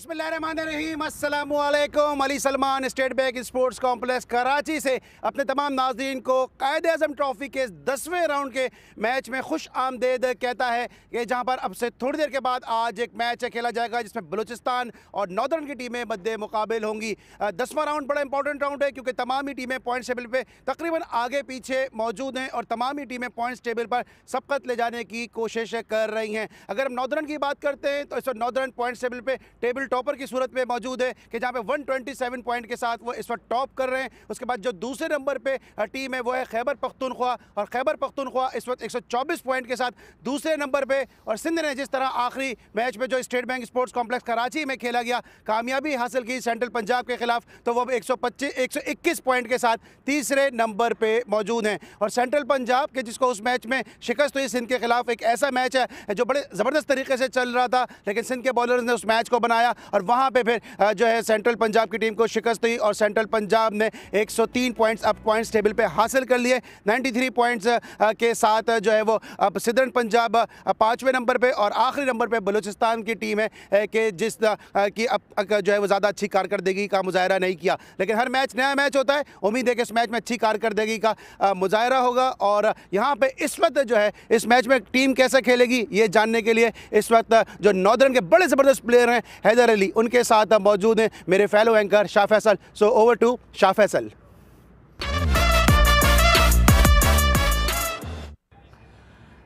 बिस्मिल्लाहिर्रहमानिर्रहीम, अस्सलामुअलैकुम। Ali Salman state bank sports complex Karachi से अपने तमाम नाज़रीन को कायद-ए-आज़म ट्रॉफ़ी के 10वें राउंड के मैच में खुश आमदेद कहता है कि जहां पर अब से थोड़ी देर के बाद आज एक मैच खेला जाएगा जिसमें बलूचिस्तान और नॉर्दर्न की टीमें मद्दे मुकाबिल होंगी। 10वां राउंड बड़ा इंपॉर्टेंट राउंड है क्योंकि तमाम ही टीमें पॉइंट्स टेबल पे तकरीबन आगे पीछे मौजूद हैं और तमाम ही टीमें पॉइंट्स टेबल पर सबकत ले जाने की कोशिश कर रही हैं। अगर हम नॉर्दर्न की बात करते हैं तो इस वक्त नॉर्दर्न पॉइंट्स टेबल पे टेबल टॉपर की सूरत में मौजूद है कि जहां पे 127 पॉइंट के साथ वो इस वक्त टॉप कर रहे हैं। उसके बाद जो दूसरे नंबर पे टीम है वो है खैबर पख्तूनख्वा, और खैबर पख्तूनख्वा इस वक्त 124 पॉइंट के साथ दूसरे नंबर पे। और सिंध ने जिस तरह आखिरी मैच में जो state bank sports complex Karachi में खेला गया कामयाबी हासिल की सेंट्रल पंजाब के खिलाफ, तो वो अब 121 पॉइंट के साथ तीसरे नंबर पे मौजूद हैं। और सेंट्रल पंजाब के जिसको उस मैच में शिकस्त हुई सिंध के खिलाफ, एक ऐसा मैच है जो बड़े ज़बरदस्त तरीके से चल रहा था लेकिन सिंध के बॉलर्स ने उस मैच को बनाया और वहाँ पे फिर जो है सेंट्रल पंजाब की टीम को शिकस्त हुई और सेंट्रल पंजाब ने 103 पॉइंट्स अब पॉइंट्स टेबल पे हासिल कर लिए। 93 पॉइंट्स के साथ जो है वो अब सिदर्न पंजाब 5वें नंबर पे और आखिरी नंबर पे बलूचिस्तान की टीम है कि जिस की अब जो है वो ज़्यादा अच्छी कारकर्दगी का मुजाहरा नहीं किया। लेकिन हर मैच नया मैच होता है, उम्मीद है कि इस मैच में अच्छी कारकर्दगी का मुजाहरा होगा। और यहाँ पे इस वक्त जो है इस मैच में टीम कैसे खेलेगी ये जानने के लिए इस वक्त जो नॉर्दर्न के बड़े ज़बरदस्त प्लेयर हैं हैदर अली, उनके साथ मौजूद हैं मेरे fellow anchor Shah Faisal. So over to Shah Faisal.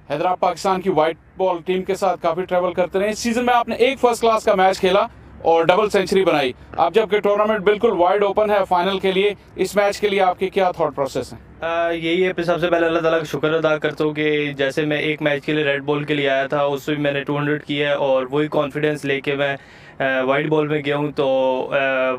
Hyderabad Pakistan की वाइट बॉल टीम के साथ काफ़ी ट्रैवल करते रहे। इस सीज़न में आपने एक फर्स्ट क्लास का मैच खेला और डबल सेंचुरी बनाई। आप जबकि टूर्नामेंट बिल्कुल वाइड ओपन है फाइनल के लिए, इस मैच के लिए आपके क्या थॉट प्रोसेस हैं? यही है, सबसे पहले अल्लाह ताला का शुक्र अदा करता हूँ कि जैसे मैं एक मैच के लिए रेड बॉल के लिए आया था उसमें मैंने 200 किया है और वही कॉन्फिडेंस लेके मैं वाइट बॉल में गया हूँ, तो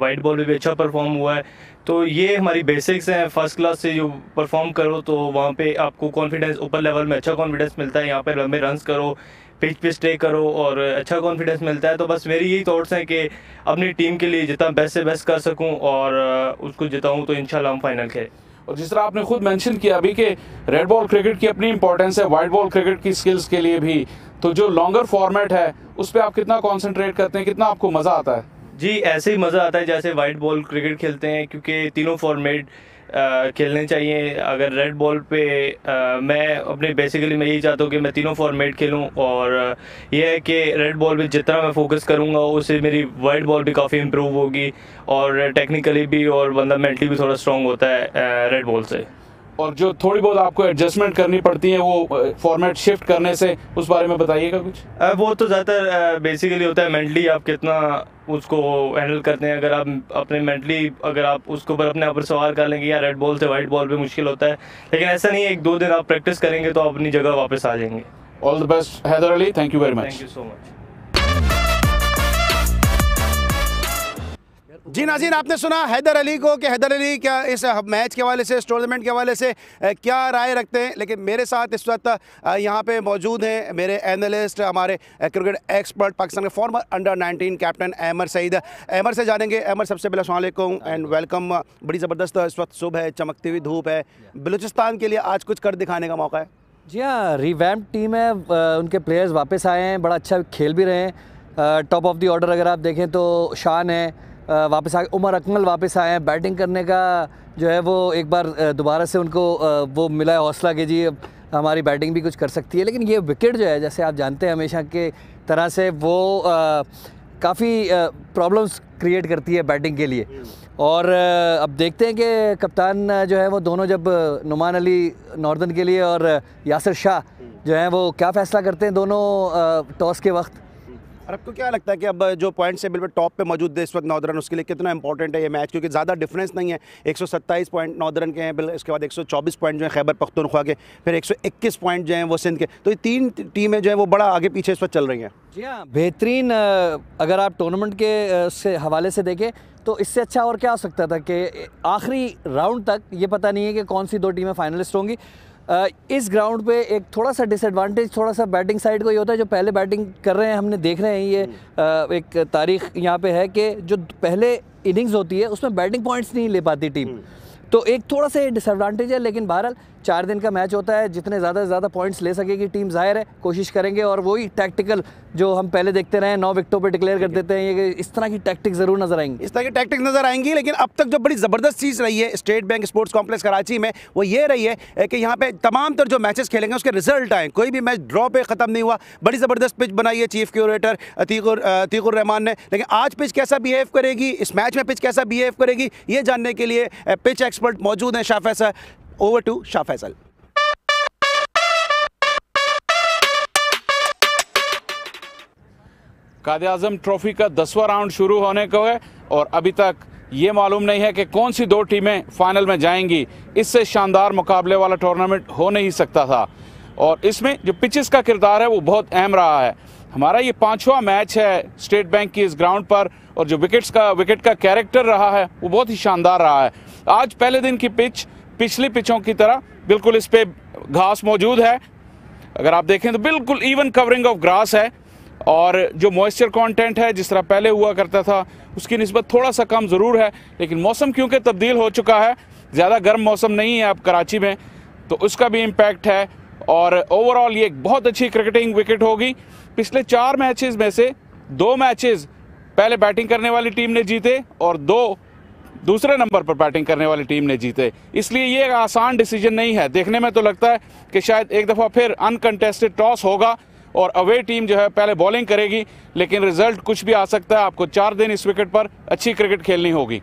वाइट बॉल में भी अच्छा परफॉर्म हुआ है। तो ये हमारी बेसिक्स हैं, फर्स्ट क्लास से जो परफॉर्म करो तो वहाँ पे आपको कॉन्फिडेंस ऊपर लेवल में अच्छा कॉन्फिडेंस मिलता है। यहाँ पे लंबे रन्स करो, पिच पे स्टे करो और अच्छा कॉन्फिडेंस मिलता है। तो बस मेरी यही थॉट्स हैं कि अपनी टीम के लिए जितना बेस्ट से बेस्ट कर सकूं और उसको जिताऊं तो इंशाल्लाह हम फाइनल खेलें। और जिस तरह आपने खुद मेंशन किया अभी कि रेड बॉल क्रिकेट की अपनी इंपॉर्टेंस है, वाइट बॉल क्रिकेट की स्किल्स के लिए भी, तो जो लॉन्गर फॉर्मेट है उस पर आप कितना कॉन्सेंट्रेट करते हैं, कितना आपको मज़ा आता है? जी ऐसे ही मज़ा आता है जैसे वाइट बॉल क्रिकेट खेलते हैं, क्योंकि तीनों फॉर्मेट खेलने चाहिए। अगर रेड बॉल पे मैं अपने बेसिकली मैं यही चाहता हूँ कि मैं तीनों फॉर्मेट खेलूँ और यह है कि रेड बॉल पे जितना मैं फोकस करूँगा उससे मेरी वाइट बॉल भी काफ़ी इम्प्रूव होगी और टेक्निकली भी और बंदा मेंटली भी थोड़ा स्ट्रॉन्ग होता है रेड बॉल से। और जो थोड़ी बहुत आपको एडजस्टमेंट करनी पड़ती है वो फॉर्मेट शिफ्ट करने से, उस बारे में बताइएगा कुछ। वो तो ज़्यादातर बेसिकली होता है मेंटली आप कितना उसको हैंडल करते हैं। अगर आप अपने मेंटली अगर आप उसके ऊपर अपने ऊपर सवार कर लेंगे या रेड बॉल से वाइट बॉल पे मुश्किल होता है, लेकिन ऐसा नहीं है, 1-2 दिन आप प्रैक्टिस करेंगे तो आप अपनी जगह वापस आ जाएंगे। All the best Haider Ali, thank you very much. Thank you so much. जी नाज़रीन, आपने सुना हैदर अली को कि हैदर अली क्या इस मैच के हवाले से, इस टूर्नामेंट के हवाले से क्या राय रखते हैं। लेकिन मेरे साथ इस वक्त यहाँ पे मौजूद हैं मेरे एनालिस्ट, हमारे क्रिकेट एक्सपर्ट, पाकिस्तान के former under nineteen captain Ahmar Saeed. Ahmar से जानेंगे। अहमर, सबसे पहले अस्सलाम वालेकुम एंड वेलकम। बड़ी ज़बरदस्त इस वक्त सुबह है, चमकती हुई धूप है, बलूचिस्तान के लिए आज कुछ कर दिखाने का मौका है। जी हाँ, रिवैम्प टीम है, उनके प्लेयर्स वापस आए हैं, बड़ा अच्छा खेल भी रहे हैं। टॉप ऑफ द ऑर्डर अगर आप देखें तो शान है वापस आए, उमर अकमल वापस आए हैं। बैटिंग करने का जो है वो एक बार दोबारा से उनको वो मिला है हौसला कि जी हमारी बैटिंग भी कुछ कर सकती है। लेकिन ये विकेट जो है, जैसे आप जानते हैं हमेशा के तरह से वो काफ़ी प्रॉब्लम्स क्रिएट करती है बैटिंग के लिए। और अब देखते हैं कि कप्तान जो है वो दोनों, जब नुमान अली नॉर्दर्न के लिए और यासिर शाह जो है वो क्या फ़ैसला करते हैं दोनों टॉस के वक्त। और आपको क्या लगता है कि अब जो पॉइंट टेबल पे टॉप पे मौजूद है इस वक्त नॉर्दर्न, उसके लिए कितना इंपॉर्टेंट है ये मैच, क्योंकि ज़्यादा डिफरेंस नहीं है। 127 पॉइंट नॉर्दर्न के हैं, इसके बाद 124 पॉइंट जो है खैबर पख्तूनख्वा के, फिर 121 पॉइंट जो हैं वो सिंध के। तो ये तीन टीमें जो हैं वो बड़ा आगे पीछे इस वक्त चल रही हैं। जी हाँ, बेहतरीन। अगर आप टूर्नामेंट के से हवाले से देखें तो इससे अच्छा और क्या हो सकता था कि आखिरी राउंड तक ये पता नहीं है कि कौन सी 2 टीमें फाइनलिस्ट होंगी। इस ग्राउंड पे एक थोड़ा सा डिसएडवांटेज थोड़ा सा बैटिंग साइड को ये होता है, जो पहले बैटिंग कर रहे हैं हमने देख रहे हैं, ये एक तारीख यहाँ पे है कि जो पहले इनिंग्स होती है उसमें बैटिंग पॉइंट्स नहीं ले पाती टीम, तो एक थोड़ा सा डिसएडवांटेज है। लेकिन बहरहाल 4 दिन का मैच होता है, जितने ज़्यादा से ज़्यादा पॉइंट्स ले सकेगी टीम, जाहिर है कोशिश करेंगे। और वही टैक्टिकल जो हम पहले देखते रहे 9 विकेटों पे डिक्लेयर कर देते हैं, ये इस तरह की टैक्टिक ज़रूर नजर आएंगी, इस तरह की टैक्टिक्स नजर आएंगी। लेकिन अब तक जो बड़ी ज़बरदस्त चीज़ रही है state bank sports complex Karachi में, वो ये रही है कि यहाँ पे तमाम तर जो मैचेस खेलेंगे उसके रिजल्ट आए, कोई भी मैच ड्रॉ पे ख़त्म नहीं हुआ। बड़ी ज़बरदस्त पिच बनाई है चीफ क्यूरेटर अतीकुर रहमान ने। लेकिन आज पिच कैसा बिहेव करेगी, इस मैच में पिच कैसा बिहेव करेगी, ये जानने के लिए पिच एक्सपर्ट मौजूद हैं Shah Faisal. Over to Shah Faisal. Quaid-e Azam trophy का 10वां राउंड शुरू होने को है और अभी तक ये मालूम नहीं है कि कौन सी 2 टीमें फाइनल में जाएंगी। इससे शानदार मुकाबले वाला टूर्नामेंट हो नहीं सकता था और इसमें जो पिचेस का किरदार है वो बहुत अहम रहा है। हमारा ये 5वां मैच है स्टेट बैंक की इस ग्राउंड पर और जो विकेट का कैरेक्टर रहा है वो बहुत ही शानदार रहा है। आज पहले दिन की पिच पिछली पिचों की तरह बिल्कुल इस पे घास मौजूद है, अगर आप देखें तो बिल्कुल इवन कवरिंग ऑफ ग्रास है और जो मॉइस्चर कंटेंट है जिस तरह पहले हुआ करता था उसकी निस्बत थोड़ा सा कम ज़रूर है। लेकिन मौसम क्योंकि तब्दील हो चुका है, ज़्यादा गर्म मौसम नहीं है अब कराची में, तो उसका भी इम्पैक्ट है। और ओवरऑल ये एक बहुत अच्छी क्रिकेटिंग विकेट होगी। पिछले 4 मैचेस में से 2 मैचेस पहले बैटिंग करने वाली टीम ने जीते और 2 दूसरे नंबर पर बैटिंग करने वाली टीम ने जीते, इसलिए ये एक आसान डिसीजन नहीं है। देखने में तो लगता है कि शायद एक दफ़ा फिर अनकंटेस्टेड टॉस होगा और अवे टीम जो है पहले बॉलिंग करेगी, लेकिन रिजल्ट कुछ भी आ सकता है। आपको 4 दिन इस विकेट पर अच्छी क्रिकेट खेलनी होगी।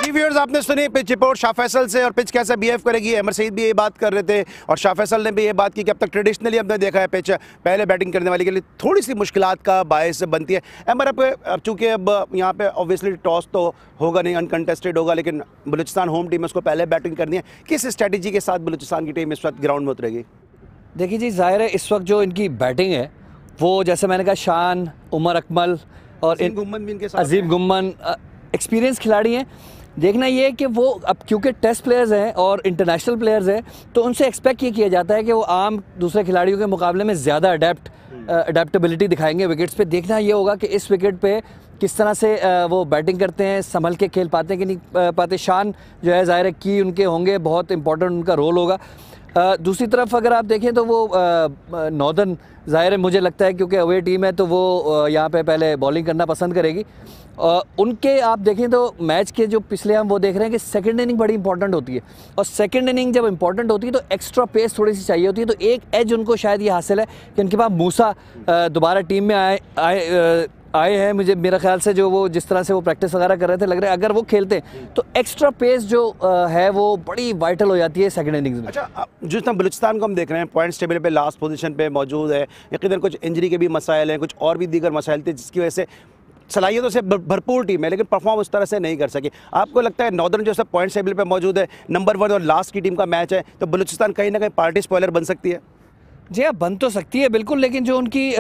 व्यूअर्स, आपने सुनी पिच रिपोर्ट शाह फैसल से और पिच कैसे बिहेव करेगी। अमर सईद भी ये बात कर रहे थे और शाह फैसल ने भी ये बात की कि अब तक ट्रेडिशनली हमने देखा है पिच पहले बैटिंग करने वाले के लिए थोड़ी सी मुश्किलात का बायस बनती है। अमर अब चूँकि अब यहाँ पे ऑब्वियसली टॉस तो होगा नहीं, अनकंटेस्टेड होगा, लेकिन बलूचिस्तान होम टीम है, उसको पहले बैटिंग करनी है। किस स्ट्रैटेजी के साथ बलूचिस्तान की टीम इस वक्त ग्राउंड में उतरेगी? देखिए जी, जाहिर है इस वक्त जो इनकी बैटिंग है वो जैसे मैंने कहा शान, उमर अकमल और अजीम गुम्मन एक्सपीरियंस खिलाड़ी हैं। देखना ये है कि वो अब क्योंकि टेस्ट प्लेयर्स हैं और इंटरनेशनल प्लेयर्स हैं तो उनसे एक्सपेक्ट ये किया जाता है कि वो आम दूसरे खिलाड़ियों के मुकाबले में ज़्यादा अडेप्टेबिलिटी दिखाएंगे विकेट्स पे। देखना ये होगा कि इस विकेट पे किस तरह से वो बैटिंग करते हैं, संभल के खेल पाते हैं कि नहीं पाते। शान जो है ज़ाहिर है की उनके होंगे, बहुत इंपॉर्टेंट उनका रोल होगा। दूसरी तरफ अगर आप देखें तो वो नॉर्दर्न ज़ाहिर है मुझे लगता है क्योंकि अवे टीम है तो वो यहाँ पे पहले बॉलिंग करना पसंद करेगी। उनके आप देखें तो मैच के जो पिछले हम वो देख रहे हैं कि सेकंड इनिंग बड़ी इंपॉर्टेंट होती है और सेकंड इनिंग जब इंपॉर्टेंट होती है तो एक्स्ट्रा पेस थोड़ी सी चाहिए होती है। तो एक एज उनको शायद ये हासिल है कि उनके पास मूसा दोबारा टीम में आए हैं। मेरा ख्याल से जो वो जिस तरह से वो प्रैक्टिस वगैरह कर रहे थे, लग रहा है अगर वो खेलते तो एक्स्ट्रा पेस जो है वो बड़ी वाइटल हो जाती है सेकंड इनिंग्स में। अच्छा, जिस तरह बलूचिस्तान को हम देख रहे हैं पॉइंट्स टेबल पे लास्ट पोजीशन पे मौजूद है, यकीनन कुछ इंजरी के भी मसाइल हैं, कुछ और भी दीगर मसाइल थे जिसकी वजह से सलाहियतों से भरपूर टीम है लेकिन परफॉर्म उस तरह से नहीं कर सकी। आपको लगता है नॉर्दर्न जो सब पॉइंट्स टेबल पे मौजूद है, नंबर 1 और लास्ट की टीम का मैच है, तो बलूचिस्तान कहीं ना कहीं पार्टी स्पॉइलर बन सकती है? जी हाँ, बन तो सकती है बिल्कुल, लेकिन जो उनकी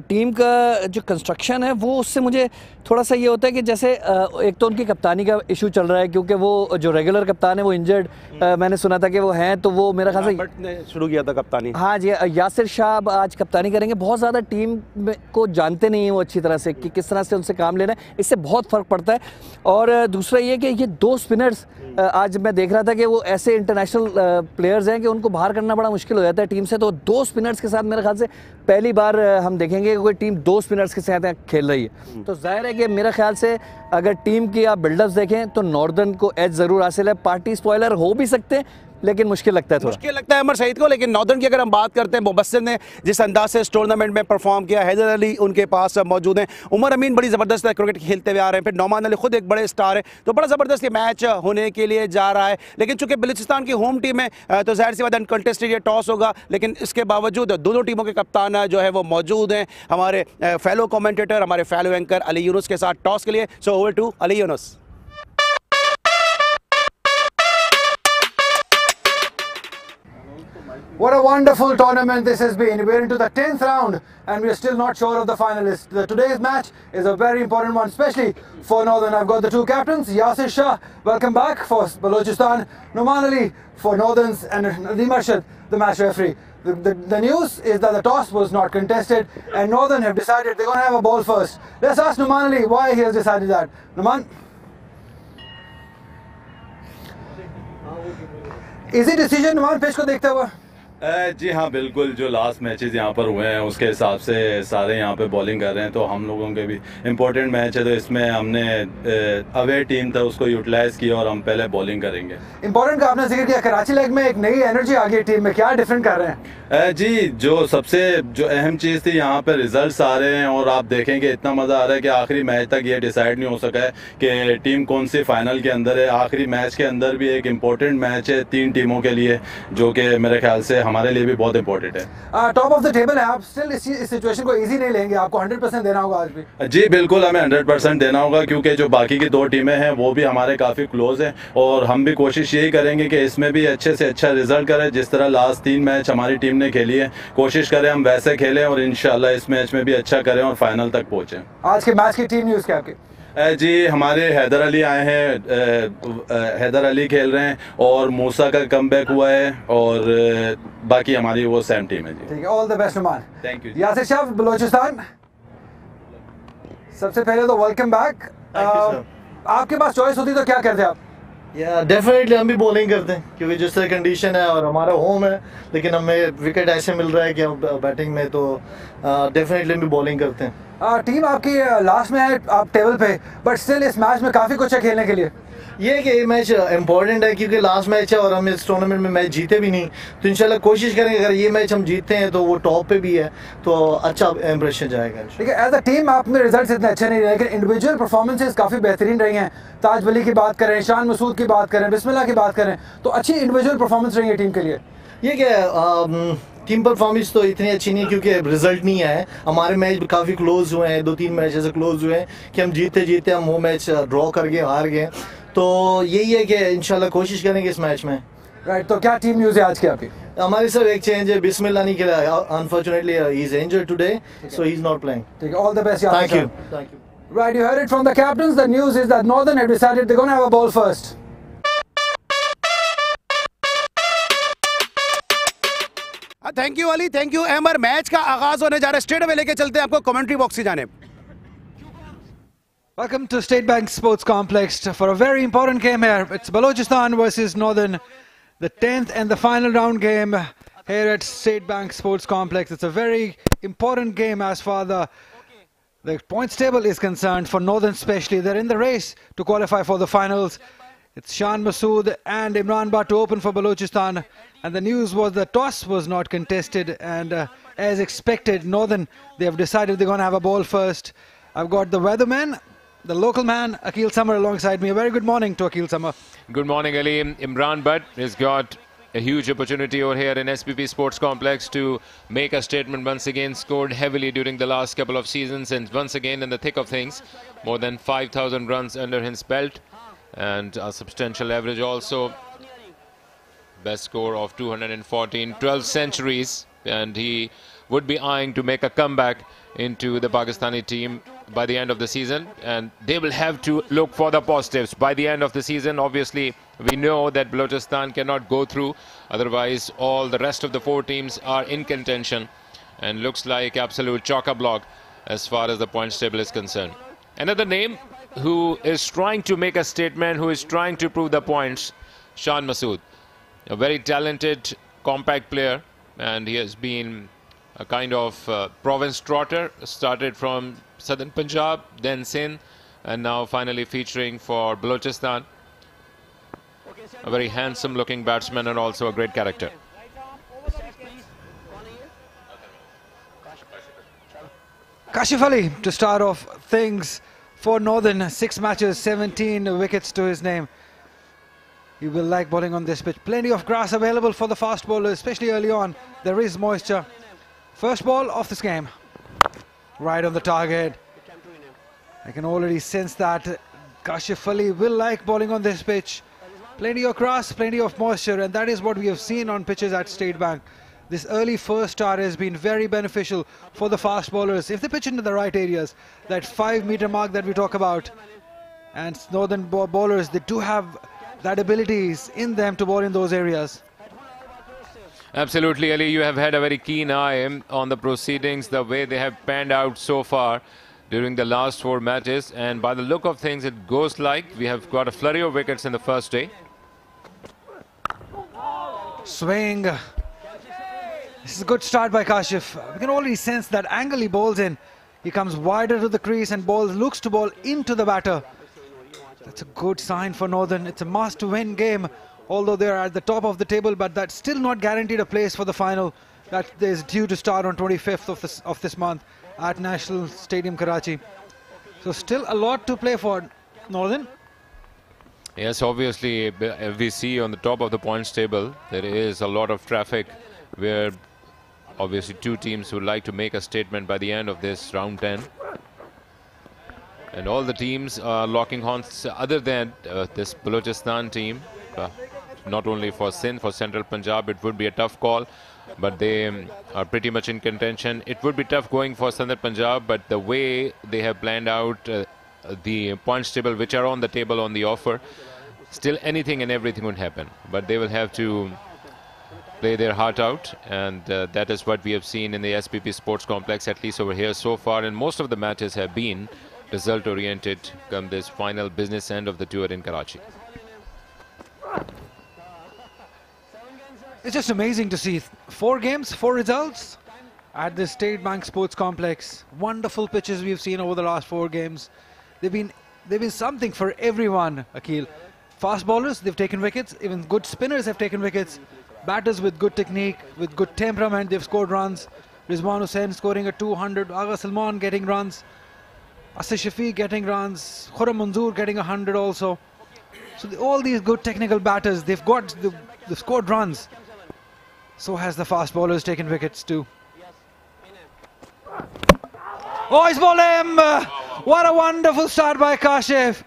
टीम का जो कंस्ट्रक्शन है वो उससे मुझे थोड़ा सा ये होता है कि जैसे एक तो उनकी कप्तानी का इशू चल रहा है क्योंकि वो जो रेगुलर कप्तान है वो इंजर्ड, मैंने सुना था कि वो हैं, तो वो मेरा ख्याल से बट ने शुरू किया था कप्तानी। हाँ जी, यासिर शाह अब आज कप्तानी करेंगे। बहुत ज़्यादा टीम को जानते नहीं हैं वो अच्छी तरह से कि किस तरह से उनसे काम लेना है, इससे बहुत फ़र्क पड़ता है। और दूसरा ये कि ये 2 स्पिनर्स आज मैं देख रहा था कि वो ऐसे इंटरनेशनल प्लेयर्स हैं कि उनको बाहर करना बड़ा मुश्किल हो जाता है टीम से। तो 2 स्पिनर्स के साथ मेरे ख्याल से पहली बार हम देखेंगे कि कोई टीम 2 स्पिनर्स के साथ खेल रही है। तो जाहिर है कि मेरे ख्याल से अगर टीम की आप बिल्डअप्स देखें तो नॉर्दर्न को एज ज़रूर हासिल है। पार्टी स्पॉइलर हो भी सकते हैं लेकिन मुश्किल लगता है, मुश्किल लगता है अमर सईद को। लेकिन नॉर्दर्न की अगर हम बात करते हैं, मुबस्सिर ने जिस अंदाज से इस टूर्नामेंट में परफॉर्म किया, हैदर अली उनके पास मौजूद हैं, उमर अमीन बड़ी ज़बरदस्त क्रिकेट खेलते हुए आ रहे हैं, फिर नौमान अली खुद एक बड़े स्टार है, तो बड़ा ज़बरदस्त ये मैच होने के लिए जा रहा है। लेकिन चूंकि बलूचिस्तान की होम टीम है तो जाहिर सी बात अनकंटेस्टेड ये टॉस होगा, लेकिन इसके बावजूद दोनों टीमों के कप्तान जो है वो मौजूद हैं, हमारे फेलो कमेंटेटर, हमारे फेलो एंकर अली यूनुस के साथ टॉस के लिए। So over to Ali Younis. What a wonderful tournament this has been. We're into the 10th round and we're still not sure of the finalists. Today's match is a very important one, especially for Northern. I've got the 2 captains, Yasir Shah, welcome back for Balochistan, Nouman Ali for Northerns, and Nadeem Arshad, the match referee. The news is that the toss was not contested and Northern have decided they're going to have a ball first. Let's ask Nouman Ali why he has decided that. Nouman? Easy decision Nouman pitch को देखते हुए? जी हाँ बिल्कुल, जो last matches यहाँ पर हुए हैं उसके हिसाब से सारे यहाँ पे बॉलिंग कर रहे हैं, तो हम लोगों के भी इम्पोर्टेंट मैच है, तो इसमें हमने अवे टीम था उसको यूटिलाइज किया और हम पहले बॉलिंग करेंगे। इम्पोर्टेंट का आपने जिक्र किया, कराची लेग में एक नई एनर्जी आ गई टीम में, क्या डिफरेंट कर रहे हैं? जी जो सबसे अहम चीज़ थी यहाँ पे रिजल्ट्स आ रहे हैं और आप देखेंगे इतना मज़ा आ रहा है कि आखिरी मैच तक ये डिसाइड नहीं हो सका है कि टीम कौन सी फाइनल के अंदर है। आखिरी मैच के अंदर भी एक इम्पोर्टेंट मैच है 3 टीमों के लिए, जो कि मेरे ख्याल से हमारे लिए भी बहुत इंपॉर्टेंट है। टॉप ऑफ द टेबल है आप, स्टिल इस सिचुएशन को इजी नहीं लेंगे, आपको 100% देना होगा आज भी। जी बिल्कुल, हमें 100% देना होगा, क्योंकि जो बाकी की 2 टीमें हैं वो भी हमारे काफ़ी क्लोज हैं और हम भी कोशिश यही करेंगे कि इसमें भी अच्छे से अच्छा रिजल्ट करें। जिस तरह लास्ट 3 मैच हमारी टीम ने खेली है, कोशिश करें हम वैसे खेलें और इंशाल्लाह इस मैच में भी अच्छा करें और फाइनल तक पहुँचें। आज के मैच की टीम न्यूज़ क्या आपकी? जी हमारे हैदर अली आए हैं, हैदर अली खेल रहे हैं और मूसा का कमबैक हुआ है और बाकी हमारी वो सेम टीम है। जी ठीक है, all the best Nouman. Thank you. Yasir Shah, Balochistan, सबसे पहले तो वेलकम बैक। आपके पास चॉइस होती तो क्या करते आप? या डेफिनेटली हम भी बॉलिंग करते हैं, क्योंकि जिस तरह कंडीशन है और हमारा होम है, लेकिन हमें विकेट ऐसे मिल रहा है कि हम बैटिंग में, तो डेफिनेटली हम भी बॉलिंग करते हैं। टीम आपकी लास्ट में है आप टेबल पे, बट स्टिल इस मैच में काफ़ी कुछ है खेलने के लिए। ये कि ये मैच इंपॉर्टेंट है क्योंकि लास्ट मैच है और हम इस टूर्नामेंट में मैच जीते भी नहीं, तो इंशाल्लाह कोशिश करेंगे अगर ये मैच हम जीतते हैं तो वो टॉप पे भी है, तो अच्छा इंप्रेशन जाएगा। ठीक है, एज अ टीम आप में रिजल्ट्स इतने अच्छे नहीं रहे, लेकिन इंडिविजुअल परफॉर्मेंसेस काफ़ी बेहतरीन रही हैं। ताज वली की बात करें, शान मसूद की बात करें, बिस्मिल्लाह की बात करें, तो अच्छी इंडिविजुअल परफॉर्मेंस रही है टीम के लिए। ये क्या टीम परफॉर्मेंस तो इतनी अच्छी नहीं है क्योंकि रिजल्ट नहीं आया है। हमारे मैच काफ़ी क्लोज हुए हैं, 2-3 मैच ऐसे क्लोज हुए हैं कि हम जीते जीते हम वो मैच ड्रॉ कर गए, हार गए, तो यही है कि इंशाल्लाह कोशिश करेंगे इस मैच में। राइट, तो क्या टीम न्यूज़ है आज की आपकी? हमारी सब एक चेंज है, बिस्मिल्लाह नहीं खेला, unfortunately he is injured today, so he is not playing. ठीक है, all the best. Thank you. Thank you. Right, you heard it from the captains. The news is that Northern have decided they're going to have a ball first. Thank you Ali, thank you Amar. Match का आगाज होने जा रहा है, straight away लेके चलते हैं आपको कमेंट्री बॉक्स की जानिब। Welcome to State Bank Sports Complex for a very important game here. It's Balochistan versus Northern, the 10th and the final round game here at State Bank Sports Complex. It's a very important game as far the points table is concerned for Northern especially. They're in the race to qualify for the finals. It's Shan Masood and Imran Bhatt to open for Balochistan. And the news was the toss was not contested, and as expected, Northern, they have decided they're going to have a ball first. I've got the weatherman, the local man, Akil Samar, alongside me. A very good morning to Akil Samar. Good morning, Ali. Imran Bhatt has got a huge opportunity over here in SPP Sports Complex to make a statement once again. Scored heavily during the last couple of seasons and once again in the thick of things. More than 5,000 runs under his belt and a substantial average also. Best score of 214, 12 centuries, and he would be eyeing to make a comeback into the Pakistani team by the end of the season, and they will have to look for the positives by the end of the season. Obviously, we know that Balochistan cannot go through, otherwise all the rest of the 4 teams are in contention and looks like absolute chock-a-block as far as the points table is concerned. Another name who is trying to make a statement, who is trying to prove the points, Shan Masood. A very talented, compact player, and he has been a kind of province trotter. Started from southern Punjab, then Sindh, and now finally featuring for Balochistan. A very handsome-looking batsman and also a great character. Kashif Ali to start off things for Northern. 6 matches, 17 wickets to his name. He will like bowling on this pitch. Plenty of grass available for the fast bowlers, especially early on. There is moisture. First ball of this game. Right on the target. I can already sense that Kashif Ali will like bowling on this pitch. Plenty of grass, plenty of moisture, and that is what we have seen on pitches at State Bank. This early first start has been very beneficial for the fast bowlers. If they pitch into the right areas, that 5-meter mark that we talk about, and Northern bowlers, they do have that abilities in them to bowl in those areas. Absolutely, Ali. You have had a very keen eye on the proceedings, the way they have panned out so far during the last 4 matches. And by the look of things, it goes like we have got a flurry of wickets in the first day. Swing. This is a good start by Kashif. We can already sense that angle he bowls in. He comes wider to the crease and looks to bowl into the batter. That's a good sign for Northern. It's a must-win game, although they're at the top of the table, but that's still not guaranteed a place for the final that is due to start on 25th of this month at National Stadium, Karachi. So still a lot to play for Northern. Yes, obviously, we see on the top of the points table, there is a lot of traffic where obviously two teams would like to make a statement by the end of this round 10. And all the teams are locking horns other than this Balochistan team. Not only for Sindh, for Central Punjab, it would be a tough call, but they are pretty much in contention. It would be tough going for Central Punjab, but the way they have planned out the points table, which are on the table on the offer, still anything and everything would happen. But they will have to play their heart out, and that is what we have seen in the SPP Sports Complex, at least over here so far. And most of the matches have been result-oriented come this final business end of the tour in Karachi. It's just amazing to see 4 games, 4 results at the State Bank Sports Complex. Wonderful pitches we've seen over the last 4 games. They've been something for everyone, Akhil. Fast bowlers, they've taken wickets. Even good spinners have taken wickets. Batters with good technique, with good temperament, they've scored runs. Rizwan Hussain scoring a 200, Agha Salman getting runs, Asif Shafiq getting runs, Khurram Manzoor getting 100 also. So all these good technical batters, they've scored runs. So has the fast bowlers taken wickets too. Oh, he's bowled him! What a wonderful start by Kashif.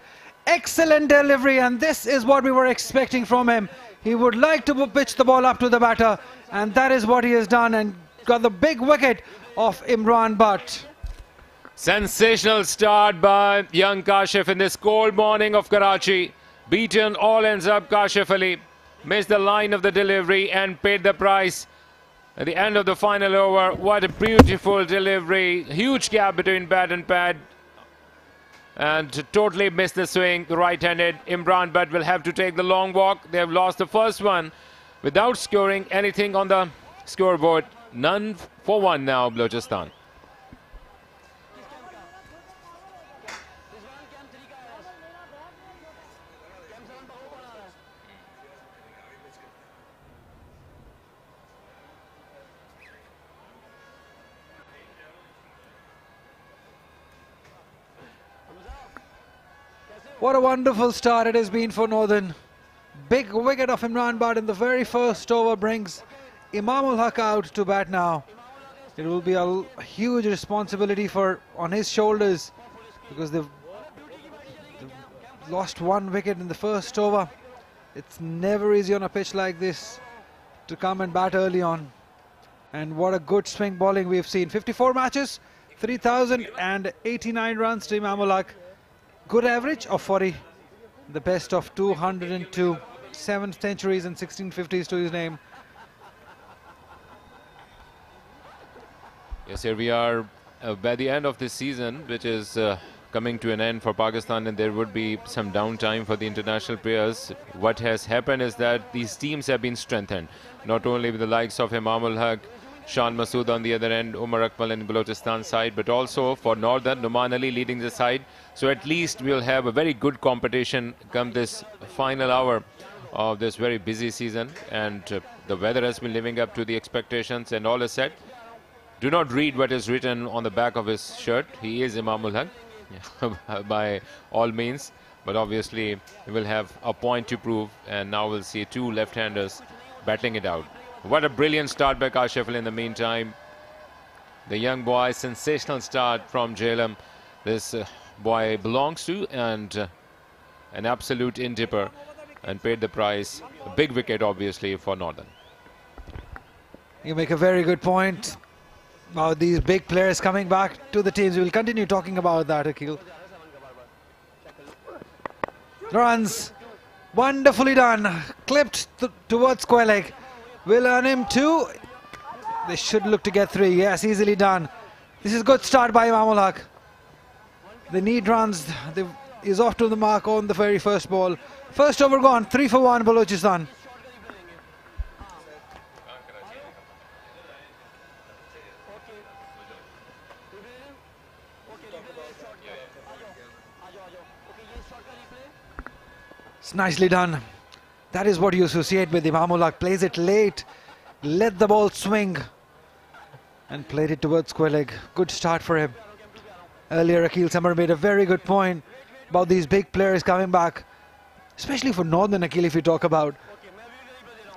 Excellent delivery, and this is what we were expecting from him. He would like to pitch the ball up to the batter, and that is what he has done, and got the big wicket of Imran Butt. Sensational start by young Kashif in this cold morning of Karachi. Beaten all ends up Kashif Ali. Missed the line of the delivery and paid the price at the end of the final over. What a beautiful delivery. Huge gap between bat and pad. And totally missed the swing. Right-handed Imran Butt will have to take the long walk. They have lost the first one without scoring anything on the scoreboard. None for one now, Balochistan. What a wonderful start it has been for Northern. Big wicket of Imran Butt in the very first over brings Imamul Haq out to bat now. It will be a huge responsibility on his shoulders, because they've lost 1 wicket in the first over. It's never easy on a pitch like this to come and bat early on. And what a good swing bowling we've seen. 54 matches, 3,089 runs to Imamul Haq. Good average of 40, the best of 202, 7 centuries and 16 50s to his name. Yes, here we are by the end of this season, which is coming to an end for Pakistan, and there would be some downtime for the international players. What has happened is that these teams have been strengthened, not only with the likes of Imamul Haq, Shan Masood on the other end, Umar Akmal in Balochistan side, but also for Northern, Numan Ali leading the side. So at least we'll have a very good competition come this final hour of this very busy season. And the weather has been living up to the expectations, and all is set. Do not read what is written on the back of his shirt. He is Imamul Haq by all means. But obviously he will have a point to prove, and now we'll see 2 left-handers battling it out. What a brilliant start by Kashif Ali in the meantime. The young boy, sensational start from Jhelum. This boy belongs to and an absolute in-dipper, and paid the price. A big wicket, obviously, for Northern. You make a very good point about these big players coming back to the teams. We will continue talking about that, Akhil. Runs. Wonderfully done. Clipped towards square leg. Will earn him 2. They should look to get 3. Yes, easily done. This is a good start by Imamul Haq. They need runs. He's off to the mark on the very first ball. First over gone. 3 for 1 Balochistan. It's nicely done. That is what you associate with Imamul Haq. Plays it late, let the ball swing and played it towards square leg. Good start for him. Earlier Akil Samar made a very good point about these big players coming back, especially for Northern. Akil, if you talk about,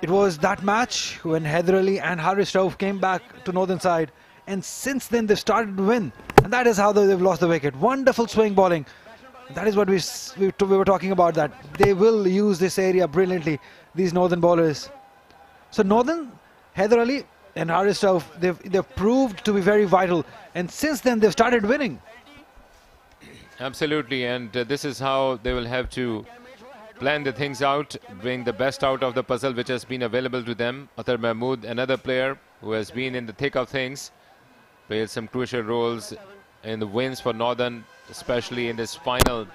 it was that match when Haider Ali and Haris Rauf came back to Northern side, and since then they've started to win, and that is how they've lost the wicket. Wonderful swing bowling. That is what we were talking about, that they will use this area brilliantly, these Northern bowlers. So Northern, Haider Ali and Haris Rauf, they've proved to be very vital, and since then they've started winning. Absolutely, and this is how they will have to plan the things out, bring the best out of the puzzle which has been available to them. Athar Mahmood, another player who has been in the thick of things, played some crucial roles in the wins for Northern, especially in this final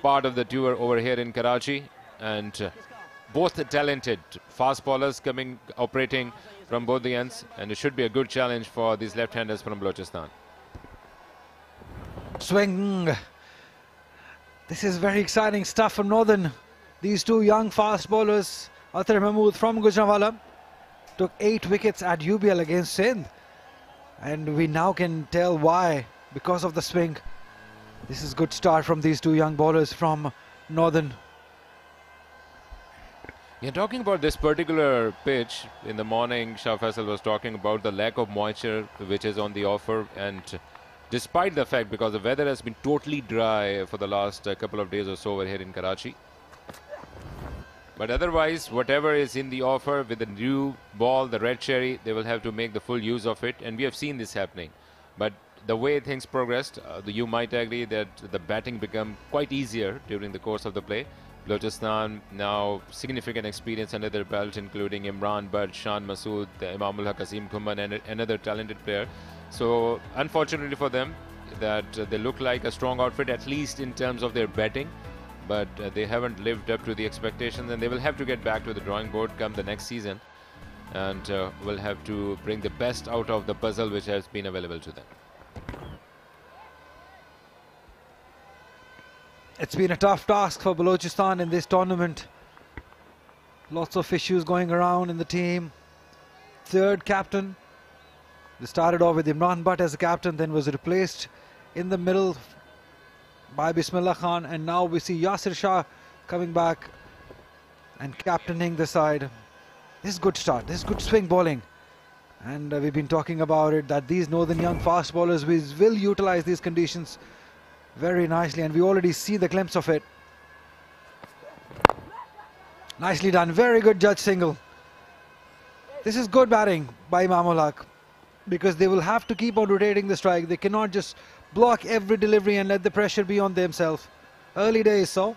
part of the tour over here in Karachi. And both talented fast bowlers operating from both the ends, and it should be a good challenge for these left-handers from Balochistan. Swing. This is very exciting stuff for Northern. These two young fast bowlers, Athar Mahmood from Gujranwala, took 8 wickets at UBL against Sindh, and we now can tell why, because of the swing. This is good start from these two young bowlers from Northern. Yeah, talking about this particular pitch, in the morning Shah Faisal was talking about the lack of moisture which is on the offer, and despite the fact, because the weather has been totally dry for the last couple of days or so over here in Karachi. But otherwise, whatever is in the offer with the new ball, the red cherry, they will have to make the full use of it, and we have seen this happening. But the way things progressed, you might agree that the batting became quite easier during the course of the play. Balochistan now significant experience under their belt, including Imran Butt, Shan Masood, Imamul Haq, Kasim Khumman, and another talented player. So unfortunately for them, that they look like a strong outfit, at least in terms of their batting, but they haven't lived up to the expectations, and they will have to get back to the drawing board come the next season, and will have to bring the best out of the puzzle which has been available to them. It's been a tough task for Balochistan in this tournament. Lots of issues going around in the team. Third captain. They started off with Imran Butt as a captain, then was replaced in the middle by Bismillah Khan, and now we see Yasir Shah coming back and captaining the side. This is good start, this is good swing bowling, and we've been talking about it, that these Northern young fast bowlers will utilize these conditions very nicely, and we already see the glimpse of it. Nicely done, very good Judge single. This is good batting by Imamul Haq, because they will have to keep on rotating the strike. They cannot just block every delivery and let the pressure be on themselves. Early days, so.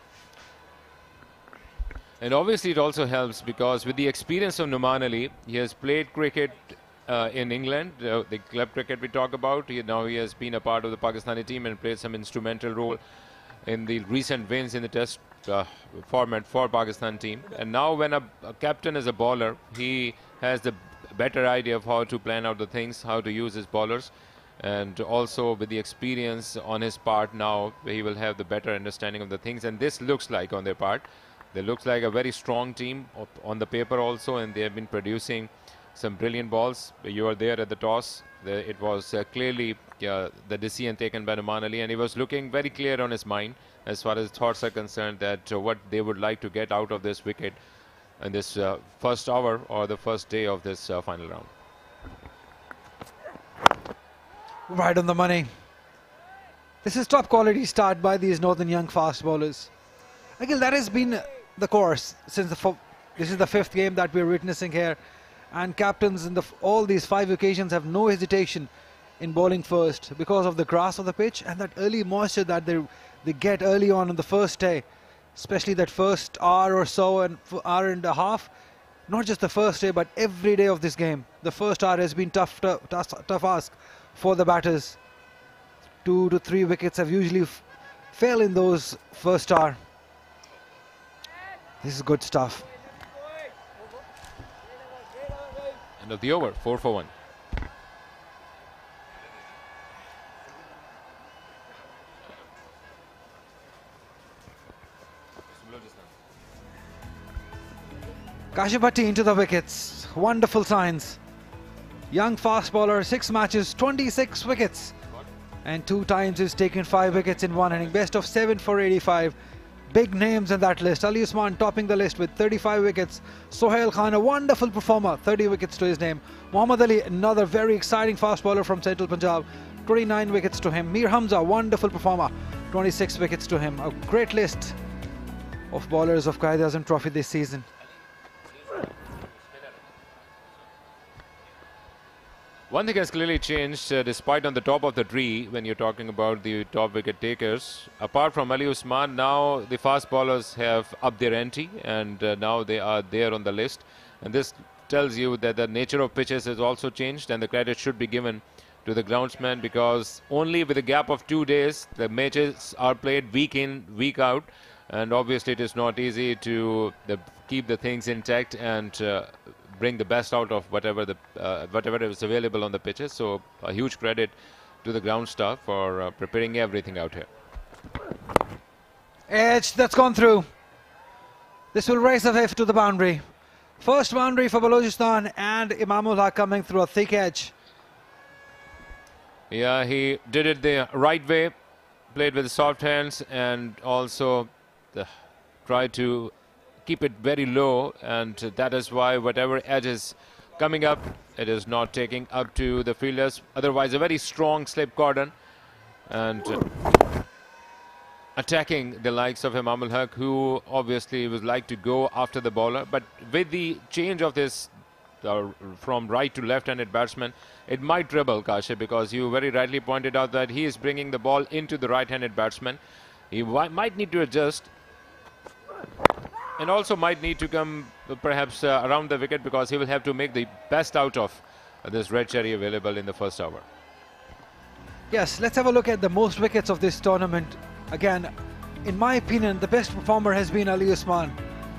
And obviously it also helps because with the experience of Numan Ali, he has played cricket in England, the club cricket we talk about. Now he has been a part of the Pakistani team and played some instrumental role in the recent wins in the test format for Pakistan team. And now when a captain is a bowler, he has the better idea of how to plan out the things, how to use his bowlers, and also with the experience on his part now, he will have the better understanding of the things. And this looks like on their part, they looks like a very strong team on the paper also, and they have been producing some brilliant balls. You were there at the toss. It was clearly the decision taken by Numan Ali, and he was looking very clear on his mind as far as thoughts are concerned, that what they would like to get out of this wicket in this first hour or the first day of this final round. Right on the money. This is top quality start by these Northern young fast bowlers. Again, that has been the course since this is the 5th game that we're witnessing here, and captains in all these 5 occasions have no hesitation in bowling first because of the grass of the pitch and that early moisture that they get early on the first day, especially that first hour or so and hour and a half. Not just the first day, but every day of this game. The first hour has been tough ask for the batters. 2 to 3 wickets have usually fell in those first hour. This is good stuff. End of the over, 4 for 1. Kashif Bhatti into the wickets. Wonderful signs. Young fast bowler, 6 matches, 26 wickets. And 2 times he's taken 5 wickets in 1 inning. Best of 7 for 85. Big names in that list. Ali Usman topping the list with 35 wickets. Sohail Khan, a wonderful performer, 30 wickets to his name. Muhammad Ali, another very exciting fast bowler from Central Punjab, 29 wickets to him. Mir Hamza, wonderful performer, 26 wickets to him. A great list of bowlers of Quaid-e-Azam Trophy this season. One thing has clearly changed, despite on the top of the tree, when you're talking about the top wicket takers. Apart from Ali Usman, now the fast bowlers have upped their ante, and now they are there on the list. And this tells you that the nature of pitches has also changed, and the credit should be given to the groundsman, because only with a gap of 2 days, the matches are played week in, week out. And obviously it is not easy to keep the things intact and bring the best out of whatever is available on the pitches. So a huge credit to the ground staff for preparing everything out here. Edge that's gone through. This will race away to the boundary. First boundary for Balochistan, and Imamul Haq coming through a thick edge. Yeah, he did it the right way, played with soft hands, and also tried to keep it very low, and that is why whatever edge is coming up, it is not taking up to the fielders. Otherwise, a very strong slip cordon, and attacking the likes of Imamul Haq, who obviously would like to go after the bowler. But with the change of this from right to left-handed batsman, it might trouble Kashif, because you very rightly pointed out that he is bringing the ball into the right-handed batsman. He might need to adjust, and also might need to come perhaps around the wicket, because he will have to make the best out of this red cherry available in the first over. Yes, let's have a look at the most wickets of this tournament. Again, in my opinion, the best performer has been Ali Usman,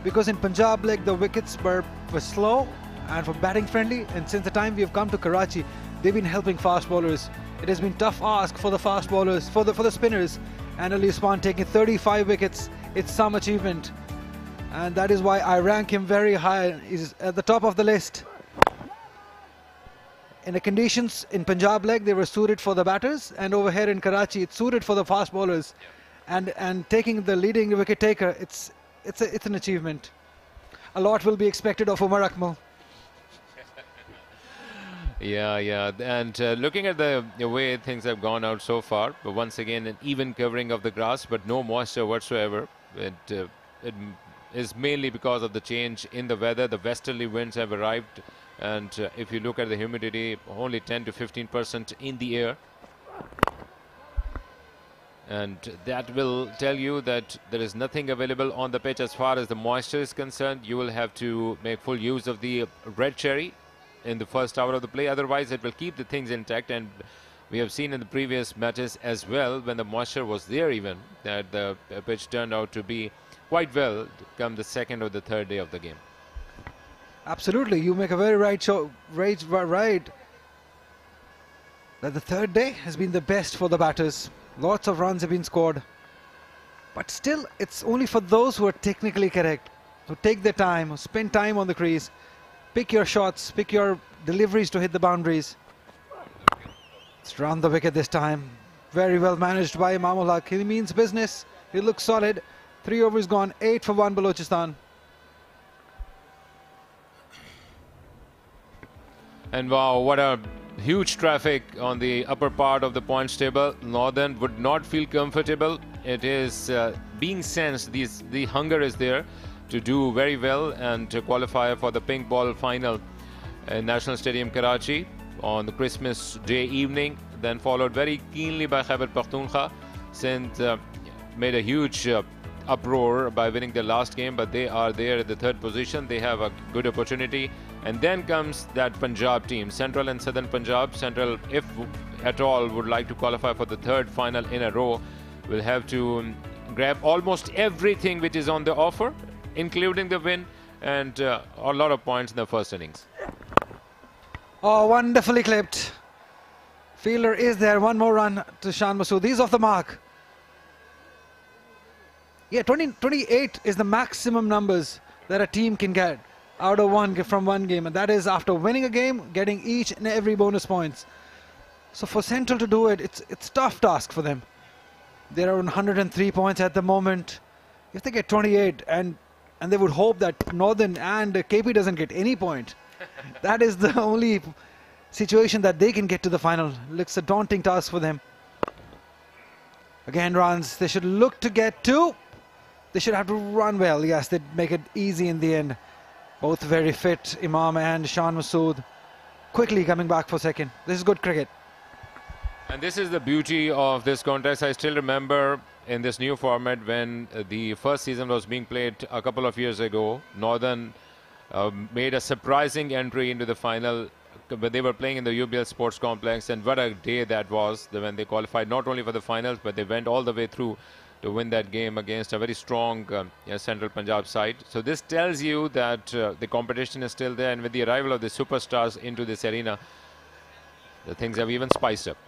because in Punjab leg the wickets were slow and for batting friendly, and since the time we have come to Karachi, they've been helping fast bowlers. It has been tough ask for the fast bowlers, for the spinners, and Ali Usman taking 35 wickets, it's some achievement. And that is why I rank him very high. He's at the top of the list. In the conditions in Punjab leg, they were suited for the batters, and over here in Karachi, it's suited for the fast bowlers. And taking the leading wicket taker, it's an achievement. A lot will be expected of Umar Akmal. Yeah, and looking at the way things have gone out so far, but once again an even covering of the grass, but no moisture whatsoever. It is mainly because of the change in the weather. The westerly winds have arrived, and if you look at the humidity, only 10 to 15% in the air, and that will tell you that there is nothing available on the pitch as far as the moisture is concerned. You will have to make full use of the red cherry in the first hour of the play, otherwise it will keep the things intact. And we have seen in the previous matches as well, when the moisture was there even, that the pitch turned out to be quite well come the second or the third day of the game. Absolutely, you make a very right that the third day has been the best for the batters. Lots of runs have been scored, but still it's only for those who are technically correct, who take their time, who spend time on the crease, pick your shots, pick your deliveries to hit the boundaries. It's round the wicket this time. Very well managed by Imamul Haq. He means business. He looks solid. 3 overs gone, 8 for 1 Balochistan. And wow, what a huge traffic on the upper part of the points table. Northern would not feel comfortable. It is being sensed, the hunger is there to do very well and to qualify for the pink ball final in National Stadium Karachi on the Christmas Day evening, then followed very keenly by Khyber Pakhtunkhwa. Since made a huge uproar by winning their last game, but they are there at the 3rd position. They have a good opportunity. And then comes that Punjab team, Central and Southern Punjab. Central, if at all, would like to qualify for the 3rd final in a row, will have to grab almost everything which is on the offer, including the win and a lot of points in the first innings. Oh, wonderfully clipped. Fielder is there. One more run to Shan Masood. He's off the mark. Yeah, 28 is the maximum numbers that a team can get. out of from one game, and that is after winning a game, getting each and every bonus points. So for Central to do it, it's tough task for them. They're on 103 points at the moment. If they get 28, and they would hope that Northern and KP doesn't get any point. That is the only situation that they can get to the final. Looks a daunting task for them. Again, runs. They should look to get two. They should have to run well. Yes, they'd make it easy in the end. Both very fit, Imam and Shan Masood. Quickly coming back for second. This is good cricket. And this is the beauty of this contest. I still remember in this new format when the first season was being played a couple of years ago, Northern made a surprising entry into the final. But they were playing in the UBL Sports Complex, and what a day that was when they qualified not only for the finals, but they went all the way through to win that game against a very strong Central Punjab side. So this tells you that the competition is still there, and with the arrival of the superstars into this arena, the things have even spiced up.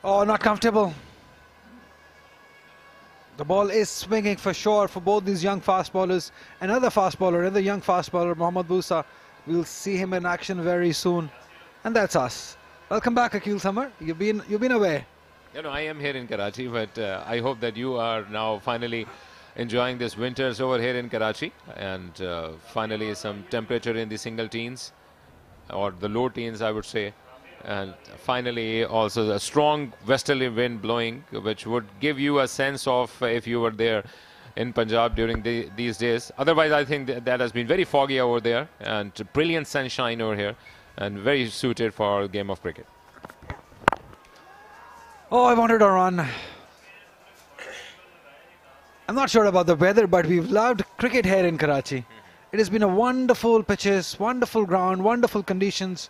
Oh, not comfortable. The ball is swinging for sure for both these young fast bowlers. Another fast bowler, another young fast bowler, Mohammad Busa. We'll see him in action very soon. And that's us. Welcome back, Akil Samar. You've been away. You know, I am here in Karachi, but I hope that you are now finally enjoying this winters over here in Karachi, and finally some temperature in the single teens, or the low teens, I would say. And finally also a strong westerly wind blowing, which would give you a sense of if you were there in Punjab during these days. Otherwise, I think that has been very foggy over there, and brilliant sunshine over here, and very suited for a game of cricket. Oh, I wanted a run. I'm not sure about the weather, but we've loved cricket here in Karachi. It has been a wonderful pitches, wonderful ground, wonderful conditions.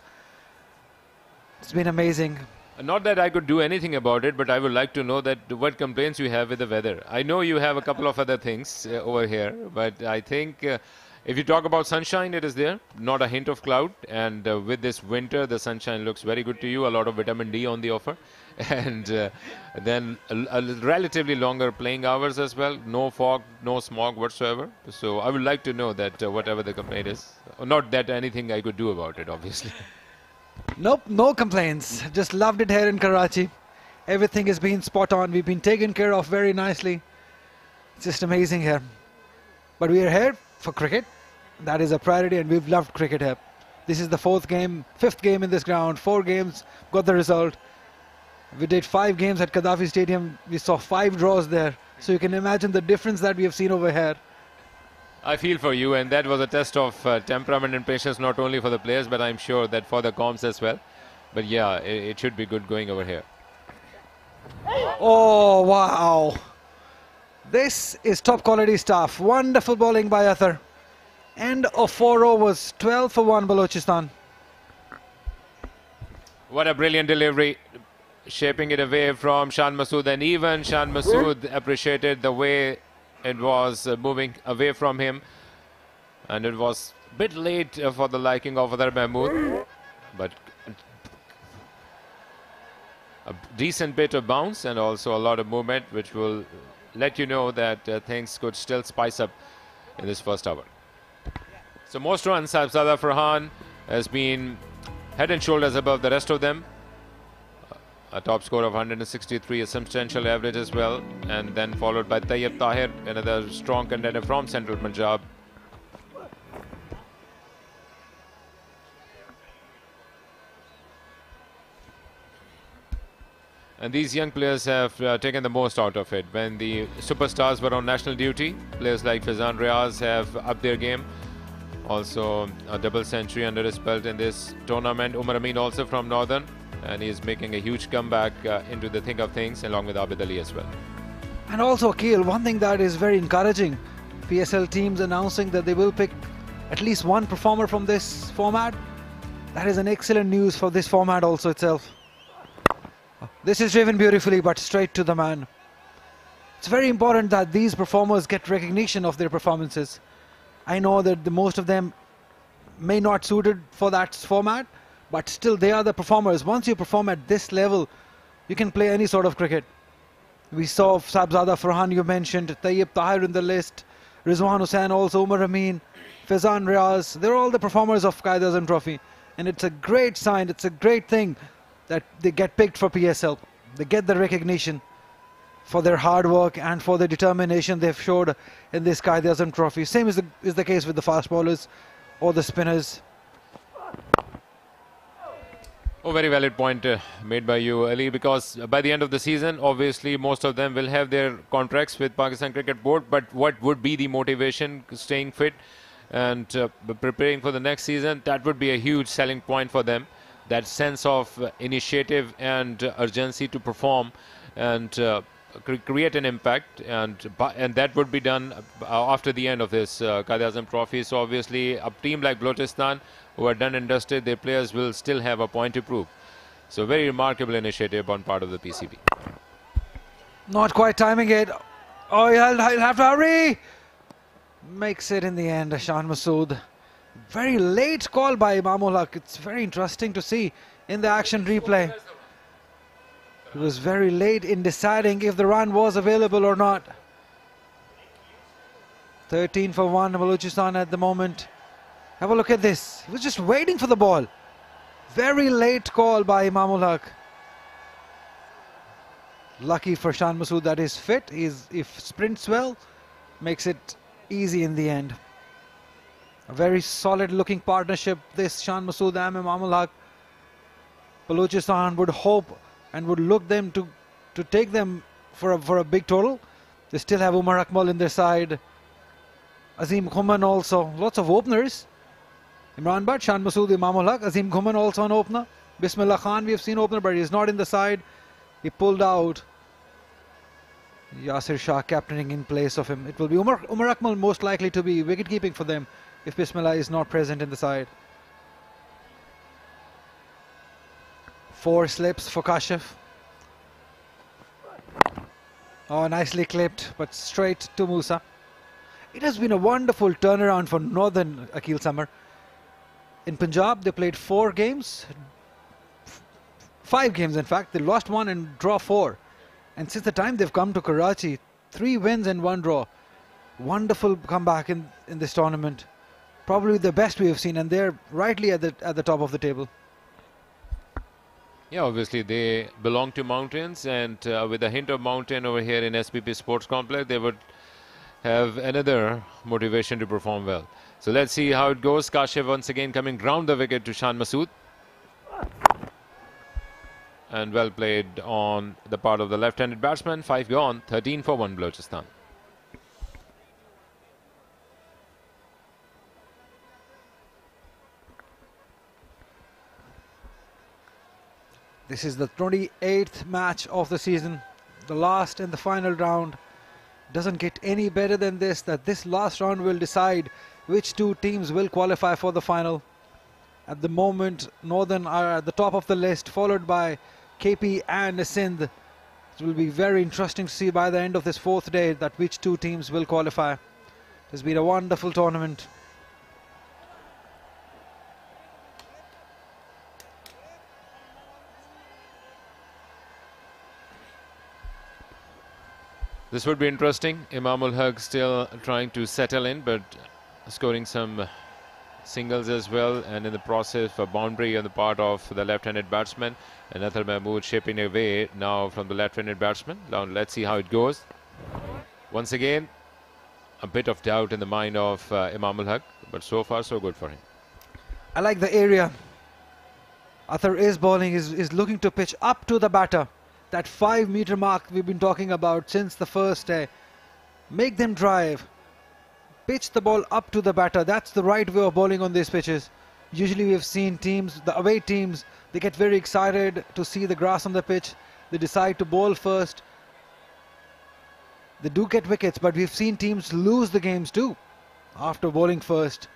It's been amazing. Not that I could do anything about it, but I would like to know that what complaints you have with the weather. I know you have a couple of other things over here, but I think if you talk about sunshine, it is there, not a hint of cloud. And with this winter, the sunshine looks very good to you. A lot of vitamin D on the offer. And then a relatively longer playing hours as well. No fog, no smog whatsoever. So I would like to know that whatever the complaint is, not that anything I could do about it, obviously. Nope, no complaints. Just loved it here in Karachi. Everything has been spot on. We've been taken care of very nicely. It's just amazing here. But we are here for cricket. That is a priority, and we've loved cricket here. This is the fifth game in this ground. 4 games, got the result. We did 5 games at Gaddafi Stadium. We saw 5 draws there. So you can imagine the difference that we have seen over here. I feel for you, and that was a test of temperament and patience, not only for the players, but I'm sure that for the comms as well. But yeah, it should be good going over here. Oh, wow. This is top quality stuff. Wonderful bowling by Athar. End of 4 overs, 12 for 1 Balochistan. What a brilliant delivery, shaping it away from Shan Masood, and even Shan Masood appreciated the way it was moving away from him, and it was a bit late for the liking of Athar Mahmood, but a decent bit of bounce and also a lot of movement, which will let you know that things could still spice up in this first over. So most runs, Sahibzada Farhan has been head and shoulders above the rest of them. A top score of 163, a substantial average as well, and then followed by Tayyib Tahir, another strong contender from Central Punjab. And these young players have taken the most out of it. When the superstars were on national duty, players like Fazan Riaz have upped their game. Also a double century under his belt in this tournament. Umar Amin also from Northern, and he is making a huge comeback into the thick of things, along with Abid Ali as well. And also, Akil, one thing that is very encouraging, PSL teams announcing that they will pick at least one performer from this format. That is an excellent news for this format also itself. This is driven beautifully, but straight to the man. It's very important that these performers get recognition of their performances. I know that most of them may not suited for that format, but still they are the performers. Once you perform at this level, you can play any sort of cricket. We saw Sahibzada Farhan, you mentioned, Tayyib Tahir in the list, Rizwan Hussain also, Umar Amin, Faizan Riaz, they're all the performers of Quaid-e-Azam Trophy. And it's a great sign, it's a great thing that they get picked for PSL. They get the recognition for their hard work and for the determination they've showed in this Quaid-e-Azam Trophy. Same is the case with the fast bowlers or the spinners. Oh, very valid point made by you, Ali, because by the end of the season, obviously, most of them will have their contracts with Pakistan Cricket Board. But what would be the motivation, staying fit and preparing for the next season? That would be a huge selling point for them. That sense of initiative and urgency to perform and create an impact, and that would be done after the end of this Quaid-e-Azam Trophy. So obviously, a team like Balochistan, who are done and dusted, their players will still have a point to prove. So very remarkable initiative on part of the PCB. Not quite timing it. Oh, he'll have to hurry. Makes it in the end, Shan Masood. Very late call by Imamul Haq. It's very interesting to see in the action replay. He was very late in deciding if the run was available or not. 13 for 1, Balochistan at the moment. Have a look at this. He was just waiting for the ball. Very late call by Imamul Haq. Lucky for Shan Masood that is fit. If sprints well, makes it easy in the end. A very solid looking partnership, this Shan Masood and Imamul Haq. Balochistan would hope and would look them to take them for a big total. They still have Umar Akmal in their side. Azim Khuman also. Lots of openers. Imran Butt, Shan Masood, Imamul Haq. Azim Khuman also an opener. Bismillah Khan we have seen opener, but he is not in the side. He pulled out. Yasir Shah captaining in place of him. It will be Umar Akmal most likely to be wicket keeping for them if Bismillah is not present in the side. 4 slips for Kashif. Oh, nicely clipped, but straight to Musa. It has been a wonderful turnaround for Northern Akil Samar. In Punjab, they played 4 games. 5 games, in fact. They lost 1 and draw 4. And since the time they've come to Karachi, 3 wins and 1 draw. Wonderful comeback in this tournament. Probably the best we have seen, and they're rightly at the top of the table. Yeah, obviously they belong to mountains, and with a hint of mountain over here in SPP Sports Complex, they would have another motivation to perform well. So let's see how it goes. Kashif once again coming round the wicket to Shan Masood. And well played on the part of the left-handed batsman. 5 gone, 13 for 1 Balochistan. This is the 28th match of the season, the last and the final round. Doesn't get any better than this, that this last round will decide which 2 teams will qualify for the final. At the moment, Northern are at the top of the list, followed by KP and Sindh. It will be very interesting to see by the end of this 4th day that which 2 teams will qualify. It has been a wonderful tournament. This would be interesting. Imamul Haq still trying to settle in, but scoring some singles as well, and in the process a boundary on the part of the left-handed batsman. And Athar Mahmood shaping away now from the left-handed batsman. Now let's see how it goes. Once again, a bit of doubt in the mind of Imamul Haq, but so far so good for him. I like the area. Athar is bowling, is looking to pitch up to the batter. That 5-meter mark we've been talking about since the first day. Make them drive. Pitch the ball up to the batter. That's the right way of bowling on these pitches. Usually we've seen teams, the away teams, they get very excited to see the grass on the pitch. They decide to bowl first. They do get wickets, but we've seen teams lose the games too after bowling first.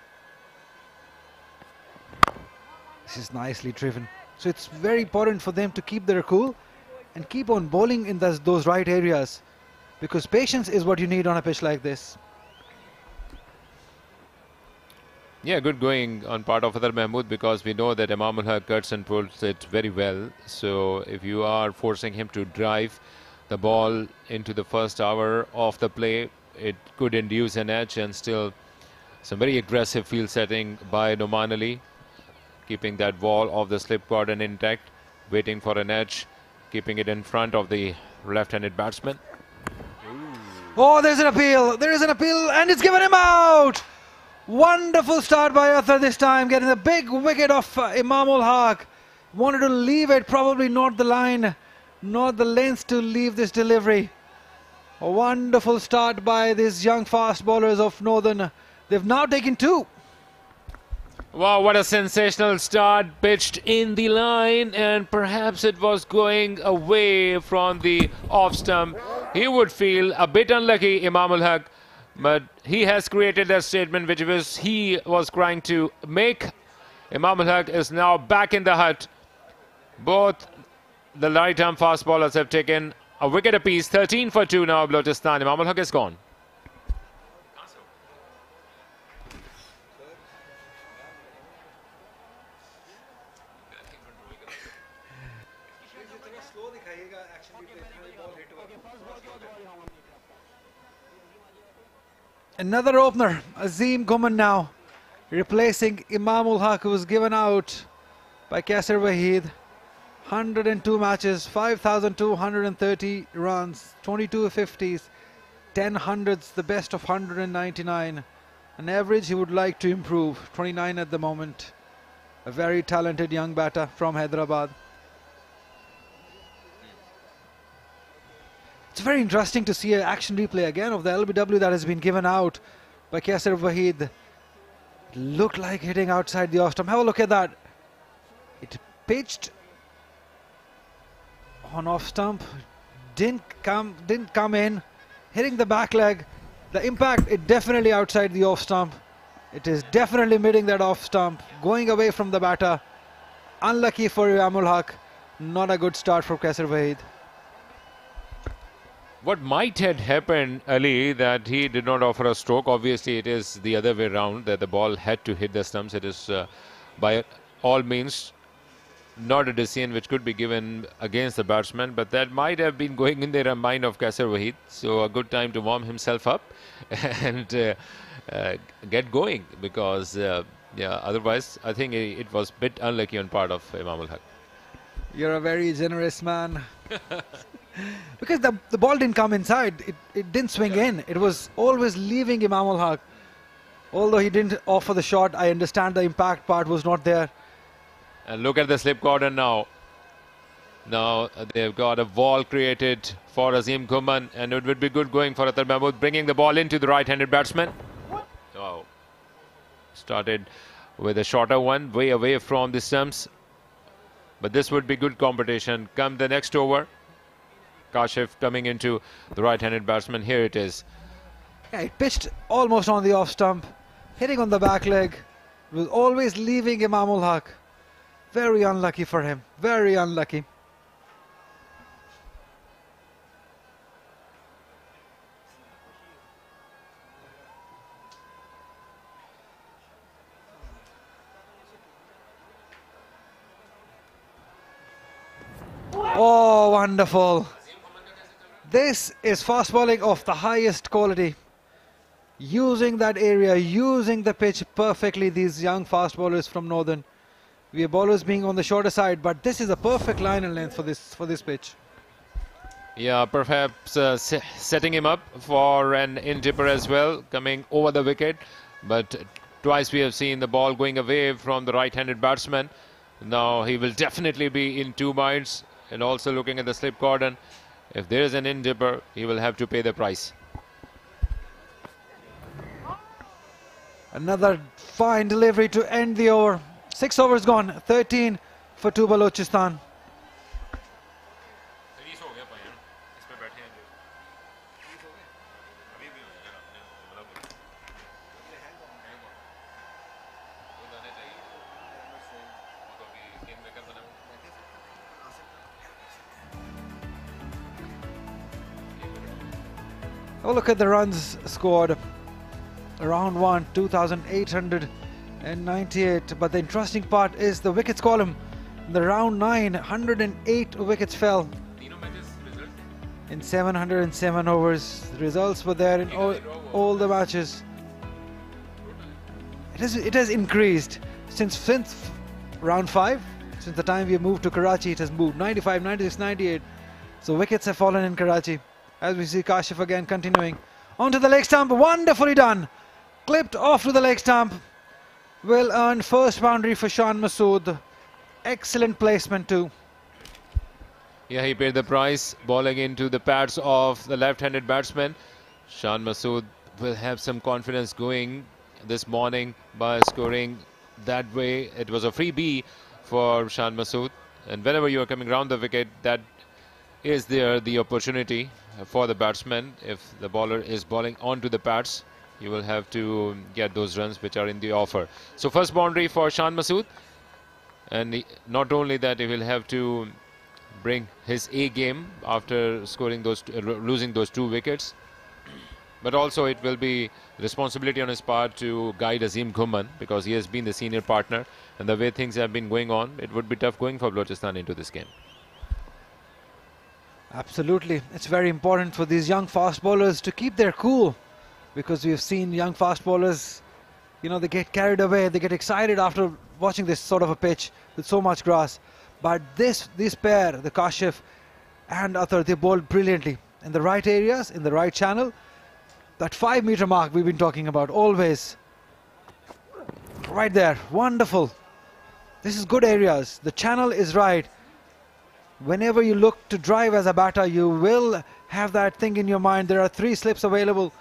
This is nicely driven. So it's very important for them to keep their cool and keep on bowling in those right areas, because patience is what you need on a pitch like this. Yeah, good going on part of Athar Mahmood, because we know that Imamul Haq cuts and pulls it very well. So if you are forcing him to drive the ball into the first hour of the play, it could induce an edge and still Some very aggressive field setting by Noman Ali, keeping that wall of the slip cordon intact, waiting for an edge, keeping it in front of the left-handed batsman. Oh, there's an appeal. There is an appeal, and it's given him out. Wonderful start by Arthur this time, getting the big wicket of Imam ul Haq. Wanted to leave it, probably not the line, not the length to leave this delivery. A wonderful start by these young fast bowlers of Northern. They've now taken 2. Wow, what a sensational start, pitched in the line, and perhaps it was going away from the off stump. He would feel a bit unlucky, Imam ul Haq, but he has created that statement which he was trying to make. Imam ul Haq is now back in the hut. Both the right-arm fast bowlers have taken a wicket apiece. 13 for 2 now, Balochistan. Imam ul Haq is gone. Another opener, Azim Ghuman now, replacing Imam ul Haq, who was given out by Kaisar Waheed. 102 matches, 5,230 runs, 22 50s, 10 hundreds, the best of 199. An average he would like to improve, 29 at the moment. A very talented young batter from Hyderabad. It's very interesting to see an action replay again of the LBW that has been given out by Kaisar Waheed. It looked like hitting outside the off stump. Have a look at that. It pitched on off stump, didn't come in, hitting the back leg. The impact, it definitely outside the off stump. It is definitely meeting that off stump, going away from the batter. Unlucky for Imam ul Haq. Not a good start for Kaisar Waheed. What might have happened, Ali, that he did not offer a stroke. Obviously, it is the other way around, that the ball had to hit the stumps. It is by all means not a decision which could be given against the batsman, but that might have been going in the mind of Kaisar Waheed. So a good time to warm himself up and get going, because yeah, otherwise I think it was a bit unlucky on part of Imam ul Haq. You're a very generous man. Because the ball didn't come inside, it didn't swing in. It was always leaving Imam ul Haq. Although he didn't offer the shot, I understand the impact part was not there. And look at the slip cordon now. Now they've got a wall created for Azim Ghuman, and it would be good going for Atar Mahmood, bringing the ball into the right-handed batsman. Oh, started with a shorter one, way away from the stumps. But this would be good competition. Come the next over. Kashif coming into the right-handed batsman. Here it is. Yeah, it pitched almost on the off stump, hitting on the back leg. It was always leaving Imam ul Haq. Very unlucky for him. Very unlucky. Oh, wonderful. This is fast bowling of the highest quality. Using that area, using the pitch perfectly, these young fast bowlers from Northern. We have bowlers being on the shorter side, but this is a perfect line and length for this pitch. Yeah, perhaps setting him up for an in-dipper as well, coming over the wicket. But twice we have seen the ball going away from the right-handed batsman. Now he will definitely be in 2 minds, and also looking at the slip cordon. If there is an in-dipper, he will have to pay the price. Another fine delivery to end the over. 6 overs gone, 13 for 2 Balochistan. Oh, look at the runs scored. Round 1, 2,898. But the interesting part is the wickets column. In the round 9, 108 wickets fell in 707 overs. The results were there in all the matches. it has increased since round 5. Since the time we moved to Karachi, it has moved 95, 96, 98. So wickets have fallen in Karachi. As we see Kashif again continuing onto the leg stump. Wonderfully done. Clipped off to the leg stump. Will earn first boundary for Shan Masood. Excellent placement too. Yeah, he paid the price. Ball again to the pads of the left-handed batsman. Shan Masood will have some confidence going this morning by scoring that way. It was a freebie for Shan Masood. And whenever you are coming round the wicket, that is there the opportunity for the batsman. If the bowler is bowling onto the pads, you will have to get those runs which are in the offer. So first boundary for Shan Masood. And not only that, he will have to bring his A game after scoring those, losing those 2 wickets. But also it will be responsibility on his part to guide Azim Ghumman, because he has been the senior partner, and the way things have been going on, it would be tough going for Balochistan into this game. Absolutely. It's very important for these young fast bowlers to keep their cool, because we've seen young fast bowlers, you know, they get carried away, they get excited after watching this sort of a pitch with so much grass. But this pair, the Kashif and Athar, they bowled brilliantly in the right areas, in the right channel. That 5-meter mark we've been talking about always. Right there, wonderful. This is good areas. The channel is right. Whenever you look to drive as a batter, you will have that thing in your mind. There are 3 slips available.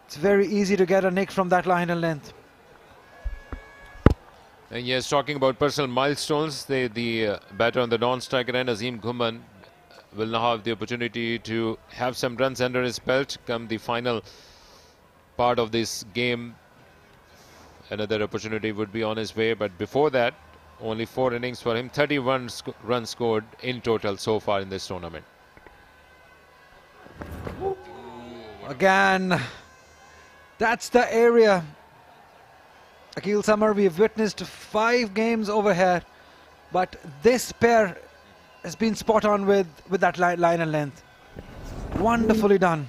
It's very easy to get a nick from that line and length. And yes, talking about personal milestones, the batter on the non-striker end, Azim Ghumman, will now have the opportunity to have some runs under his belt come the final part of this game. Another opportunity would be on his way, but before that, only 4 innings for him, 31 runs scored in total so far in this tournament. Again, that's the area. Akil Samar, we've witnessed 5 games over here, but this pair has been spot on with that line and length. Wonderfully done.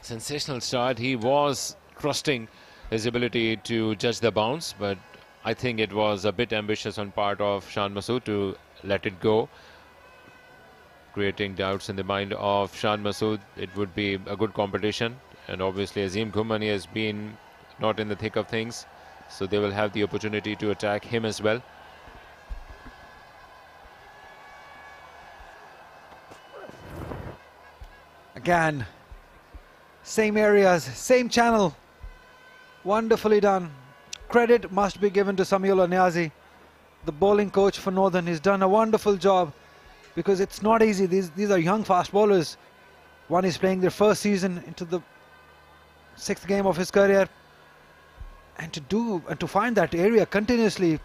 Sensational start. He was trusting his ability to judge the bounce, but I think it was a bit ambitious on part of Shan Masood to let it go, creating doubts in the mind of Shan Masood. It would be a good competition, and obviously Azim Ghumman has been not in the thick of things, so they will have the opportunity to attack him as well. Again, same areas, same channel. Wonderfully done. Credit must be given to Samiullah Niazi, the bowling coach for Northern. He's done a wonderful job, because it's not easy. These are young fast bowlers. One is playing their first season into the 6th game of his career, and to find that area continuously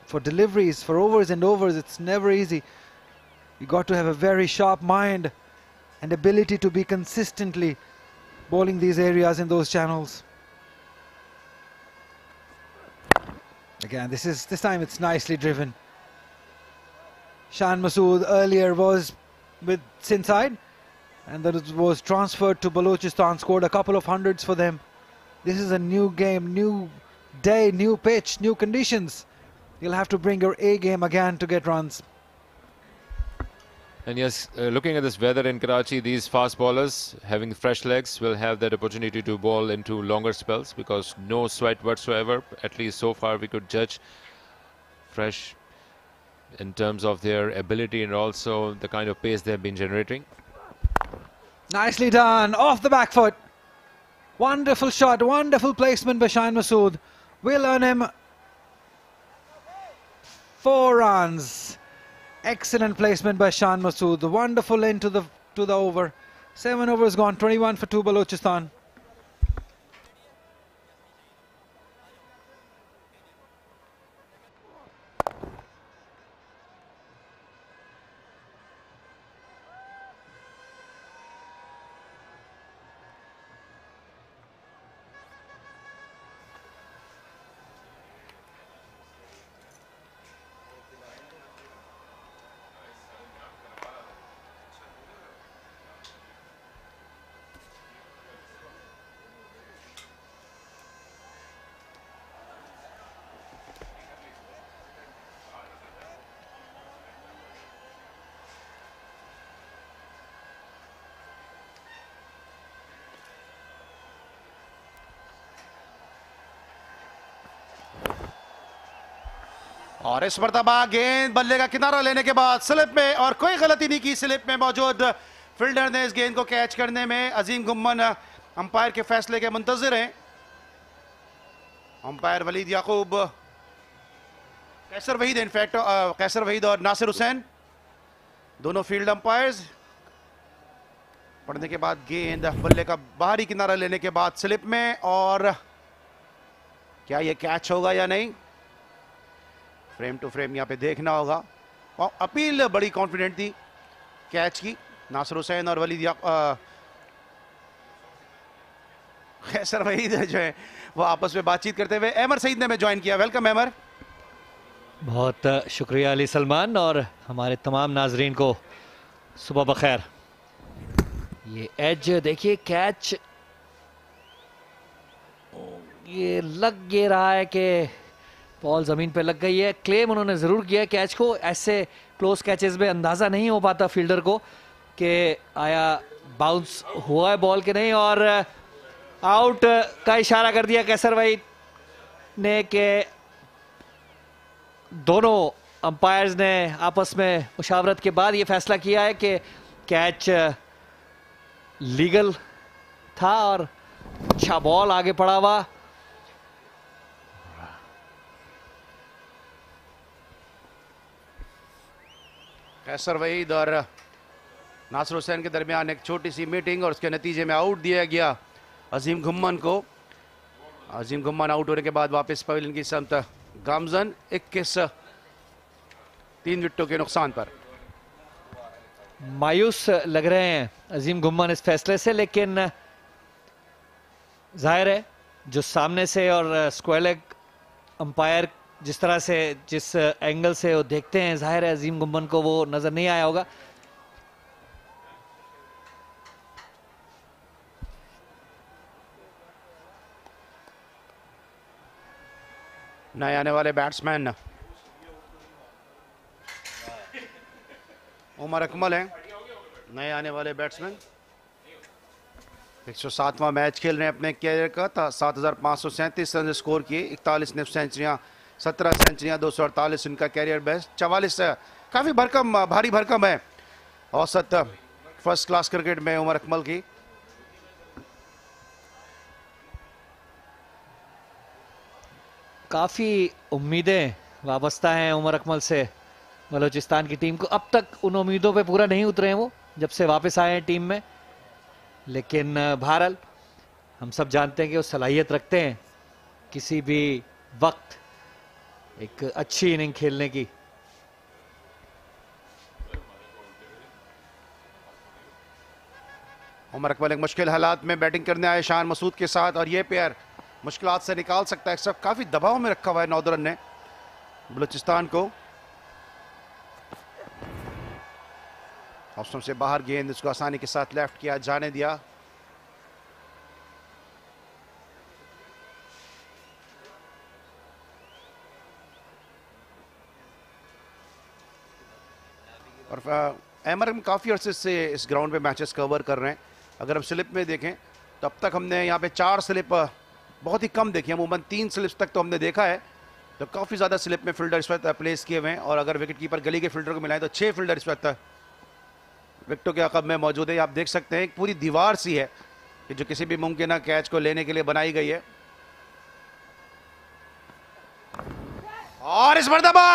for deliveries, for overs and overs, it's never easy. You got to have a very sharp mind and ability to be consistently bowling these areas in those channels. Again, this time it's nicely driven. Shan Masood earlier was with Sindh side, and that was transferred to Balochistan, scored a couple of hundreds for them. This is a new game, new day, new pitch, new conditions. You'll have to bring your A game again to get runs. And yes, looking at this weather in Karachi, these fast bowlers having fresh legs will have that opportunity to bowl into longer spells, because no sweat whatsoever, at least so far we could judge fresh in terms of their ability and also the kind of pace they've been generating. Nicely done, off the back foot. Wonderful shot, wonderful placement by Shan Masood. Will earn him 4 runs. Excellent placement by Shan Masood. Wonderful end to the over. 7 overs gone, 21 for 2 Balochistan. और इस मरतबा गेंद बल्ले का किनारा लेने के बाद स्लिप में, और कोई गलती नहीं की स्लिप में मौजूद फील्डर ने इस गेंद को कैच करने में। अजीम गुम्मन अंपायर के फैसले के मुंतजिर हैं। अंपायर वलीद याकूब, कैसर वहीद, इनफैक्ट कैसर वहीद और नासिर हुसैन दोनों फील्ड अंपायर्स। पढ़ने के बाद गेंद बल्ले का बाहरी किनारा लेने के बाद स्लिप में, और क्या ये कैच होगा या नहीं, फ्रेम टू फ्रेम यहाँ पे देखना होगा। और अपील बड़ी कॉन्फिडेंट थी कैच की। नासिर हुसैन और वलीद कैसर वहीद जो है वो आपस में बातचीत करते हुए। अहमर सईद ने हमें ज्वाइन किया। वेलकम अहमर। बहुत शुक्रिया अली सलमान, और हमारे तमाम नाजरीन को सुबह बखैर। ये एज देखिए, कैच ये लग ये रहा है कि बॉल ज़मीन पे लग गई है। क्लेम उन्होंने ज़रूर किया है कैच को। ऐसे क्लोज कैचेस में अंदाज़ा नहीं हो पाता फील्डर को कि आया बाउंस हुआ है बॉल के नहीं, और आउट का इशारा कर दिया कैसर वहीद ने कि दोनों अंपायर्स ने आपस में मुशावरत के बाद ये फैसला किया है कि कैच लीगल था और अच्छा बॉल आगे पड़ा हुआ। कैसर वहीद और नासिर हुसैन के दरमियान एक छोटी सी मीटिंग, और उसके नतीजे में आउट दिया गया अजीम गुम्मन को। अजीम गुम्मन आउट होने के बाद वापस पवेलियन की समत गामजन 21 3 विकेटों के नुकसान पर। मायूस लग रहे हैं अजीम गुम्मन इस फैसले से, लेकिन जाहिर है जो सामने से और स्क्वायर लेग अंपायर जिस तरह से, जिस एंगल से वो देखते हैं, जाहिर है अजीम गुम्मन को वो नजर नहीं आया होगा। नए आने वाले बैट्समैन उमर अकमल हैं, नए आने वाले बैट्समैन। 107वां मैच खेल रहे हैं अपने कैरियर का। 7,537 रन स्कोर किए, 41 निफ सेंचुरियां, 17 सेंचुरियां, 248 इनका कैरियर बेस्ट। 44 काफ़ी भरकम, भारी भरकम है औसत फर्स्ट क्लास क्रिकेट में उमर अकमल की। काफ़ी उम्मीदें वाबस्ता हैं उमर अकमल से बलूचिस्तान की टीम को। अब तक उन उम्मीदों पे पूरा नहीं उतरे हैं वो, जब से वापस आए हैं टीम में। लेकिन बहरहाल हम सब जानते हैं कि वो सलाहियत रखते हैं किसी भी वक्त एक अच्छी इनिंग खेलने की। उमर अकमल एक मुश्किल हालात में बैटिंग करने आए शान मसूद के साथ, और ये पेयर मुश्किलात से निकाल सकता है। सब काफ़ी दबाव में रखा हुआ है नॉर्दर्न ने बलूचिस्तान को। ऑप्शन से बाहर गेंद, उसको आसानी के साथ लेफ्ट किया, जाने दिया। और अहमर हम काफ़ी अरसे से इस ग्राउंड पे मैचेस कवर कर रहे हैं। अगर हम स्लिप में देखें तो अब तक हमने यहाँ पे 4 स्लिप बहुत ही कम देखी है। अमूमन 3 स्लिप्स तक तो हमने देखा है, तो काफ़ी ज़्यादा स्लिप में फील्डर इस वक्त प्लेस किए हुए हैं। और अगर विकेट कीपर गली के फील्डर को मिलाएं तो 6 फील्डर इस वक्त विकेटों के अकब में मौजूद है। आप देख सकते हैं एक पूरी दीवार सी है कि जो किसी भी मुमकिन कैच को लेने के लिए बनाई गई है। और इस मरतबा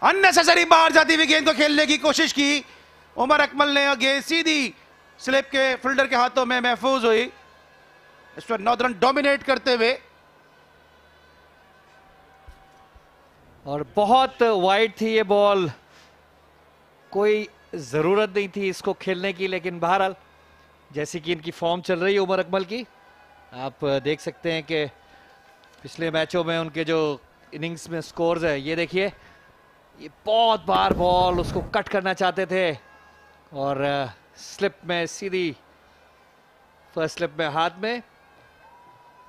अननेसेसरी बाहर जाती हुई गेंद को खेलने की कोशिश की उमर अकमल ने, और गेंद सीधी स्लिप के फील्डर के हाथों में महफूज हुई। इस पर नॉर्दर्न डोमिनेट करते हुए, और बहुत वाइड थी ये बॉल, कोई ज़रूरत नहीं थी इसको खेलने की। लेकिन बहरहाल जैसी कि इनकी फॉर्म चल रही है उमर अकमल की, आप देख सकते हैं कि पिछले मैचों में उनके जो इनिंग्स में स्कोर्स है, ये देखिए, ये बहुत बार बॉल उसको कट करना चाहते थे और स्लिप में सीधी फर्स्ट स्लिप में हाथ में।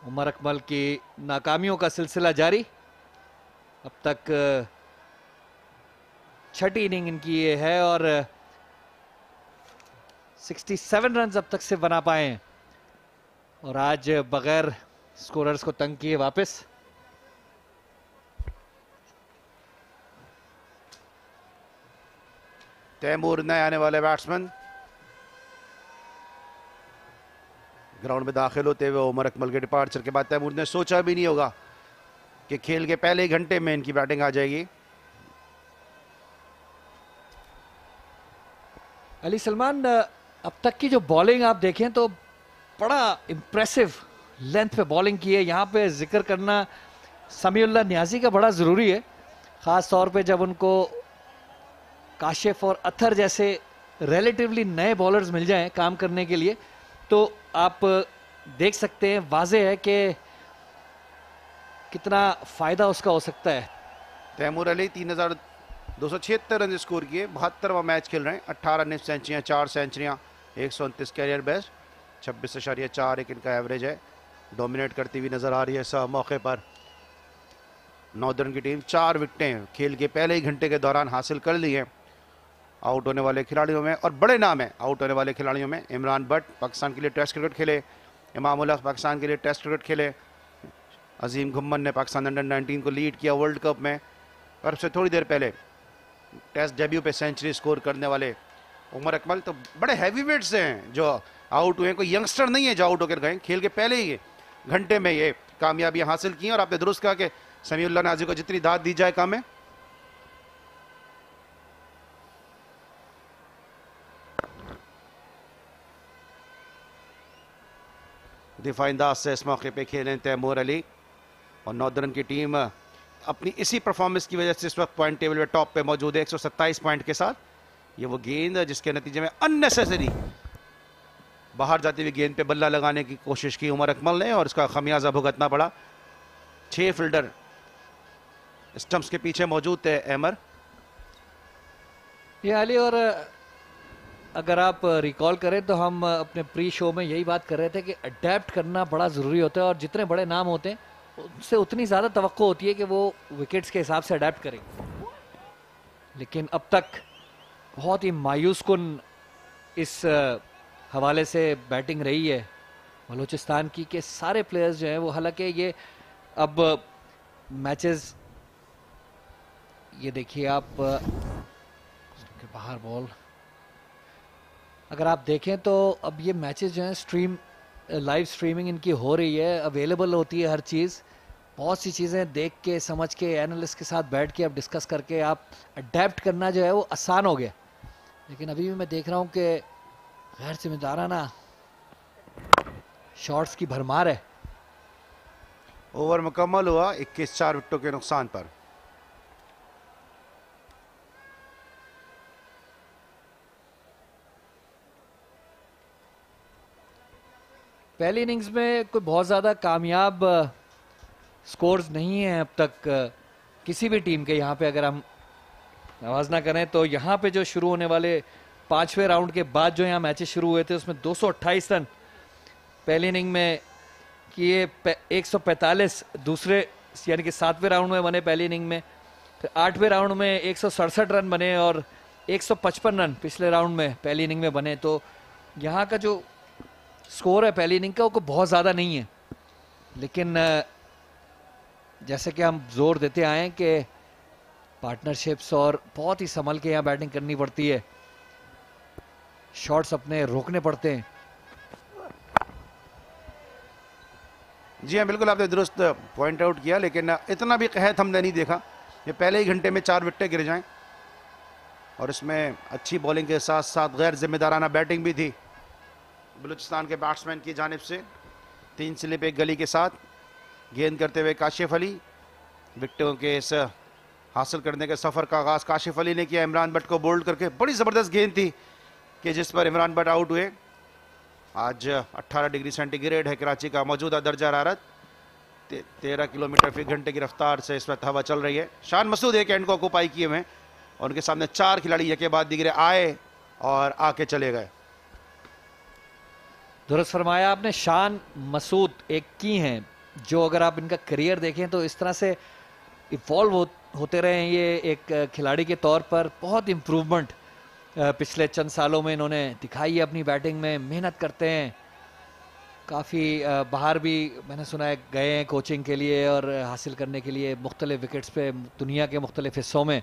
उमर अकमल की नाकामियों का सिलसिला जारी। अब तक 6ठी इनिंग इनकी ये है और 67 रन अब तक से बना पाए हैं, और आज बगैर स्कोरर्स को तंग किए वापस। तैमूर नए आने वाले बैट्समैन ग्राउंड में दाखिल होते हुए उमर अकमल के डिपार्चर के बाद तैमूर ने सोचा भी नहीं होगा कि खेल के पहले ही घंटे में इनकी बैटिंग आ जाएगी। अली सलमान, अब तक की जो बॉलिंग आप देखें तो बड़ा इम्प्रेसिव लेंथ पे बॉलिंग की है। यहाँ पे जिक्र करना समीउल्लाह नियाजी का बड़ा ज़रूरी है, ख़ास तौर पे जब उनको काशिफ और अथर जैसे रिलेटिवली नए बॉलर्स मिल जाएं काम करने के लिए, तो आप देख सकते हैं वाज़ेह है कि कितना फ़ायदा उसका हो सकता है। तैमूर अली 3276 रन स्कोर किए, 72वां मैच खेल रहे हैं, 18 निफ सेंचुरियाँ, 4 सेंचुरियाँ, 129 कैरियर बेस्ट, 26.4 एक इनका एवरेज है। डोमिनेट करती हुई नज़र आ रही है इस मौके पर नॉर्दर्न की टीम। 4 विकेटें खेल के पहले ही घंटे के दौरान हासिल कर ली हैं आउट होने वाले खिलाड़ियों में, और बड़े नाम हैं आउट होने वाले खिलाड़ियों में। इमरान भट्ट पाकिस्तान के लिए टेस्ट क्रिकेट खेले, इमाम उल हक पाकिस्तान के लिए टेस्ट क्रिकेट खेले, अजीम घुम्मन ने पाकिस्तान अंडर 19 को लीड किया वर्ल्ड कप में, और उससे थोड़ी देर पहले टेस्ट डेब्यू पे सेंचुरी स्कोर करने वाले उमर अकमल। तो बड़े हैवी वेट्स हैं जो आउट हुए, कोई यंगस्टर नहीं है जो आउट होकर गए, खेल के पहले ही घंटे में ये कामयाबियाँ हासिल की। और आपने दुरुस्त कहा कि समीउल्लाह नियाज़ी को जितनी दाद दी जाए काम में। दिफाई अंदाज से इस मौके पे खेलें तैमूर अली, और नॉर्दर्न की टीम अपनी इसी परफॉर्मेंस की वजह से इस वक्त पॉइंट टेबल में टॉप पे मौजूद है 127 पॉइंट के साथ। ये वो गेंद जिसके नतीजे में अननेसेसरी बाहर जाती हुई गेंद पे बल्ला लगाने की कोशिश की उमर अकमल ने, और इसका खमियाजा भुगतना पड़ा। 6 फील्डर स्टंप्स के पीछे मौजूद थे अहमर। ये अली, और अगर आप रिकॉल करें तो हम अपने प्री शो में यही बात कर रहे थे कि अडेप्ट करना बड़ा ज़रूरी होता है, और जितने बड़े नाम होते हैं उनसे उतनी ज़्यादा तवक्को होती है कि वो विकेट्स के हिसाब से अडेप्ट करेंगे। लेकिन अब तक बहुत ही मायूस कुन इस हवाले से बैटिंग रही है बलूचिस्तान की, कि सारे प्लेयर्स जो हैं वो, हालांकि ये अब मैचेस, ये देखिए आप बाहर बॉल, अगर आप देखें तो अब ये मैचेस जो हैं लाइव स्ट्रीमिंग इनकी हो रही है, अवेलेबल होती है हर चीज़। बहुत सी चीज़ें देख के समझ के एनालिस्ट के साथ बैठ के आप डिस्कस करके आप अडेप्ट करना जो है वो आसान हो गया। लेकिन अभी भी मैं देख रहा हूँ कि गैर जिम्मेदाराना शॉट्स की भरमार है। ओवर मुकम्मल हुआ 21 विकेटों के नुकसान पर। पहली इनिंग्स में कोई बहुत ज़्यादा कामयाब स्कोर्स नहीं हैं अब तक किसी भी टीम के। यहाँ पे अगर हम नवाजना करें तो यहाँ पे जो शुरू होने वाले 5वें राउंड के बाद जो यहाँ मैचेस शुरू हुए थे उसमें 228 रन पहली इनिंग में किए, 145 दूसरे यानी कि 7वें राउंड में बने पहली इनिंग में, फिर 8वें राउंड में 167 रन बने और 155 रन पिछले राउंड में पहली इनिंग में बने। तो यहाँ का जो स्कोर है पहली इनिंग का वो बहुत ज़्यादा नहीं है, लेकिन जैसे कि हम जोर देते आए हैं कि पार्टनरशिप्स और बहुत ही संभल के यहाँ बैटिंग करनी पड़ती है, शॉट्स अपने रोकने पड़ते हैं। जी हाँ, बिल्कुल आपने दुरुस्त पॉइंट आउट किया, लेकिन इतना भी कहत हमने नहीं देखा। ये पहले ही घंटे में 4 विकेटें गिर जाएं, और इसमें अच्छी बॉलिंग के साथ साथ गैर जिम्मेदाराना बैटिंग भी थी बलूचिस्तान के बैट्समैन की जानिब से। 3 स्लिप एक गली के साथ गेंद करते हुए काशिफ अली, विकेटों के इस हासिल करने के सफ़र का आगाज़ काशिफ अली ने किया इमरान भट्ट को बोल्ड करके। बड़ी ज़बरदस्त गेंद थी कि जिस पर इमरान भट्ट आउट हुए। आज 18 डिग्री सेंटीग्रेड है कराची का मौजूदा दर्जा हरारत, 13 किलोमीटर फी घंटे की रफ्तार से इस वक्त हवा चल रही है। शान मसूद एक एंड को ऑक्यूपाई किए हुए, और उनके सामने 4 खिलाड़ी यके बाद दिगरे आए और आके चले गए। दुरुस्त फरमाया आपने, शान मसूद एक की हैं जो अगर आप इनका करियर देखें तो इस तरह से इवॉल्व होते रहे हैं। ये एक खिलाड़ी के तौर पर बहुत इम्प्रूवमेंट पिछले चंद सालों में इन्होंने दिखाई है अपनी बैटिंग में, मेहनत करते हैं काफ़ी। बाहर भी मैंने सुना है गए हैं कोचिंग के लिए और हासिल करने के लिए मुख्तलिफ विकेट्स पे दुनिया के मुख्तलिफ हिस्सों में।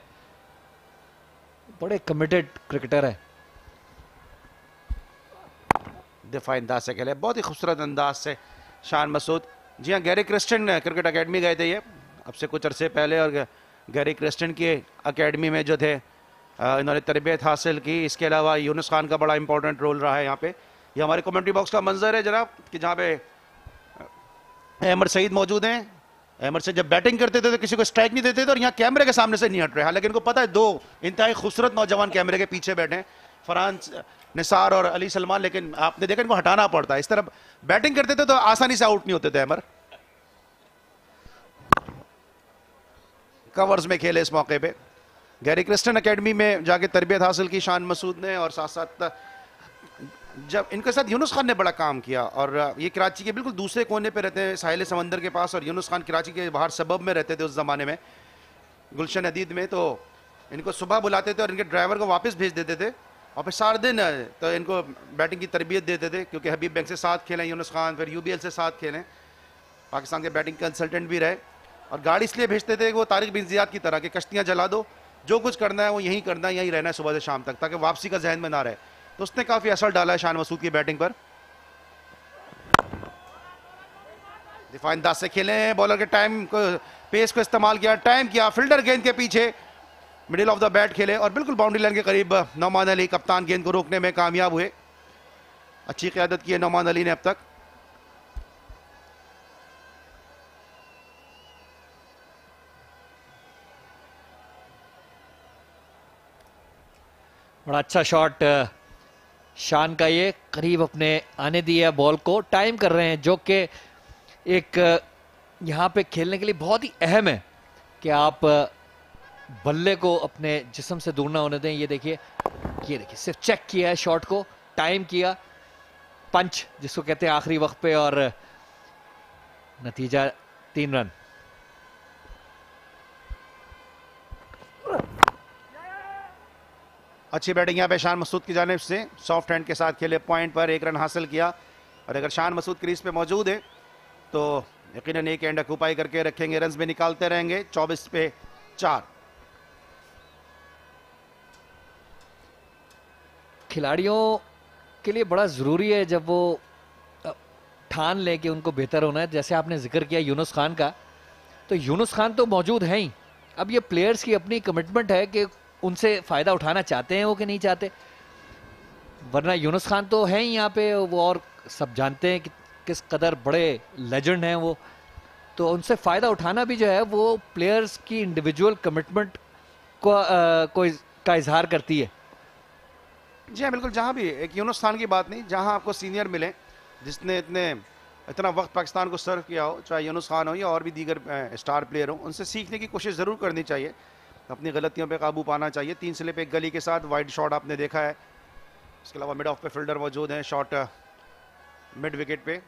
बड़े कमिटेड क्रिकेटर है। दिफाई अंदाज से खेले, बहुत ही खूबसूरत अंदाज से शान मसूद। जी हाँ, गैरी क्रिस्टन क्रिकेट एकेडमी गए थे ये अब से कुछ अरसे पहले, और गैरी क्रिस्टन की एकेडमी में जो थे इन्होंने तरबियत हासिल की। इसके अलावा यूनुस खान का बड़ा इंपॉर्टेंट रोल रहा है यहाँ पे। ये हमारे कमेंट्री बॉक्स का मंजर है जनाब, कि जहाँ पे अहमद सईद मौजूद हैं। अहमद सईद जब बैटिंग करते थे तो किसी को स्ट्राइक नहीं देते थे, और यहाँ कैमरे के सामने से नहीं हट रहे। हालांकि इनको पता है दो इंतहाई खूबसूरत नौजवान कैमरे के पीछे बैठे हैं, फरहान निसार और अली सलमान, लेकिन आपने देखा इनको हटाना पड़ता है। इस तरह बैटिंग करते थे तो आसानी से आउट नहीं होते थे। अहमद कवर्स में खेले इस मौके पे। गैरी क्रिस्टन एकेडमी में जाके तरबियत हासिल की शान मसूद ने, और साथ साथ जब इनके साथ यूनुस खान ने बड़ा काम किया। और ये कराची के बिल्कुल दूसरे कोने पे रहते हैं, साहिल समंदर के पास, और यूनुस खान कराची के बाहर सबब में रहते थे उस ज़माने में, गुलशन अदीद में। तो इनको सुबह बुलाते थे और इनके ड्राइवर को वापस भेज देते थे, और फिर सारे दिन तो इनको बैटिंग की तरबियत देते थे, क्योंकि हबीब बैंक से साथ खेलें यूनुस खान, फिर UBL से साथ खेलें, पाकिस्तान के बैटिंग कंसल्टेंट भी रहे। और गाड़ी इसलिए भेजते थे कि वो तारिक बिन ज़ियाद की तरह कि कश्तियाँ जला दो, जो कुछ करना है वो यहीं करना है, यहीं रहना है सुबह से शाम तक, ताकि वापसी का जहन में ना रहे। तो उसने काफ़ी असर डाला है शान मसूद की बैटिंग पर। दिफाई अंदाज से खेले, बॉलर के टाइम को, पेस को इस्तेमाल किया, टाइम किया, फील्डर गेंद के पीछे मिडिल ऑफ द बैट खेले, और बिल्कुल बाउंड्री लाइन के करीब नौमान अली कप्तान गेंद को रोकने में कामयाब हुए। अच्छी क़यादत की है नौमान अली ने अब तक। बड़ा अच्छा शॉट शान का, ये करीब अपने आने दिया बॉल को, टाइम कर रहे हैं, जो कि एक यहाँ पे खेलने के लिए बहुत ही अहम है कि आप बल्ले को अपने जिस्म से दूर ना होने दें। ये देखिए सिर्फ चेक किया है शॉट को, टाइम किया, पंच जिसको कहते हैं आखिरी वक्त पे, और नतीजा 3 रन। अच्छी बैटिंग यहाँ पे शान मसूद की जानिब से, सॉफ्ट हैंड के साथ खेले, पॉइंट पर 1 रन हासिल किया। और अगर शान मसूद क्रीज पे मौजूद है तो यकीनन एक एंड ऑक्यूपाई करके रखेंगे, रन्स में निकालते रहेंगे। 24 पे 4। खिलाड़ियों के लिए बड़ा ज़रूरी है जब वो ठान लें कि उनको बेहतर होना है। जैसे आपने जिक्र किया यूनुस खान का, तो यूनुस खान तो मौजूद हैं ही, अब ये प्लेयर्स की अपनी कमिटमेंट है कि उनसे फ़ायदा उठाना चाहते हैं वो कि नहीं चाहते, वरना यूनुस खान तो हैं ही यहाँ पे वो, और सब जानते हैं कि किस कदर बड़े लेजेंड हैं वो, तो उनसे फ़ायदा उठाना भी जो है वो प्लेयर्स की इंडिविजुअल कमिटमेंट का इजहार करती है। जी हाँ, बिल्कुल। जहाँ भी एक यूनुस खान की बात नहीं, जहाँ आपको सीनियर मिले जिसने इतना वक्त पाकिस्तान को सर्व किया हो, चाहे यूनुस खान हो या और भी दीगर स्टार प्लेयर हो, उनसे सीखने की कोशिश ज़रूर करनी चाहिए, अपनी गलतियों पे काबू पाना चाहिए। 3 स्लिप एक गली के साथ वाइड शॉट आपने देखा है। इसके अलावा मिड ऑफ पे फील्डर मौजूद हैं, शॉट मिड विकेट पे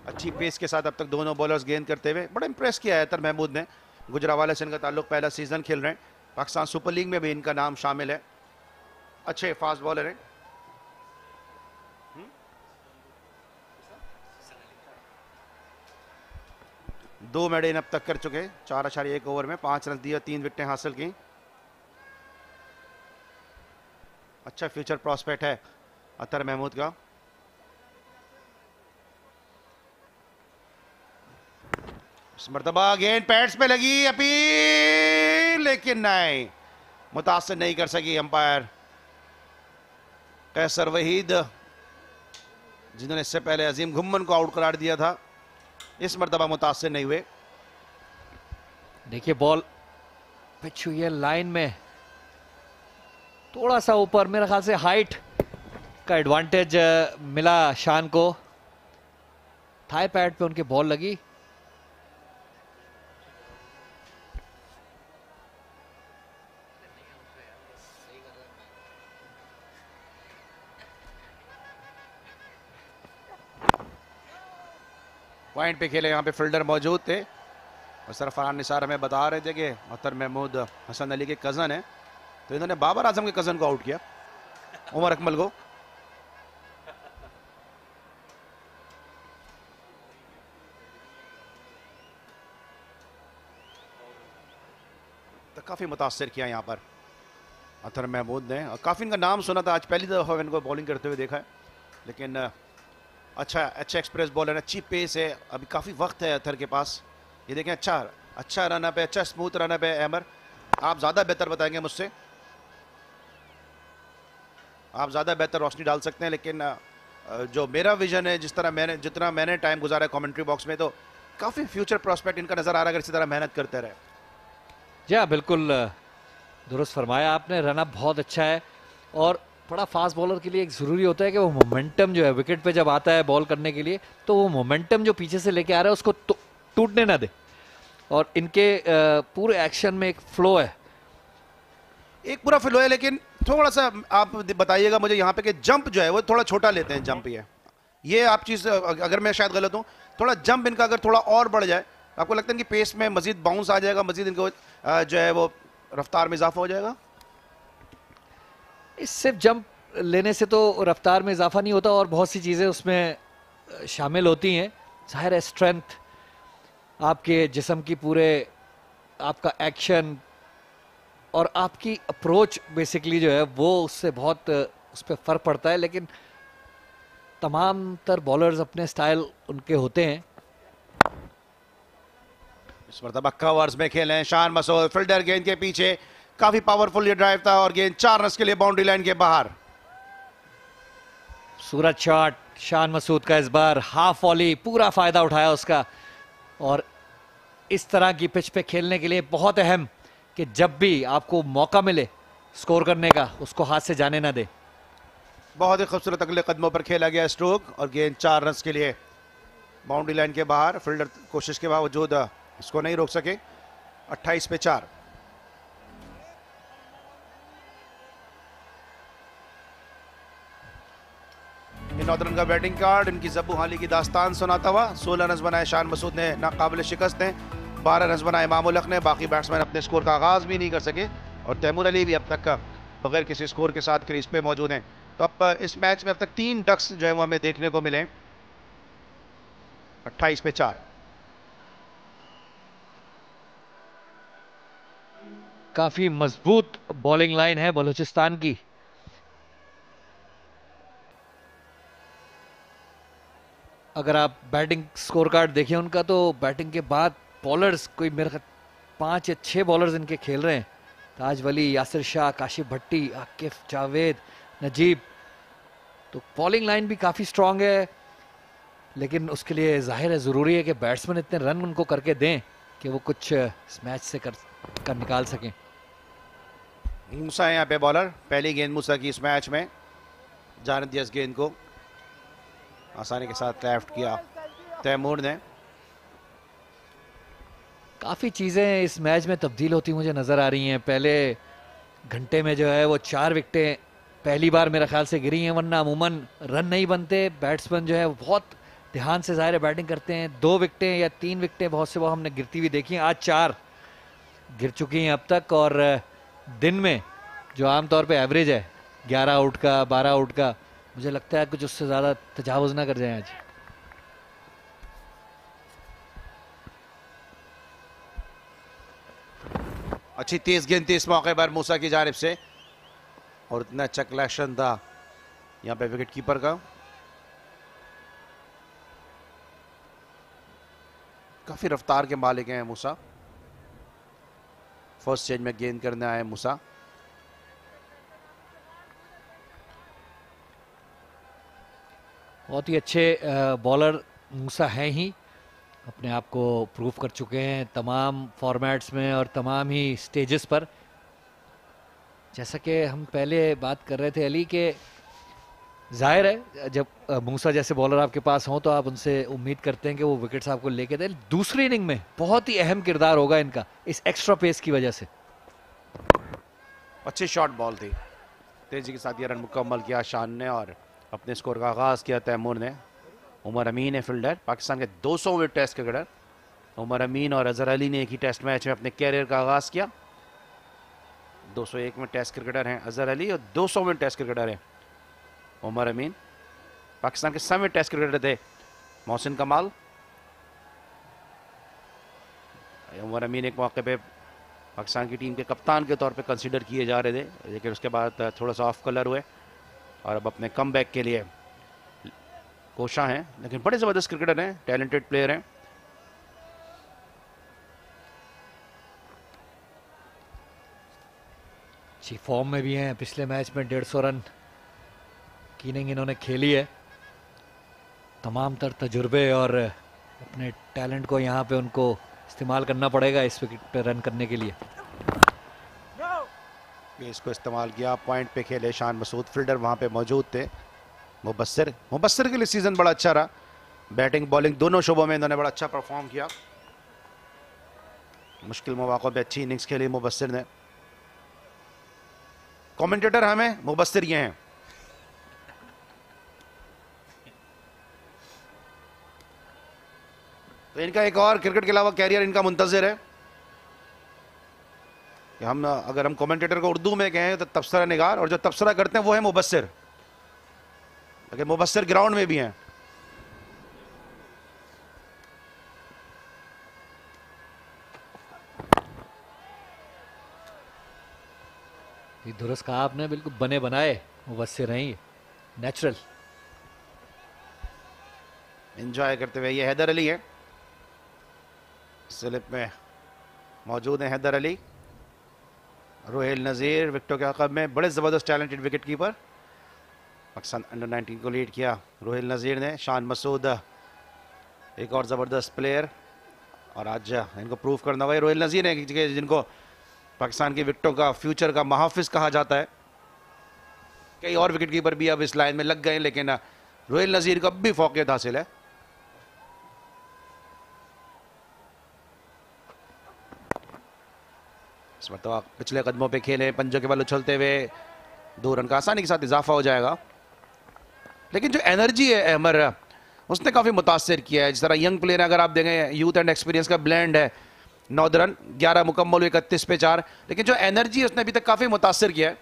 अच्छी पेस के साथ अब तक दोनों बॉलर्स गेंद करते हुए बड़ा इंप्रेस किया है अतर महमूद ने। गुजरावाला से इनका ताल्लुक, पहला सीजन खेल रहे हैं, पाकिस्तान सुपर लीग में भी इनका नाम शामिल है। अच्छे फास्ट बॉलर हैं। 2 मेडन अब तक कर चुके, 4.1 ओवर में 5 रन दिए, 3 विकेटें हासिल की। अच्छा फ्यूचर प्रॉस्पेक्ट है अतर महमूद का। इस मर्तबा गेंद पैड्स पे लगी, अपील, लेकिन नहीं, मुतासिर नहीं कर सकी अंपायर कैसर वहीद, जिन्होंने इससे पहले अजीम घुम्मन को आउट करार दिया था। इस मर्तबा मुतासिर नहीं हुए। देखिए बॉल पिच हुई है लाइन में, थोड़ा सा ऊपर, मेरे ख्याल से हाइट का एडवांटेज मिला शान को। थाई पैड पे उनके बॉल लगी। पॉइंट पे खेले, यहाँ पे फील्डर मौजूद थे, और सर फरहान निसार हमें बता रहे थे कि अतर महमूद हसन अली के कज़न है, तो इन्होंने बाबर आजम के कज़न को आउट किया, उमर अकमल को। तो काफ़ी मुतासिर किया यहाँ पर। अतर महमूद ने, काफ़ी इनका नाम सुना था, आज पहली दफ़ा इनको बॉलिंग करते हुए देखा है, लेकिन अच्छा एक्सप्रेस बॉलर, अच्छी पेस है, अभी काफ़ी वक्त है अतर के पास। ये देखें, अच्छा रन पे, अच्छा स्मूथ रन पे अमर, आप ज़्यादा बेहतर बताएंगे मुझसे, आप ज़्यादा बेहतर रोशनी डाल सकते हैं, लेकिन जो मेरा विजन है, जितना मैंने टाइम गुजारा है कमेंट्री बॉक्स में, तो काफ़ी फ्यूचर प्रोस्पेक्ट इनका नज़र आ रहा है अगर इसी तरह मेहनत करते रहे। जी बिल्कुल दुरुस्त फरमाया आपने, रन अप बहुत अच्छा है और बड़ा फास्ट बॉलर के लिए एक ज़रूरी होता है कि वो मोमेंटम जो है विकेट पे जब आता है बॉल करने के लिए, तो वो मोमेंटम जो पीछे से लेके आ रहा है उसको टूटने ना दे, और इनके पूरे एक्शन में एक फ्लो है, एक पूरा फ्लो है, लेकिन थोड़ा सा आप बताइएगा मुझे यहाँ पे कि जंप जो है वो थोड़ा छोटा लेते हैं, जंप ये आप चीज़, अगर मैं शायद गलत हूँ, थोड़ा जंप इनका अगर थोड़ा और बढ़ जाए, आपको लगता है कि पेस में मजीद बाउंस आ जाएगा, मजीद इनको जो है वो रफ्तार में इजाफा हो जाएगा? इस सिर्फ जंप लेने से तो रफ्तार में इजाफा नहीं होता, और बहुत सी चीज़ें उसमें शामिल होती हैं। जाहिर है स्ट्रेंथ, आपके जिस्म की पूरे, आपका एक्शन और आपकी अप्रोच बेसिकली जो है वो उससे बहुत उस पर फ़र्क पड़ता है, लेकिन तमाम तर बॉलर्स अपने स्टाइल उनके होते हैं। इस मरतबा कवर्स में खेले हैं शान मसूद, फील्डर गेंद के पीछे, काफी पावरफुल ये ड्राइव था और गेंद 4 रन के लिए बाउंड्री लाइन के बाहर। सूरज शॉट शान मसूद का, इस बार हाफ वॉली, पूरा फायदा उठाया उसका, और इस तरह की पिच पे खेलने के लिए बहुत अहम कि जब भी आपको मौका मिले स्कोर करने का, उसको हाथ से जाने ना दे। बहुत ही खूबसूरत अगले कदमों पर खेला गया स्ट्रोक और गेंद 4 रन के लिए बाउंड्री लाइन के बाहर। फील्डर कोशिश के बावजूद इसको नहीं रोक सके। 28 पे 4। नॉर्दर्न का बैटिंग कार्ड, इनकी जब्बू हाली की दास्तान सुनाता हुआ। 16 रन बनाए शान मसूद ने, नाकाबिल शिकस्त ने। 12 रन बनाए इमामुल हक ने। बाकी बैट्समैन अपने स्कोर का आगाज भी नहीं कर सके और तैमूर अली भी अब तक बगैर किसी स्कोर के साथ क्रीज पे मौजूद हैं। तो अब इस मैच में अब तक 3 डक्स जो है वो हमें देखने को मिले। 28 पे 4। काफी मजबूत बॉलिंग लाइन है बलूचिस्तान की। अगर आप बैटिंग स्कोर कार्ड देखें उनका, तो बैटिंग के बाद बॉलर्स कोई मेरे ख्याल 5 या 6 बॉलर्स इनके खेल रहे हैं। ताज वली, यासिर शाह, काशिफ भट्टी, आकिफ, जावेद, नजीब। तो बॉलिंग लाइन भी काफ़ी स्ट्रांग है, लेकिन उसके लिए जाहिर है ज़रूरी है कि बैट्समैन इतने रन उनको करके दें कि वो कुछ इस मैच से कर निकाल सकें। मूसा है यहाँ पे बॉलर। पहली गेंद मूसा की इस मैच में, जाने दिया इस गेंद को, आसानी के साथ लेफ्ट किया तैमूर ने। काफ़ी चीज़ें इस मैच में तब्दील होती मुझे नज़र आ रही हैं। पहले घंटे में जो है वो 4 विकेटें पहली बार मेरे ख्याल से गिरी हैं, वरना अमूमन रन नहीं बनते। बैट्समैन जो है वो बहुत ध्यान से ज़ाहिर बैटिंग करते हैं। 2 विकेटें या 3 विकेटें बहुत से वो हमने गिरती हुई देखी हैं। आज 4 गिर चुकी हैं अब तक, और दिन में जो आमतौर पे एवरेज है 11 आउट का, 12 आउट का, मुझे लगता है कुछ उससे ज़्यादा तजावुज़ ना कर जाएं आज। अच्छी तेज गेंद थी इस मौके पर मूसा की जानिब से, और इतना अच्छा कलेक्शन था यहाँ पे विकेट कीपर का। काफी रफ्तार के मालिक हैं मूसा। फर्स्ट स्टेज में गेंद करने आए मूसा। बहुत ही अच्छे बॉलर मूसा हैं ही, अपने आप को प्रूव कर चुके हैं तमाम फॉर्मेट्स में और तमाम ही स्टेजेस पर। जैसा कि हम पहले बात कर रहे थे अली, के जाहिर है जब मूसा जैसे बॉलर आपके पास हों तो आप उनसे उम्मीद करते हैं कि वो विकेट्स आपको लेके दें। दूसरी इनिंग में बहुत ही अहम किरदार होगा इनका इस एक्स्ट्रा पेस की वजह से। अच्छी शॉट बॉल थी, तेजी के साथ ये रन मुकम्मल किया शान ने और अपने स्कोर का आगाज किया तैमूर ने। उमर अमीन है फील्डर, पाकिस्तान के 200वें टेस्ट क्रिकेटर। उमर अमीन और अजहर अली ने एक ही टेस्ट मैच में अपने कैरियर का आगाज किया। 201 में टेस्ट क्रिकेटर हैं अजहर अली और 200वें टेस्ट क्रिकेटर हैं उमर अमीन। पाकिस्तान के 7वें टेस्ट क्रिकेटर थे मोहसिन कमाल। उमर अमीन एक मौके पे पाकिस्तान की टीम के कप्तान के तौर पे कंसीडर किए जा रहे थे, लेकिन उसके बाद थोड़ा सा ऑफ कलर हुए और अब अपने कमबैक के लिए कोशा हैं। लेकिन बड़े ज़बरदस्त क्रिकेटर हैं, टैलेंटेड प्लेयर हैं। अच्छी फॉर्म में भी हैं, पिछले मैच में 150 रन की इनिंग इन्होंने खेली है। तमाम तर तजुर्बे और अपने टैलेंट को यहाँ पे उनको इस्तेमाल करना पड़ेगा इस विकेट पे रन करने के लिए। इसको इस्तेमाल किया, पॉइंट पे खेले शान मसूद, फील्डर वहाँ पे मौजूद थे। मुबस्सिर के लिए सीज़न बड़ा अच्छा रहा, बैटिंग बॉलिंग दोनों शोबों में इन्होंने बड़ा अच्छा परफॉर्म किया। मुश्किल मौक़ों पे अच्छी इनिंग्स खेली मुबस्सिर ने। कमेंटेटर हमें मुबस्सिर ये हैं। तो इनका एक और क्रिकेट के अलावा कैरियर इनका मुंतज़िर है कि अगर हम कमेंटेटर को उर्दू में कहें तो तबसरा निगार, और जो तबसरा करते हैं वो है मुबस्सिर। लेकिन मुबस्सिर ग्राउंड में भी हैं। ये दुरुस्त कहा आपने, बिल्कुल बने बनाए मुबस्सिर हैं, नेचुरल। एंजॉय करते हुए ये हैदर अली है, स्लिप में मौजूद है हैदर अली। रोहेल नज़ीर विकेटों के अक़ब में, बड़े ज़बरदस्त talented wicket keeper. Pakistan under 19 को लीड किया रोहेल नज़ीर ने। शान मसूद एक और ज़बरदस्त प्लेयर, और आज इनको प्रूव करना हुआ। रोहेल नज़ीर है जिनको पाकिस्तान के विकेटों का फ्यूचर का महाफिज कहा जाता है। कई और विकेट कीपर भी अब इस लाइन में लग गए, लेकिन रोहेल नज़ीर को अब भी फौकियत हासिल है। इस मरतबा पिछले कदमों पे खेले, पंजों के बल उछलते हुए 2 रन का आसानी के साथ इजाफा हो जाएगा। लेकिन जो एनर्जी है अहमर, उसने काफ़ी मुतासिर किया है। जिस तरह यंग प्लेयर अगर आप देखें, यूथ एंड एक्सपीरियंस का ब्लेंड है। 9 रन 11 मुकम्मल हुए, 31 पे 4, लेकिन जो एनर्जी है उसने अभी तक काफ़ी मुतासिर किया है।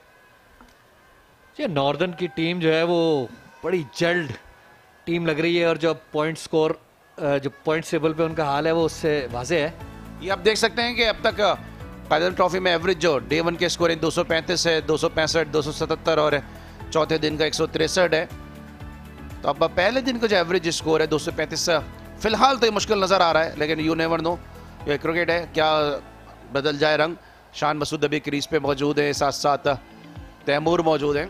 ये नॉर्दर्न की टीम जो है वो बड़ी जल्द टीम लग रही है, और जो पॉइंट स्कोर, जो पॉइंट टेबल पे उनका हाल है वो उससे वाज़ेह है। ये आप देख सकते हैं कि अब तक कायदर ट्रॉफी में एवरेज जो डे 1 के स्कोर 235 है, 265, 277 और चौथे दिन का 163 है। तो अब पहले दिन का जो एवरेज स्कोर है 235 फिलहाल तो ये मुश्किल नज़र आ रहा है, लेकिन यू नेवर नो, ये क्रिकेट है, क्या बदल जाए रंग। शान मसूद अभी क्रीज पे मौजूद है, साथ साथ तैमूर मौजूद हैं।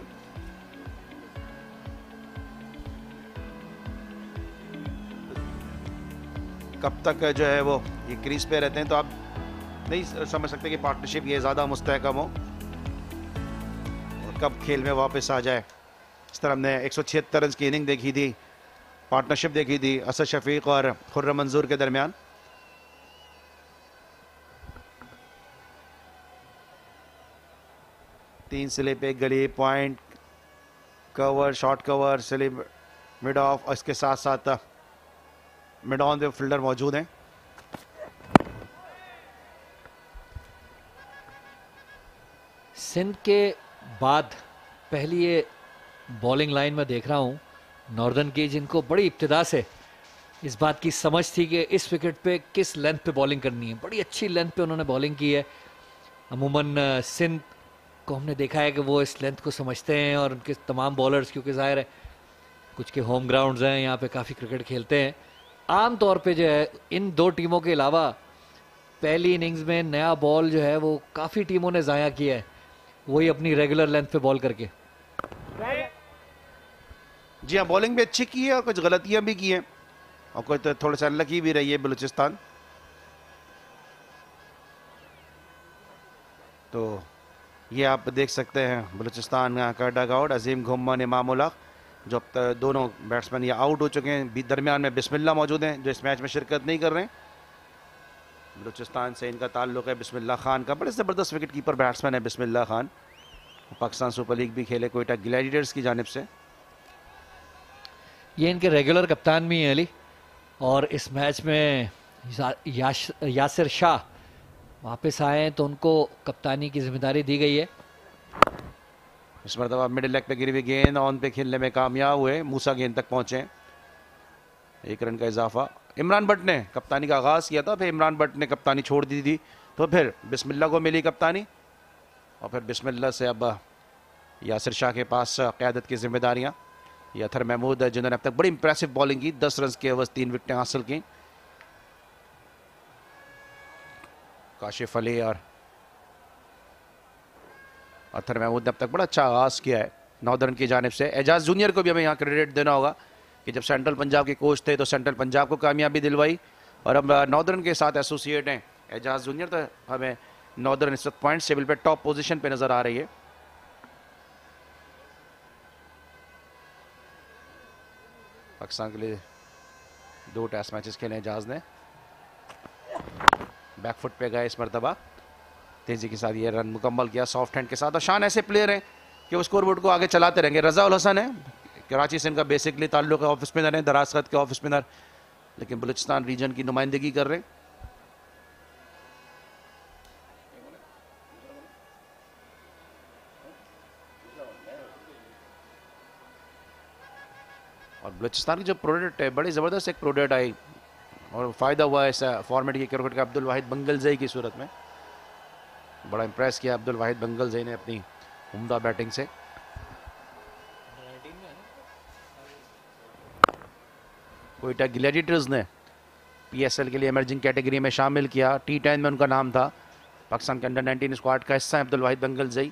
कब तक जो है वो ये क्रीज पे रहते हैं, तो आप नहीं समझ सकते कि पार्टनरशिप ये ज़्यादा मुस्तहकम हो और कब खेल में वापस आ जाए। इस तरह हमने 176 रन की इनिंग देखी थी, पार्टनरशिप देखी थी असद शफीक और खुर्रम मंजूर के दरमियान। तीन स्लिप, एक गली, point, cover, short cover, slip, mid of, और इसके साथ साथ मिड ऑन पे फील्डर मौजूद हैं। सिंध के बाद पहली ये बॉलिंग लाइन में देख रहा हूँ नॉर्दर्न की, जिनको बड़ी इब्तिदा से इस बात की समझ थी कि इस विकेट पे किस लेंथ पे बॉलिंग करनी है। बड़ी अच्छी लेंथ पे उन्होंने बॉलिंग की है। अमूमन सिंध को हमने देखा है कि वो इस लेंथ को समझते हैं, और उनके तमाम बॉलर्स, क्योंकि ज़ाहिर है कुछ के होम ग्राउंड्स हैं, यहाँ पे काफ़ी क्रिकेट खेलते हैं। आम तौर पे जो है इन 2 टीमों के अलावा पहली इनिंग्स में नया बॉल जो है वो काफ़ी टीमों ने ज़ाया किया है, वही अपनी रेगुलर लेंथ पे बॉल करके। जी हाँ, बॉलिंग भी अच्छी की है और कुछ गलतियां भी की हैं, और कुछ तो थोड़ा सा अनलकी भी रही है बलूचिस्तान। तो ये आप देख सकते हैं बलूचिस्तान का डग आउट, अजीम घुम्मन, इमामुल्लाह, जो अब दोनों बैट्समैन ये आउट हो चुके हैं। दरमियान में बिस्मिल्लाह मौजूद हैं जो इस मैच में शिरकत नहीं कर रहे हैं। बलूचिस्तान से इनका ताल्लुक़ है बिस्मिल्लाह खान का, बड़े ज़बरदस्त विकेट कीपर बैट्समैन है बिस्मिल्लाह खान। पाकिस्तान सुपर लीग भी खेले कोयटा ग्लैडिएटर्स की जानिब से। ये इनके रेगुलर कप्तान भी हैं अली, और इस मैच में यासिर शाह वापस आए हैं तो उनको कप्तानी की जिम्मेदारी दी गई है। इस मरतबा मिडिल लेग पे गिरी हुई गेंद ऑन पे खेलने में कामयाब हुए, मूसा गेंद तक पहुंचे, 1 रन का इजाफा। इमरान भट्ट ने कप्तानी का आगाज़ किया था, फिर इमरान भट्ट ने कप्तानी छोड़ दी थी तो फिर बिस्मिल्लाह को मिली कप्तानी और फिर बिस्मिल्लाह से अब यासिर शाह के पास क़यादत की जिम्मेदारियां। ये अथर महमूद है जिन्होंने अब तक बड़ी इंप्रेसिव बॉलिंग की, 10 रन के अवज 3 विकेटें हासिल की। काशिफ अली और अथर महमूद ने अब तक बड़ा अच्छा आगाज किया है नॉर्दर्न की जानिब से। एजाज जूनियर को भी हमें यहाँ क्रेडिट देना होगा कि जब सेंट्रल पंजाब के कोच थे तो सेंट्रल पंजाब को कामयाबी दिलवाई और अब नॉर्दर्न के साथ एसोसिएट हैं एजाज जूनियर, तो हमें नॉर्दर्न इस वक्त पॉइंट टेबल पे टॉप पोजीशन पे नजर आ रही है। पाकिस्तान के लिए 2 टेस्ट मैचेस खेले एजाज ने। बैकफुट पे गए इस मरतबा, तेजी के साथ ये रन मुकम्मल किया सॉफ्ट हैंड के साथ। और शान ऐसे प्लेयर हैं कि वो स्कोरबोर्ड को आगे चलाते रहेंगे। रजा उल हसन है, कराची से इनका बेसिकली ताल्लुक है, ऑफ स्पिनर है, दराज के ऑफ स्पिनर, लेकिन बलूचिस्तान रीजन की नुमाइंदगी कर रहे हैं। और बलूचिस्तान की जो प्रोडक्ट है बड़ी ज़बरदस्त एक प्रोडक्ट आई और फ़ायदा हुआ है इस फॉर्मेट की क्रिकेट का अब्दुल वाहिद बंगलजई की सूरत में। बड़ा इंप्रेस किया अब्दुल वाहिद बंगलजई ने अपनी उम्दा बैटिंग से। कोयटा ग्लैडिएटर्स ने पीएसएल के लिए इमर्जिंग कैटेगरी में शामिल किया, T10 में उनका नाम था। पाकिस्तान के अंडर 19 स्क्वाड का हिस्सा है अब्दुल वाहिद बंगलजई।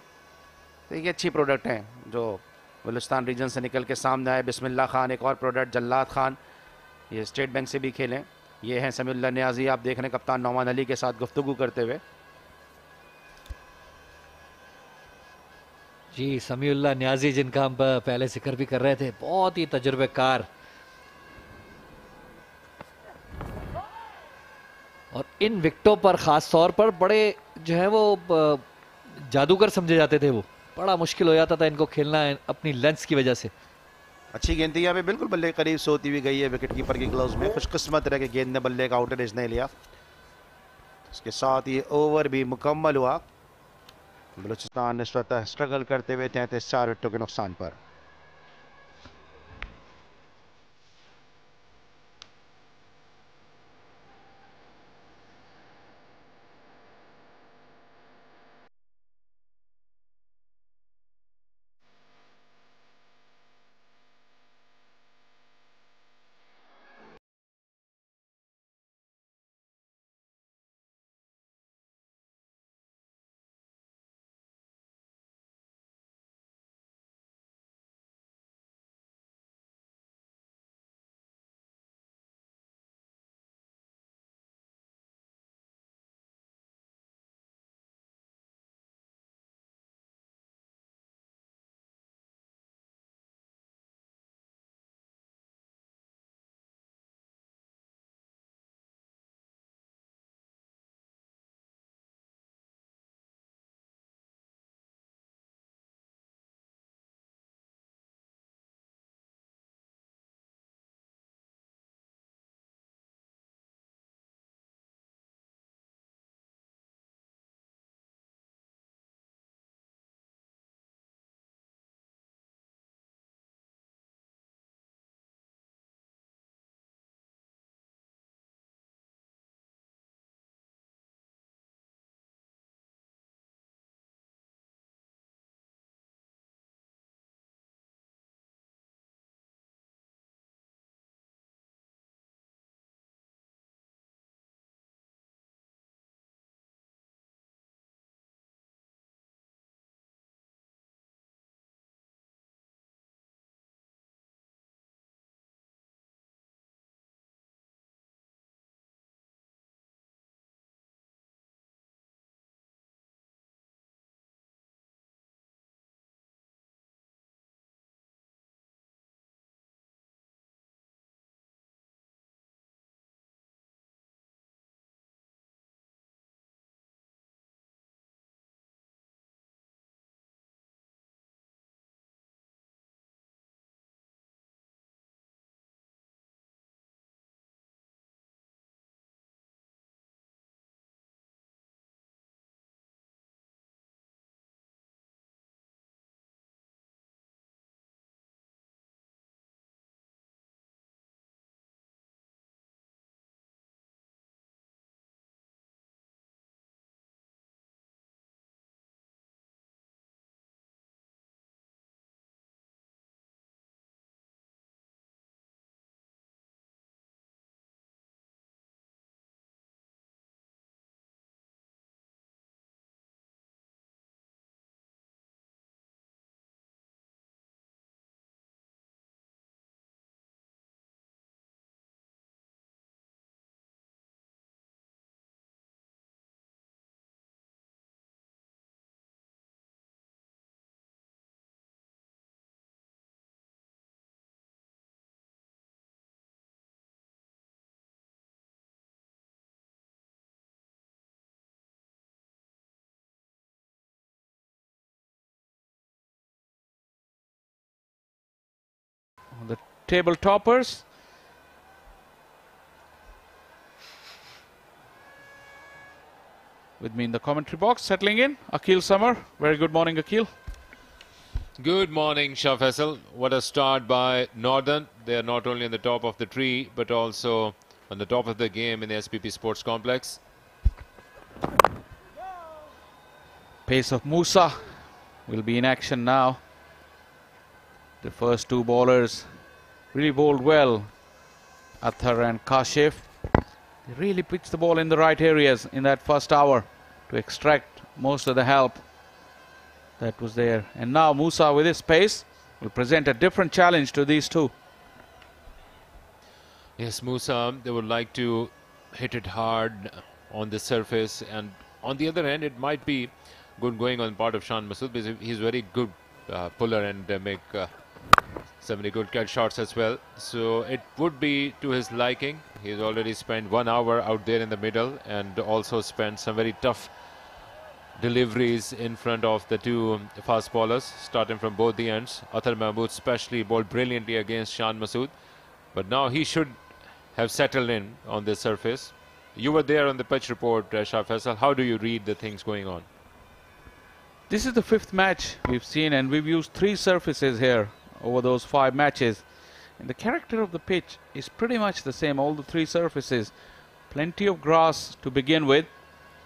तो ये अच्छी प्रोडक्ट हैं जो बलूचिस्तान रीजन से निकल के सामने आए। बिस्मिल्लाह खान एक और प्रोडक्ट, जल्लाद खान ये स्टेट बैंक से भी खेलें। ये हैं समीउल्लाह नियाजी, आप देख रहे हैं कप्तान नौमान अली के साथ गुफ्तगू करते हुए। जी समीउल्लाह नियाजी जिनका हम पहले जिक्र भी कर रहे थे, बहुत ही तजुर्बेकार और इन विकेटों पर ख़ास तौर पर बड़े जो है वो जादूगर समझे जाते थे। वो बड़ा मुश्किल हो जाता था इनको खेलना अपनी लेंस की वजह से। अच्छी गेंद थी यहाँ पे, बिल्कुल बल्ले के करीब से होती हुई गई है विकेट कीपर की ग्लव्स में। खुशकिस्मत रहे कि गेंद ने बल्ले का आउटर एज नहीं लिया। इसके साथ ये ओवर भी मुकम्मल हुआ। बलूचिस्तान इस वक्त स्ट्रगल करते हुए 33 विकेटों के नुकसान पर। the table toppers. With me in the commentary box, settling in, Akil Samar. Very good morning, Akil. Good morning, Shah Faisal. What a start by Northern. They are not only on the top of the tree, but also on the top of the game in the SPP Sports Complex. Pace of Musa will be in action now. The first two bowlers really bowled well. Athar and Kashif. They really pitched the ball in the right areas in that first hour to extract most of the help that was there. And now Musa, with his pace, will present a different challenge to these two. Yes, Musa, they would like to hit it hard on the surface, and on the other hand, it might be good going on part of Shan Masood, because he's very good puller and make so many good catch shots as well. So it would be to his liking. He's already spent 1 hour out there in the middle and also spent some very tough deliveries in front of the two fast bowlers, starting from both the ends. Athar Mahmood especially bowled brilliantly against Shan Masood, but now he should have settled in on this surface. You were there on the pitch report, Shah Faisal. How do you read the things going on? This is the 5th match we've seen, and we've used 3 surfaces here over those 5 matches. And the character of the pitch is pretty much the same, all the 3 surfaces. Plenty of grass to begin with.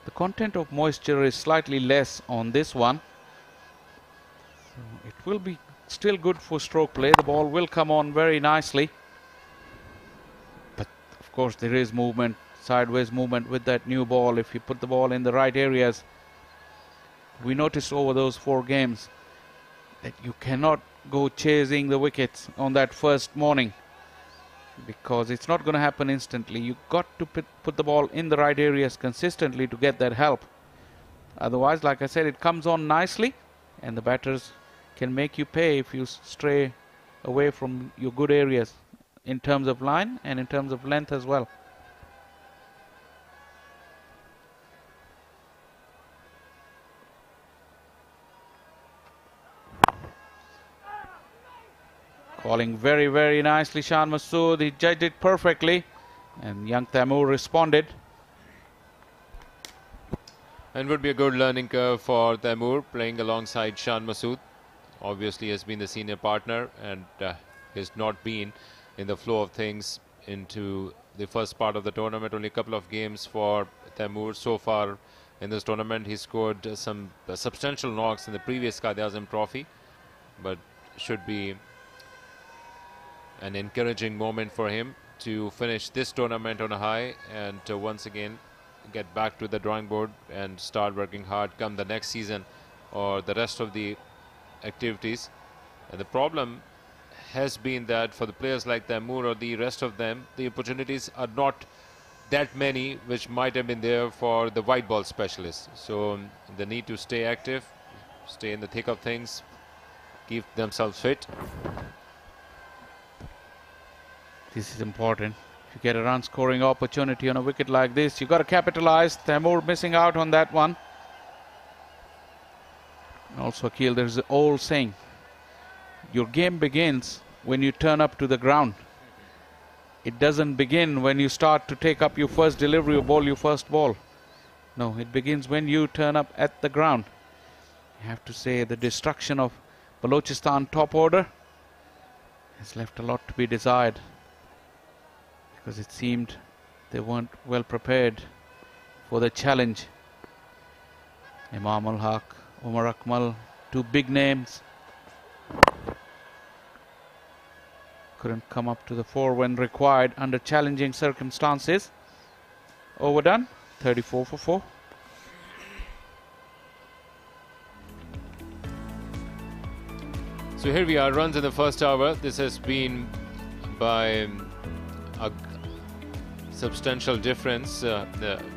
The content of moisture is slightly less on this one. So it will be still good for stroke play. The ball will come on very nicely. But of course there is movement, sideways movement with that new ball. If you put the ball in the right areas, we noticed over those 4 games that you cannot go chasing the wickets on that first morning, because it's not going to happen instantly. You've got to put the ball in the right areas consistently to get that help. Otherwise, like I said, it comes on nicely and the batters can make you pay if you stray away from your good areas in terms of line and in terms of length as well. Calling very, very nicely, Shan Masood. He judged it perfectly, and young Taimur responded. And would be a good learning curve for Taimur, playing alongside Shan Masood. Obviously has been the senior partner and has not been in the flow of things into the first part of the tournament. Only a couple of games for Taimur so far in this tournament. He scored some substantial knocks in the previous Quaid-e-Azam Trophy, but should be an encouraging moment for him to finish this tournament on a high and once again get back to the drawing board and start working hard come the next season or the rest of the activities. And the problem has been that for the players like Taimur or the rest of them, the opportunities are not that many which might have been there for the white ball specialists. So they need to stay active, stay in the thick of things, keep themselves fit. This is important. If you get a run scoring opportunity on a wicket like this, you got to capitalize. Taimur missing out on that one. Also, Akil, there's an old saying, your game begins when you turn up to the ground. It doesn't begin when you start to take up your first delivery or bowl your first ball. No, it begins when you turn up at the ground. You have to say the destruction of Balochistan top order has left a lot to be desired, because it seemed they weren't well prepared for the challenge. Imam Ul Haq, Umar Akmal, 2 big names, couldn't come up to the fore when required under challenging circumstances. Overdone, 34 for 4. So here we are, runs in the first hour. This has been by a substantial difference,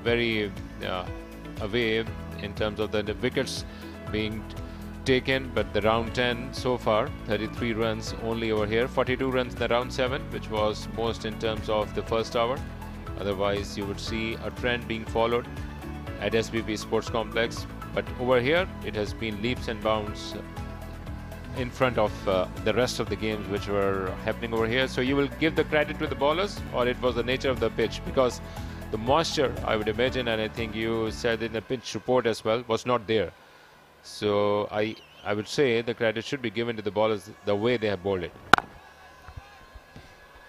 very away in terms of the wickets being taken, but the round 10 so far, 33 runs only over here, 42 runs in the round 7, which was most in terms of the first hour. Otherwise you would see a trend being followed at SPP Sports Complex, but over here it has been leaps and bounds in front of the rest of the games which were happening over here. So you will give the credit to the bowlers, or it was the nature of the pitch? Because the moisture, I would imagine, and I think you said in the pitch report as well, was not there. So I would say the credit should be given to the bowlers the way they have bowled it.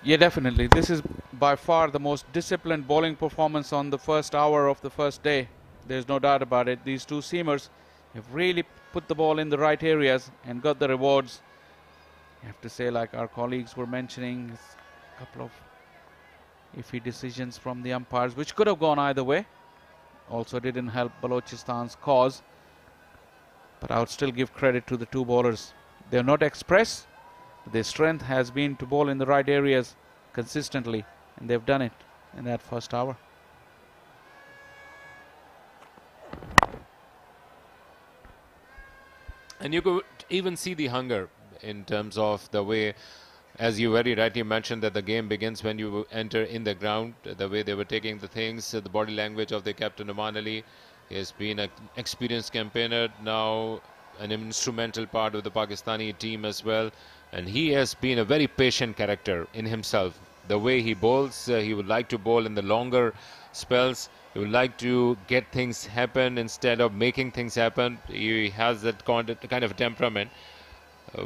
Yeah, definitely. This is by far the most disciplined bowling performance on the first hour of the first day. There's no doubt about it. These two seamers have really put the ball in the right areas and got the rewards. I have to say, like our colleagues were mentioning, a couple of iffy decisions from the umpires, which could have gone either way. Also didn't help Balochistan's cause. But I would still give credit to the two bowlers. They're not express. Their strength has been to bowl in the right areas consistently, and they've done it in that first hour. And you could even see the hunger in terms of the way, as you very rightly mentioned, that the game begins when you enter in the ground, the way they were taking the things, the body language of the captain Oman Ali. He has been an experienced campaigner, now an instrumental part of the Pakistani team as well. And he has been a very patient character in himself. The way he bowls, he would like to bowl in the longer spells. He would like to get things happen instead of making things happen. He has that kind of temperament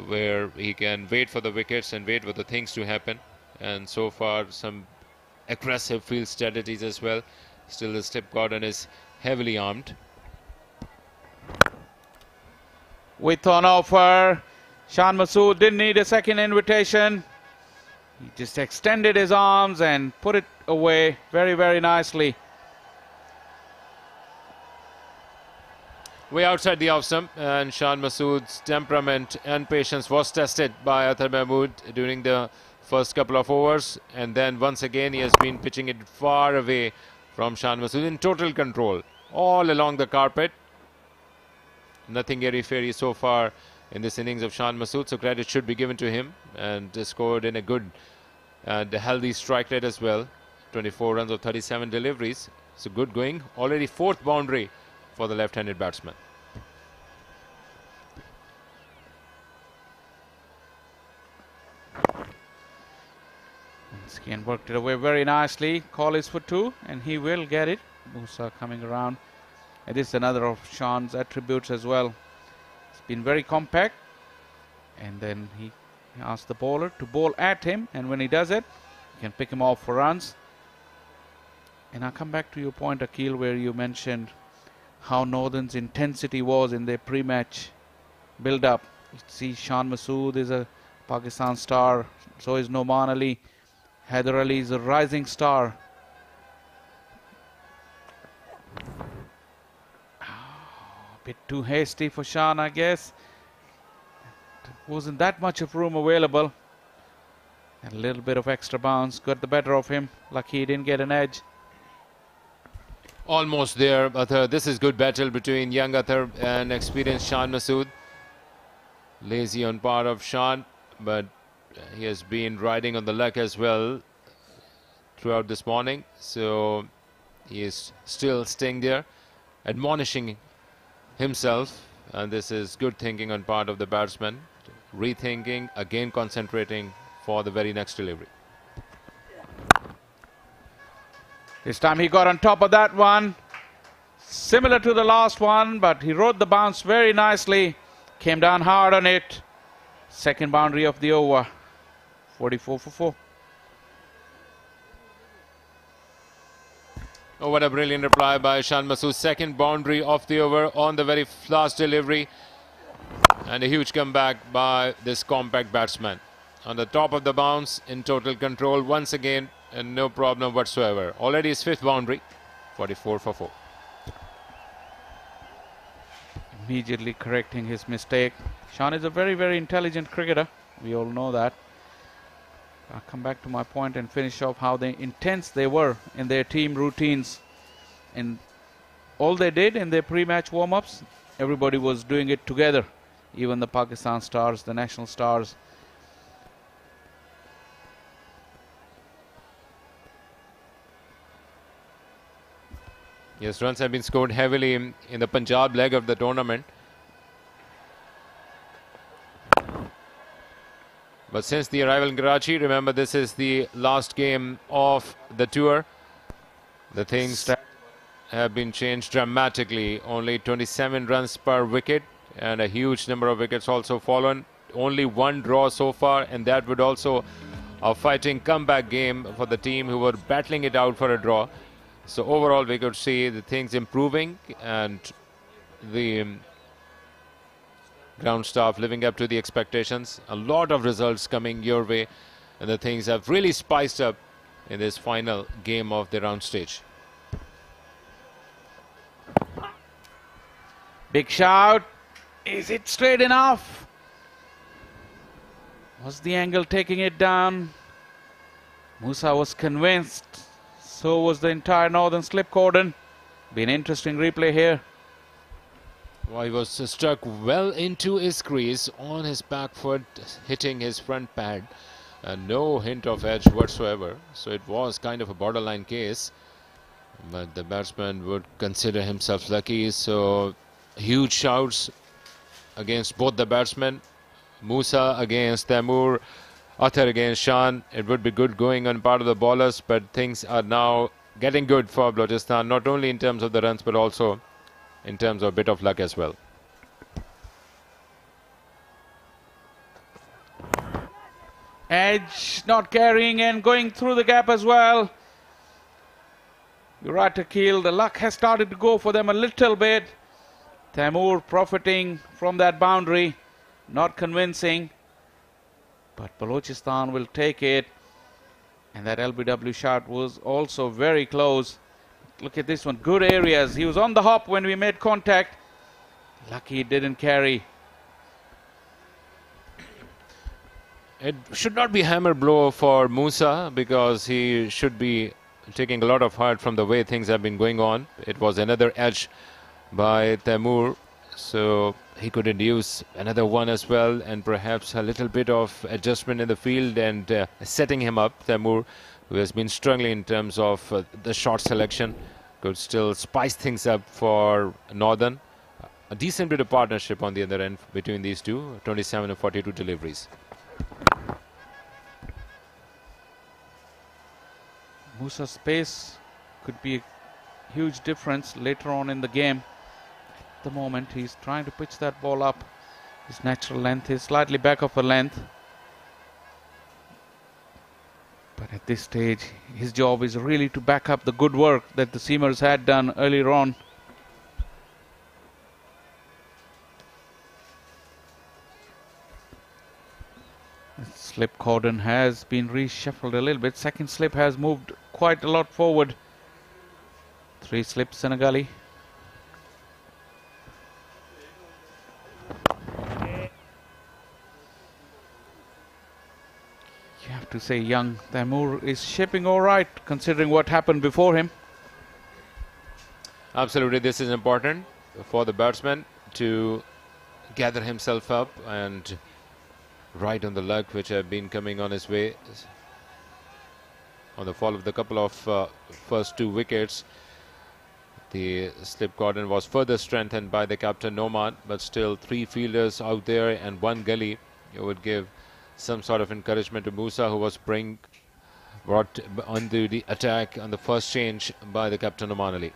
where he can wait for the wickets and wait for the things to happen. And so far, some aggressive field strategies as well. Still, the slip cordon is heavily armed. With on offer, Shan Masood didn't need a second invitation. He just extended his arms and put it away very, very nicely. Way outside the off stump, and Shan Masood's temperament and patience was tested by Athar Mahmood during the first couple of overs. And then once again, he has been pitching it far away from Shan Masood in total control all along the carpet. Nothing airy-fairy so far in this innings of Shan Masood, so credit should be given to him, and scored in a good and healthy strike rate as well. 24 runs of 37 deliveries, so good going. Already fourth boundary for the left-handed batsman. Once again worked it away very nicely. Call is for two, and he will get it. Musa coming around. And this is another of Shan's attributes as well. It's been very compact, and then he asked the bowler to bowl at him, and when he does it, you can pick him off for runs. And I'll come back to your point, Akil, where you mentioned how Northern's intensity was in their pre-match build-up. You see, Shan Masood is a Pakistan star, so is Noman Ali. Haider Ali is a rising star. Bit too hasty for Shan, I guess. Wasn't that much of room available. And a little bit of extra bounce got the better of him. Lucky he didn't get an edge. Almost there, Athar. This is good battle between young Athar and experienced Shan Masood. Lazy on part of Shan, but he has been riding on the luck as well throughout this morning. So he is still staying there, admonishing himself, and this is good thinking on part of the batsman, rethinking, again concentrating for the very next delivery. This time he got on top of that one, similar to the last one, but he rode the bounce very nicely, came down hard on it. Second boundary of the over, 44 for 4. Oh, what a brilliant reply by Shan Masood. Second boundary of the over on the very last delivery. And a huge comeback by this compact batsman. On the top of the bounce, in total control once again, and no problem whatsoever. Already his fifth boundary, 44 for 4. Immediately correcting his mistake. Shan is a very, very intelligent cricketer. We all know that. I'll come back to my point and finish off how intense they were in their team routines. And all they did in their pre-match warm-ups, everybody was doing it together. Even the Pakistan stars, the national stars. Yes, runs have been scored heavily in the Punjab leg of the tournament. But since the arrival in Karachi, remember this is the last game of the tour. The things have been changed dramatically. Only 27 runs per wicket and a huge number of wickets also fallen. Only one draw so far, and that would also a fighting comeback game for the team who were battling it out for a draw. So overall we could see the things improving and the ground staff living up to the expectations. A lot of results coming your way, and the things have really spiced up in this final game of the round stage. Big shout. Is it straight enough? Was the angle taking it down? Musa was convinced. So was the entire northern slip cordon. Be an interesting replay here. Well, he was struck well into his crease on his back foot, hitting his front pad. No hint of edge whatsoever. So it was kind of a borderline case. But the batsman would consider himself lucky. So huge shouts against both the batsmen. Musa against Taimur, Athar against Shan. It would be good going on part of the bowlers, but things are now getting good for Balochistan, not only in terms of the runs but also in terms of a bit of luck as well. Edge not carrying and going through the gap as well. Virat Akil, the luck has started to go for them a little bit. Taimur profiting from that boundary, not convincing, but Balochistan will take it. And that LBW shot was also very close. Look at this one, good areas. He was on the hop when we made contact. Lucky it didn't carry. It should not be hammer blow for Musa because he should be taking a lot of heart from the way things have been going on. It was another edge by Taimur, so he could induce another one as well, and perhaps a little bit of adjustment in the field and setting him up. Taimur, who has been struggling in terms of the shot selection, could still spice things up for Northern. A decent bit of partnership on the other end between these two, 27 and 42 deliveries. Musa's pace could be a huge difference later on in the game. At the moment, he's trying to pitch that ball up. His natural length is slightly back of a length. But at this stage, his job is really to back up the good work that the seamers had done earlier on. Slip cordon has been reshuffled a little bit. Second slip has moved quite a lot forward. 3 slips Senegali. You have to say young Taimur is shaping all right considering what happened before him. Absolutely, this is important for the batsman to gather himself up and ride on the luck which have been coming on his way on the fall of the couple of first 2 wickets. The slip cordon was further strengthened by the captain Noman, but still 3 fielders out there and 1 gully. It would give some sort of encouragement to Musa, who was brought onto the attack on the first change by the captain Noman Ali.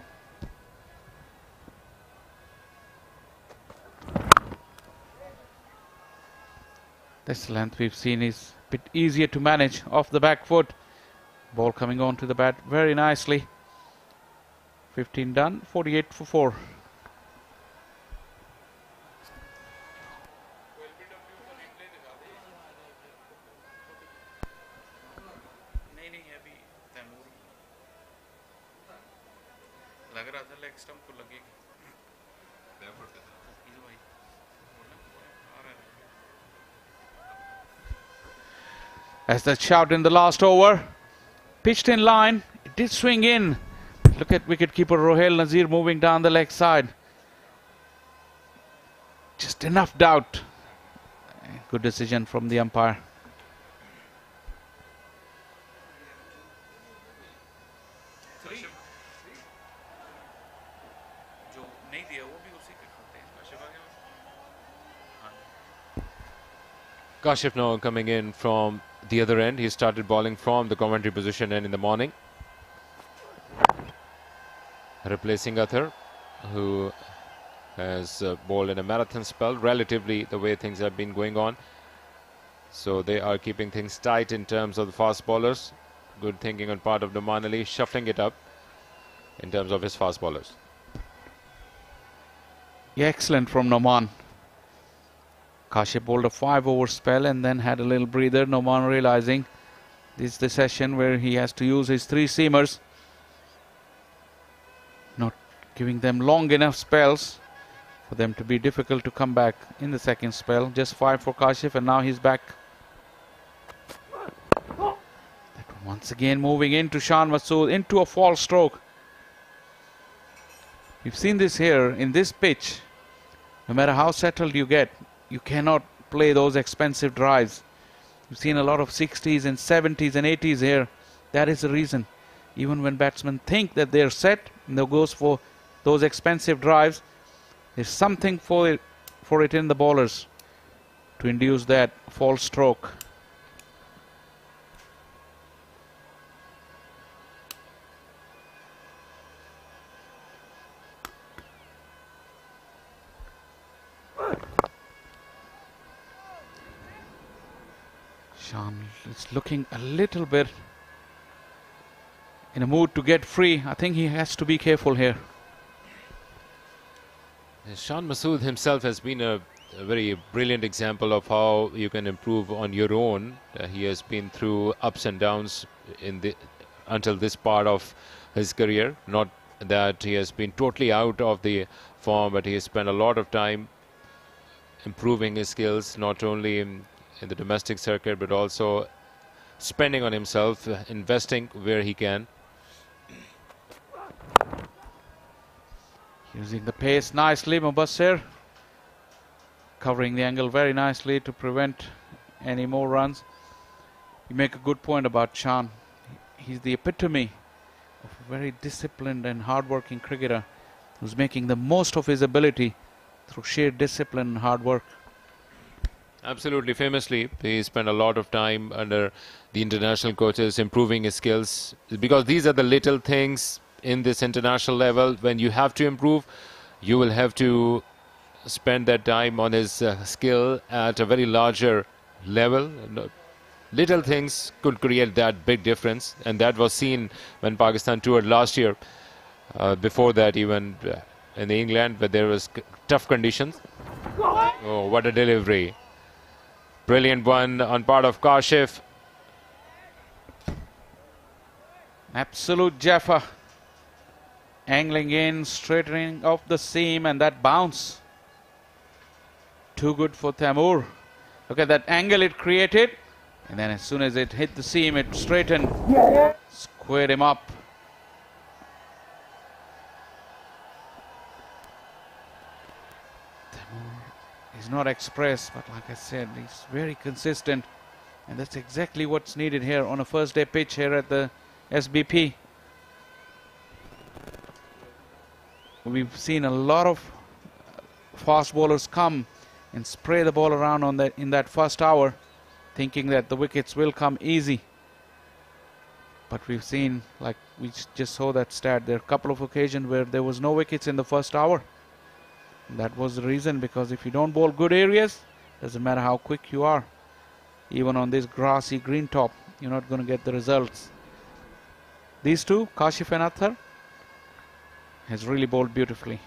This length we've seen is a bit easier to manage off the back foot. Ball coming on to the bat very nicely. 15 done, 48 for 4. As the shout in the last over, pitched in line, it did swing in. Look at wicketkeeper Rohail Nazir moving down the leg side. Just enough doubt. Good decision from the umpire. Kashif now coming in from the other end. He started bowling from the commentary position and in the morning. Replacing Athar, who has bowled in a marathon spell, relatively the way things have been going on. So they are keeping things tight in terms of the fast bowlers. Good thinking on part of Nouman Ali, shuffling it up in terms of his fast bowlers. Yeah, excellent from Nouman. Kashif bowled a 5-over spell and then had a little breather. Nouman realizing this is the session where he has to use his 3-seamers. Not giving them long enough spells for them to be difficult to come back in the second spell. Just 5 for Kashif, and now he's back. Once again moving into Shan Masood into a false stroke. We've seen this here in this pitch. No matter how settled you get, you cannot play those expensive drives. You've seen a lot of 60s and 70s and 80s here. That is the reason. Even when batsmen think that they're set and they go for those expensive drives, there's something for it in the bowlers to induce that false stroke. Shan is looking a little bit in a mood to get free. I think he has to be careful here. Shan Masood himself has been a very brilliant example of how you can improve on your own. He has been through ups and downs until this part of his career. Not that he has been totally out of the form, but he has spent a lot of time improving his skills, not only in the domestic circuit, but also spending on himself, investing where he can. Using the pace nicely, Mubassir. Covering the angle very nicely to prevent any more runs. You make a good point about Shan. He's the epitome of a very disciplined and hard-working cricketer who's making the most of his ability through sheer discipline and hard work. Absolutely, famously, he spent a lot of time under the international coaches improving his skills, because these are the little things in this international level. When you have to improve, you will have to spend that time on his skill at a very larger level. Little things could create that big difference, and that was seen when Pakistan toured last year. Before that, even in England, where there was tough conditions. Oh, what a delivery. Brilliant one on part of Kashif. Absolute Jaffa. Angling in, straightening off the seam, and that bounce. Too good for Taimur. Look at that angle it created. And then as soon as it hit the seam, it straightened. Squared him up. He's not express, but like I said, he's very consistent, and that's exactly what's needed here on a first day pitch here at the SBP. We've seen a lot of fast bowlers come and spray the ball around on in that first hour, thinking that the wickets will come easy. But we've seen, like we just saw that stat, there are a couple of occasions where there was no wickets in the first hour. That was the reason, because if you don't bowl good areas, doesn't matter how quick you are, even on this grassy green top, you're not going to get the results. These two, Kashif and Athar, has really bowled beautifully.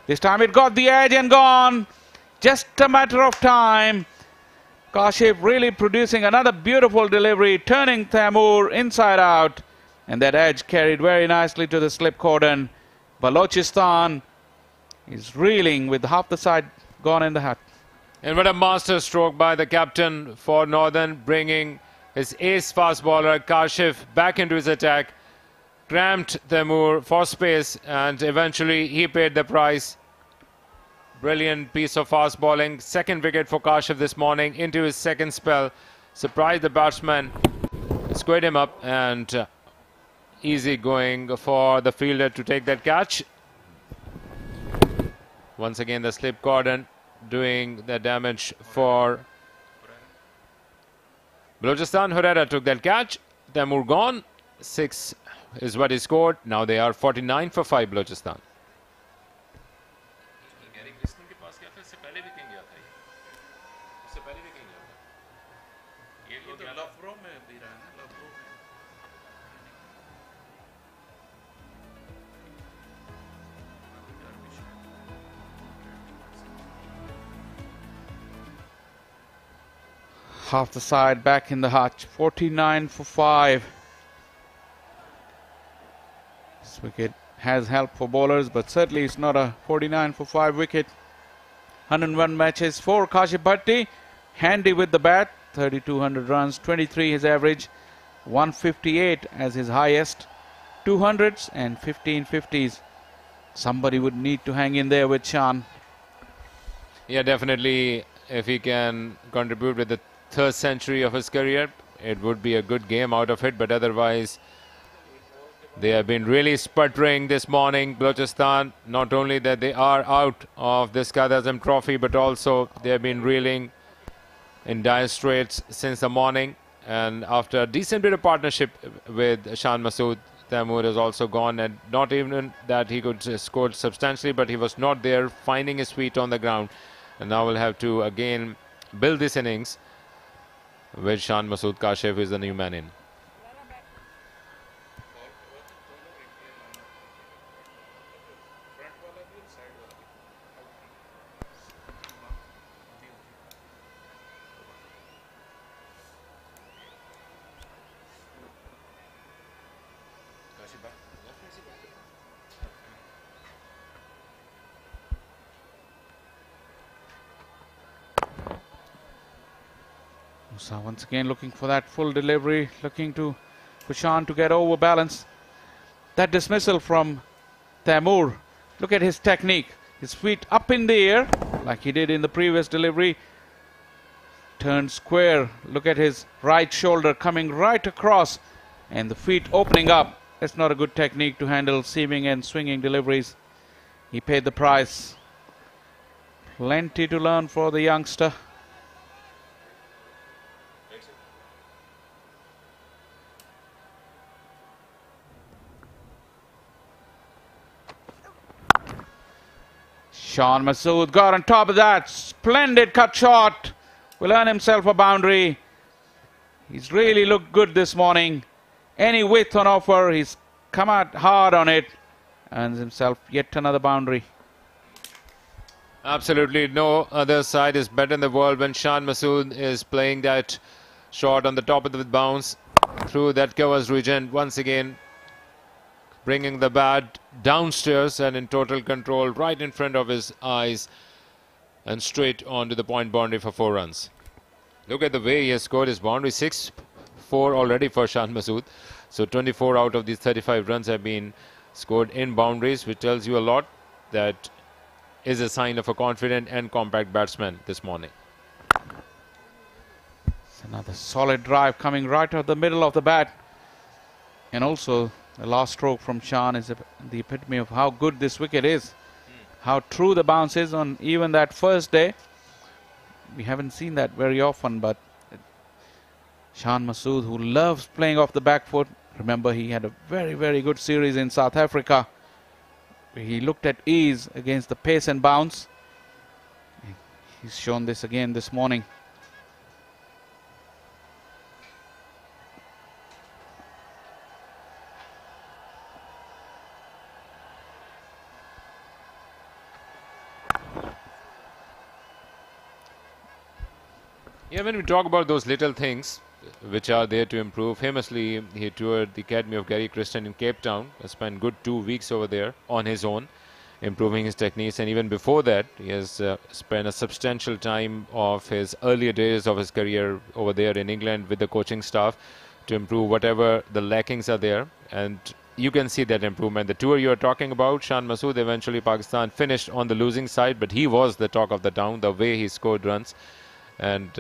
This time it got the edge and gone. Just a matter of time. Kashif really producing another beautiful delivery, turning Taimur inside out, and that edge carried very nicely to the slip cordon. Balochistan is reeling with half the side gone in the hat. And what a master stroke by the captain for Northern, bringing his ace fast bowler Kashif back into his attack, cramped Taimur for space, and eventually he paid the price. Brilliant piece of fast bowling. Second wicket for Kashif this morning into his second spell. Surprised the batsman, squared him up, and easy going for the fielder to take that catch. Once again the slip cordon doing the damage for Balochistan. Hurera took that catch. Taimur gone. 6 is what he scored. Now they are 49 for 5 Balochistan. Half the side back in the hutch. 49 for 5. This wicket has help for bowlers, but certainly it's not a 49 for 5 wicket. 101 matches for Kashif Bhatti. Handy with the bat. 3,200 runs. 23 his average. 158 as his highest. 200s and 15 50s. Somebody would need to hang in there with Shan. Yeah, definitely. If he can contribute with the 3rd century of his career, it would be a good game out of it. But otherwise, they have been really sputtering this morning, Balochistan. Not only that they are out of this Quaid-e-Azam Trophy, but also they have been reeling in dire straits since the morning. And after a decent bit of partnership with Shan Masood, Taimur has also gone, and not even that he could score substantially, but he was not there finding his feet on the ground. And now we'll have to again build this innings with Shan Masood Kashif, who is the new man in. Musa once again looking for that full delivery, looking to Shan to get over balance. That dismissal from Taimur. Look at his technique. His feet up in the air like he did in the previous delivery. Turned square. Look at his right shoulder coming right across and the feet opening up. That's not a good technique to handle seaming and swinging deliveries. He paid the price. Plenty to learn for the youngster. Shan Masood got on top of that. Splendid cut shot. Will earn himself a boundary. He's really looked good this morning. Any width on offer, he's come out hard on it. Earns himself yet another boundary. Absolutely no other side is better in the world when Shan Masood is playing that shot on the top of the bounce through that covers region. Once again, bringing the bat downstairs and in total control right in front of his eyes and straight onto the point boundary for 4 runs. Look at the way he has scored his boundary. 6-4 already for Shan Masood. So 24 out of these 35 runs have been scored in boundaries, which tells you a lot. That is a sign of a confident and compact batsman this morning. It's another solid drive coming right out the middle of the bat. And also the last stroke from Shan is the epitome of how good this wicket is. How true the bounce is on even that first day. We haven't seen that very often, but Shan Masood, who loves playing off the back foot. Remember, he had a very, very good series in South Africa. He looked at ease against the pace and bounce. He's shown this again this morning. Yeah, when we talk about those little things which are there to improve, famously he toured the Academy of Gary Christian in Cape Town, spent good 2 weeks over there on his own, improving his techniques, and even before that he has spent a substantial time of his earlier days of his career over there in England with the coaching staff to improve whatever the lackings are there, and you can see that improvement. The tour you are talking about, Shan Masood, eventually Pakistan finished on the losing side, but he was the talk of the town, the way he scored runs. And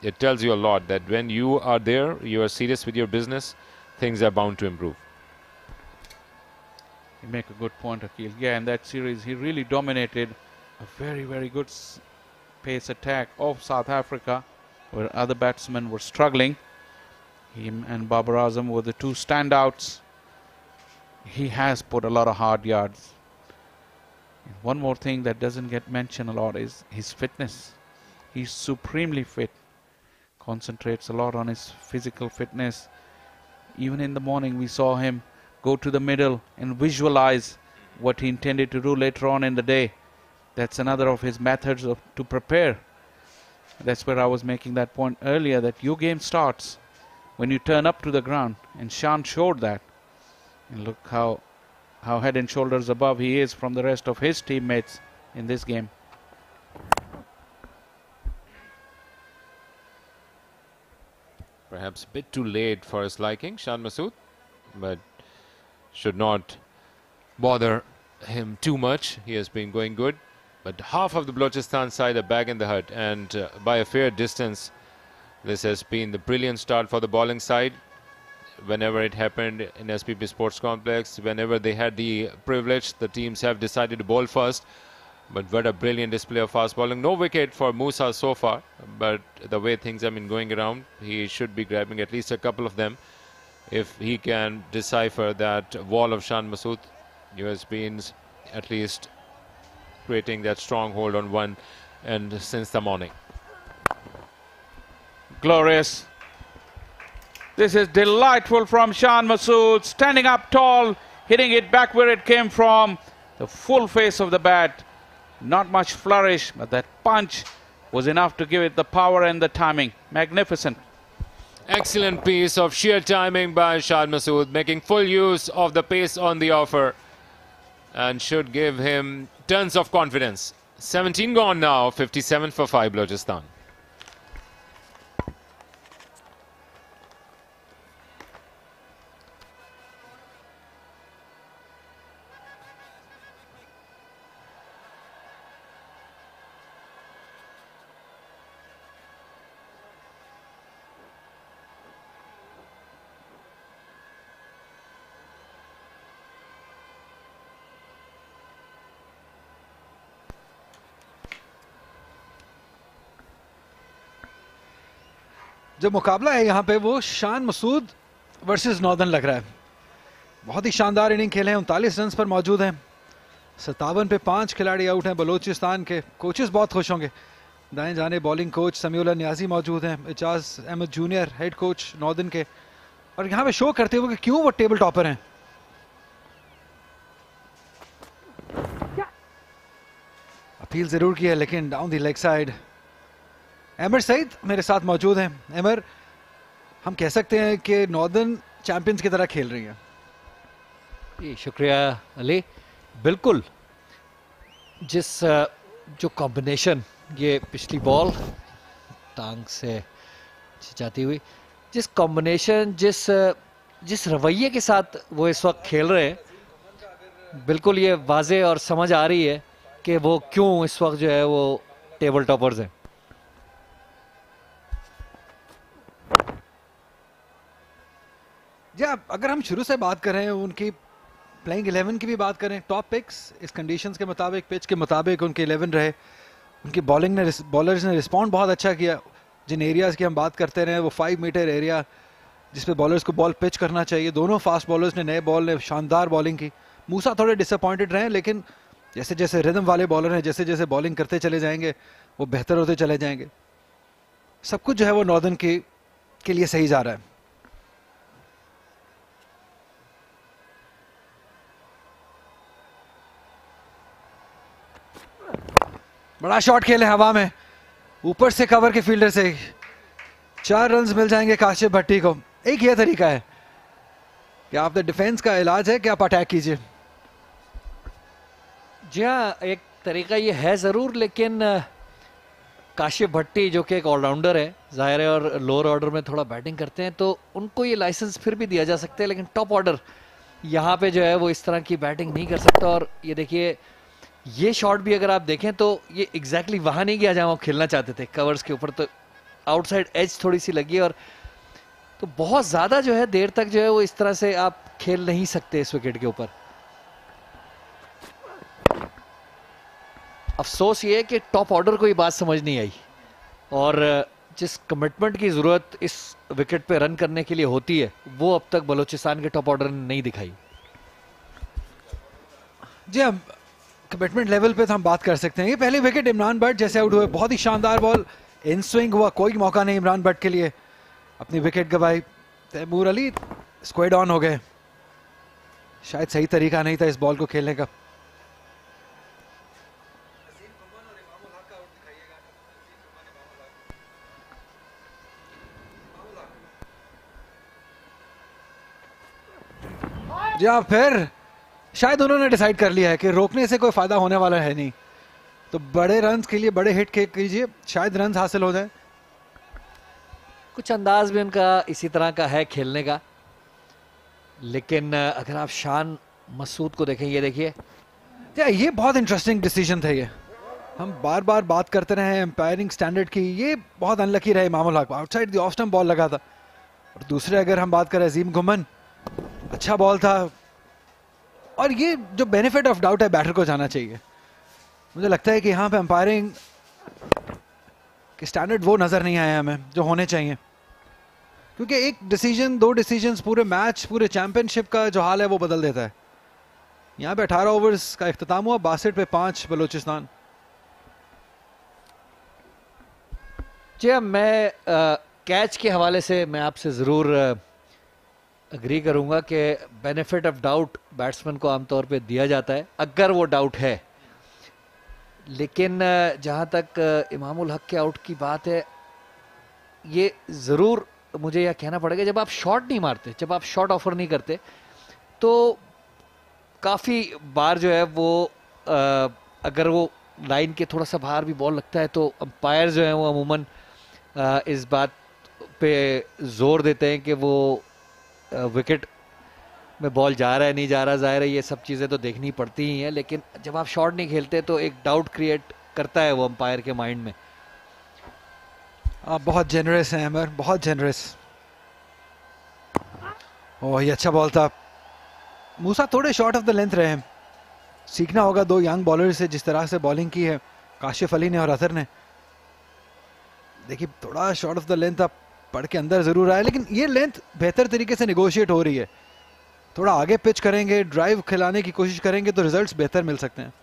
it tells you a lot that when you are there, you are serious with your business, things are bound to improve. You make a good point, Akhil. Yeah, in that series, he really dominated. A very, very good pace attack of South Africa, where other batsmen were struggling. Him and Babar Azam were the two standouts. He has put a lot of hard yards. And one more thing that doesn't get mentioned a lot is his fitness. He's supremely fit. Concentrates a lot on his physical fitness. Even in the morning we saw him go to the middle and visualize what he intended to do later on in the day. That's another of his methods to prepare. That's where I was making that point earlier, that your game starts when you turn up to the ground, and Shan showed that. And look how head and shoulders above he is from the rest of his teammates in this game. Perhaps a bit too late for his liking, Shan Masood, but should not bother him too much. He has been going good, but half of the Balochistan side are back in the hut, and by a fair distance. This has been the brilliant start for the bowling side. Whenever it happened in SPP Sports Complex, whenever they had the privilege, the teams have decided to bowl first. But what a brilliant display of fast bowling. No wicket for Musa so far, but the way things have been going around, he should be grabbing at least a couple of them. If he can decipher that wall of Shan Masood, he has been at least creating that stronghold on one end since the morning. Glorious. This is delightful from Shan Masood, standing up tall, hitting it back where it came from. The full face of the bat. Not much flourish, but that punch was enough to give it the power and the timing. Magnificent. Excellent piece of sheer timing by Shan Masood, making full use of the pace on the offer, and should give him tons of confidence. 17 gone now, 57 for 5 Balochistan. जो मुकाबला है यहाँ पे वो Shan Masood versus northern लग रहा है। बहुत ही शानदार इनिंग खेले हैं, 39 रन पर मौजूद हैं। 57 पे 5 खिलाड़ी आउट हैं बलोचिस्तान के। कोचेस बहुत खुश होंगे। दाएं जाने बॉलिंग कोच समीउल्लाह नियाजी मौजूद हैं, Ejaz Ahmed junior head coach northern के, और यहाँ पे शो करते हुए कि क्यों वो टेबल टॉपर हैं। अपील जरूर की है लेकिन down the leg side. Aamer Saeed मेरे साथ मौजूद हैं। एमर, हम कह सकते हैं कि नॉर्दर्न चैंपियंस की तरह खेल रही हैं। जी शुक्रिया अली। बिल्कुल, जो कॉम्बिनेशन ये पिछली बॉल टांग से जाती हुई, जिस कॉम्बिनेशन जिस रवैये के साथ वो इस वक्त खेल रहे हैं, बिल्कुल ये वाज़े और समझ आ रही है कि वो क्यों इस वक्त जो है वो टेबल टॉपर्स हैं। या अगर हम शुरू से बात करें उनकी प्लेइंग 11 की भी बात करें, टॉप पिक्स इस कंडीशंस के मुताबिक, पिच के मुताबिक उनके 11 रहे। उनकी बॉलर्स ने रिस्पॉन्ड बहुत अच्छा किया। जिन एरियाज़ की हम बात करते रहे वो 5 मीटर एरिया जिस पे बॉलर्स को बॉल पिच करना चाहिए, दोनों फास्ट बॉलर्स ने, नए बॉल ने शानदार बॉलिंग की। मूसा थोड़े डिसअपॉइंटेड रहे, लेकिन जैसे जैसे रिदम वाले बॉलर हैं, जैसे जैसे बॉलिंग करते चले जाएंगे वो बेहतर होते चले जाएंगे। सब कुछ जो है वो नॉर्दर्न के लिए सही जा रहा है। बड़ा शॉट खेले हवा में, ऊपर से कवर के फील्डर से 4 रन मिल जाएंगे काशिफ भट्टी को। एक ये तरीका है कि आप डिफेंस का इलाज है कि आप अटैक कीजिए। जी हाँ, एक तरीका ये है ज़रूर, लेकिन काशिफ भट्टी जो कि एक ऑलराउंडर है ज़ाहिर है और लोअर ऑर्डर में थोड़ा बैटिंग करते हैं, तो उनको ये लाइसेंस फिर भी दिया जा सकता है, लेकिन टॉप ऑर्डर यहाँ पे जो है वो इस तरह की बैटिंग नहीं कर सकता। और ये देखिए, ये शॉट भी अगर आप देखें तो ये एग्जैक्टली वहाँ नहीं गया जहाँ वो खेलना चाहते थे, कवर्स के ऊपर, तो आउटसाइड एज थोड़ी सी लगी। और तो बहुत ज़्यादा जो है देर तक जो है वो इस तरह से आप खेल नहीं सकते इस विकेट के ऊपर। अफसोस ये है कि टॉप ऑर्डर को ये बात समझ नहीं आई, और जिस कमिटमेंट की ज़रूरत इस विकेट पे रन करने के लिए होती है वो अब तक बलूचिस्तान के टॉप ऑर्डर ने नहीं दिखाई। जी हम कमिटमेंट लेवल पे तो हम बात कर सकते हैं। ये पहली विकेट इमरान बट जैसे आउट हुए, बहुत ही शानदार बॉल, इन स्विंग हुआ, कोई मौका नहीं इमरान बट के लिए, अपनी विकेट गवाई। तैमूर अली स्क्वाड ऑन हो गए, शायद सही तरीका नहीं था इस बॉल को खेलने का। या फिर शायद उन्होंने डिसाइड कर लिया है कि रोकने से कोई फायदा होने वाला है नहीं, तो बड़े रन्स के लिए बड़े हिट कीजिए, शायद रन्स हासिल हो जाए। कुछ अंदाज भी उनका इसी तरह का है खेलने का, लेकिन अगर आप शान मसूद को देखें, ये देखिए, ये बहुत इंटरेस्टिंग डिसीजन था। ये हम बार बार बात करते रहे एम्पायरिंग स्टैंडर्ड की, ये बहुत अनलकी रहे Imamul Haq, outside the off stump ball लगा था। और दूसरे अगर हम बात करें अजीम गुमन, अच्छा बॉल था, और ये जो बेनिफिट ऑफ डाउट है बैटर को जाना चाहिए। मुझे लगता है कि यहाँ पे एम्पायरिंग के स्टैंडर्ड वो नज़र नहीं आए हमें जो होने चाहिए, क्योंकि एक डिसीजन, दो डिसीजंस पूरे मैच, पूरे चैंपियनशिप का जो हाल है वो बदल देता है। यहाँ पे 18 ओवर्स का इख्तिताम हुआ, 62 पे 5 बलूचिस्तान। जी मैं कैच के हवाले से मैं आपसे ज़रूर अग्री करूंगा कि बेनिफिट ऑफ डाउट बैट्समैन को आमतौर पे दिया जाता है अगर वो डाउट है, लेकिन जहां तक इमामुल हक के आउट की बात है, ये ज़रूर मुझे यह कहना पड़ेगा, जब आप शॉट नहीं मारते, जब आप शॉट ऑफर नहीं करते, तो काफ़ी बार जो है वो अगर वो लाइन के थोड़ा सा बाहर भी बॉल लगता है तो अंपायर जो है वो अमूमन इस बात पे जोर देते हैं कि वो विकेट में बॉल जा रहा है नहीं जा रहा, ज़ाहिर है ये सब चीज़ें तो देखनी पड़ती ही हैं, लेकिन जब आप शॉट नहीं खेलते तो एक डाउट क्रिएट करता है वो अंपायर के माइंड में। आप बहुत जेनरस हैं अमर, बहुत जेनरस। ओह ये अच्छा बॉल था। मूसा थोड़े शॉर्ट ऑफ द लेंथ रहे हैं, सीखना होगा दो यंग बॉलर से जिस तरह से बॉलिंग की है काशिफ अली ने और अजहर ने। देखिए थोड़ा शॉर्ट ऑफ द लेंथ आप पढ़ के अंदर जरूर आया, लेकिन ये लेंथ बेहतर तरीके से निगोशिएट हो रही है। थोड़ा आगे पिच करेंगे, ड्राइव खिलाने की कोशिश करेंगे तो रिजल्ट्स बेहतर मिल सकते हैं।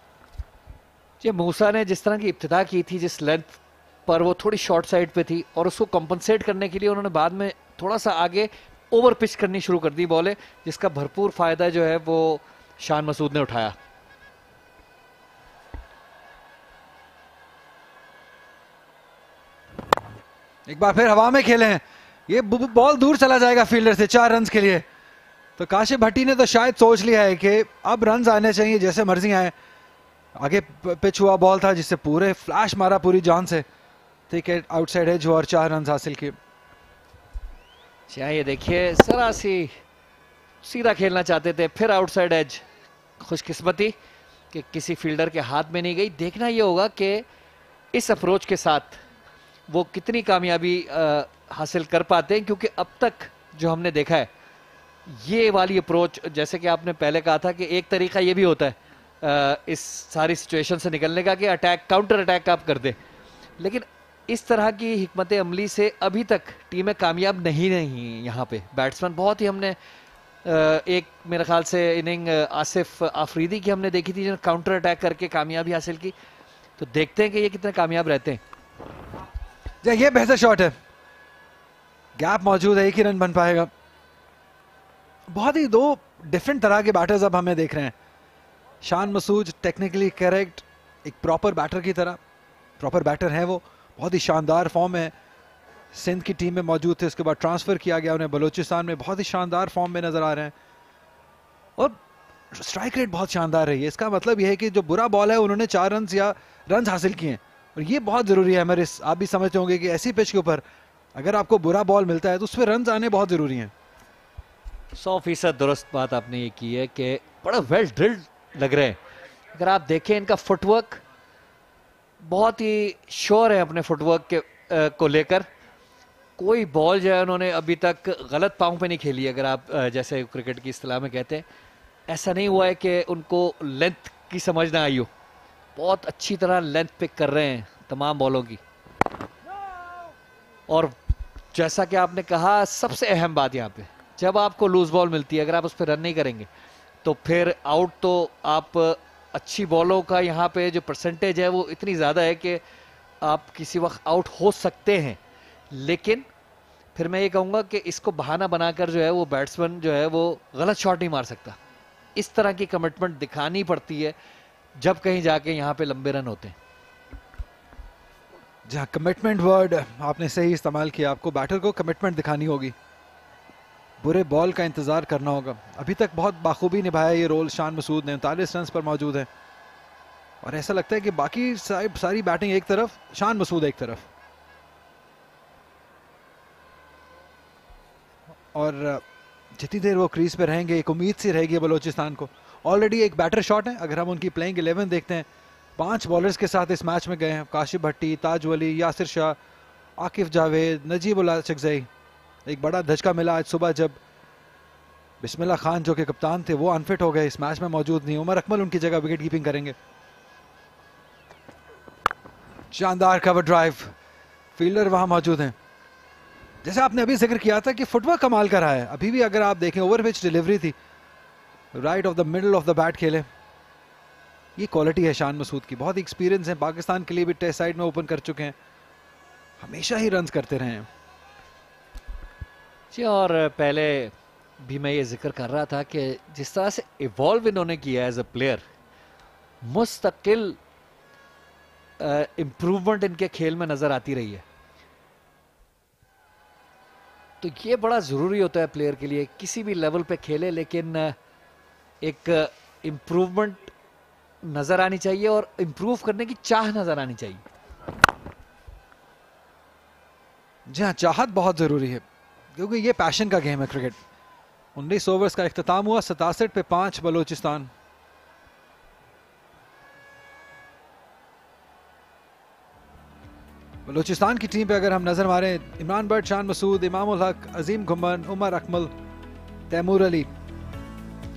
ये मूसा ने जिस तरह की इब्तिदा की थी, जिस लेंथ पर वो थोड़ी शॉर्ट साइड पे थी, और उसको कंपनसेट करने के लिए उन्होंने बाद में थोड़ा सा आगे ओवर पिच करनी शुरू कर दी बॉलें, जिसका भरपूर फायदा जो है वो शान मसूद ने उठाया। एक बार फिर हवा में खेले हैं, ये बॉल दूर चला जाएगा फील्डर से 4 रन के लिए। तो काशिफ भट्टी ने तो शायद सोच लिया है कि अब रन आने चाहिए, जैसे मर्जी आए। आगे पिच हुआ बॉल था जिससे पूरे फ्लैश मारा पूरी जान से, ठीक है, आउटसाइड एज हुआ और 4 रन हासिल किए। ये देखिए सरासी सीधा खेलना चाहते थे, फिर आउटसाइड एज, खुशकिस्मती कि किसी फील्डर के हाथ में नहीं गई। देखना ये होगा कि इस अप्रोच के साथ वो कितनी कामयाबी हासिल कर पाते हैं, क्योंकि अब तक जो हमने देखा है ये वाली अप्रोच, जैसे कि आपने पहले कहा था कि एक तरीका ये भी होता है इस सारी सिचुएशन से निकलने का कि अटैक, काउंटर अटैक आप कर दें, लेकिन इस तरह की हिकमत अमली से अभी तक टीमें कामयाब नहीं रही। यहाँ पे बैट्समैन बहुत ही, हमने एक मेरे ख्याल से इनिंग आसिफ आफरीदी की हमने देखी थी जिन्होंने काउंटर अटैक करके कामयाबी हासिल की, तो देखते हैं कि ये कितने कामयाब रहते हैं। ये बेहतर शॉट है, गैप मौजूद है, एक ही रन बन पाएगा। बहुत ही दो डिफरेंट तरह के बैटर्स अब हमें देख रहे हैं। शान मसूद टेक्निकली करेक्ट, एक प्रॉपर बैटर की तरह, प्रॉपर बैटर है वो, बहुत ही शानदार फॉर्म है, सिंध की टीम में मौजूद थे, उसके बाद ट्रांसफर किया गया उन्हें बलूचिस्तान में, बहुत ही शानदार फॉर्म में नजर आ रहे हैं और स्ट्राइक रेट बहुत शानदार रही है। इसका मतलब यह है कि जो बुरा बॉल है उन्होंने 4 रन या रन हासिल किए हैं, और ये बहुत जरूरी है। हमारे आप भी समझते होंगे कि ऐसी पिच के ऊपर अगर आपको बुरा बॉल मिलता है तो उस पर रन आने बहुत जरूरी हैं। 100% दुरुस्त बात आपने ये की है कि बड़ा वेल ड्रिल्ड लग रहे हैं। अगर आप देखें इनका फुटवर्क, बहुत ही श्योर है अपने फुटवर्क के को लेकर। कोई बॉल जो है उन्होंने अभी तक गलत पाँव पे नहीं खेली, अगर आप जैसे क्रिकेट की इस्तिलाह में कहते हैं। ऐसा नहीं हुआ है कि उनको लेंथ की समझ ना आई हो, बहुत अच्छी तरह लेंथ पिक कर रहे हैं तमाम बॉलों की। और जैसा कि आपने कहा, सबसे अहम बात यहाँ पे, जब आपको लूज बॉल मिलती है, अगर आप उस पर रन नहीं करेंगे तो फिर आउट, तो आप अच्छी बॉलों का यहाँ पे जो परसेंटेज है वो इतनी ज़्यादा है कि आप किसी वक्त आउट हो सकते हैं। लेकिन फिर मैं ये कहूँगा कि इसको बहाना बनाकर जो है वो बैट्समैन जो है वो गलत शॉट नहीं मार सकता। इस तरह की कमिटमेंट दिखानी पड़ती है जब कहीं जाके यहाँ पे लंबे रन होते हैं। जहाँ कमिटमेंट वर्ड आपने सही इस्तेमाल किया, आपको बैटर को कमिटमेंट दिखानी होगी, बुरे बॉल का इंतज़ार करना होगा। अभी तक बहुत बाखूबी निभाया ये रोल शान मसूद ने, 39 रन पर मौजूद है और ऐसा लगता है कि बाकी सारी बैटिंग एक तरफ, शान मसूद एक तरफ। और जितनी देर वो क्रीज पे रहेंगे एक उम्मीद सी रहेगी बलोचिस्तान को। ऑलरेडी एक बैटर शॉट है, अगर हम उनकी प्लेइंग 11 देखते हैं, 5 बॉलर्स के साथ इस मैच में गए हैं। काशिफ भट्टी, ताज वली, यासिर शाह, आकिफ जावेद, नजीब उल चकजई। एक बड़ा धचका मिला आज सुबह जब बिस्मिल्लाह खान जो कि कप्तान थे वो अनफिट हो गए, इस मैच में मौजूद नहीं। उमर अकमल उनकी जगह विकेट कीपिंग करेंगे। शानदार कवर ड्राइव, फील्डर वहां मौजूद हैं। जैसे आपने अभी जिक्र किया था कि फुटवर्क कमाल का रहा है, अभी भी अगर आप देखें ओवर पिच डिलीवरी थी, right of the middle of the bat खेले। ये क्वालिटी है शान मसूद की, बहुत एक्सपीरियंस है, पाकिस्तान के लिए भी टेस्ट साइड में ओपन कर चुके हैं, हमेशा ही रन्स करते रहे हैं जी। और पहले भी मैं ये जिक्र कर रहा था कि जिस तरह से इवॉल्व इन्होंने किया एज अ प्लेयर, मुस्तकिल इम्प्रूवमेंट इनके खेल में नजर आती रही है। तो ये बड़ा ज़रूरी होता है प्लेयर के लिए, किसी भी लेवल पे खेले लेकिन एक इम्प्रूवमेंट नज़र आनी चाहिए और इम्प्रूव करने की चाह नज़र आनी चाहिए। जी हाँ, चाहत बहुत ज़रूरी है क्योंकि ये पैशन का गेम है क्रिकेट। 19 ओवर्स का इख्तिताम हुआ, 67 पे 5 बलोचिस्तान। बलोचिस्तान की टीम पे अगर हम नजर मारें, इमरान बट, शान मसूद, इमाम उल हक, अजीम घुमन, उमर अकमल, तैमूर अली,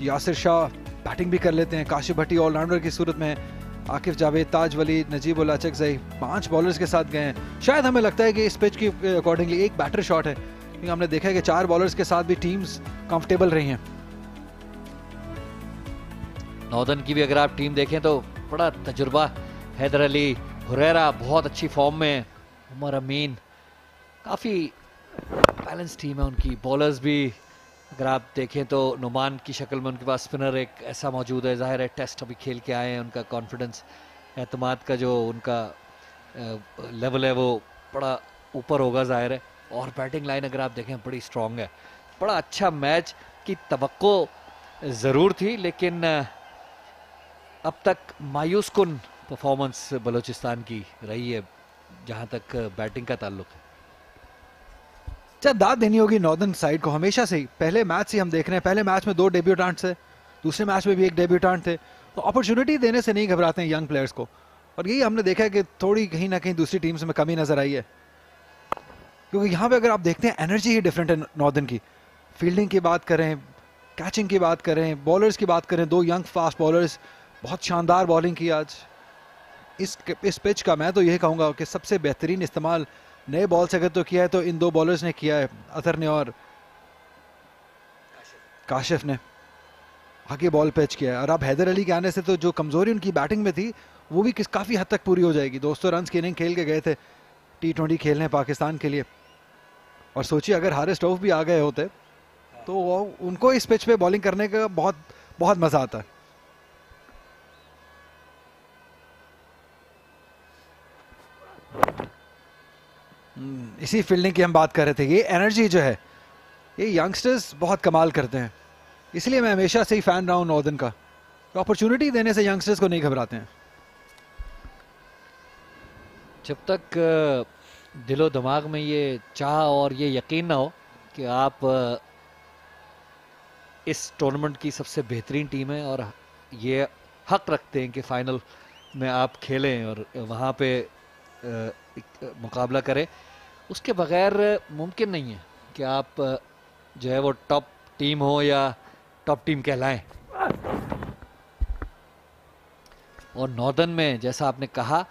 यासिर शाह बैटिंग भी कर लेते हैं, काशिफ भट्टी ऑलराउंडर की सूरत में, आकिफ जावेद, ताज वली, नजीब उल चकजई 5 बॉलर्स के साथ गए हैं। शायद हमें लगता है कि इस पिच की अकॉर्डिंगली एक बैटर शॉट है, क्योंकि हमने देखा है कि 4 बॉलर्स के साथ भी टीम्स कंफर्टेबल रही हैं। नॉर्दर्न की भी अगर आप टीम देखें तो बड़ा तजुर्बा, हैदर अली, हुरैरा बहुत अच्छी फॉर्म में, उमर अमीन, काफ़ी बैलेंस टीम है उनकी। बॉलर्स भी अगर आप देखें तो नुमान की शक्ल में उनके पास स्पिनर एक ऐसा मौजूद है, जाहिर है टेस्ट अभी खेल के आए हैं, उनका कॉन्फिडेंस, एतमाद का जो उनका लेवल है वो बड़ा ऊपर होगा जाहिर है। और बैटिंग लाइन अगर आप देखें बड़ी स्ट्रॉन्ग है। बड़ा अच्छा मैच की तवक्को ज़रूर थी, लेकिन अब तक मायूस कुन परफॉर्मेंस बलूचिस्तान की रही है जहां तक बैटिंग का ताल्लुक है। अच्छा, दाद देनी होगी नॉर्दर्न साइड को हमेशा से ही। पहले मैच से हम देख रहे हैं, पहले मैच में 2 डेब्यूटेंट्स थे, दूसरे मैच में भी 1 डेब्यूटेंट थे, तो अपॉर्चुनिटी देने से नहीं घबराते हैं यंग प्लेयर्स को। और यही हमने देखा है कि थोड़ी कहीं ना कहीं दूसरी टीम्स में कमी नजर आई है, क्योंकि यहाँ पे अगर आप देखते हैं एनर्जी ही डिफरेंट है नॉर्दर्न की। फील्डिंग की बात करें, कैचिंग की बात करें, बॉलर्स की बात करें, 2 यंग फास्ट बॉलर्स, बहुत शानदार बॉलिंग की आज। इस पिच का मैं तो यही कहूँगा कि सबसे बेहतरीन इस्तेमाल नए बॉल से अगर तो किया है तो इन 2 बॉलर्स ने किया है, अतर ने और काशिफ ने आगे बॉल पिच किया है। और अब हैदर अली के आने से तो जो कमजोरी उनकी बैटिंग में थी वो भी काफ़ी हद तक पूरी हो जाएगी। 200 रन की इनिंग खेल के गए थे T20 खेलने पाकिस्तान के लिए, और सोचिए अगर हारिस स्टोफ भी आ गए होते तो उनको इस पिच पे बॉलिंग करने का बहुत बहुत मजा आता है। इसी फील्डिंग की हम बात कर रहे थे। ये एनर्जी जो है ये यंगस्टर्स बहुत कमाल करते हैं, इसलिए मैं हमेशा से ही फैन रहा हूँ नॉर्दर्न का। अपॉर्चुनिटी देने से यंगस्टर्स को नहीं घबराते हैं। जब तक दिलो दिमाग में ये चाह और ये यकीन ना हो कि आप इस टूर्नामेंट की सबसे बेहतरीन टीम है और ये हक रखते हैं कि फाइनल में आप खेलें और वहाँ पे मुकाबला करें, उसके बगैर मुमकिन नहीं है कि आप जो है वो टॉप टीम हो या टॉप टीम कहलाएं। और नॉर्दर्न में जैसा आपने कहा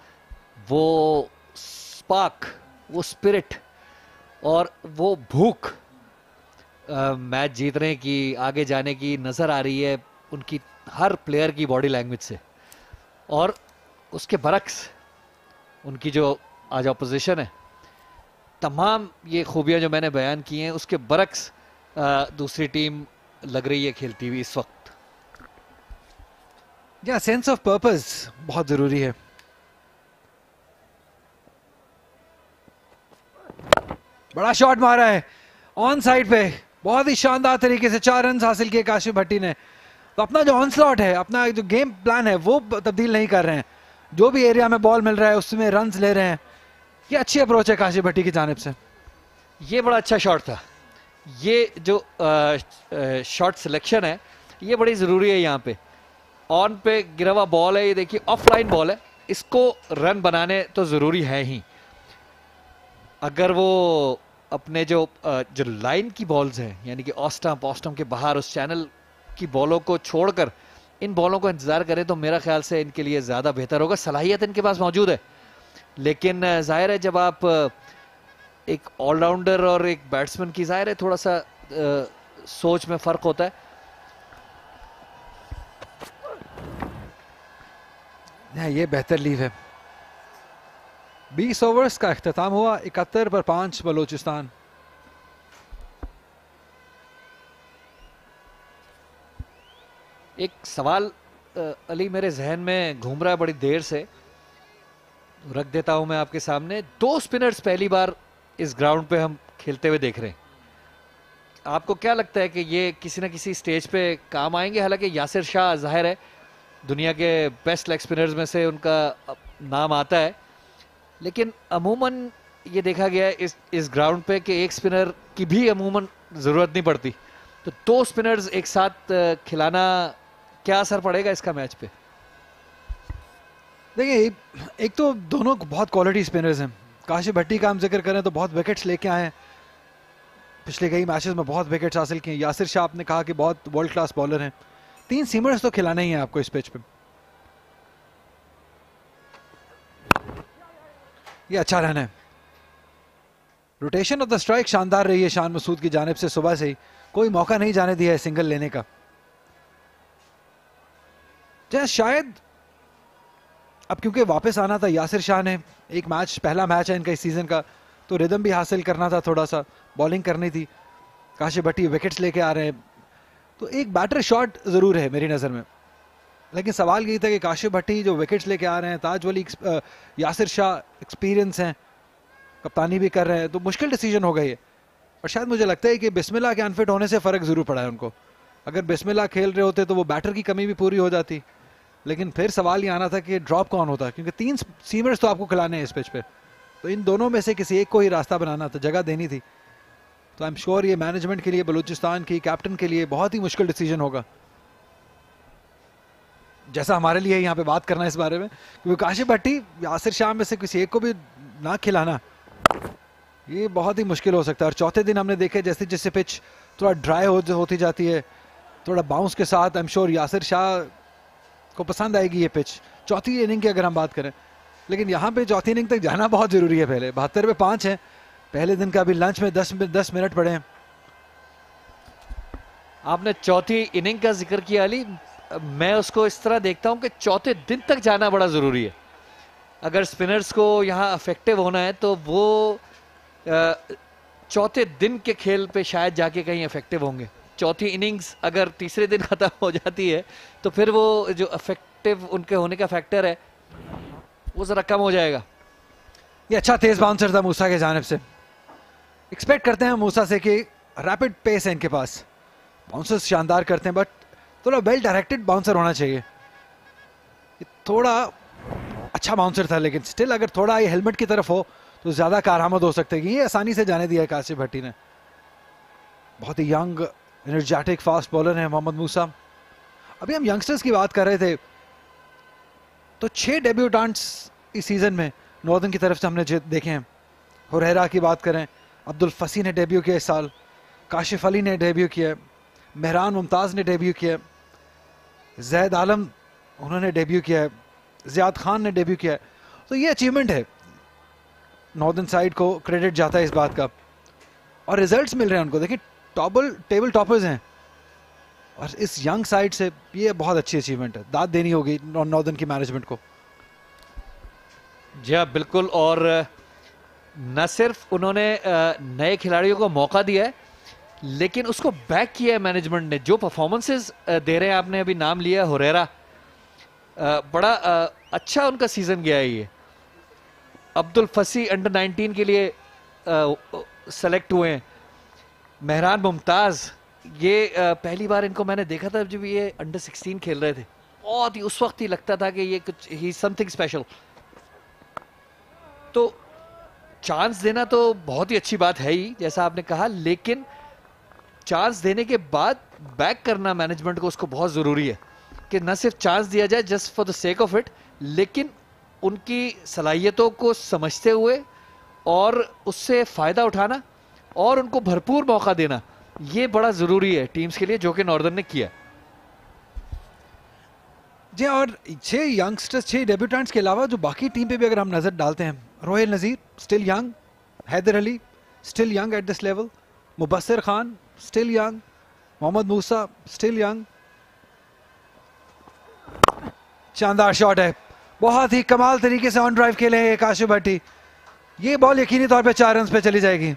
वो स्पार्क, वो स्पिरिट और वो भूख मैच जीतने की, आगे जाने की नज़र आ रही है उनकी हर प्लेयर की बॉडी लैंग्वेज से। और उसके बरक्स उनकी जो आज ऑपोजिशन है, तमाम ये खूबियां जो मैंने बयान की हैं उसके बरक्स दूसरी टीम लग रही है खेलती हुई इस वक्त। या सेंस ऑफ पर्पस बहुत जरूरी है। बड़ा शॉट मारा है ऑन साइड पे, बहुत ही शानदार तरीके से 4 रन हासिल किए काशिफ भट्टी ने। तो अपना जो ऑन स्लॉट है, अपना जो गेम प्लान है वो तब्दील नहीं कर रहे हैं। जो भी एरिया में बॉल मिल रहा है उसमें रन्स ले रहे हैं। ये अच्छी अप्रोच है काशिफ भट्टी की जानिब से। ये बड़ा अच्छा शॉट था। ये जो शॉट सिलेक्शन है ये बड़ी ज़रूरी है। यहाँ पे ऑन पे गिरा हुआ बॉल है, ये देखिए ऑफलाइन बॉल है, इसको रन बनाने तो ज़रूरी है ही। अगर वो अपने जो लाइन की बॉल्स हैं, यानी कि ऑस्टम के बाहर उस चैनल की बॉलों को छोड़कर इन बॉलों का इंतज़ार करें तो मेरा ख्याल से इनके लिए ज़्यादा बेहतर होगा। सलाहियत इनके पास मौजूद है, लेकिन जाहिर है जब आप एक ऑलराउंडर और एक बैट्समैन की जाहिर है थोड़ा सा सोच में फ़र्क होता है। ये बेहतर लीव है। 20 ओवर्स का इख्तिताम हुआ, 71 पर 5 बलोचिस्तान। एक सवाल अली मेरे जहन में घूम रहा है बड़ी देर से, रख देता हूं मैं आपके सामने। 2 स्पिनर्स पहली बार इस ग्राउंड पे हम खेलते हुए देख रहे हैं। आपको क्या लगता है कि ये किसी ना किसी स्टेज पे काम आएंगे? हालांकि यासिर शाह जाहिर है दुनिया के बेस्ट लेग स्पिनर्स में से उनका नाम आता है, लेकिन अमूमन ये देखा गया है इस ग्राउंड पे कि एक स्पिनर की भी अमूमन ज़रूरत नहीं पड़ती। तो 2 स्पिनर्स एक साथ खिलाना क्या असर पड़ेगा इसका मैच पे? देखिए, एक तो दोनों बहुत क्वालिटी स्पिनर्स हैं। काशिफ भट्टी का हम जिक्र करें तो बहुत विकेट्स लेके आए हैं, पिछले कई मैचेस में बहुत विकेट्स हासिल किए। यासिर शाह आपने कहा कि बहुत वर्ल्ड क्लास बॉलर हैं। 3 सीमर्स तो खिलाना ही है आपको इस पिच पे। ये अच्छा रन है। रोटेशन ऑफ द स्ट्राइक शानदार रही है शान मसूद की जानिब से। सुबह से ही कोई मौका नहीं जाने दिया है सिंगल लेने का। शायद अब क्योंकि वापस आना था यासिर शाह ने, एक मैच पहला मैच है इनका इस सीजन का, तो रिदम भी हासिल करना था, थोड़ा सा बॉलिंग करनी थी। काशिफ भट्टी विकेट्स लेके आ रहे हैं, तो एक बैटर शॉट ज़रूर है मेरी नज़र में। लेकिन सवाल यही था कि काशिफ भट्टी जो विकेट्स लेके आ रहे हैं, ताज वली, यासिर शाह एक्सपीरियंस हैं, कप्तानी भी कर रहे हैं, तो मुश्किल डिसीजन हो गई है। और शायद मुझे लगता है कि बिस्मिल्लाह के अनफिट होने से फ़र्क ज़रूर पड़ा है उनको। अगर बिस्मिल्लाह खेल रहे होते तो वो बैटर की कमी भी पूरी हो जाती। लेकिन फिर सवाल ये आना था कि ड्रॉप कौन होता, क्योंकि 3 सीमर्स तो आपको खिलाने हैं इस पिच पे, तो इन दोनों में से किसी एक को ही रास्ता बनाना था, जगह देनी थी। तो आई एम श्योर ये मैनेजमेंट के लिए, बलूचिस्तान की कैप्टन के लिए बहुत ही मुश्किल डिसीजन होगा, जैसा हमारे लिए यहाँ पे बात करना इस बारे में। क्योंकि काशिफ भट्टी, यासिर शाह में से किसी एक को भी ना खिलाना ये बहुत ही मुश्किल हो सकता है। और चौथे दिन हमने देखे जैसे जैसे पिच थोड़ा ड्राई होती जाती है, थोड़ा बाउंस के साथ, I am sure Yasir Shah को पसंद आएगी ये पिच। चौथी इनिंग की अगर हम बात करें, लेकिन यहाँ पे चौथी इनिंग तक जाना बहुत ज़रूरी है। पहले 72 पे 5 है, पहले दिन का अभी लंच में 10 मिनट पड़े हैं। आपने चौथी इनिंग का जिक्र किया अली, मैं उसको इस तरह देखता हूं कि चौथे दिन तक जाना बड़ा ज़रूरी है। अगर स्पिनर्स को यहाँ अफेक्टिव होना है तो वो चौथे दिन के खेल पे शायद जाके कहीं इफेक्टिव होंगे। चौथी इनिंग्स अगर तीसरे दिन ख़त्म हो जाती है तो फिर वो जो इफेक्टिव उनके होने का फैक्टर है वो ज़रा कम हो जाएगा। ये अच्छा तेज़ बाउंसर था मूसा के जानिब से। एक्सपेक्ट करते हैं मूसा से कि रैपिड पेस है इनके पास, बाउंसर्स शानदार करते हैं, बट थोड़ा वेल डायरेक्टेड बाउंसर होना चाहिए। थोड़ा अच्छा बाउंसर था, लेकिन स्टिल अगर थोड़ा ये हेलमेट की तरफ हो तो ज़्यादा कारआमद हो सकते हैं। ये आसानी से जाने दिया है काशिफ भट्टी ने। बहुत ही यंग एनर्जेटिक फास्ट बॉलर है मोहम्मद मूसा। अभी हम यंगस्टर्स की बात कर रहे थे तो 6 डेब्यूटेंट्स इस सीज़न में नॉर्दर्न की तरफ से हमने देखे हैं। हुरैरा की बात करें, अब्दुल फसी ने डेब्यू किया इस साल, काशिफ अली ने डेब्यू किया, मेहरान मुमताज़ ने डेब्यू किया, जैद आलम उन्होंने डेब्यू किया है, ज़ियाद खान ने डेब्यू किया है, तो ये अचीवमेंट है, नॉर्दर्न साइड को क्रेडिट जाता है इस बात का, और रिजल्ट्स मिल रहे हैं उनको। देखिए टेबल टॉपर्स हैं, और इस यंग साइड से ये बहुत अच्छी अचीवमेंट है, दाद देनी होगी नॉर्दर्न की मैनेजमेंट को। जी हाँ बिल्कुल, और न सिर्फ उन्होंने नए खिलाड़ियों को मौका दिया है, लेकिन उसको बैक किया है मैनेजमेंट ने। जो परफॉर्मेंसेस दे रहे हैं, आपने अभी नाम लिया हुरैरा, बड़ा अच्छा उनका सीजन गया है ये। अब्दुल फसी अंडर 19 के लिए सेलेक्ट हुए हैं। मेहरान मुमताज़, ये पहली बार इनको मैंने देखा था जब ये अंडर 16 खेल रहे थे, बहुत ही उस वक्त ही लगता था कि ये कुछ ही समथिंग स्पेशल। तो चांस देना तो बहुत ही अच्छी बात है ही, जैसा आपने कहा, लेकिन चांस देने के बाद बैक करना मैनेजमेंट को उसको बहुत ज़रूरी है कि न सिर्फ चांस दिया जाए just for the sake of it, लेकिन उनकी सलाहियतों को समझते हुए और उससे फ़ायदा उठाना और उनको भरपूर मौका देना, ये बड़ा ज़रूरी है टीम्स के लिए, जो कि नॉर्दर्न ने किया। जी, और 6 यंगस्टर्स, 6 डेब्यूटेंट्स के अलावा जो बाकी टीम पे भी अगर हम नज़र डालते हैं, Rohail Nazir still young, Haider Ali still young at this level, Mubasir Khan still young, Mohammad Musa still young. शानदार शॉट है, बहुत ही कमाल तरीके से ऑन ड्राइव खेले हैं काशिफ भट्टी। ये बॉल यकीनी तौर पे 4 रन पे चली जाएगी।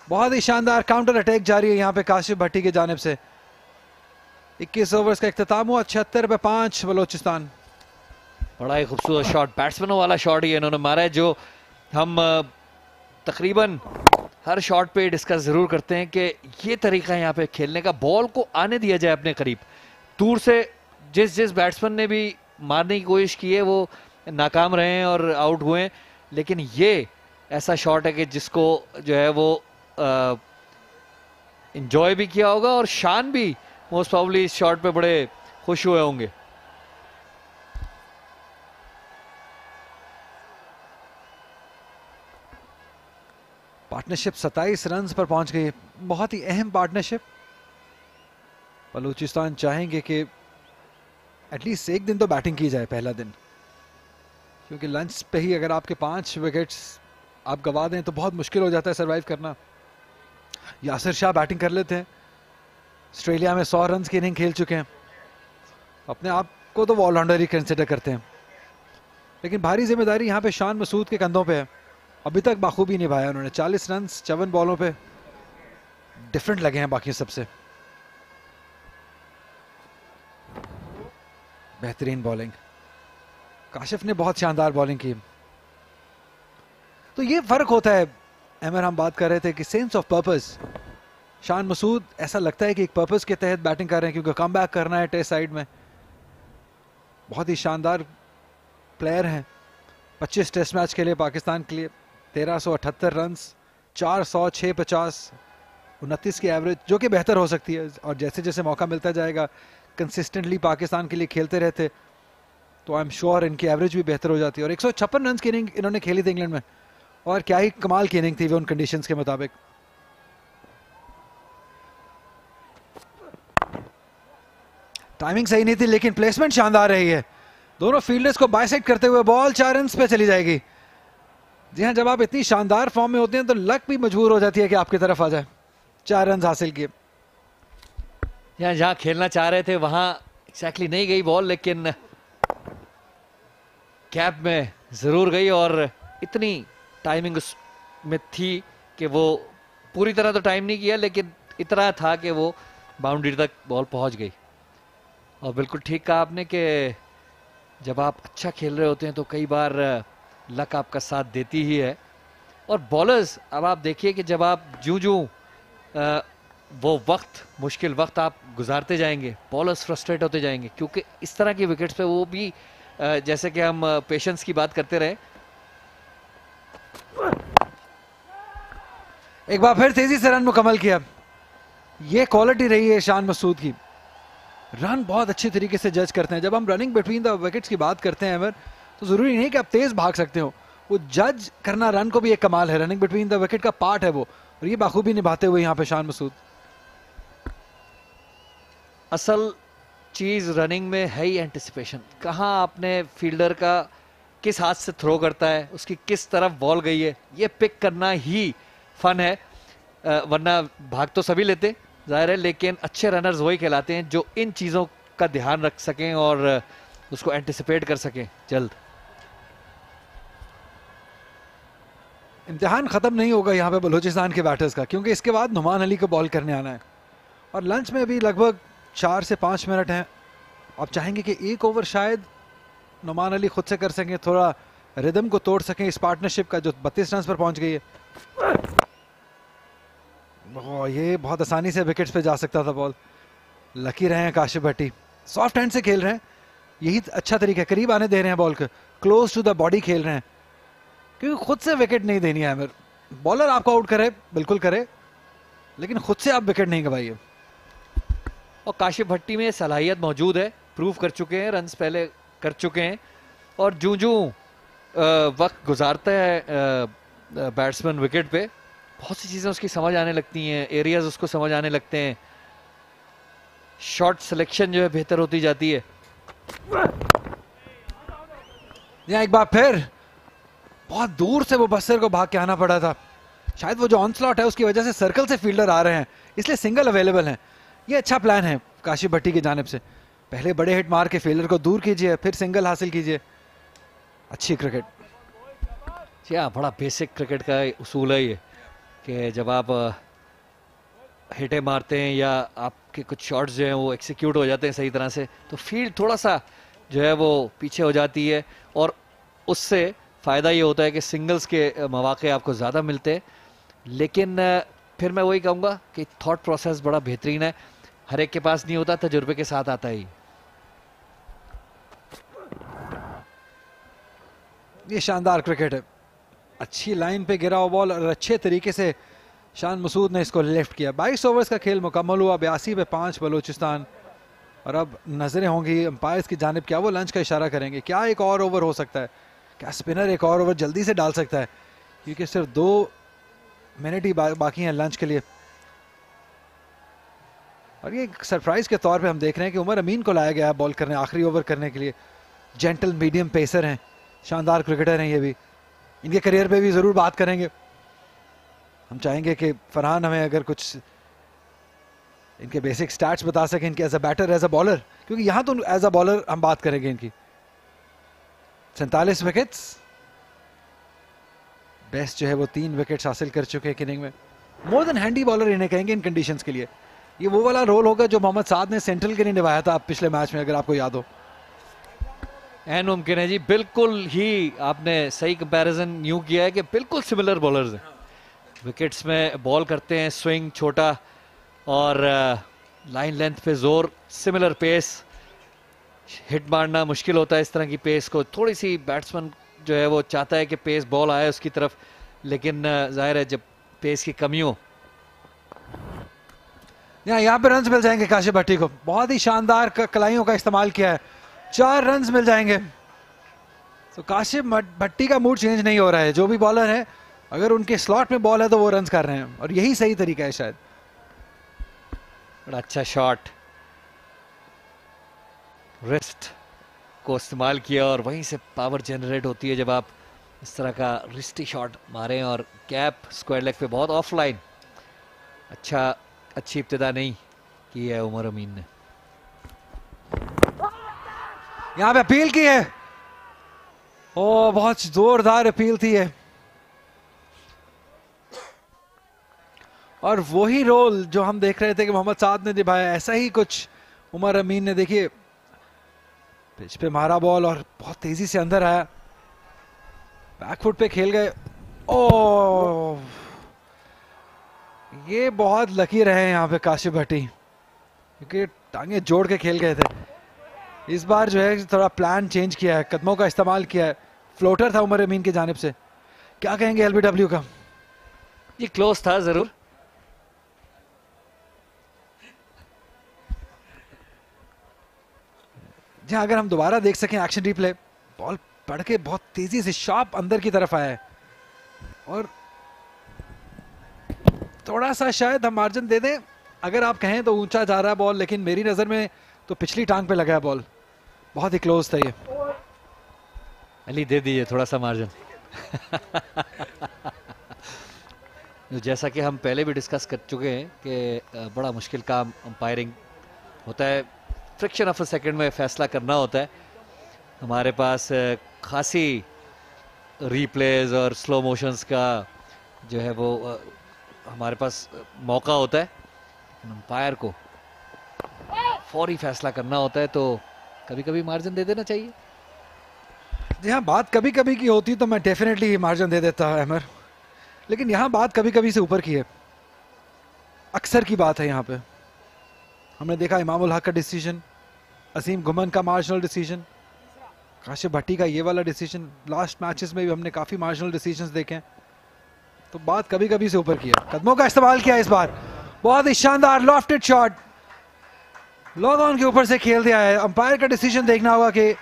बहुत ही शानदार काउंटर अटैक जारी है यहाँ पे काशिफ भट्टी की जानिब से। 21 ओवर्स का इख्तिताम हुआ, 76 पे 5 बलोचिस्तान। बड़ा ही खूबसूरत शॉट, बैट्समैनों वाला शॉट ही इन्होंने मारा है, जो हम तकरीबन हर शॉट पे डिस्कस ज़रूर करते हैं कि ये तरीका है यहाँ पे खेलने का, बॉल को आने दिया जाए अपने करीब। दूर से जिस बैट्समैन ने भी मारने की कोशिश की है वो नाकाम रहे हैं और आउट हुए हैं, लेकिन ये ऐसा शॉट है कि जिसको जो है वो इंजॉय भी किया होगा, और शान भी मोस्ट प्रॉब्ली इस शॉट पे बड़े खुश हुए होंगे। पार्टनरशिप 27 रन पर पहुंच गई, बहुत ही अहम पार्टनरशिप। बलूचिस्तान चाहेंगे कि एटलीस्ट एक दिन तो बैटिंग की जाए, पहला दिन, क्योंकि लंच पे ही अगर आपके 5 विकेट्स आप गवा दें तो बहुत मुश्किल हो जाता है सरवाइव करना। यासिर शाह बैटिंग कर लेते हैं, ऑस्ट्रेलिया में 100 रन की इनिंग खेल चुके हैं, अपने आप को तो ऑलराउंडर ही कंसिडर करते हैं, लेकिन भारी जिम्मेदारी यहाँ पे शान मसूद के कंधों पे है। अभी तक बाखूबी निभाया उन्होंने, 40 रन 54 बॉलों पे, डिफरेंट लगे हैं बाकी सबसे। बेहतरीन बॉलिंग, काशिफ ने बहुत शानदार बॉलिंग की। तो ये फर्क होता है अमर, हम बात कर रहे थे कि sense of purpose. Shan Masood ऐसा लगता है कि एक पर्पस के तहत बैटिंग कर रहे हैं, क्योंकि कम बैक करना है टेस्ट साइड में। बहुत ही शानदार प्लेयर हैं, 25 टेस्ट मैच खेले पाकिस्तान के लिए, 1378 रन, 400, 650, 29 की एवरेज, जो कि बेहतर हो सकती है, और जैसे जैसे मौका मिलता जाएगा कंसिस्टेंटली पाकिस्तान के लिए खेलते रहते तो आई एम श्योर इनकी एवरेज भी बेहतर हो जाती है। और 156 रन की इनिंग इन्होंने खेली थी इंग्लैंड में, और क्या ही कमाल की इनिंग थी वो उन कंडीशंस के मुताबिक। टाइमिंग सही नहीं थी, लेकिन प्लेसमेंट शानदार रही है। दोनों फील्डर्स को बाइसेक्ट करते हुए बॉल 4 रन पे चली जाएगी। जी हाँ, जब आप इतनी शानदार फॉर्म में होते हैं तो लक भी मजबूर हो जाती है कि आपकी तरफ आ जाए। 4 रन हासिल किए। यहाँ जहाँ खेलना चाह रहे थे वहाँ एक्जैक्टली नहीं गई बॉल, लेकिन कैप में ज़रूर गई, और इतनी टाइमिंग उसमें थी कि वो पूरी तरह तो टाइम नहीं किया, लेकिन इतना था कि वो बाउंड्री तक बॉल पहुंच गई। और बिल्कुल ठीक कहा आपने कि जब आप अच्छा खेल रहे होते हैं तो कई बार लक आपका साथ देती ही है। और बॉलर्स, अब आप देखिए कि जब आप जूं वो वक्त, मुश्किल वक्त आप गुजारते जाएंगे, बॉलर्स फ्रस्ट्रेट होते जाएंगे, क्योंकि इस तरह की विकेट्स पे वो भी जैसे कि हम पेशेंस की बात करते रहे। एक बार फिर तेजी से रन मुकम्मल किया, ये क्वालिटी रही है शान मसूद की। रन बहुत अच्छे तरीके से जज करते हैं। जब हम रनिंग बिटवीन द विकेट्स की बात करते हैं अमर, तो जरूरी नहीं कि आप तेज भाग सकते हो, वो जज करना रन को भी एक कमाल है, रनिंग बिटवीन द विकेट का पार्ट है वो, और ये बाखूबी निभाते हुए यहाँ पे शान मसूद। असल चीज़ रनिंग में है ही एंटिसिपेशन। कहाँ आपने फील्डर का किस हाथ से थ्रो करता है, उसकी किस तरफ बॉल गई है, ये पिक करना ही फन है। वरना भाग तो सभी लेते जाहिर है, लेकिन अच्छे रनर्स वही कहलाते हैं जो इन चीज़ों का ध्यान रख सकें और उसको एंटिसिपेट कर सकें जल्द। इम्तिहान ख़त्म नहीं होगा यहाँ पे बलूचिस्तान के बैटर्स का, क्योंकि इसके बाद नुमान अली को बॉल करने आना है और लंच में भी लगभग 4 से 5 मिनट हैं। आप चाहेंगे कि एक ओवर शायद नुमान अली खुद से कर सकें, थोड़ा रिदम को तोड़ सकें इस पार्टनरशिप का जो 32 रन पर पहुंच गई है। ये बहुत आसानी से विकेट्स पे जा सकता था बॉल। लकी रहे हैं काशिफ भट्टी, सॉफ्ट हैंड से खेल रहे हैं, यही अच्छा तरीका है। करीब आने दे रहे हैं बॉल को, क्लोज टू द बॉडी खेल रहे हैं, क्योंकि खुद से विकेट नहीं देनी है। आमिर बॉलर आपको आउट करे बिल्कुल करे, लेकिन खुद से आप विकेट नहीं गवाइए। और काशिफ भट्टी में सलाहियत मौजूद है, प्रूव कर चुके हैं, रन्स पहले कर चुके हैं और जूं जूं वक्त गुजारता है बैट्समैन विकेट पे, बहुत सी चीज़ें उसकी समझ आने लगती हैं, एरियाज उसको समझ आने लगते हैं, शॉट सिलेक्शन जो है बेहतर होती जाती है। यहाँ एक बार फिर बहुत दूर से वो बस्तर को भाग के आना पड़ा था। शायद वो जो ऑनस्लॉट है उसकी वजह से सर्कल से फील्डर आ रहे हैं, इसलिए सिंगल अवेलेबल हैं। ये अच्छा प्लान है काशिफ भट्टी की जानिब से, पहले बड़े हिट मार के फील्डर को दूर कीजिए, फिर सिंगल हासिल कीजिए। अच्छी क्रिकेट। जी हाँ, बड़ा बेसिक क्रिकेट का उसूल है ये कि जब आप हिटें मारते हैं या आपके कुछ शॉट्स जो हैं वो एक्सिक्यूट हो जाते हैं सही तरह से, तो फील्ड थोड़ा सा जो है वो पीछे हो जाती है और उससे फ़ायदा ये होता है कि सिंगल्स के मौके आपको ज़्यादा मिलते हैं। लेकिन फिर मैं वही कहूँगा कि थॉट प्रोसेस बड़ा बेहतरीन है, हर एक के पास नहीं होता, तजुर्बे के साथ आता ही। ये शानदार क्रिकेट है, अच्छी लाइन पे गिरा हुआ बॉल और अच्छे तरीके से शान मसूद ने इसको लेफ्ट किया। 22 ओवर्स का खेल मुकम्मल हुआ, 82 पे 5 बलूचिस्तान। और अब नजरें होंगी अंपायर्स की जानिब, क्या वो लंच का इशारा करेंगे, क्या एक और ओवर हो सकता है, क्या स्पिनर एक और ओवर जल्दी से डाल सकता है, क्योंकि सिर्फ 2 मिनट ही बाकी हैं लंच के लिए। और ये सरप्राइज के तौर पे हम देख रहे हैं कि उमर अमीन को लाया गया है बॉल करने, आखिरी ओवर करने के लिए। जेंटल मीडियम पेसर हैं, शानदार क्रिकेटर हैं ये भी, इनके करियर पे भी ज़रूर बात करेंगे। हम चाहेंगे कि फरहान हमें अगर कुछ इनके बेसिक स्टैट्स बता सकें, इनके as a batter as a bowler, क्योंकि यहाँ तो एज अ बॉलर हम बात करेंगे इनकी। 47 विकेट्स, बेस्ट जो है वो 3 विकेट्स हासिल कर चुके हैं इनिंग में। मोर देन हैंडी बॉलर इन्हें कहेंगे इन कंडीशंस के लिए। ये वो वाला रोल होगा जो मोहम्मद साद ने सेंट्रल के लिए निभाया था पिछले मैच में, अगर आपको याद हो। एन मुमकिन है जी, बिल्कुल ही आपने सही कंपैरिजन यूं किया है कि बिल्कुल सिमिलर बॉलर्स हैं। विकेट्स में बॉल करते हैं, स्विंग छोटा और लाइन लेंथ पे जोर, सिमिलर पेस, हिट मारना मुश्किल होता है इस तरह की पेस को। थोड़ी सी बैट्समैन जो है वो चाहता है कि पेस बॉल आए उसकी तरफ, लेकिन जाहिर है जब पेस की कमी हो। यहाँ पे रन्स मिल जाएंगे काशिफ भट्टी को, बहुत ही शानदार कलाइयों का इस्तेमाल किया है, 4 रन्स मिल जाएंगे। तो काशिफ भट्टी का मूड चेंज नहीं हो रहा है, जो भी बॉलर है अगर उनके स्लॉट में बॉल है तो वो रन्स कर रहे हैं, और यही सही तरीका है शायद। बड़ा अच्छा शॉट, रिस्ट को इस्तेमाल किया और वहीं से पावर जनरेट होती है जब आप इस तरह का रिस्टी शॉट मारें। और कैप स्क्वायर लेग पे बहुत ऑफलाइन, अच्छी इब्तिदा नहीं की है उमर अमीन ने। यहाँ पे अपील की है, ओ बहुत जोरदार अपील थी है, और वही रोल जो हम देख रहे थे कि मोहम्मद साद ने निभाया, ऐसा ही कुछ उमर अमीन ने, देखिए पिच पे मारा बॉल और बहुत तेजी से अंदर आया, बैकफुट पे खेल गए। ओ ये बहुत लकी रहे यहाँ पे काशिफ भट्टी, क्योंकि टांगे जोड़ के खेल गए थे। इस बार जो है थोड़ा प्लान चेंज किया है, कदमों का इस्तेमाल किया है, फ्लोटर था उमर अमीन की जानिब से। क्या कहेंगे एलबीडब्ल्यू का? ये क्लोज था जरूर, जी अगर हम दोबारा देख सकें एक्शन रिप्ले, बॉल पड़ के बहुत तेजी से शार्प अंदर की तरफ आया है और थोड़ा सा शायद हम मार्जिन दे दें, अगर आप कहें तो ऊंचा जा रहा है बॉल, लेकिन मेरी नज़र में तो पिछली टांग पे लगा है बॉल, बहुत ही क्लोज था ये। अली दे दीजिए थोड़ा सा मार्जिन। जैसा कि हम पहले भी डिस्कस कर चुके हैं कि बड़ा मुश्किल काम अंपायरिंग होता है, फ्रिक्शन ऑफ अ सेकंड में फैसला करना होता है। हमारे पास खासी रीप्लेज और स्लो मोशंस का जो है वो हमारे पास मौका होता है, लेकिन अंपायर को फौरी फैसला करना होता है, तो कभी कभी मार्जिन दे देना चाहिए। जी हाँ, बात कभी कभी की होती तो मैं डेफिनेटली मार्जिन दे देता अहमर, लेकिन यहाँ बात कभी कभी से ऊपर की है, अक्सर की बात है। यहाँ पे हमने देखा इमाम उल हक का डिसीजन, असीम गुमन का मार्जिनल डिसीजन, काशिफ भट्टी का ये वाला डिसीजन, लास्ट मैचेस में भी हमने काफ़ी मार्जिनल डिसीजंस देखे हैं, तो बात कभी कभी से ऊपर की है। कदमों का इस्तेमाल किया इस बार, बहुत ही शानदार लॉफ्टेड शॉट, लॉग ऑन के ऊपर से खेल दिया है। अंपायर का डिसीजन देखना होगा कि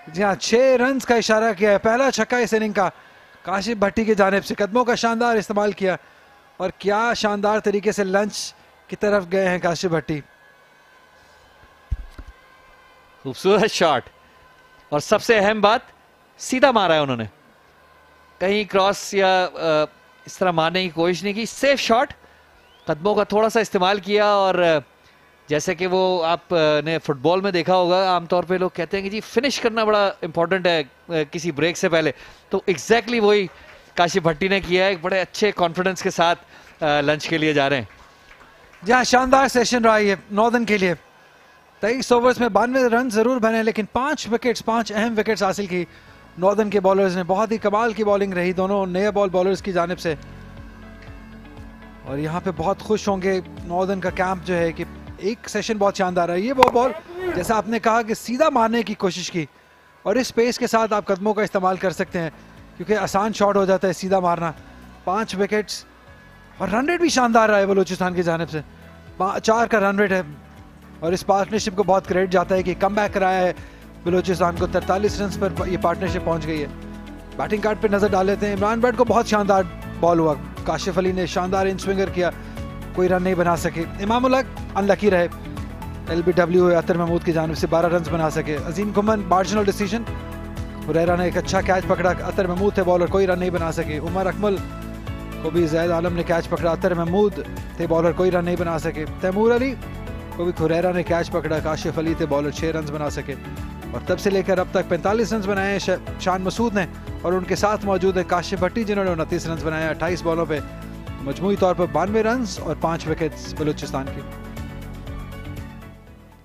जी हाँ 6 रन का इशारा किया है, पहला छक्का इस इनिंग का काशिफ भट्टी की जानिब से। कदमों का शानदार इस्तेमाल किया और क्या शानदार तरीके से लंच की तरफ गए हैं काशिफ भट्टी। खूबसूरत शॉट, और सबसे अहम बात सीधा मारा है उन्होंने, कहीं क्रॉस या इस तरह मारने की कोशिश नहीं की, सेफ शॉट। कदमों का थोड़ा सा इस्तेमाल किया, और जैसे कि वो आपने फुटबॉल में देखा होगा, आमतौर पे लोग कहते हैं कि जी फिनिश करना बड़ा इंपॉर्टेंट है किसी ब्रेक से पहले, तो एग्जैक्टली वही काशिफ भट्टी ने किया है। एक बड़े अच्छे कॉन्फिडेंस के साथ लंच के लिए जा रहे हैं। जी हाँ, शानदार सेशन रहा है नॉर्दर्न के लिए। 23 ओवर्स में 92 रन जरूर बने, लेकिन 5 विकेट्स, 5 अहम विकेट्स हासिल की नॉर्दर्न के बॉलर्स ने। बहुत ही कमाल की बॉलिंग रही दोनों नए बॉल बॉलर्स की जानिब से, और यहाँ पे बहुत खुश होंगे नॉर्दर्न का कैंप जो है कि एक सेशन बहुत शानदार है। ये वो बॉल जैसा आपने कहा कि सीधा मारने की कोशिश की, और इस पेस के साथ आप कदमों का इस्तेमाल कर सकते हैं क्योंकि आसान शॉट हो जाता है सीधा मारना। 5 विकेट्स और रन रेट भी शानदार रहा है बलूचिस्तान की जानिब से, 4 का रन रेट है, और इस पार्टनरशिप को बहुत क्रेडिट जाता है कि कम बैक कराया है बलूचिस्तान को। 43 रन पर ये पार्टनरशिप पहुंच गई है। बैटिंग कार्ड पे नजर डाल लेते हैं। इमरान बट को बहुत शानदार बॉल हुआ, काशिफ अली ने शानदार इन स्विंगर किया, कोई रन नहीं बना सके। इमाम उल हक अनलकी रहे, LBW अतर महमूद की जानिब से 12 रन बना सके। अजीम गुमन मार्जिनल डिसीजन, हुरैरा ने एक अच्छा कैच पकड़ा, अतर महमूद थे बॉलर, कोई रन नहीं बना सके। उमर अकमल को भी जैद आलम ने कैच पकड़ा, अतर महमूद थे बॉलर, कोई रन नहीं बना सके। तैमूर अली को भी हुरैरा ने कैच पकड़ा, काशिफ अली थे बॉलर, 6 रन बना सके। और तब से लेकर अब तक 45 रन बनाए हैं शान मसूद ने, और उनके साथ मौजूद है काशिफ भट्टी जिन्होंने 29 रन बनाए 28 बॉलों पे। मजमूई तौर पर 92 रन और 5 विकेट्स बलूचिस्तान की।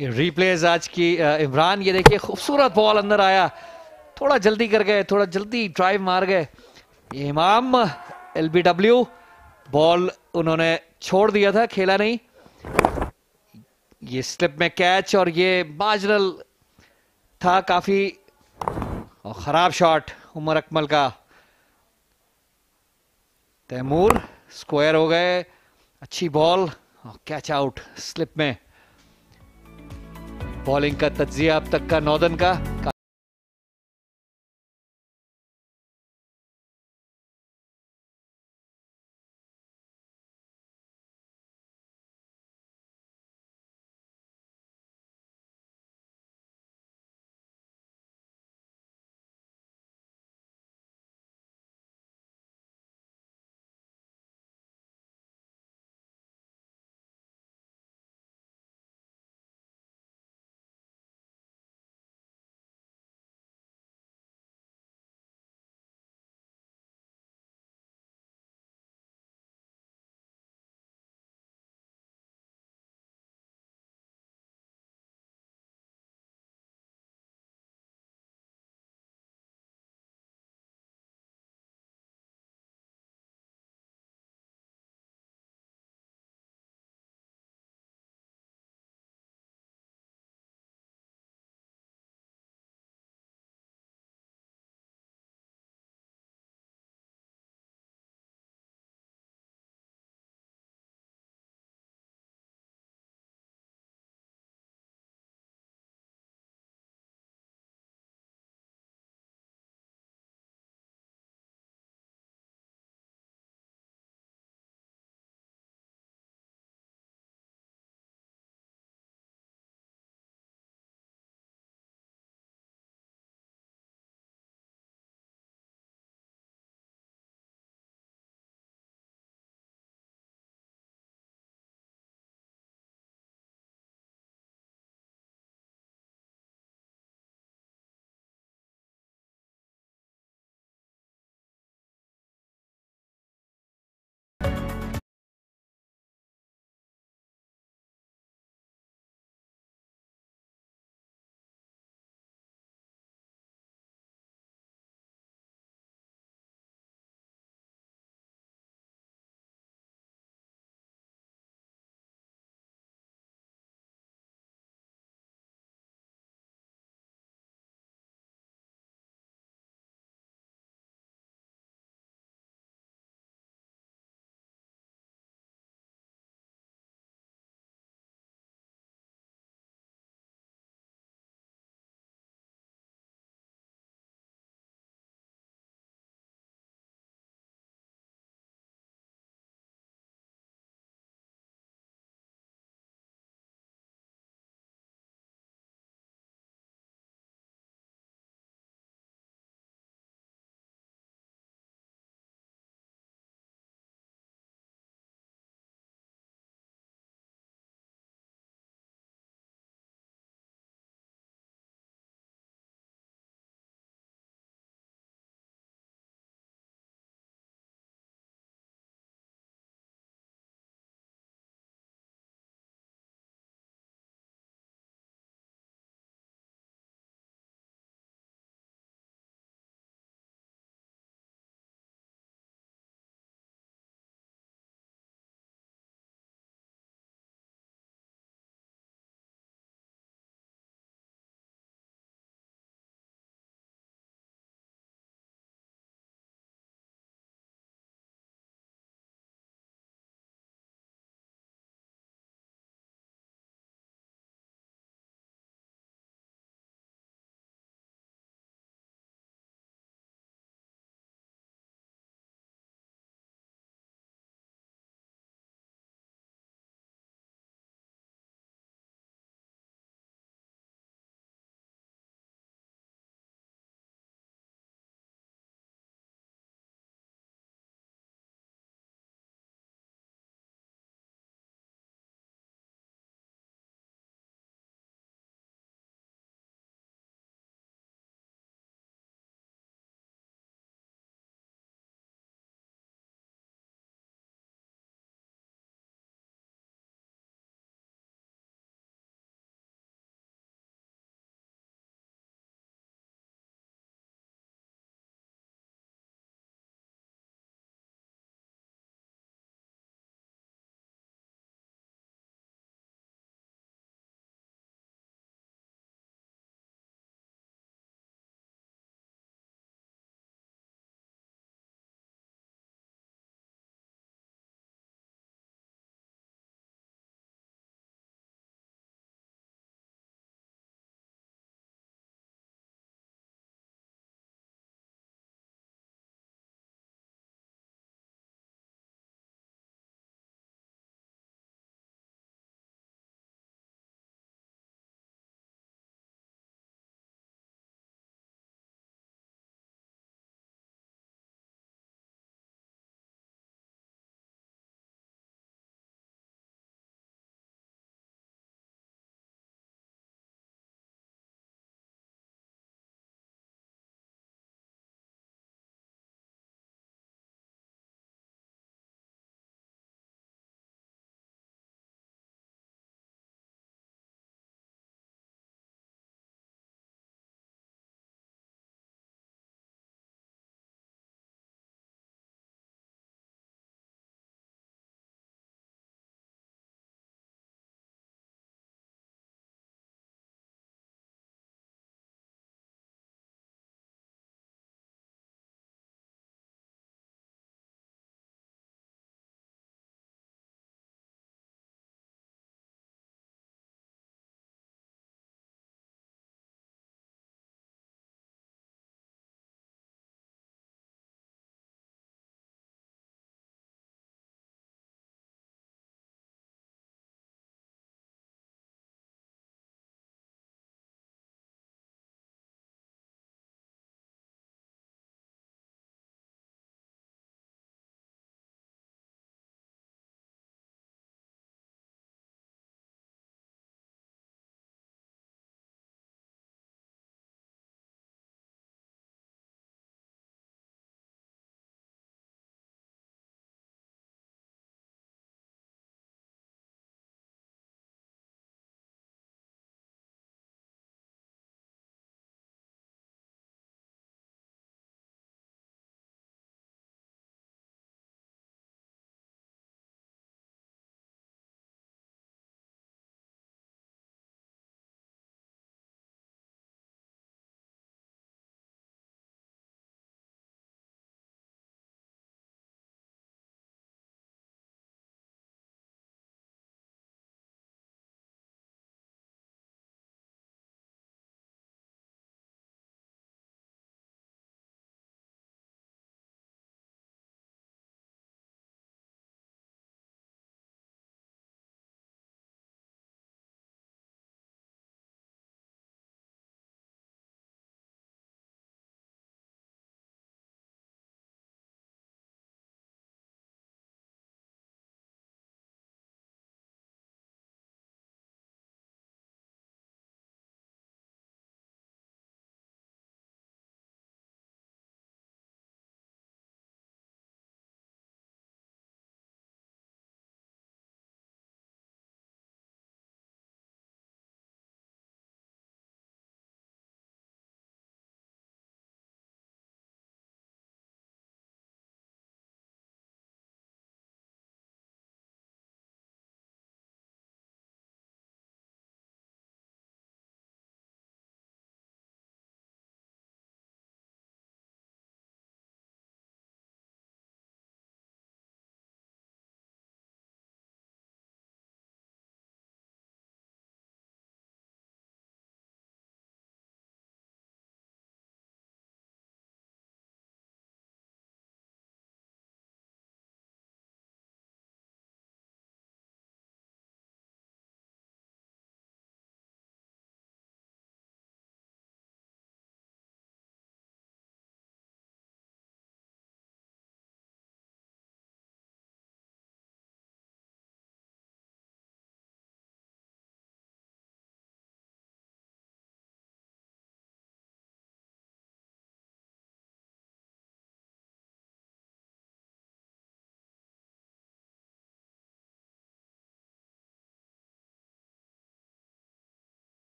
ये रिप्लेज आज की इमरान, ये देखिए खूबसूरत बॉल अंदर आया, थोड़ा जल्दी कर गए, थोड़ा जल्दी ड्राइव मार गए। ये इमाम LBW बॉल उन्होंने छोड़ दिया था, खेला नहीं। ये स्लिप में कैच, और ये मार्जिनल था काफी, और खराब शॉट उमर अकमल का। तैमूर स्क्वायर हो गए, अच्छी बॉल, कैच आउट स्लिप में। बॉलिंग का तज्जिया अब तक का नॉर्दर्न का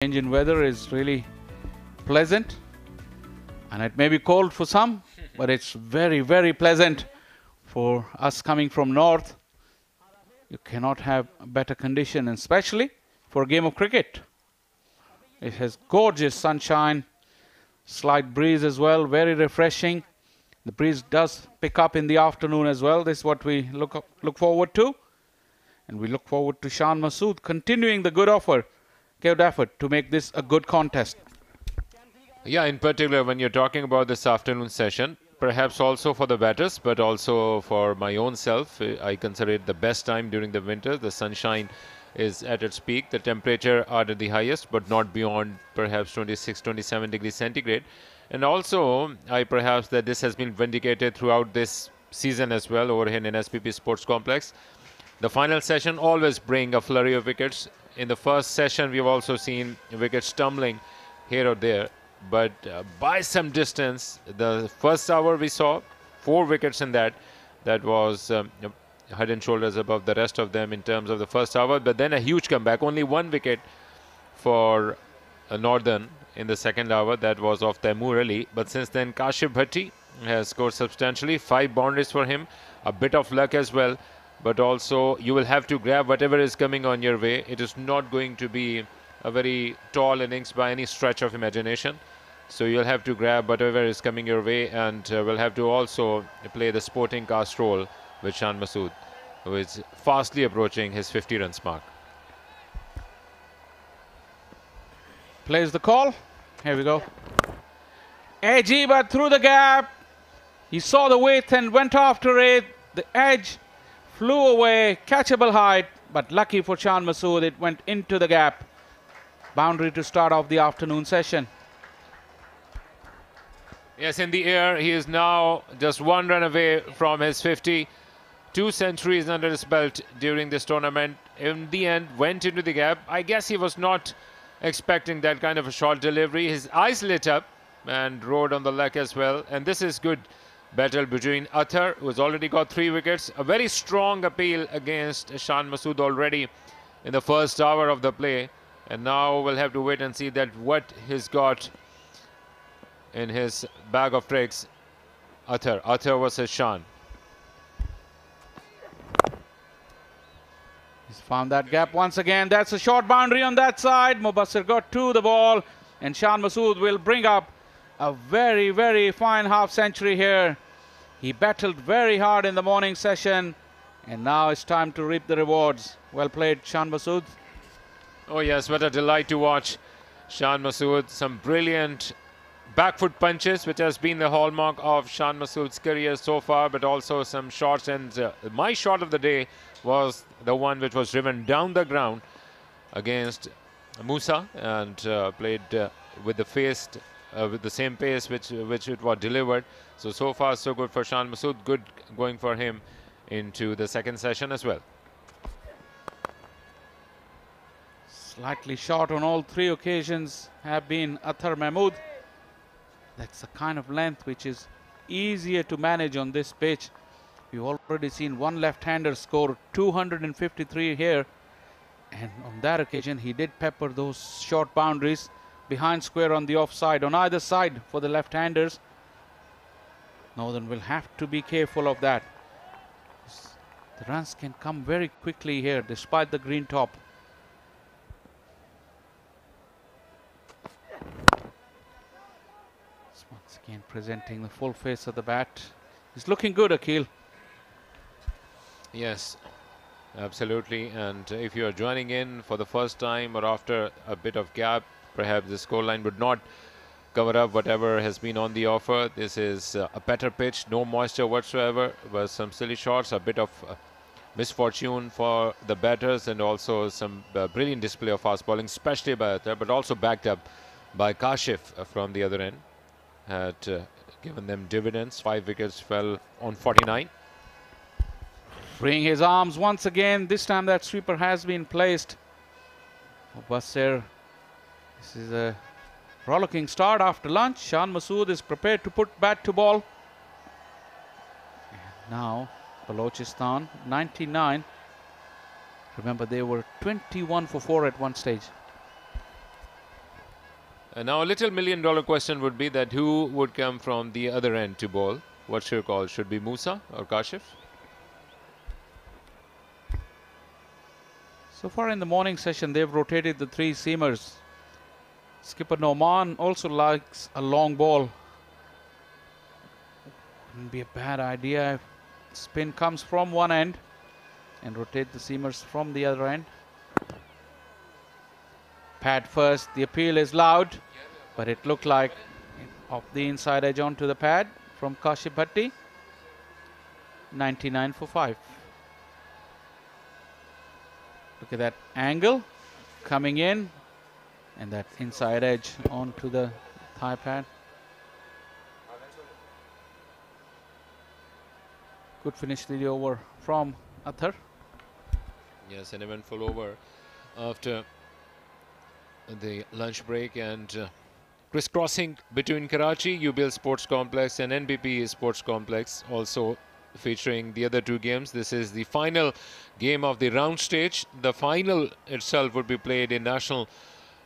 Change in weather is really pleasant, and it may be cold for some, but it's very, very pleasant for us coming from north. You cannot have a better condition, especially for a game of cricket. It has gorgeous sunshine, slight breeze as well, very refreshing. The breeze does pick up in the afternoon as well. This is what we look forward to. And we look forward to Shan Masood continuing the good effort to make this a good contest. Yeah, in particular, when you're talking about this afternoon session, perhaps also for the batters, but also for my own self, I consider it the best time during the winter. The sunshine is at its peak. The temperature are at the highest, but not beyond perhaps 26, 27 degrees centigrade. And also, perhaps that this has been vindicated throughout this season as well over here in SPP Sports Complex. The final session always bring a flurry of wickets. In the first session, we've also seen wickets tumbling here or there. But by some distance, the first hour we saw 4 wickets in that. That was head and shoulders above the rest of them in terms of the first hour. But then a huge comeback. Only 1 wicket for Northern in the second hour. That was off Taimur Ali. But since then, Kashif Bhatti has scored substantially. 5 boundaries for him. A bit of luck as well. But also, you will have to grab whatever is coming on your way. It is not going to be a very tall innings by any stretch of imagination. So you'll have to grab whatever is coming your way, and we'll have to also play the sporting cast role with Shan Masood, who is fastly approaching his 50 runs mark. Plays the call. Here we go. Edgy, but through the gap. He saw the width and went after it. The edge flew away, catchable height, but lucky for Shan Masood, it went into the gap. Boundary to start off the afternoon session. Yes, in the air, he is now just 1 run away from his 50. 2 centuries under his belt during this tournament. In the end, went into the gap. I guess he was not expecting that kind of a short delivery. His eyes lit up and rode on the leg as well. And this is good battle between Athar, who has already got 3 wickets. A very strong appeal against Shan Masood already in the first hour of the play. And now we'll have to wait and see that what he's got in his bag of tricks. Athar versus Shan. He's found that gap once again. That's a short boundary on that side. Mubassir got to the ball, and Shan Masood will bring up a very, very fine half century here. He battled very hard in the morning session, and now it's time to reap the rewards. Well played, Shan Masood. Oh yes, what a delight to watch Shan Masood. Some brilliant back foot punches, which has been the hallmark of Shan Masood's career so far, but also some shots. And my shot of the day was the one which was driven down the ground against Musa and played with the face, with the same pace which it was delivered. So far so good for Shan Masood. Good going for him into the second session as well. Slightly short on all 3 occasions have been Athar Mahmood. That's the kind of length which is easier to manage on this pitch. We've already seen one left-hander score 253 here, and on that occasion he did pepper those short boundaries behind square on the offside on either side for the left-handers. Northern will have to be careful of that. The runs can come very quickly here despite the green top. Once again presenting the full face of the bat. He's looking good, Akhil. Yes, absolutely. And if you are joining in for the first time or after a bit of gap, perhaps the scoreline would not cover up whatever has been on the offer. This is a better pitch, no moisture whatsoever, but some silly shots, a bit of misfortune for the batters, and also some brilliant display of fast bowling, especially by Athar, but also backed up by Kashif from the other end. Had given them dividends. 5 wickets fell on 49. Freeing his arms once again. This time that sweeper has been placed. Mubassir. This is a rollicking start after lunch. Shan Masood is prepared to put bat to ball. And now Balochistan 99. Remember, they were 21 for 4 at one stage. Now a little million-dollar question would be that who would come from the other end to bowl? What's your call? Should be Musa or Kashif? So far in the morning session, they've rotated the 3 seamers. Skipper Noman also likes a long ball. Wouldn't be a bad idea if spin comes from one end and rotate the seamers from the other end. Pad first, the appeal is loud, but it looked like off the inside edge onto the pad from Kashif Bhatti. 99 for 5. Look at that angle coming in and that inside edge onto the thigh pad. Good finish to the over from Athar. Yes, an eventful over after the lunch break, and crisscrossing between Karachi UBL Sports Complex and NBP Sports Complex, also featuring the other 2 games. This is the final game of the round stage. The final itself would be played in National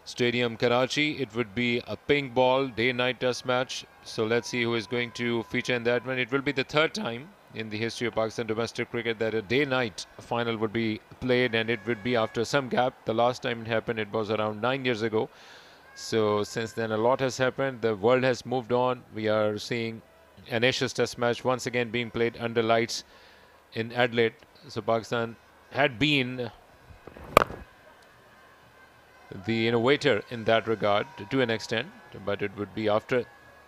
Stadium, Karachi. It would be a pink ball day-night test match. So let's see who is going to feature in that one. It will be the 3rd time in the history of Pakistan domestic cricket that a day-night final would be played, and it would be after some gap. The last time it happened, it was around 9 years ago. So since then a lot has happened. The world has moved on. We are seeing an Ashes test match once again being played under lights in Adelaide. So Pakistan had been the innovator in that regard to an extent, but it would be after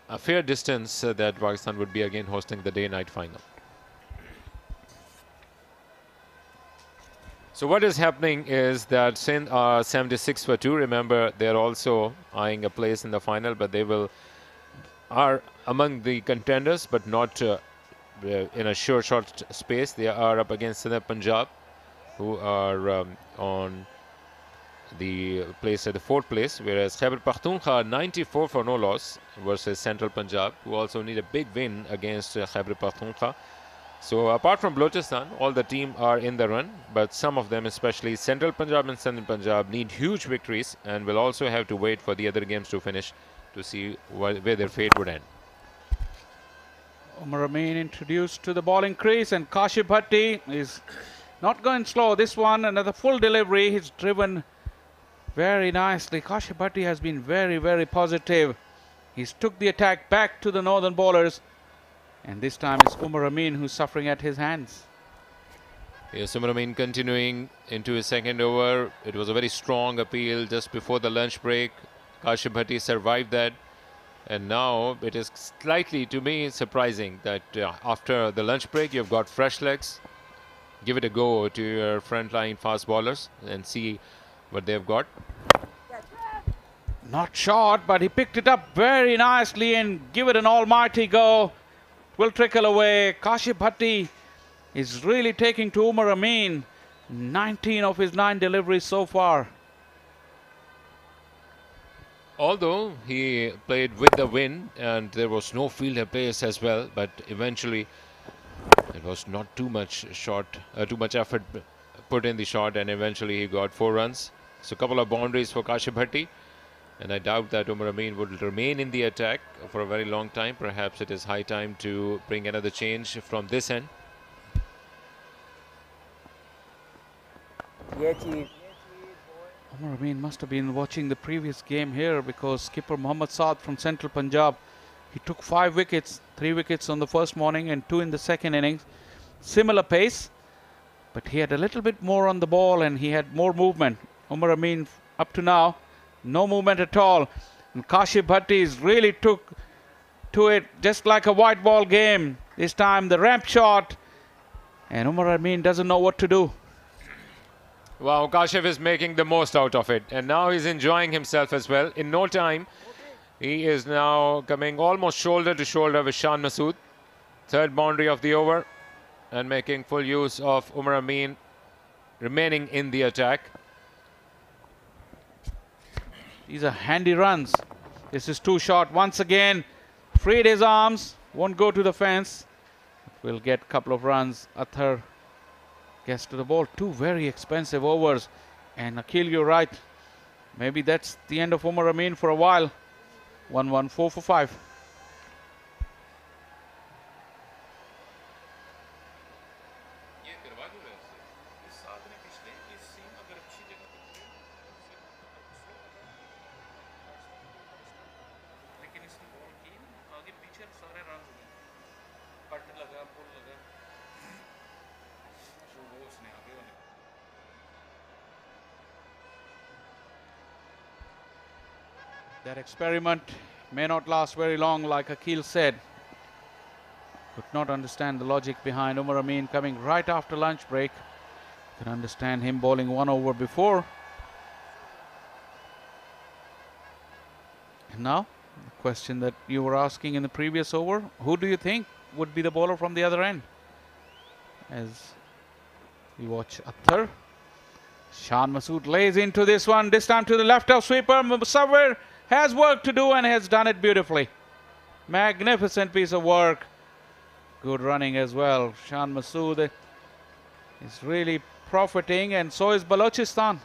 a fair distance that Pakistan would be again hosting the day-night final. So what is happening is that Sindh are 76 for 2. Remember, they're also eyeing a place in the final, but they are among the contenders, but not in a short space. They are up against Sindh Punjab, who are on the place at the 4th place, whereas Khyber Pakhtunkhwa are 94 for no loss versus Central Punjab, who also need a big win against Khyber Pakhtunkhwa. So apart from Balochistan, all the team are in the run, but some of them, especially Central Punjab and Southern Punjab, need huge victories and will also have to wait for the other games to finish to see where their fate would end. Umar Amin introduced to the bowling crease, and Kashif Bhatti is not going slow. This one, another full delivery. He's driven very nicely. Kashif Bhatti has been very, very positive. He's took the attack back to the northern bowlers. And this time it's Umar Amin who's suffering at his hands. Yes, Umar Amin continuing into his 2nd over. It was a very strong appeal just before the lunch break. Kashif Bhatti survived that. And now it is slightly, to me, surprising that after the lunch break, you've got fresh legs. Give it a go to your front-line fast bowlers and see what they've got. Not short, but he picked it up very nicely and give it an almighty go. Will trickle away. Kashif Bhatti is really taking to Umar Amin. 19 of his 9 deliveries so far. Although he played with the wind and there was no fielder pace as well, but eventually it was not too much effort put in the shot, and eventually he got 4 runs. So a couple of boundaries for Kashif Bhatti. And I doubt that Umar Amin would remain in the attack for a very long time. Perhaps it is high time to bring another change from this end. Umar Amin must have been watching the previous game here, because skipper Mohammad Saad from Central Punjab, he took 5 wickets, 3 wickets on the first morning and 2 in the second innings. Similar pace, but he had a little bit more on the ball and he had more movement. Umar Amin up to now, no movement at all. And Kashif Bhatti really took to it just like a white ball game. This time the ramp shot, and Umar Amin doesn't know what to do. Wow, Kashif is making the most out of it, and now he's enjoying himself as well. In no time, he is now coming almost shoulder to shoulder with Shan Masood. 3rd boundary of the over, and making full use of Umar Amin remaining in the attack. These are handy runs. This is too short. Once again, freed his arms. Won't go to the fence. We'll get a couple of runs. Athar gets to the ball. 2 very expensive overs. And Akhil, you're right. Maybe that's the end of Umar Amin for a while. 1-1, 4 for 5. That experiment may not last very long, like Akil said. Could not understand the logic behind Umar Amin coming right after lunch break. Can understand him bowling 1 over before. And now, the question that you were asking in the previous over, who do you think would be the bowler from the other end? As we watch Akhtar. Shan Masood lays into this one, this time to the left of sweeper. Musawwir has work to do and has done it beautifully. Magnificent piece of work. Good running as well. Shan Masood is really profiting, and so is Balochistan.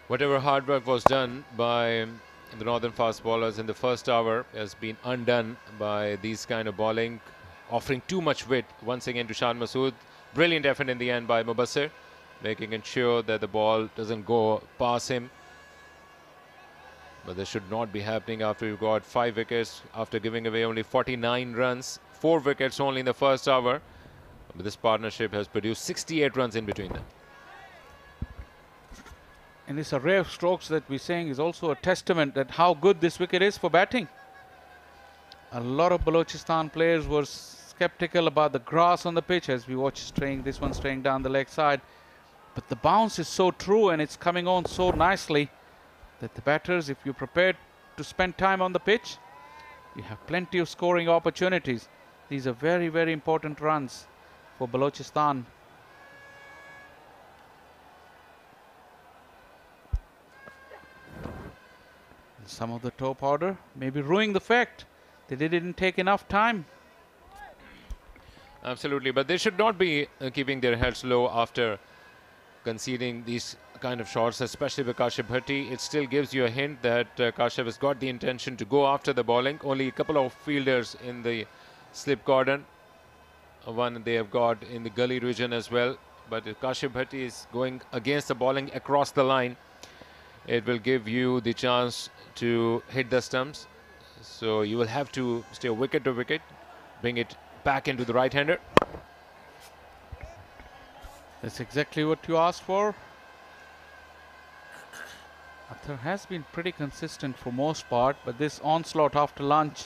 Whatever hard work was done by the northern fast bowlers in the first hour has been undone by these kind of bowling, offering too much width once again to Shan Masood. Brilliant effort in the end by Mubassir, making sure that the ball doesn't go past him. But this should not be happening after you got 5 wickets, after giving away only 49 runs. 4 wickets only in the first hour. But this partnership has produced 68 runs in between them. And this array of strokes that we're saying is also a testament that how good this wicket is for batting. A lot of Balochistan players were skeptical about the grass on the pitch as we watch this one straying down the leg side. But the bounce is so true and it's coming on so nicely that the batters, if you're prepared to spend time on the pitch, you have plenty of scoring opportunities. These are very, very important runs for Balochistan. Some of the top order may be ruining the fact that they didn't take enough time. Absolutely, but they should not be keeping their heads low after conceding these kind of shots, especially with Kashyap Bhatti. It still gives you a hint that Kashyap has got the intention to go after the bowling. Only a couple of fielders in the slip cordon. One they have got in the gully region as well. But if Kashyap Bhatti is going against the bowling across the line, it will give you the chance to hit the stumps. So you will have to stay wicket to wicket, bring it back into the right-hander. That's exactly what you asked for. Akhtar has been pretty consistent for most part, but this onslaught after lunch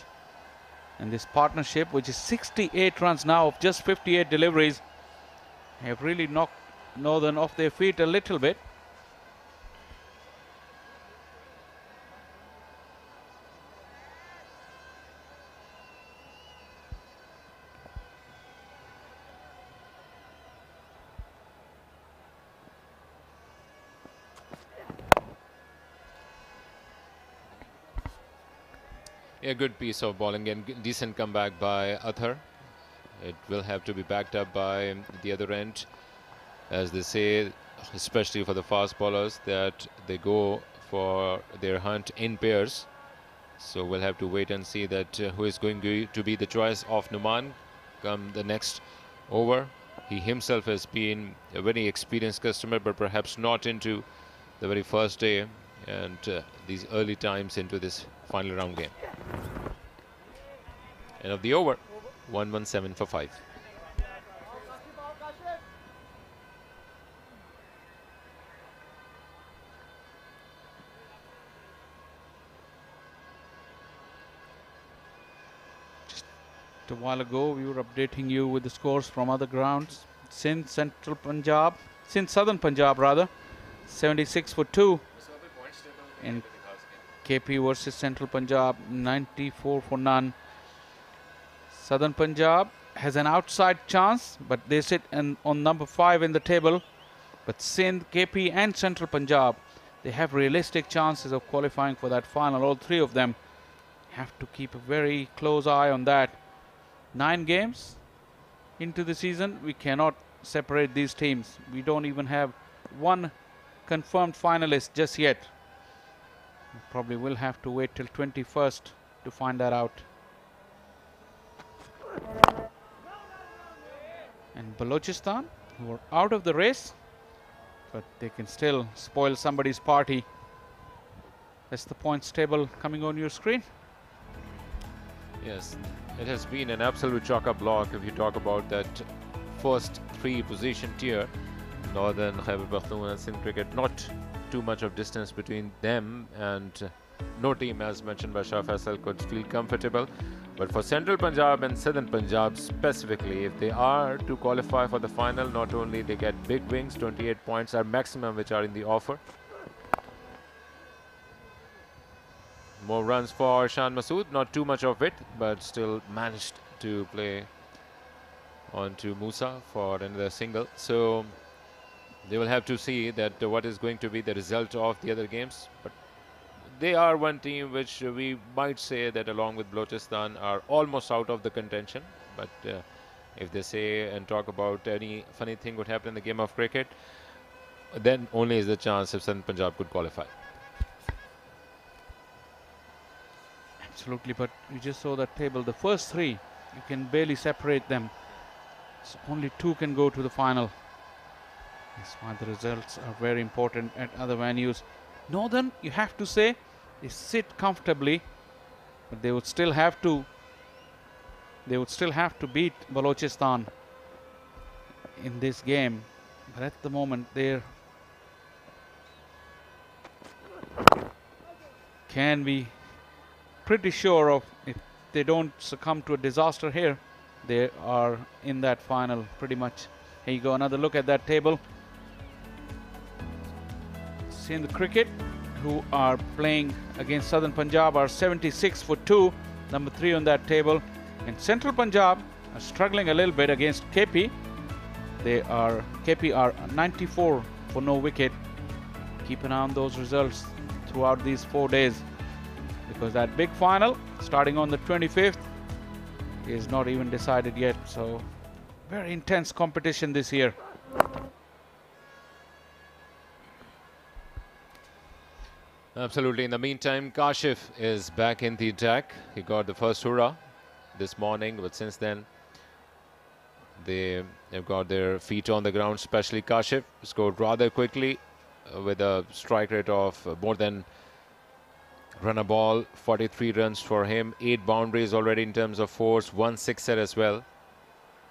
and this partnership, which is 68 runs now of just 58 deliveries, have really knocked Northern off their feet a little bit. A good piece of bowling and decent comeback by Athar. It will have to be backed up by the other end, as they say, especially for the fast bowlers, that they go for their hunt in pairs. So we'll have to wait and see that who is going to be the choice of Numan come the next over. He himself has been a very experienced customer, but perhaps not into the very first day and these early times into this final round game. End of the over, 117 for 5. Just a while ago, we were updating you with the scores from other grounds. Sindh, Southern Punjab rather, 76 for 2. In KP versus Central Punjab, 94 for none. Southern Punjab has an outside chance, but they sit on number 5 in the table. But Sindh, KP and Central Punjab, they have realistic chances of qualifying for that final. All three of them have to keep a very close eye on that. 9 games into the season, we cannot separate these teams. We don't even have one confirmed finalist just yet. Probably will have to wait till 21st to find that out. And Balochistan, who are out of the race, but they can still spoil somebody's party. That's the points table coming on your screen. Yes, it has been an absolute chock-a-block if you talk about that first three-position tier. Northern, Khyber Pakhtunkhwa and Sindh Cricket, not too much of distance between them, and no team, as mentioned by Shah Faisal, could feel comfortable. But for Central Punjab and Southern Punjab specifically, if they are to qualify for the final, not only they get big wings, 28 points are maximum which are in the offer. More runs for Shan Masood, not too much of it, but still managed to play onto Musa for another single. So they will have to see that what is going to be the result of the other games. But they are one team which we might say that along with Balochistan are almost out of the contention. But if they say and talk about any funny thing would happen in the game of cricket, then only is the chance if Southern Punjab could qualify. Absolutely, but you just saw that table. The first three, you can barely separate them. So only two can go to the final. That's why the results are very important at other venues. Northern, you have to say, they sit comfortably, but they would still have to beat Balochistan in this game. But at the moment, they can be pretty sure of, if they don't succumb to a disaster here, they are in that final pretty much. Here you go, another look at that table. Sindh Cricket, who are playing against Southern Punjab, are 76 for 2, number 3 on that table. And Central Punjab are struggling a little bit against KP. KP are 94 for no wicket. Keep an eye on those results throughout these 4 days, because that big final starting on the 25th is not even decided yet. So very intense competition this year. Absolutely. In the meantime, Kashif is back in the attack. He got the first hurrah this morning, but since then they have got their feet on the ground. Especially Kashif scored rather quickly with a strike rate of more than run a ball. 43 runs for him, 8 boundaries already in terms of force, 1 sixer as well.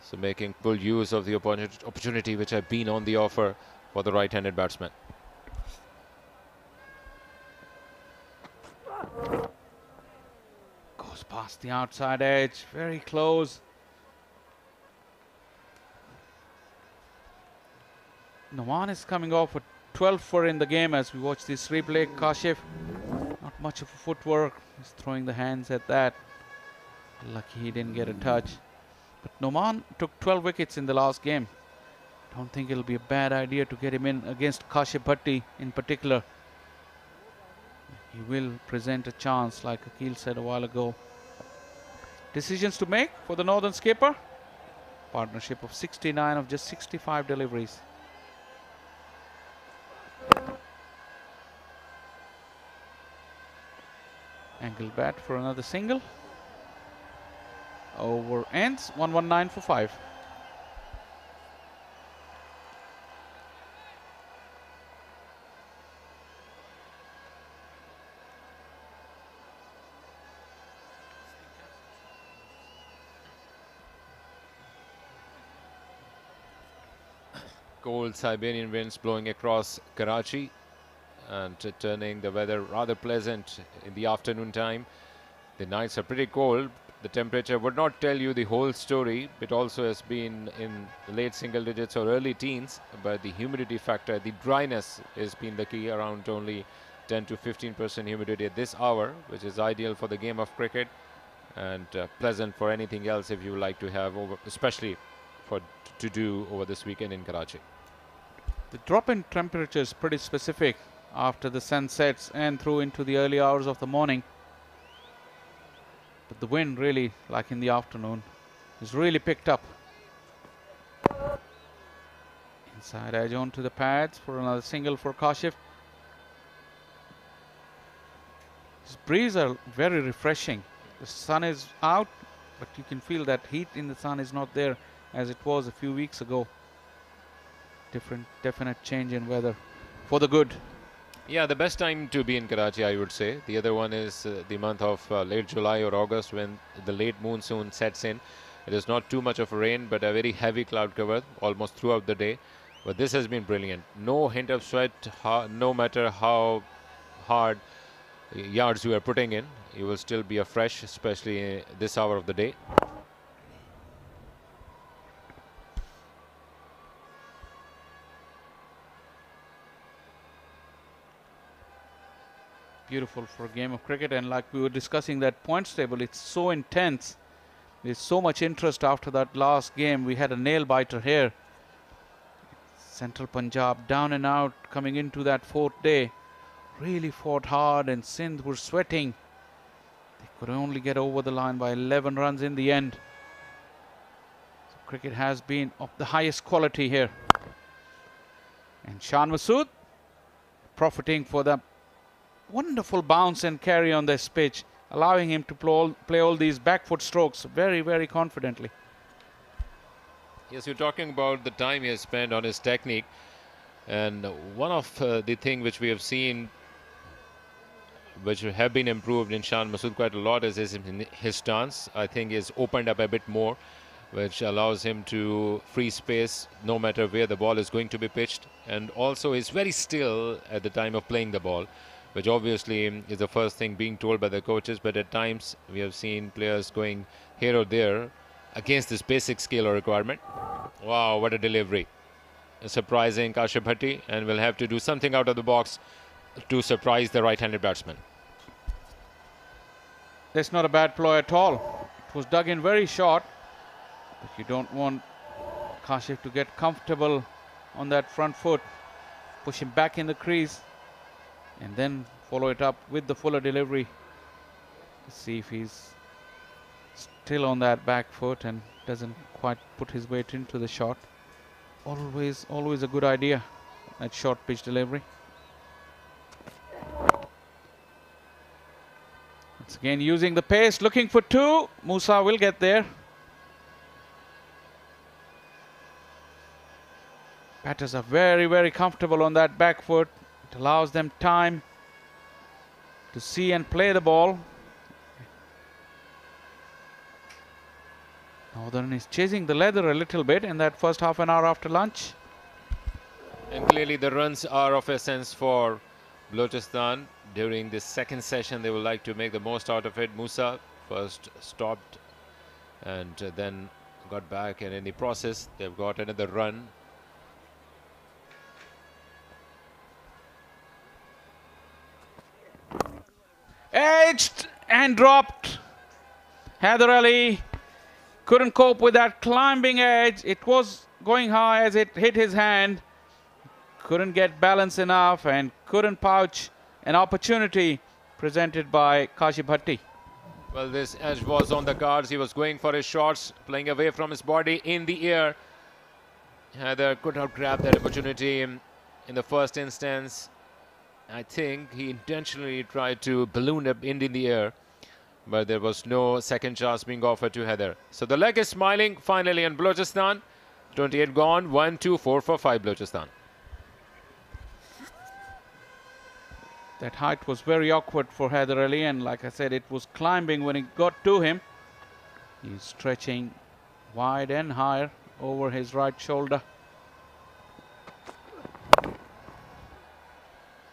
So making full use of the opportunity which have been on the offer for the right-handed batsman. Goes past the outside edge, very close. Noman is coming off a 12 for in the game as we watch this replay. Kashif, not much of a footwork, he's throwing the hands at that. Lucky he didn't get a touch. But Noman took 12 wickets in the last game. Don't think it'll be a bad idea to get him in against Kashif Bhatti in particular. He will present a chance, like Akil said a while ago. Decisions to make for the Northern skipper. Partnership of 69 of just 65 deliveries. Angle bat for another single. Over ends, 119 for 5. Cold Siberian winds blowing across Karachi and turning the weather rather pleasant in the afternoon time. The nights are pretty cold. The temperature would not tell you the whole story. It also has been in late single digits or early teens, but the humidity factor, the dryness has been the key, around only 10 to 15% humidity at this hour, which is ideal for the game of cricket and pleasant for anything else if you like to have over, especially to do over this weekend in Karachi. The drop in temperature is pretty specific after the sun sets and through into the early hours of the morning. But the wind really, like in the afternoon, is really picked up. Inside edge onto the pads for another single for Kashif. This breeze are very refreshing. The sun is out, but you can feel that heat in the sun is not there as it was a few weeks ago. Definite change in weather for the good. Yeah, the best time to be in Karachi, I would say. The other one is the month of late July or August, when the late monsoon sets in. It is not too much of rain, but a very heavy cloud cover almost throughout the day. But this has been brilliant. No hint of sweat, no matter how hard yards you are putting in, you will still be afresh, especially this hour of the day. Beautiful for a game of cricket, and like we were discussing, that points table, it's so intense. There's so much interest after that last game. We had a nail biter here. Central Punjab down and out coming into that fourth day. Really fought hard, and Sindh were sweating. They could only get over the line by 11 runs in the end. So cricket has been of the highest quality here. And Shan Masood profiting for the wonderful bounce and carry on this pitch, allowing him to play all these back foot strokes very, very confidently. Yes, you're talking about the time he has spent on his technique, and one of the things which we have seen which have been improved in Shan Masood quite a lot is his stance. I think is opened up a bit more, which allows him to free space no matter where the ball is going to be pitched, and also is very still at the time of playing the ball, which obviously is the first thing being told by the coaches. But at times we have seen players going here or there against this basic skill or requirement. Wow, what a delivery. A surprising Kashif Bhatti, and will have to do something out of the box to surprise the right-handed batsman. That's not a bad ploy at all. It was dug in very short, but you don't want Kashif to get comfortable on that front foot. Push him back in the crease and then follow it up with the fuller delivery. Let's see if he's still on that back foot and doesn't quite put his weight into the shot. Always a good idea, that short pitch delivery. Once again using the pace, looking for two. Musa will get there. Batters are very, very comfortable on that back foot. It allows them time to see and play the ball. Northern is chasing the leather a little bit in that first half an hour after lunch. And clearly the runs are of essence for Balochistan. During this second session, they would like to make the most out of it. Musa first stopped and then got back, and in the process they've got another run. Edged and dropped. Haider Ali couldn't cope with that climbing edge. It was going high as it hit his hand. Couldn't get balance enough and couldn't pouch an opportunity presented by Kashif Bhatti. Well, this edge was on the cards. He was going for his shots, playing away from his body in the air. Haider could have grabbed that opportunity in the first instance. I think he intentionally tried to balloon up in the air, but there was no second chance being offered to Haider. So the leg is smiling finally on Balochistan. 28 gone, 1-2, 4 for 5 Balochistan. That height was very awkward for Haider Ali, and like I said, it was climbing when it got to him. He's stretching wide and higher over his right shoulder.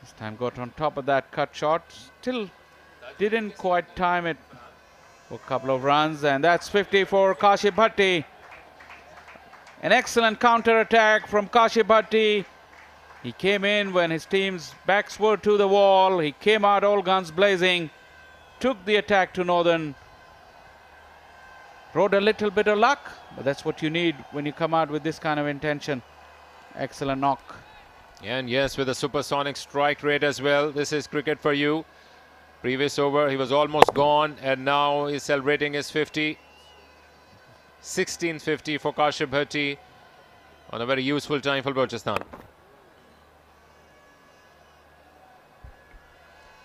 This time got on top of that cut shot. Still didn't quite time it for a couple of runs, and that's 50 for Kashif Bhatti. An excellent counter attack from Kashif Bhatti. He came in when his team's backs were to the wall. He came out all guns blazing, took the attack to Northern. Rode a little bit of luck, but that's what you need when you come out with this kind of intention. Excellent knock. And yes, with a supersonic strike rate as well. This is cricket for you. Previous over, he was almost gone, and now he's celebrating his 50. 1650 for Kashif Bhatti on a very useful time for Balochistan.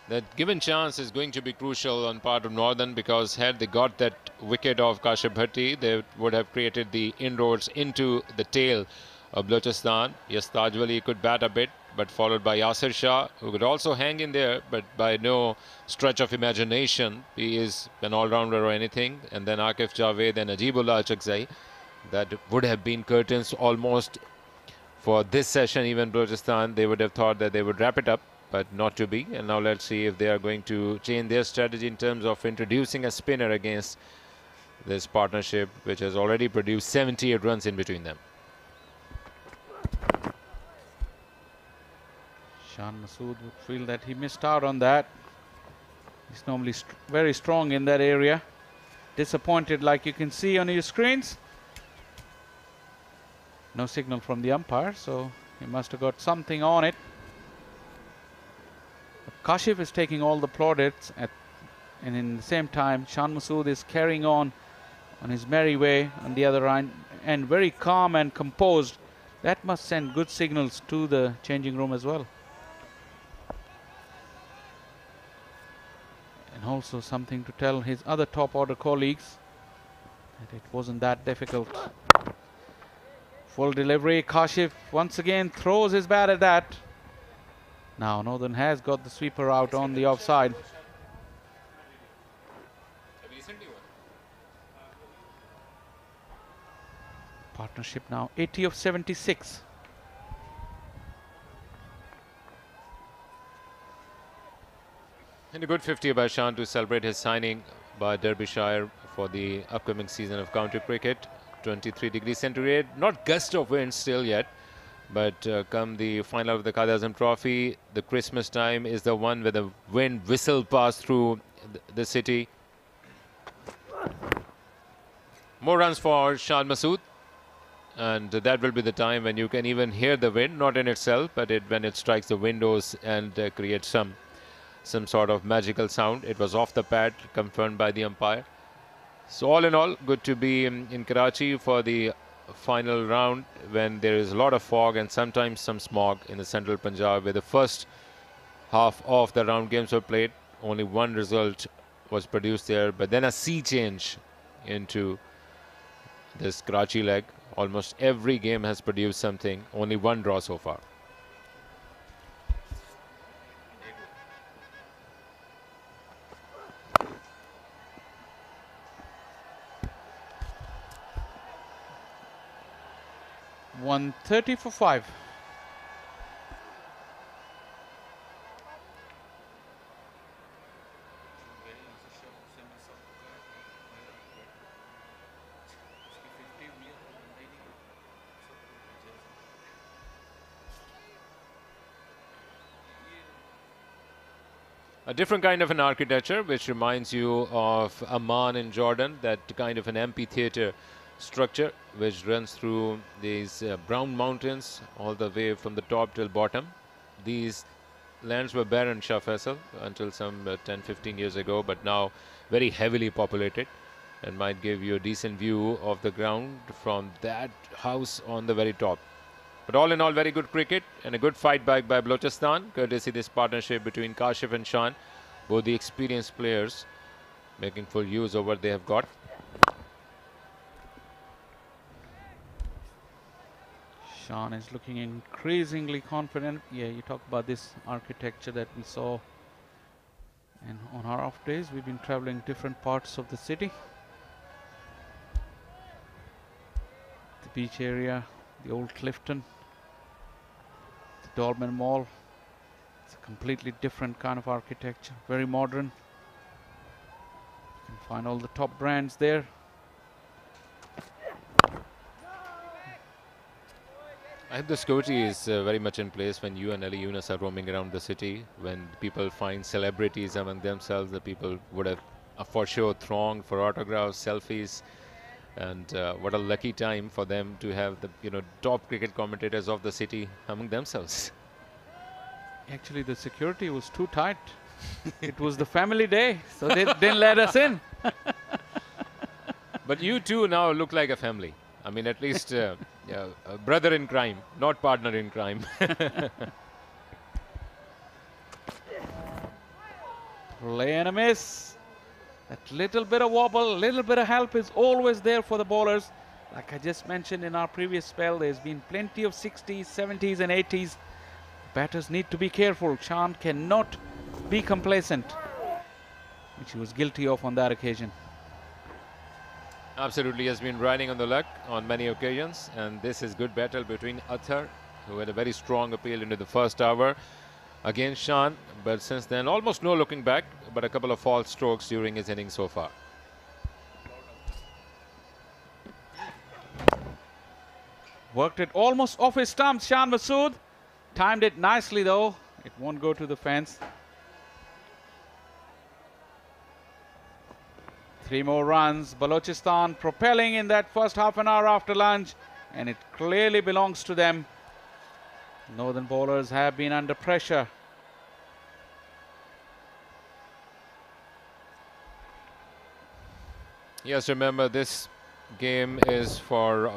That given chance is going to be crucial on part of Northern, because had they got that wicket of Kashif Bhatti, they would have created the inroads into the tail of Balochistan. Yes, Taj Wali could bat a bit, but followed by Yasir Shah, who could also hang in there, but by no stretch of imagination. He is an all-rounder or anything. And then Akif Javed and Ajibullah Chakzai. That would have been curtains almost for this session. Even Balochistan, they would have thought that they would wrap it up, but not to be. And now let's see if they are going to change their strategy in terms of introducing a spinner against this partnership, which has already produced 78 runs in between them. Shan Masood would feel that he missed out on that. He's normally very strong in that area. Disappointed, like you can see on your screens. No signal from the umpire, so he must have got something on it. But Kashif is taking all the plaudits, and in the same time, Shan Masood is carrying on his merry way on the other end, and very calm and composed. That must send good signals to the changing room as well. And also something to tell his other top order colleagues that it wasn't that difficult. Full delivery. Kashif once again throws his bat at that. Now Northern has got the sweeper out on the offside. Partnership now 80 of 76. And a good 50 by Shan to celebrate his signing by Derbyshire for the upcoming season of county cricket. 23 degrees centigrade, not gust of wind still yet, but come the final of the Qaid Azam Trophy, the Christmas time is the one where the wind whistle passed through the city. More runs for Shan Masood, and that will be the time when you can even hear the wind, not in itself, but when it strikes the windows and creates some sort of magical sound. It was off the pad, confirmed by the umpire. So all in all, good to be in Karachi for the final round, when there is a lot of fog and sometimes some smog in the central Punjab, where the first half of the round games were played. Only one result was produced there, but then a sea change into this Karachi leg. Almost every game has produced something, only one draw so far. .130 for 5. A different kind of an architecture, which reminds you of Amman in Jordan, that kind of an amphitheater structure which runs through these brown mountains all the way from the top till bottom. These lands were barren, Shah Faisal, until some 10-15 years ago, but now very heavily populated, and might give you a decent view of the ground from that house on the very top. But all in all, very good cricket and a good fight back by Balochistan, courtesy this partnership between Kashif and Shan, both the experienced players making full use of what they have got. Shan is looking increasingly confident. Yeah, you talk about this architecture that we saw, and on our off days we've been traveling different parts of the city. The beach area, the old Clifton, the Dolmen Mall. It's a completely different kind of architecture, very modern. You can find all the top brands there. I hope the security is very much in place when you and Ali Yunus are roaming around the city. When people find celebrities among themselves, the people would have for sure thronged for autographs, selfies, and what a lucky time for them to have the top cricket commentators of the city among themselves. Actually, the security was too tight. It was the family day, so they didn't let us in. But you two now look like a family. I mean, at least a brother in crime, not partner in crime. Play and a miss. That little bit of wobble, little bit of help is always there for the bowlers. Like I just mentioned in our previous spell, there's been plenty of 60s, 70s and 80s. Batters need to be careful. Shan cannot be complacent, which he was guilty of on that occasion. Absolutely, has been riding on the luck on many occasions, and this is good battle between Athar, who had a very strong appeal into the first hour, against Shan, but since then almost no looking back, but a couple of false strokes during his innings so far. Worked it almost off his stumps, Shan Masood. Timed it nicely though. It won't go to the fence. 3 more runs. Balochistan propelling in that first half an hour after lunch, and it clearly belongs to them. Northern bowlers have been under pressure. Yes, remember this game is for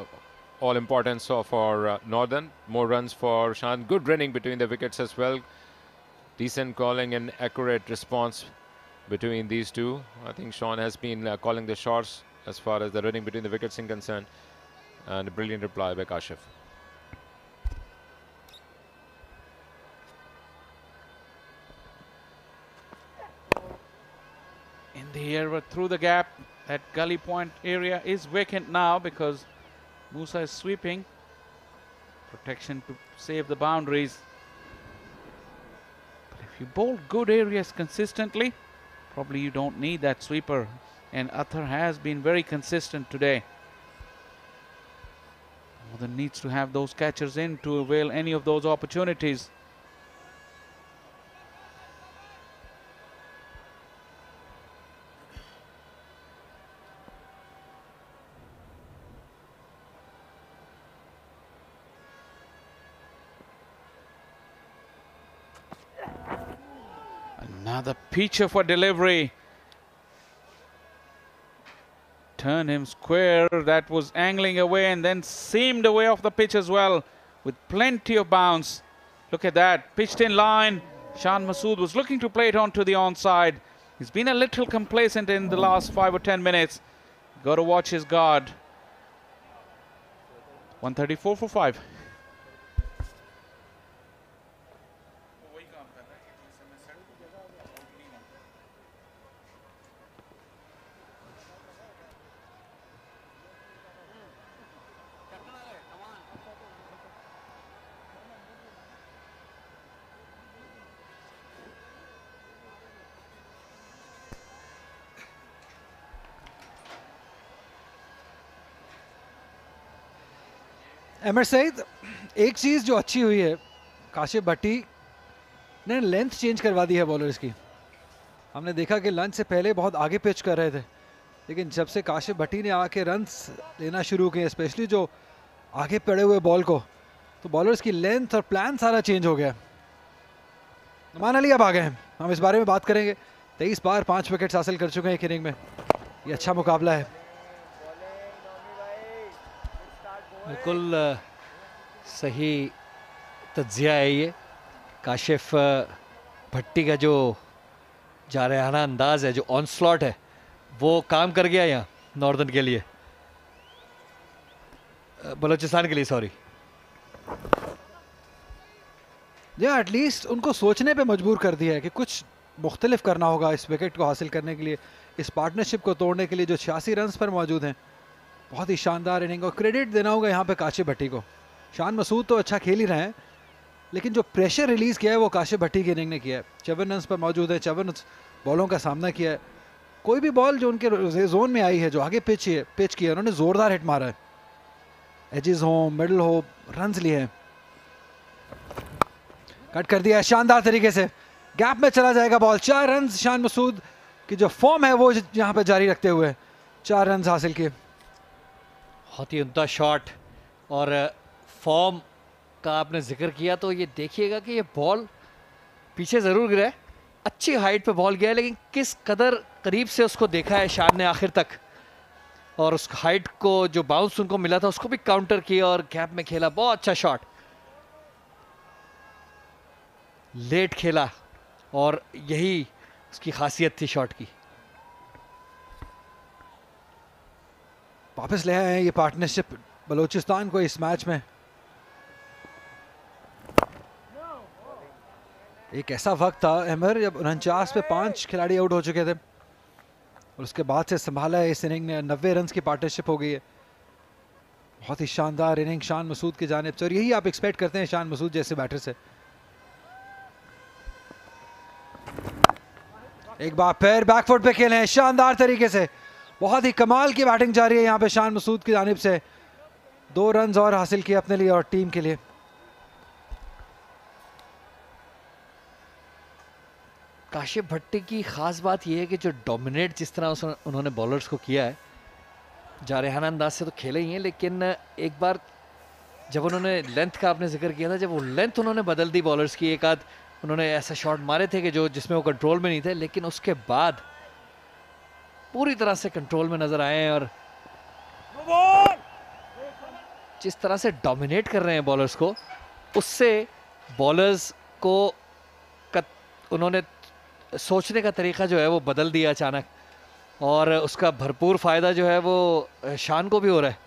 all importance for Northern. More runs for Shan. Good running between the wickets as well. Decent calling and accurate response between these two. I think Shan has been calling the shots as far as the running between the wickets is concerned. And a brilliant reply by Kashif. In the air, but through the gap. That gully point area is vacant now because Musa is sweeping. Protection to save the boundaries. But if you bowl good areas consistently, probably you don't need that sweeper. And Athar has been very consistent today. Northern needs to have those catchers in to avail any of those opportunities. Another pitcher for delivery. Turn him square. That was angling away and then seamed away off the pitch as well with plenty of bounce. Look at that. Pitched in line. Shan Masood was looking to play it onto the onside. He's been a little complacent in the last 5 or 10 minutes. Got to watch his guard. 134 for 5. एमर Saeed, एक चीज़ जो अच्छी हुई है, काशिफ भट्टी ने length change करवा दी है bowlers की। हमने देखा कि लंच से पहले बहुत आगे पिच कर रहे थे, लेकिन जब से काशिफ भट्टी ने आके रन्स लेना शुरू किए, स्पेशली जो आगे पड़े हुए बॉल को, तो बॉलर्स की लेंथ और प्लान सारा चेंज हो गया। नुमान अली अब आ गए हैं, हम इस बारे में बात करेंगे। 23 बार 5 विकेट्स हासिल कर चुके हैं एक इनिंग में। ये अच्छा मुकाबला है। बिल्कुल सही तज्जिया है ये। काशिफ भट्टी का जो जारहाना अंदाज है, जो ऑनस्लॉट है, वो काम कर गया यहाँ नॉर्दर्न के लिए, बलूचिस्तान के लिए, सॉरी। या एटलीस्ट उनको सोचने पे मजबूर कर दिया है कि कुछ मुख्तलिफ करना होगा इस विकेट को हासिल करने के लिए, इस पार्टनरशिप को तोड़ने के लिए जो 86 रन्स पर मौजूद हैं। बहुत ही शानदार इनिंग, और क्रेडिट देना होगा यहाँ पे काशिफ भट्टी को। शान मसूद तो अच्छा खेल ही रहे हैं, लेकिन जो प्रेशर रिलीज़ किया है वो काशिफ भट्टी की इनिंग ने किया है। 54 रन्स पर मौजूद है, 54 बॉलों का सामना किया है। कोई भी बॉल जो उनके जोन में आई है, जो आगे पिच की है, उन्होंने ज़ोरदार हिट मारा है। एजेस हो, मिडल हो, रन्स लिए हैं। कट कर दिया है शानदार तरीके से, गैप में चला जाएगा बॉल। 4 रन्स शान मसूद की जो फॉर्म है वो यहाँ पे जारी रखते हुए 4 रन्स हासिल किए। बहुत ही उम्दा शॉट, और फॉर्म का आपने जिक्र किया तो ये देखिएगा कि ये बॉल पीछे ज़रूर गिरा है, अच्छी हाइट पे बॉल गया है, लेकिन किस कदर करीब से उसको देखा है शान ने आखिर तक, और उस हाइट को जो बाउंस उनको मिला था उसको भी काउंटर किया और गैप में खेला। बहुत अच्छा शॉट, लेट खेला, और यही उसकी खासियत थी शॉट की। वापस ले आए हैं ये पार्टनरशिप बलूचिस्तान को इस मैच में। एक ऐसा वक्त था अहमर जब 49 पे 5 खिलाड़ी आउट हो चुके थे और उसके बाद से संभाला है इस इनिंग ने। 90 रन की पार्टनरशिप हो गई है। बहुत ही शानदार इनिंग शान मसूद की जानिब से, और यही आप एक्सपेक्ट करते हैं शान मसूद जैसे बैटर से। एक बार फिर बैकफुट पे खेले हैं शानदार तरीके से। बहुत ही कमाल की बैटिंग जारी है यहाँ पे शान मसूद की जानिब से। 2 रन और हासिल किए अपने लिए और टीम के लिए। काशिफ भट्टी की ख़ास बात यह है कि जो डोमिनेट जिस तरह उन्होंने बॉलर्स को किया है, जारहाना अंदाज से तो खेले ही हैं, लेकिन एक बार जब उन्होंने लेंथ का आपने जिक्र किया था, जब वो लेंथ उन्होंने बदल दी बॉलर्स की, एक आध उन्होंने ऐसा शॉट मारे थे कि जो जिसमें वो कंट्रोल में नहीं थे, लेकिन उसके बाद पूरी तरह से कंट्रोल में नज़र आए हैं और जिस तरह से डोमिनेट कर रहे हैं बॉलर्स को, उससे बॉलर्स को उन्होंने सोचने का तरीका जो है वो बदल दिया अचानक, और उसका भरपूर फ़ायदा जो है वो शान को भी हो रहा है।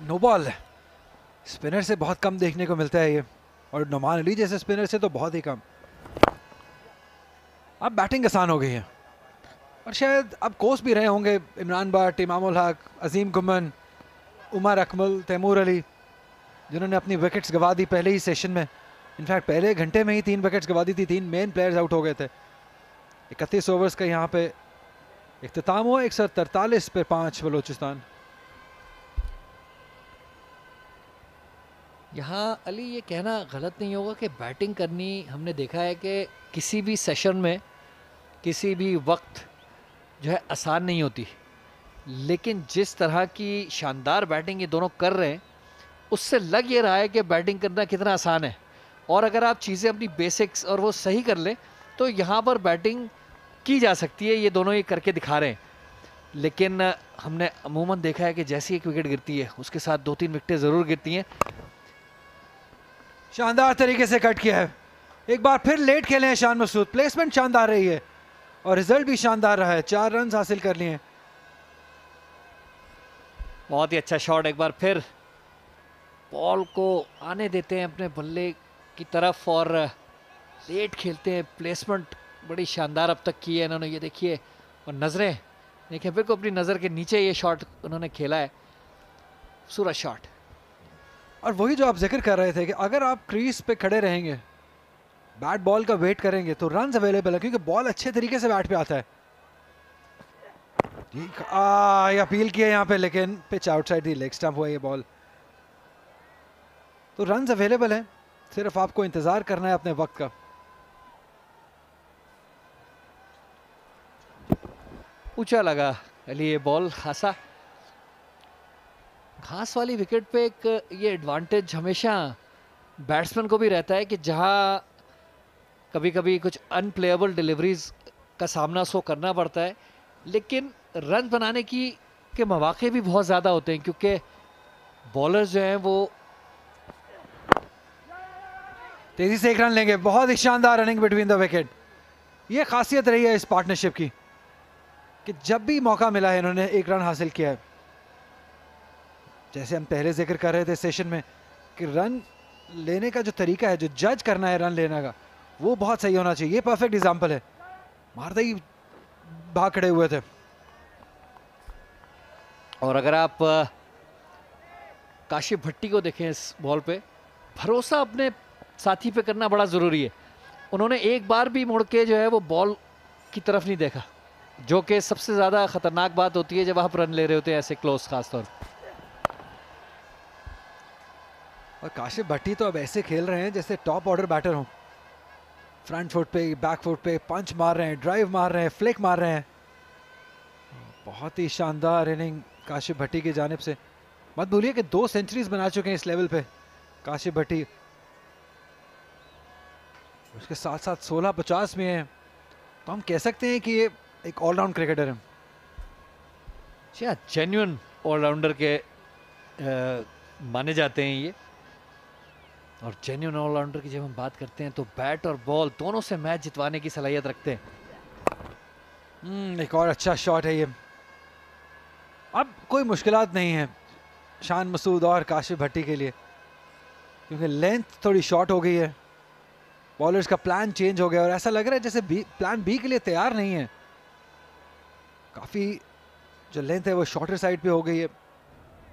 नो बॉल स्पिनर से बहुत कम देखने को मिलता है ये, और नुमान अली जैसे स्पिनर से तो बहुत ही कम। अब बैटिंग आसान हो गई है और शायद अब कोच भी रहे होंगे इमरान भट्ट, इमाम उल हक, अजीम गुमन, उमर अकमल, तैमूर अली, जिन्होंने अपनी विकेट्स गंवा दी पहले ही सेशन में। इनफैक्ट पहले घंटे में ही 3 विकेट्स गंवा दी थी। 3 मेन प्लेयर्स आउट हो गए थे। 31 ओवर्स का यहाँ पे इख्तिताम हुआ। 143 पे 5 बलूचिस्तान। यहाँ अली ये कहना गलत नहीं होगा कि बैटिंग करनी हमने देखा है कि किसी भी सेशन में किसी भी वक्त जो है आसान नहीं होती, लेकिन जिस तरह की शानदार बैटिंग ये दोनों कर रहे हैं उससे लग ये रहा है कि बैटिंग करना कितना आसान है। और अगर आप चीज़ें अपनी बेसिक्स और वो सही कर लें तो यहाँ पर बैटिंग की जा सकती है। ये दोनों ये करके दिखा रहे हैं, लेकिन हमने अमूमन देखा है कि जैसी एक विकेट गिरती है उसके साथ 2-3 विकेटें ज़रूर गिरती हैं। शानदार तरीके से कट किया है। एक बार फिर लेट खेले हैं शान मसूद। प्लेसमेंट शानदार रही है और रिजल्ट भी शानदार रहा है। 4 रन हासिल कर लिए हैं। बहुत ही अच्छा शॉट। एक बार फिर बॉल को आने देते हैं अपने बल्ले की तरफ और लेट खेलते हैं। प्लेसमेंट बड़ी शानदार अब तक की है इन्होंने, ये देखिए, और नज़रें देखिए, बिल्कुल अपनी नज़र के नीचे ये शॉट उन्होंने खेला है। खूबसूरत शॉट। और वही जो आप जिक्र कर रहे थे कि अगर आप क्रीज पे खड़े रहेंगे, बैट बॉल का वेट करेंगे तो रन अवेलेबल है, क्योंकि बॉल अच्छे तरीके से बैट पे आता है। ये अपील किया यहाँ पे, लेकिन पिच आउटसाइड थी, लेग स्टंप हुआ ये बॉल। तो रन अवेलेबल है, सिर्फ आपको इंतजार करना है अपने वक्त का। ऊंचा लगा अली ये बॉल खासा। घास वाली विकेट पे एक ये एडवांटेज हमेशा बैट्समैन को भी रहता है कि जहां कभी कभी कुछ अनप्लेएबल डिलीवरीज का सामना उसको करना पड़ता है, लेकिन रन बनाने की के मौके भी बहुत ज़्यादा होते हैं, क्योंकि बॉलर्स जो हैं वो तेजी से 1 रन लेंगे। बहुत ही शानदार रनिंग बिटवीन द विकेट। ये खासियत रही है इस पार्टनरशिप की कि जब भी मौका मिला है इन्होंने 1 रन हासिल किया है। जैसे हम पहले जिक्र कर रहे थे सेशन में कि रन लेने का जो तरीका है, जो जज करना है रन लेने का, वो बहुत सही होना चाहिए। ये परफेक्ट एग्जांपल है। मारते ही भाग खड़े हुए थे। और अगर आप काशिफ भट्टी को देखें इस बॉल पे, भरोसा अपने साथी पे करना बड़ा ज़रूरी है। उन्होंने एक बार भी मुड़ के जो है वो बॉल की तरफ नहीं देखा, जो कि सबसे ज़्यादा ख़तरनाक बात होती है जब आप रन ले रहे होते हैं ऐसे क्लोज खासतौर पर। और काशिफ भट्टी तो अब ऐसे खेल रहे हैं जैसे टॉप ऑर्डर बैटर हों। फ्रंट फुट पे, बैक फुट पे पंच मार रहे हैं, ड्राइव मार रहे हैं, फ्लिक मार रहे हैं। बहुत ही शानदार इनिंग काशिफ भट्टी की जानिब से। मत भूलिए कि 2 सेंचुरीज बना चुके हैं इस लेवल पे काशिफ भट्टी। उसके साथ साथ 16-50 में है, तो हम कह सकते हैं कि ये एक ऑलराउंड क्रिकेटर है। जेन्युइन ऑलराउंडर के माने जाते हैं ये। और जेन्युइन ऑलराउंडर की जब हम बात करते हैं तो बैट और बॉल दोनों से मैच जितवाने की सलाहियत रखते हैं। एक और अच्छा शॉट है ये। अब कोई मुश्किलात नहीं है शान मसूद और काशिफ भट्टी के लिए, क्योंकि लेंथ थोड़ी शॉर्ट हो गई है। बॉलर्स का प्लान चेंज हो गया और ऐसा लग रहा है जैसे प्लान बी के लिए तैयार नहीं है। काफ़ी जो लेंथ है वो शॉर्टर साइड पे हो गई है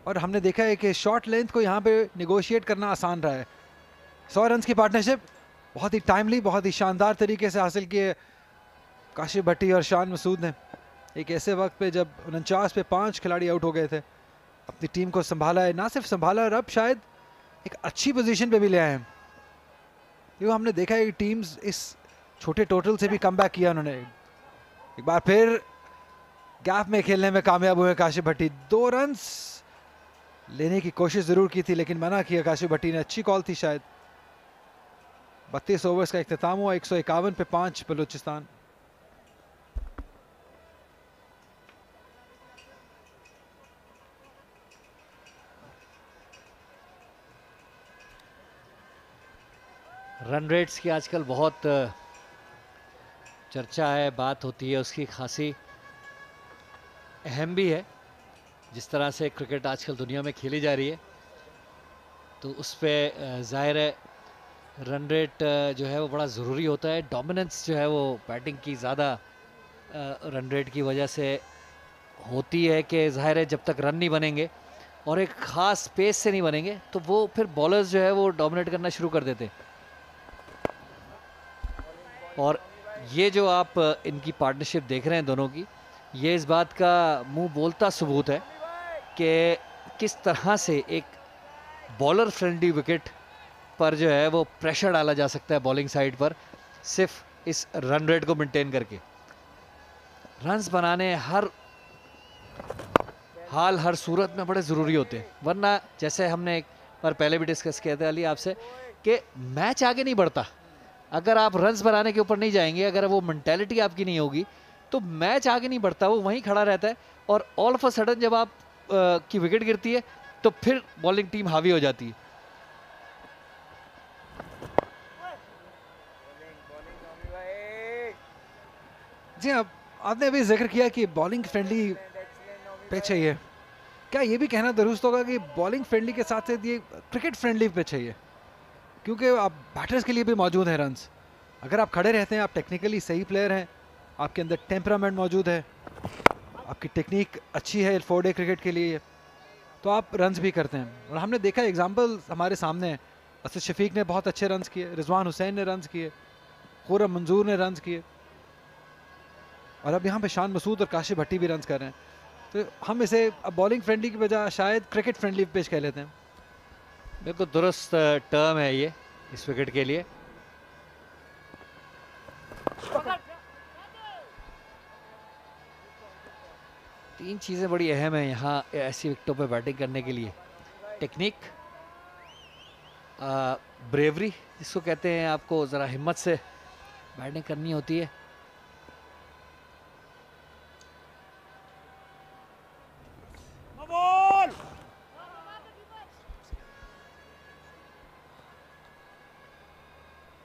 और हमने देखा है कि शॉर्ट लेंथ को यहाँ पे निगोशिएट करना आसान रहा है। 100 रन की पार्टनरशिप बहुत ही टाइमली, बहुत ही शानदार तरीके से हासिल किए काशिफ भट्टी और शान मसूद ने। एक ऐसे वक्त पे जब 49 पे 5 खिलाड़ी आउट हो गए थे, अपनी टीम को संभाला है, ना सिर्फ संभाला और अब शायद एक अच्छी पोजीशन पे भी ले आए हैं। क्योंकि हमने देखा है कि टीम्स इस छोटे टोटल से भी कम बैक किया उन्होंने। एक बार फिर गैप में खेलने में कामयाब हुए काशिफ भट्टी। 2 रन्स लेने की कोशिश जरूर की थी लेकिन मना किया काशिफ भट्टी ने। अच्छी कॉल थी शायद। 32 ओवर्स का इख्तिताम हुआ, 151 पे 5 बलूचिस्तान। रन रेट्स की आजकल बहुत चर्चा है, बात होती है, उसकी खासी अहम भी है। जिस तरह से क्रिकेट आजकल दुनिया में खेली जा रही है तो उस पर ज़ाहिर है रन रेट जो है वो बड़ा ज़रूरी होता है। डोमिनेंस जो है वो बैटिंग की ज़्यादा रन रेट की वजह से होती है कि ज़ाहिर है जब तक रन नहीं बनेंगे और एक ख़ास पेस से नहीं बनेंगे तो वो फिर बॉलर्स जो है वो डोमिनेट करना शुरू कर देते हैं। और ये जो आप इनकी पार्टनरशिप देख रहे हैं दोनों की, ये इस बात का मुंह बोलता सबूत है कि किस तरह से एक बॉलर फ्रेंडली विकेट पर जो है वो प्रेशर डाला जा सकता है बॉलिंग साइड पर, सिर्फ इस रन रेट को मेंटेन करके। रन्स बनाने हर हाल हर सूरत में बड़े ज़रूरी होते हैं, वरना जैसे हमने एक बार पहले भी डिस्कस किया था अली आपसे कि मैच आगे नहीं बढ़ता। अगर आप रन्स बनाने के ऊपर नहीं जाएंगे, अगर वो मेंटालिटी आपकी नहीं होगी तो मैच आगे नहीं बढ़ता, वो वहीं खड़ा रहता है। और ऑल ऑफ अ सडन जब आप की विकेट गिरती है तो फिर बॉलिंग टीम हावी हो जाती है। जी अब आपने अभी जिक्र किया कि बॉलिंग फ्रेंडली पिच है ये, क्या ये भी कहना दुरुस्त होगा कि बॉलिंग फ्रेंडली के साथ साथ ये क्रिकेट फ्रेंडली पिच है ये? क्योंकि आप बैटर्स के लिए भी मौजूद हैं रन्स। अगर आप खड़े रहते हैं, आप टेक्निकली सही प्लेयर हैं, आपके अंदर टेम्परामेंट मौजूद है, आपकी टेक्निक अच्छी है 4 डे क्रिकेट के लिए, तो आप रन्स भी करते हैं। और हमने देखा एग्जांपल हमारे सामने है, असद शफीक ने बहुत अच्छे रन्स किए, रिजवान हुसैन ने रन्स किए, खुर्रम मंजूर ने रन्स किए, और अब यहाँ पे शान मसूद और काशिफ भट्टी भी रन्स कर रहे हैं। तो हम इसे अब बॉलिंग फ्रेंडली की बजाय शायद क्रिकेट फ्रेंडली पिच कह लेते हैं। बिल्कुल दुरुस्त टर्म है ये इस विकेट के लिए। तीन चीज़ें बड़ी अहम है यहाँ ऐसी विकेटों पे बैटिंग करने के लिए। टेक्निक, ब्रेवरी जिसको कहते हैं, आपको ज़रा हिम्मत से बैटिंग करनी होती है।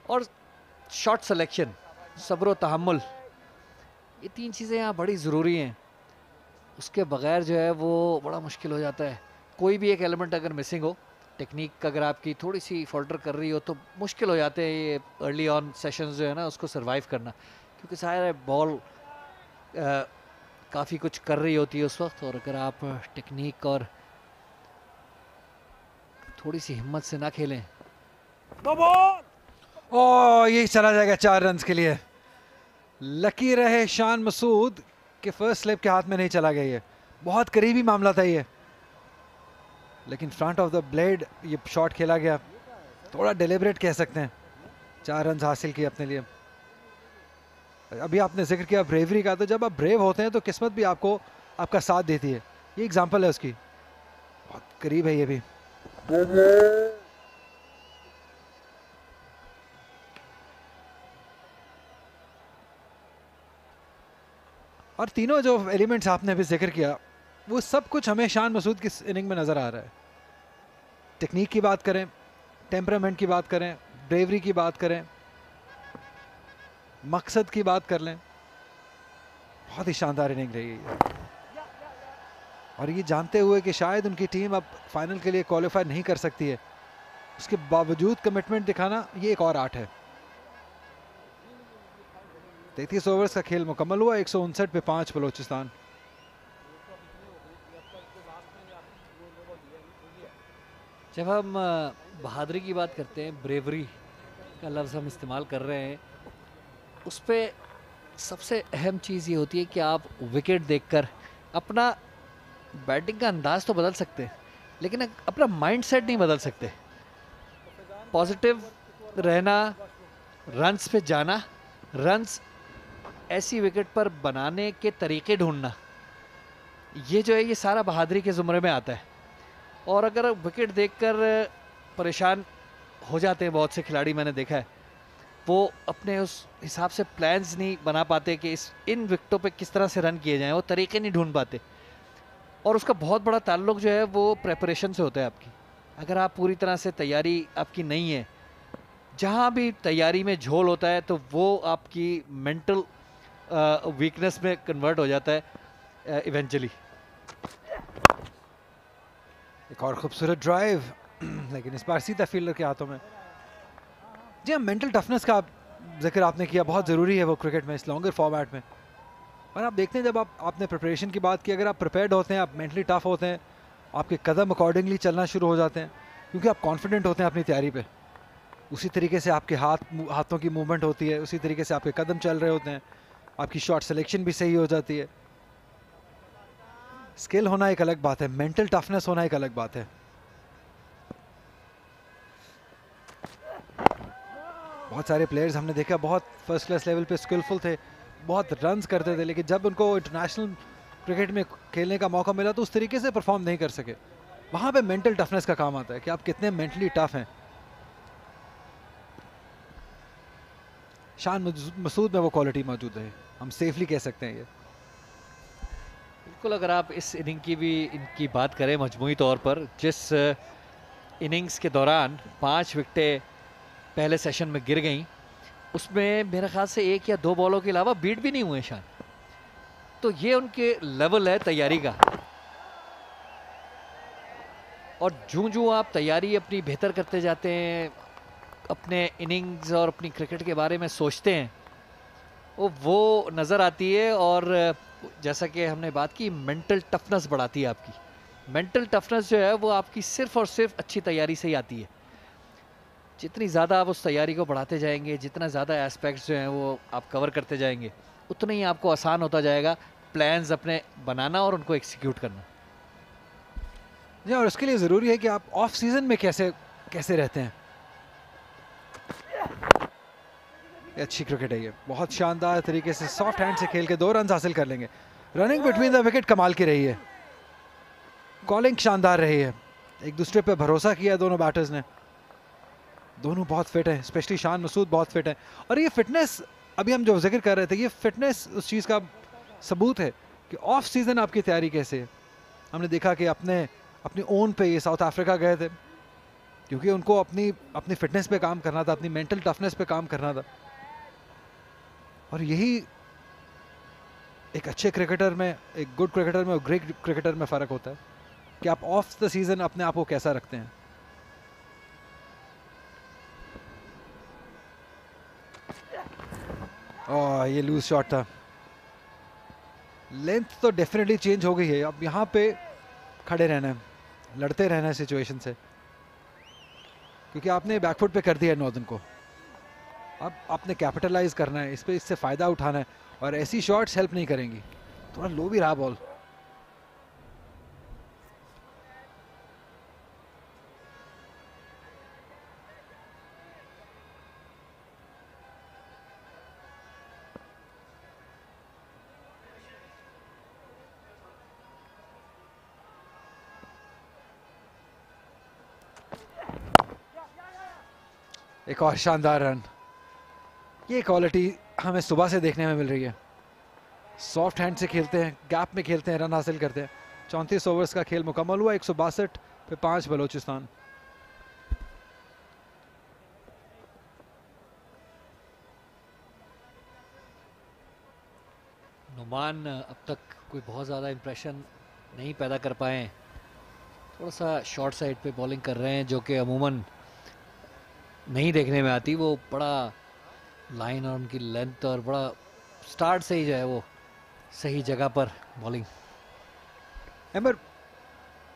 और शॉट सिलेक्शन, सब्र व तहम्मुल, ये तीन चीज़ें यहाँ बड़ी ज़रूरी हैं। उसके बगैर जो है वो बड़ा मुश्किल हो जाता है। कोई भी एक एलिमेंट अगर मिसिंग हो, टेक्निक अगर आपकी थोड़ी सी फॉल्टर कर रही हो तो मुश्किल हो जाते हैं ये अर्ली ऑन सेशंस जो है ना उसको सरवाइव करना, क्योंकि सारा बॉल काफ़ी कुछ कर रही होती है उस वक्त। और अगर आप टेक्निक और थोड़ी सी हिम्मत से ना खेलें ओ ये चला जाएगा 4 रन के लिए। लकी रहे शान मसूद के फर्स्ट स्लिप के हाथ में नहीं चला गया, ये बहुत करीबी मामला था ये, लेकिन फ्रंट ऑफ द ब्लेड ये शॉट खेला गया, थोड़ा डिलिबरेट कह सकते हैं। 4 रन हासिल किए अपने लिए। अभी आपने जिक्र किया ब्रेवरी का, तो जब आप ब्रेव होते हैं तो किस्मत भी आपको आपका साथ देती है। ये एग्जांपल है उसकी, बहुत करीब है ये भी। और तीनों जो एलिमेंट्स आपने अभी जिक्र किया वो सब कुछ हमें शान मसूद की इनिंग में नज़र आ रहा है। टेक्निक की बात करें, टेम्परामेंट की बात करें, ब्रेवरी की बात करें, मकसद की बात कर लें, बहुत ही शानदार इनिंग रही है ये। और ये जानते हुए कि शायद उनकी टीम अब फाइनल के लिए क्वालिफाई नहीं कर सकती है, उसके बावजूद कमिटमेंट दिखाना ये एक और आर्ट है। 33 ओवर्स का खेल मुकम्मल हुआ, 159 पे 5 बलोचिस्तान। जब हम बहादुरी की बात करते हैं, ब्रेवरी का लफ्ज़ हम इस्तेमाल कर रहे हैं, उस पर सबसे अहम चीज़ ये होती है कि आप विकेट देखकर अपना बैटिंग का अंदाज तो बदल सकते हैं, लेकिन अपना माइंडसेट नहीं बदल सकते। पॉजिटिव रहना, रन्स पे जाना, रन्स ऐसी विकेट पर बनाने के तरीके ढूंढना, ये जो है ये सारा बहादुरी के ज़ुमरे में आता है। और अगर विकेट देखकर परेशान हो जाते हैं बहुत से खिलाड़ी, मैंने देखा है, वो अपने उस हिसाब से प्लान्स नहीं बना पाते कि इन विकेटों पे किस तरह से रन किए जाएं, वो तरीके नहीं ढूंढ पाते। और उसका बहुत बड़ा ताल्लुक जो है वो प्रेपरेशन से होता है आपकी। अगर आप पूरी तरह से तैयारी आपकी नहीं है, जहाँ भी तैयारी में झोल होता है तो वो आपकी मेंटल वीकनेस में कन्वर्ट हो जाता है इवेंचुअली। एक और खूबसूरत ड्राइव, लेकिन इस बार सीधा फील्डर के हाथों में। जी हाँ, मेंटल टफनेस का जिक्र आपने किया, बहुत ज़रूरी है वो क्रिकेट में, इस लॉन्गर फॉर्मेट में। और आप देखते हैं जब आपने प्रिपरेशन की बात की, अगर आप प्रिपेयर्ड होते हैं, आप मेंटली टफ होते हैं, आपके कदम अकॉर्डिंगली चलना शुरू हो जाते हैं, क्योंकि आप कॉन्फिडेंट होते हैं अपनी तैयारी पे। उसी तरीके से आपके हाथों की मूवमेंट होती है, उसी तरीके से आपके कदम चल रहे होते हैं, आपकी शॉट सिलेक्शन भी सही हो जाती है। स्किल होना एक अलग बात है, मेंटल टफनेस होना एक अलग बात है। बहुत सारे प्लेयर्स हमने देखा बहुत फर्स्ट क्लास लेवल पे स्किलफुल थे, बहुत रन्स करते थे, लेकिन जब उनको इंटरनेशनल क्रिकेट में खेलने का मौका मिला तो उस तरीके से परफॉर्म नहीं कर सके। वहाँ पे मेंटल टफनेस का काम आता है कि आप कितने मेंटली टफ हैं। शान मसूद में वो क्वालिटी मौजूद है, हम सेफली कह सकते हैं ये। बिल्कुल, अगर आप इस इनिंग की भी इनकी बात करें मजमूई तौर पर, जिस इनिंग्स के दौरान 5 विकेटें पहले सेशन में गिर गईं, उसमें मेरे ख्याल से 1 या 2 बॉलों के अलावा बीट भी नहीं हुए शान। तो ये उनके लेवल है तैयारी का। और जूं आप तैयारी अपनी बेहतर करते जाते हैं, अपने इनिंग्स और अपनी क्रिकेट के बारे में सोचते हैं, वो नज़र आती है। और जैसा कि हमने बात की, मेंटल टफनेस बढ़ाती है आपकी। मेंटल टफनेस जो है वो आपकी सिर्फ़ और सिर्फ अच्छी तैयारी से ही आती है। जितनी ज़्यादा आप उस तैयारी को बढ़ाते जाएंगे, जितना ज़्यादा एस्पेक्ट्स जो हैं वो आप कवर करते जाएंगे, उतना ही आपको आसान होता जाएगा प्लान्स अपने बनाना और उनको एग्जीक्यूट करना। जी, और उसके लिए ज़रूरी है कि आप ऑफ सीज़न में कैसे रहते हैं। अच्छी क्रिकेट है ये, बहुत शानदार तरीके से सॉफ्ट हैंड से खेल के 2 रन हासिल कर लेंगे। रनिंग बिटवीन द विकेट कमाल की रही है, कॉलिंग शानदार रही है, एक दूसरे पे भरोसा किया दोनों बैटर्स ने। दोनों बहुत फिट हैं, स्पेशली शान मसूद बहुत फिट है। और ये फिटनेस अभी हम जो जिक्र कर रहे थे, ये फिटनेस उस चीज़ का सबूत है कि ऑफ सीज़न आपकी तैयारी कैसे है। हमने देखा कि अपनी ओन पे ये साउथ अफ्रीका गए थे, क्योंकि उनको अपनी फिटनेस पे काम करना था, अपनी मेंटल टफनेस पे काम करना था। और यही एक अच्छे क्रिकेटर में, एक गुड क्रिकेटर में और ग्रेट क्रिकेटर में फ़र्क होता है कि आप ऑफ द सीज़न अपने आप को कैसा रखते हैं। ओह, ये लूज शॉट था। लेंथ तो डेफिनेटली चेंज हो गई है, अब यहाँ पे खड़े रहना है, लड़ते रहना है सिचुएशन से, क्योंकि आपने बैकफुट पे कर दिया है नॉर्दर्न को। अब आपने कैपिटलाइज करना है, इससे फ़ायदा उठाना है, और ऐसी शॉट्स हेल्प नहीं करेंगी। थोड़ा लो भी रहा बॉल। एक और शानदार रन। ये क्वालिटी हमें सुबह से देखने में मिल रही है। सॉफ्ट हैंड से खेलते हैं, गैप में खेलते हैं, रन हासिल करते हैं। 34 ओवर्स का खेल मुकम्मल हुआ, 162 पे 5 बलोचिस्तान। नुमान अब तक कोई बहुत ज़्यादा इम्प्रेशन नहीं पैदा कर पाए हैं। थोड़ा सा शॉर्ट साइड पे बॉलिंग कर रहे हैं जो कि अमूमन नहीं देखने में आती। वो बड़ा लाइन और उनकी लेंथ और बड़ा स्टार्ट से ही जो है वो सही जगह पर बॉलिंग। एमर,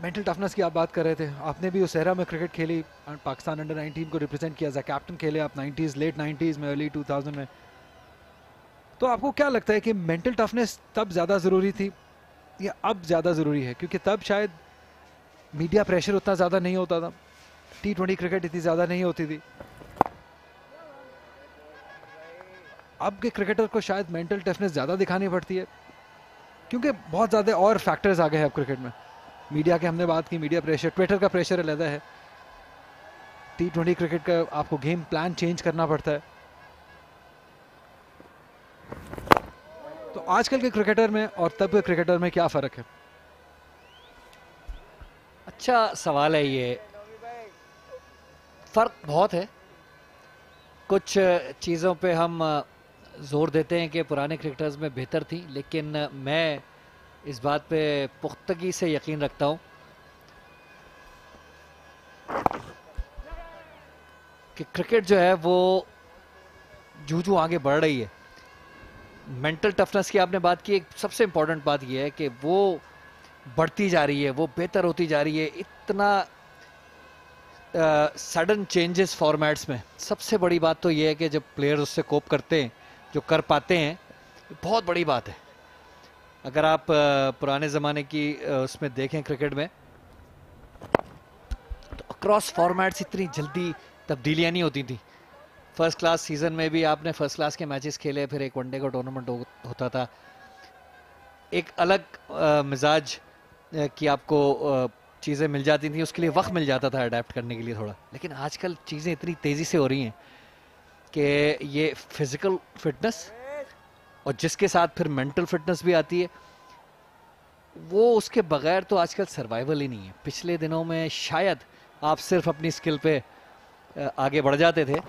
मेंटल टफनेस की आप बात कर रहे थे, आपने भी उस एरा में क्रिकेट खेली, पाकिस्तान अंडर 19 को रिप्रेजेंट किया, एज अ कैप्टन खेले आप 90s, लेट 90s में, अर्ली 2000 में। तो आपको क्या लगता है कि मेंटल टफनेस तब ज़्यादा ज़रूरी थी या अब ज़्यादा ज़रूरी है? क्योंकि तब शायद मीडिया प्रेशर उतना ज़्यादा नहीं होता था, T20 क्रिकेट इतनी ज़्यादा नहीं होती थी। अब के क्रिकेटर को शायद मेंटल टफनेस ज़्यादा दिखानी पड़ती है क्योंकि बहुत ज़्यादा और फैक्टर्स आ गए हैं अब क्रिकेट में। मीडिया की हमने बात की, मीडिया प्रेशर, ट्विटर का प्रेशर अलग है, T20 क्रिकेट का आपको गेम प्लान चेंज करना पड़ता है। तो आजकल के क्रिकेटर में और तब के क्रिकेटर में क्या फ़र्क है? अच्छा सवाल है ये। फ़र्क बहुत है। कुछ चीज़ों पे हम जोर देते हैं कि पुराने क्रिकेटर्स में बेहतर थी, लेकिन मैं इस बात पे पुख्तगी से यकीन रखता हूँ कि क्रिकेट जो है वो जूझू आगे बढ़ रही है। मेंटल टफनेस की आपने बात की, एक सबसे इम्पोर्टेंट बात यह है कि वो बढ़ती जा रही है, वो बेहतर होती जा रही है। इतना सडन चेंजेस फॉर्मेट्स में, सबसे बड़ी बात तो ये है कि जब प्लेयर्स उससे कोप करते हैं, जो कर पाते हैं, बहुत बड़ी बात है। अगर आप पुराने ज़माने की उसमें देखें क्रिकेट में, तो अक्रॉस फॉर्मेट्स इतनी जल्दी तब्दीलियाँ नहीं होती थी। फर्स्ट क्लास सीज़न में भी आपने फर्स्ट क्लास के मैचेस खेले, फिर एक वनडे का टूर्नामेंट होता था, एक अलग मिजाज की आपको चीज़ें मिल जाती थी, उसके लिए वक्त मिल जाता था अडेप्ट करने के लिए थोड़ा। लेकिन आजकल चीज़ें इतनी तेज़ी से हो रही हैं कि ये फिज़िकल फिटनेस और जिसके साथ फिर मेंटल फिटनेस भी आती है, वो उसके बगैर तो आजकल सर्वाइवल ही नहीं है। पिछले दिनों में शायद आप सिर्फ अपनी स्किल पे आगे बढ़ जाते थे,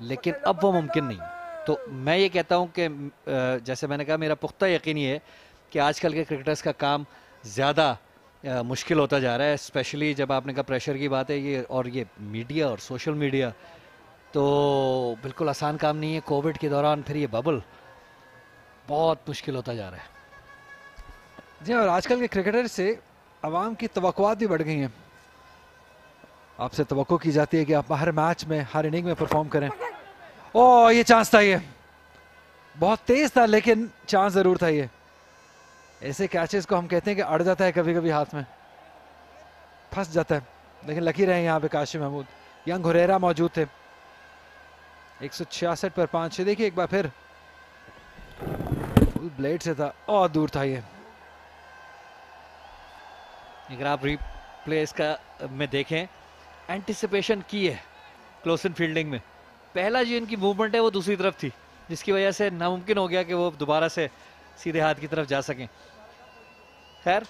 लेकिन अब वो मुमकिन नहीं। तो मैं ये कहता हूँ कि जैसे मैंने कहा, मेरा पुख्ता यकीन ये है कि आजकल के क्रिकेटर्स का काम ज़्यादा मुश्किल होता जा रहा है, स्पेशली जब आपने कहा प्रेशर की बात है ये, और ये मीडिया और सोशल मीडिया तो बिल्कुल आसान काम नहीं है। कोविड के दौरान फिर ये बबल, बहुत मुश्किल होता जा रहा है जी। और आजकल के क्रिकेटर से आवाम की तवक्कुआत भी बढ़ गई हैं। आपसे तवक्को की जाती है कि आप हर मैच में, हर इनिंग में परफॉर्म करें। ओह, ये चांस था, ये बहुत तेज था लेकिन चांस ज़रूर था। ये ऐसे कैचेस को हम कहते हैं कि अड़ जाता है, कभी कभी हाथ में फंस जाता है, लेकिन लकी रहे यहाँ पे काशिफ महमूद। यंग हुरैरा मौजूद थे। 166 पर 5। देखिए एक बार फिर फुल ब्लेड से था और दूर था ये। अगर आप रिप्ले इसका में देखें, एंटिसिपेशन की है क्लोसन फील्डिंग में। पहला जो इनकी मूवमेंट है वो दूसरी तरफ थी, जिसकी वजह से नामुमकिन हो गया कि वो दोबारा से सीधे हाथ की तरफ जा सकें। खैर,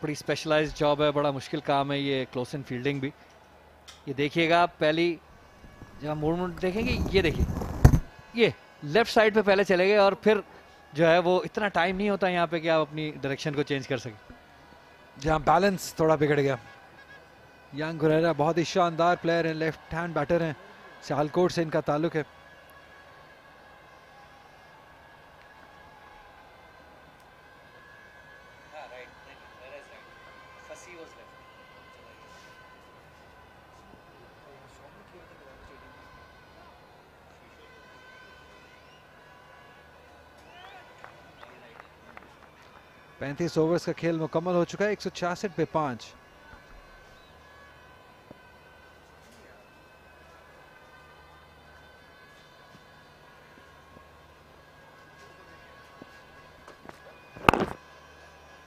बड़ी स्पेशलाइज्ड जॉब है, बड़ा मुश्किल काम है ये क्लोसन फील्डिंग भी। ये देखिएगा आप, पहली जब आप मूवमेंट देखेंगे, ये देखिए, ये लेफ्ट साइड पे पहले चले गए और फिर जो है वो इतना टाइम नहीं होता यहाँ पे कि आप अपनी डायरेक्शन को चेंज कर सकें। जहाँ बैलेंस थोड़ा बिगड़ गया। यंग हुरैरा बहुत ही शानदार प्लेयर हैं, लेफ्ट हैंड बैटर हैं, सियालकोट से इनका ताल्लुक है। पैंतीस ओवर्स का खेल मुकम्मल हो चुका है। 166 पे 5।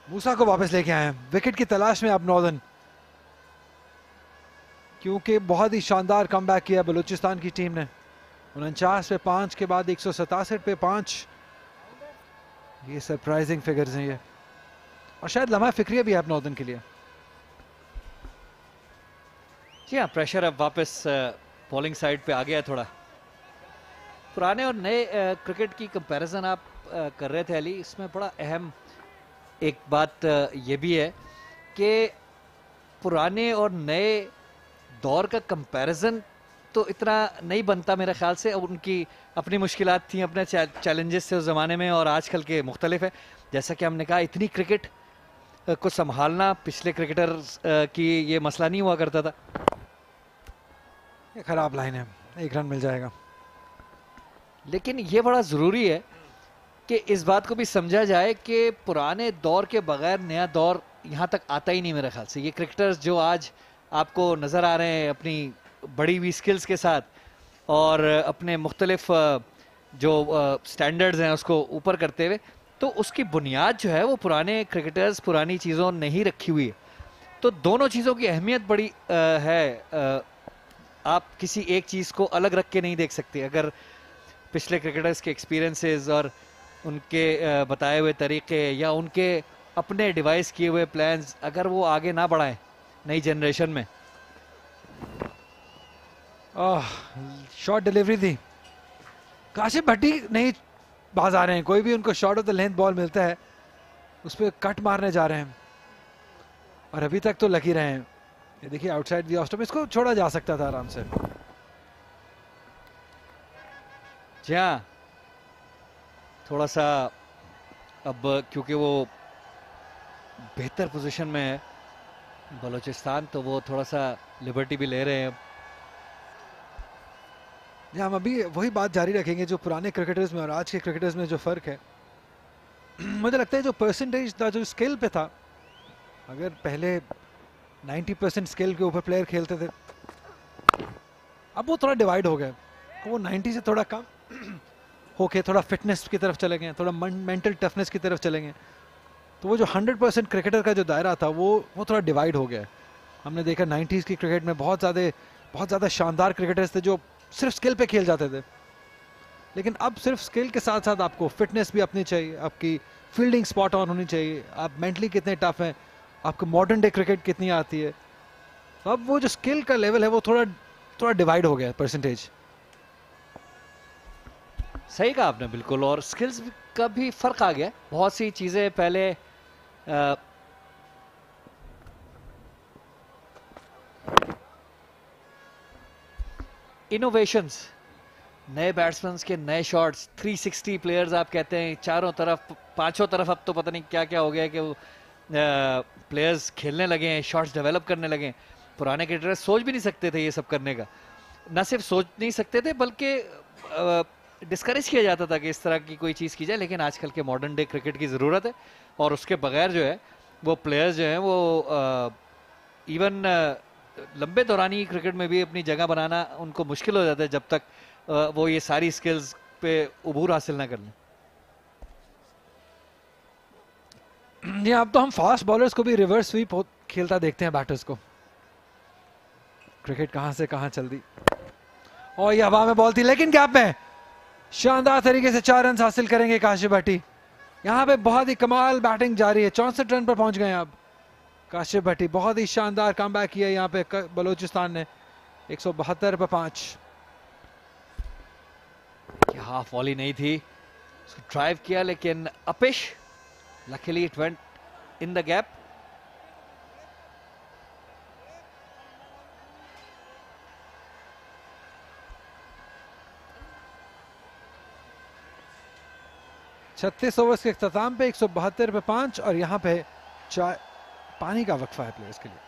मूसा को वापस लेके आए हैं विकेट की तलाश में अब नॉर्दर्न, क्योंकि बहुत ही शानदार कमबैक किया बलूचिस्तान की टीम ने। 49 पे 5 के बाद 167 पे 5। ये सरप्राइजिंग फिगर्स हैं ये, और शायद लम्हा फिक्रिया भी है अब नॉर्दर्न के लिए। जी हाँ, प्रेशर अब वापस बॉलिंग साइड पे आ गया थोड़ा। पुराने और नए क्रिकेट की कंपैरिजन आप कर रहे थे अली, इसमें बड़ा अहम एक बात ये भी है कि पुराने और नए दौर का कंपैरिजन तो इतना नहीं बनता मेरे ख्याल से। अब उनकी अपनी मुश्किलात थी, अपने चैलेंजेस थे उस ज़माने में, और आजकल के मुख्तलिफ है। जैसा कि हमने कहा, इतनी क्रिकेट को संभालना पिछले क्रिकेटर की ये मसला नहीं हुआ करता था। ये खराब लाइन है, 1 रन मिल जाएगा। लेकिन ये बड़ा ज़रूरी है कि इस बात को भी समझा जाए कि पुराने दौर के बगैर नया दौर यहाँ तक आता ही नहीं मेरे ख्याल से। ये क्रिकेटर्स जो आज आपको नज़र आ रहे हैं अपनी बड़ी हुई स्किल्स के साथ और अपने मुख्तलिफ जो स्टैंडर्ड्स हैं उसको ऊपर करते हुए, तो उसकी बुनियाद जो है वो पुराने क्रिकेटर्स पुरानी चीज़ों ने ही रखी हुई है। तो दोनों चीज़ों की अहमियत बड़ी है। आप किसी एक चीज़ को अलग रख के नहीं देख सकते। अगर पिछले क्रिकेटर्स के एक्सपीरियंसेस और उनके बताए हुए तरीके या उनके अपने डिवाइस किए हुए प्लान्स अगर वो आगे ना बढ़ाएं नई जनरेशन में। शॉर्ट डिलीवरी थी, काशिफ भट्टी नहीं बाज आ रहे हैं। कोई भी उनको short of the length ball मिलता है उस पर कट मारने जा रहे हैं, और अभी तक तो लगी रहे हैं। ये देखिए आउटसाइड द ऑफ स्टंप, इसको छोड़ा जा सकता था आराम से। जी हाँ, थोड़ा सा अब क्योंकि वो बेहतर पोजीशन में है बलूचिस्तान, तो वो थोड़ा सा लिबर्टी भी ले रहे हैं। हम अभी वही बात जारी रखेंगे जो पुराने क्रिकेटर्स में और आज के क्रिकेटर्स में जो फ़र्क है। मुझे लगता है जो परसेंटेज था, जो स्किल पे था, अगर पहले 90% स्किल के ऊपर प्लेयर खेलते थे, अब वो थोड़ा डिवाइड हो गया। वो 90 से थोड़ा कम होके थोड़ा फिटनेस की तरफ चले गए, थोड़ा मेंटल टफनेस की तरफ चले गए। तो वो जो 100% क्रिकेटर का जो दायरा था वो थोड़ा डिवाइड हो गया। हमने देखा 90s की क्रिकेट में बहुत ज़्यादा शानदार क्रिकेटर्स थे जो सिर्फ स्किल पे खेल जाते थे, लेकिन अब सिर्फ स्किल के साथ साथ आपको फिटनेस भी अपनी चाहिए, आपकी फील्डिंग स्पॉट ऑन होनी चाहिए, आप मेंटली कितने टफ हैं, आपको मॉडर्न डे क्रिकेट कितनी आती है। तो अब वो जो स्किल का लेवल है वो थोड़ा डिवाइड हो गया परसेंटेज। सही कहा आपने बिल्कुल, और स्किल्स का भी फर्क आ गया। बहुत सी चीजें पहले इनोवेशंस, नए बैट्समैन के नए शॉट्स, 360 प्लेयर्स आप कहते हैं चारों तरफ, पांचों तरफ। अब तो पता नहीं क्या क्या हो गया कि वो प्लेयर्स खेलने लगे हैं, शॉट्स डेवलप करने लगे हैं। पुराने क्रिकेटर्स सोच भी नहीं सकते थे ये सब करने का। ना सिर्फ सोच नहीं सकते थे बल्कि डिस्करेज किया जाता था कि इस तरह की कोई चीज़ की जाए। लेकिन आजकल के मॉडर्न डे क्रिकेट की ज़रूरत है, और उसके बगैर जो है वो प्लेयर्स जो हैं वो इवन लंबे दौरानी क्रिकेट में भी अपनी जगह बनाना उनको मुश्किल हो जाता है जब तक वो ये सारी स्किल्स पे उबूर हासिल ना कर लें। जी, अब तो हम फास्ट बॉलर्स को भी रिवर्स स्वीप खेलता देखते हैं बैटर्स को। क्रिकेट कहां से कहां चल दी, और ये हवा में बॉल थी लेकिन गैप में शानदार तरीके से 4 रन हासिल करेंगे काशिफ भट्टी। यहाँ पे बहुत ही कमाल बैटिंग जारी है, 64 रन पर पहुंच गए अब काशिफ भट्टी। बहुत ही शानदार कमबैक किया यहाँ पे बलूचिस्तान ने, 172 पर 5। हाफ वॉली नहीं थी, उसको ड्राइव किया लेकिन uppish, luckily it went in the gap. छत्तीस ओवर्स के इख्तिताम पे 172 पे 5, और यहाँ पे पानी का वक्फा है प्लेयर्स के लिए।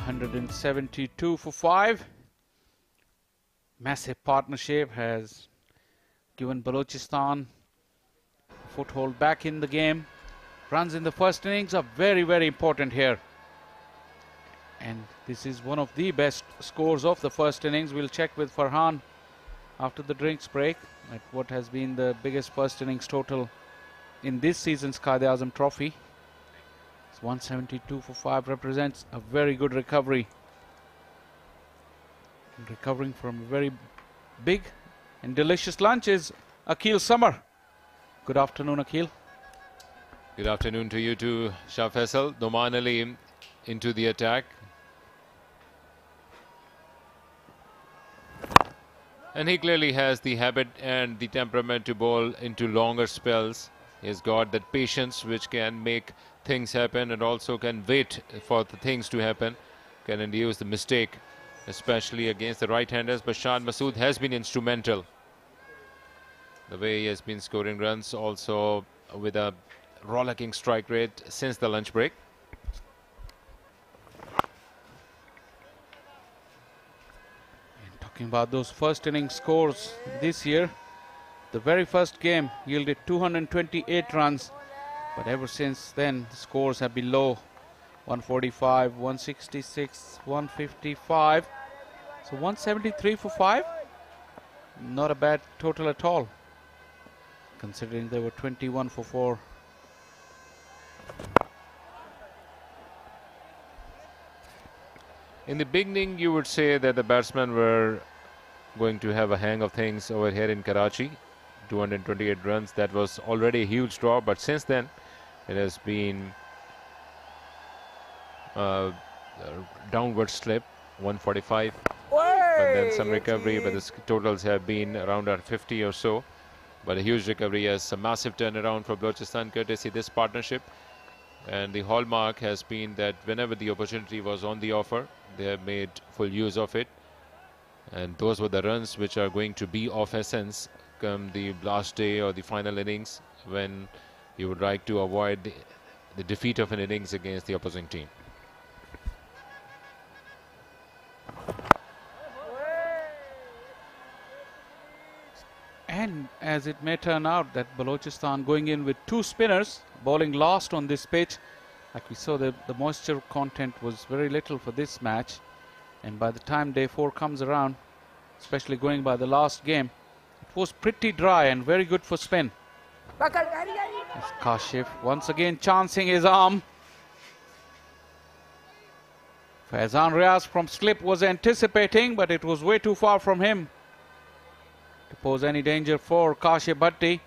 172 for 5. Massive partnership has given Balochistan a foothold back in the game. Runs in the first innings are very, very important here. And this is one of the best scores of the first innings. We'll check with Farhan after the drinks break at what has been the biggest first innings total in this season's Quaid-e-Azam Trophy. 172 for 5 represents a very good recovery. Recovering from a very big and delicious lunch is Akhil Samar. Good afternoon, Akhil. Good afternoon to you too, Shah Faisal. Noman Ali into the attack. And he clearly has the habit and the temperament to bowl into longer spells. He's got that patience which can make things happen and also can wait for the things to happen, can induce the mistake, especially against the right-handers. But Shan Masood has been instrumental. The way he has been scoring runs, also with a rollicking strike rate since the lunch break. And talking about those first inning scores this year, the very first game yielded 228 runs. But ever since then, the scores have been low. 145, 166, 155. So 173 for 5. Not a bad total at all, considering they were 21 for 4. In the beginning, you would say that the batsmen were going to have a hang of things over here in Karachi. 228 runs, that was already a huge draw, but since then it has been a downward slip. 145 and then some recovery, but the totals have been around 50 or so. But a huge recovery, yes, a massive turnaround for Balochistan courtesy this partnership. And the hallmark has been that whenever the opportunity was on the offer, they have made full use of it. And those were the runs which are going to be of essence come the last day or the final innings, when you would like to avoid the defeat of an innings against the opposing team. And as it may turn out that Balochistan going in with 2 spinners, bowling last on this pitch. Like we saw, the moisture content was very little for this match. And by the time day 4 comes around, especially going by the last game, it was pretty dry and very good for spin. As Kashif once again chancing his arm. Faizan Riaz from slip was anticipating, but it was way too far from him to pose any danger for Kashif Bhatti.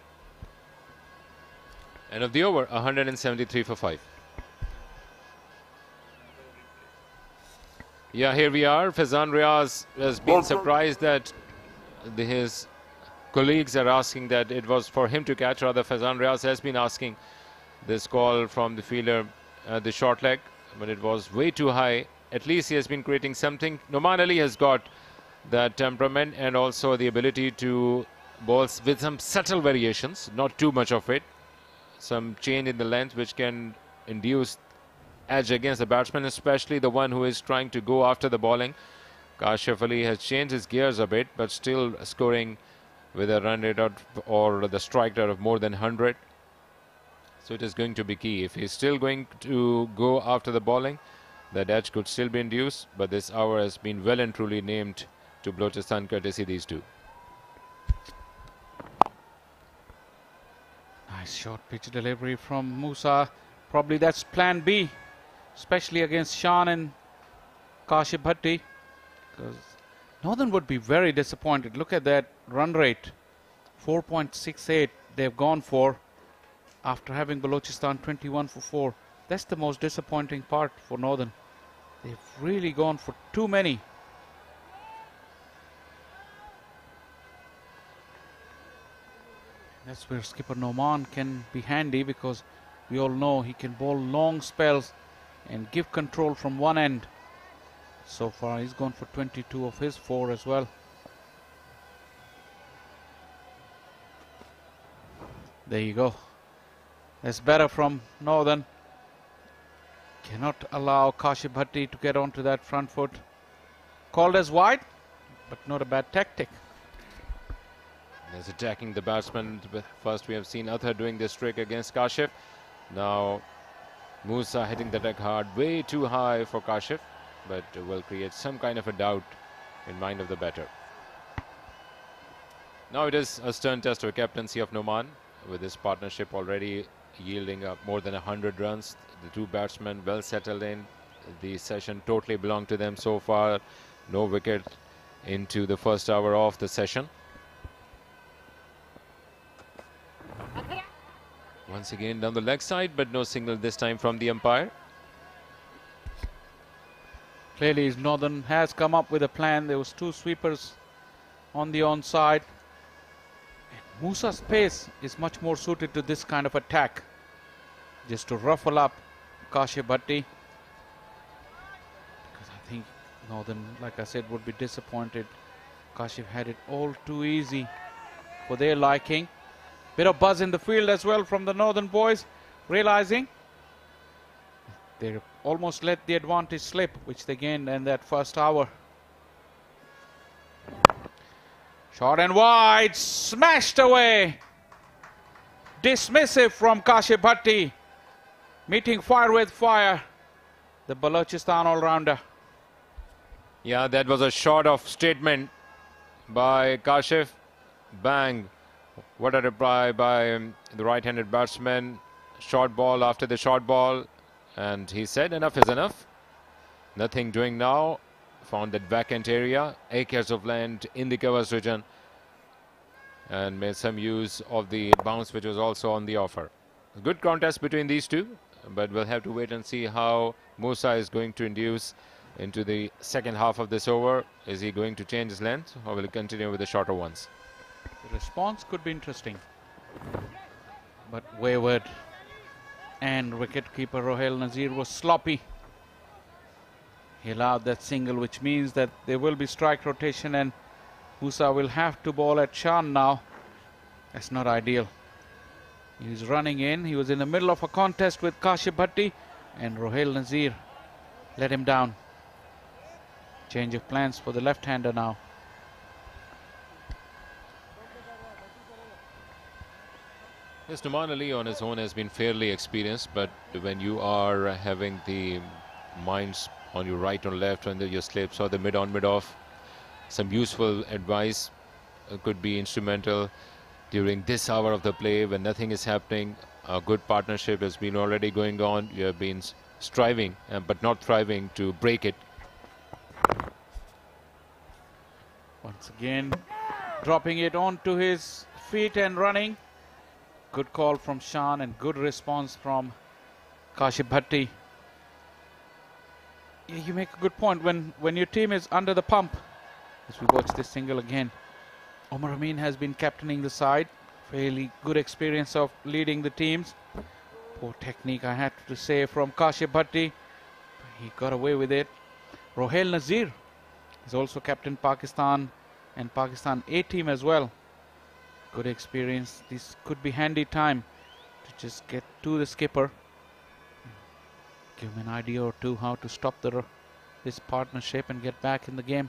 End of the over, 173 for 5. Yeah, here we are. Faizan Riaz has been surprised that his colleagues are asking that it was for him to catch. Rather, Faizan Riaz has been asking this call from the fielder at the short leg, but it was way too high. At least he has been creating something. Noman Ali has got that temperament and also the ability to bowl with some subtle variations, not too much of it. Some change in the length which can induce edge against the batsman, especially the one who is trying to go after the bowling. Kashif Ali has changed his gears a bit, but still scoring with a run rate or the strike rate of more than 100. So it is going to be key. If he's still going to go after the bowling, that edge could still be induced, but this hour has been well and truly named to Balochistan courtesy these two. Nice short pitch delivery from Musa. Probably that's plan B, especially against Shan and Kashif Bhatti, because Northern would be very disappointed. Look at that run rate, 4.68 they've gone for after having Balochistan 21 for 4. That's the most disappointing part for Northern. They've really gone for too many. That's where skipper Noman can be handy, because we all know he can bowl long spells and give control from one end. So far he's gone for 22 of his 4 as well. There you go. That's better from Northern. Cannot allow Kashif Bhatti to get onto that front foot. Called as wide, but not a bad tactic. There's attacking the batsman. First we have seen Athar doing this trick against Kashif. Now Musa hitting the deck hard, way too high for Kashif, but will create some kind of a doubt in mind of the batter. Now it is a stern test of captaincy of Noman, with this partnership already yielding up more than 100 runs. The two batsmen well settled in. The session totally belonged to them so far. No wicket into the first hour of the session. Once again down the leg side, but no signal this time from the umpire. Clearly Northern has come up with a plan. There was two sweepers on the onside. And Musa's pace is much more suited to this kind of attack, just to ruffle up Kashif Bhatti. Because I think Northern, like I said, would be disappointed. Kashif had it all too easy for their liking. Bit of buzz in the field as well from the Northern boys, realizing they almost let the advantage slip, which they gained in that first hour. Short and wide, smashed away. Dismissive from Kashif Bhatti, meeting fire with fire, the Balochistan all-rounder. Yeah, that was a shot of statement by Kashif. Bang. What a reply by the right-handed batsman. Short ball after the short ball. And he said enough is enough. Nothing doing now. Found that vacant area. Acres of land in the covers region. And made some use of the bounce which was also on the offer. A good contest between these two. But we'll have to wait and see how Musa is going to induce into the second half of this over. Is he going to change his length, or will he continue with the shorter ones? The response could be interesting, but wayward, and wicketkeeper Rohail Nazir was sloppy. He allowed that single, which means that there will be strike rotation and Musa will have to bowl at Shan now. That's not ideal. He was running in. He was in the middle of a contest with Kashif Bhatti, and Rohail Nazir let him down. Change of plans for the left-hander now. Yes, Numan Ali on his own has been fairly experienced, but when you are having the minds on your right or left, on your slips or the mid on mid off, some useful advice could be instrumental during this hour of the play when nothing is happening. A good partnership has been already going on. You have been striving but not thriving to break it. Once again dropping it onto his feet and running. Good call from Shan and good response from Kashif Bhatti. You make a good point. When your team is under the pump, as we watch this single again, Omar Amin has been captaining the side. Fairly good experience of leading the teams. Poor technique, I had to say, from Kashif Bhatti. He got away with it. Rohail Nazir is also captain Pakistan and Pakistan A team as well. Good experience. This could be handy time to just get to the skipper. Give him an idea or two how to stop this partnership and get back in the game.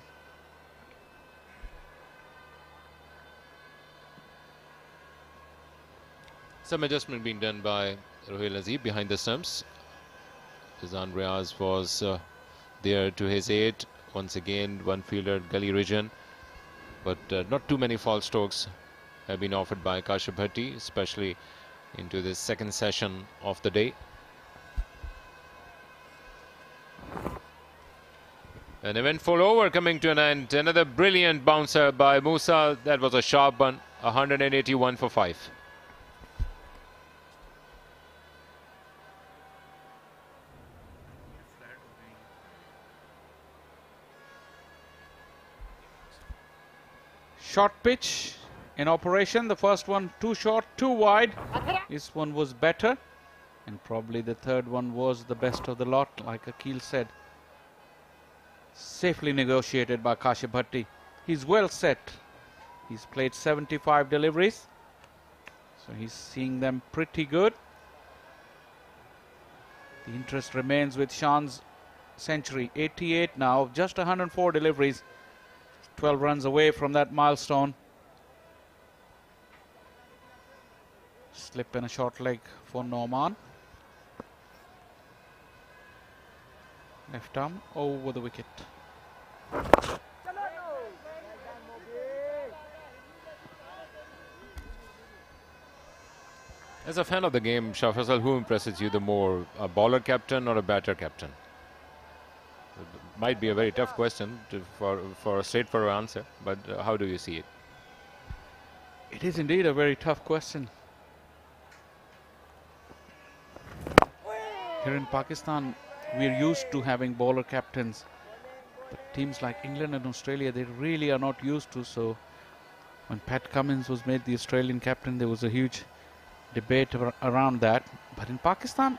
Some adjustment being done by Rohail Nazir behind the stumps. Fizan Riaz was there to his aid. Once again, one fielder gully region. But not too many false strokes have been offered by Kashif Bhatti, especially into this second session of the day. An eventful over coming to an end. Another brilliant bouncer by Musa. That was a sharp one. 181 for 5. Short pitch in operation. The first one too short, too wide. This one was better, and probably the third one was the best of the lot, like Akil said. Safely negotiated by Kashif Bhatti. He's well set. He's played 75 deliveries, so he's seeing them pretty good. The interest remains with Shan's century. 88 now, just 104 deliveries. 12 runs away from that milestone. Slip and a short leg for Norman. Left arm over the wicket. As a fan of the game, Shah Faisal, who impresses you the more, a bowler captain or a batter captain? It might be a very tough question for a straightforward answer, but how do you see it? It is indeed a very tough question. Here in Pakistan, we're used to having bowler captains, but teams like England and Australia, they really are not used to. So when Pat Cummins was made the Australian captain, there was a huge debate around that. But in Pakistan,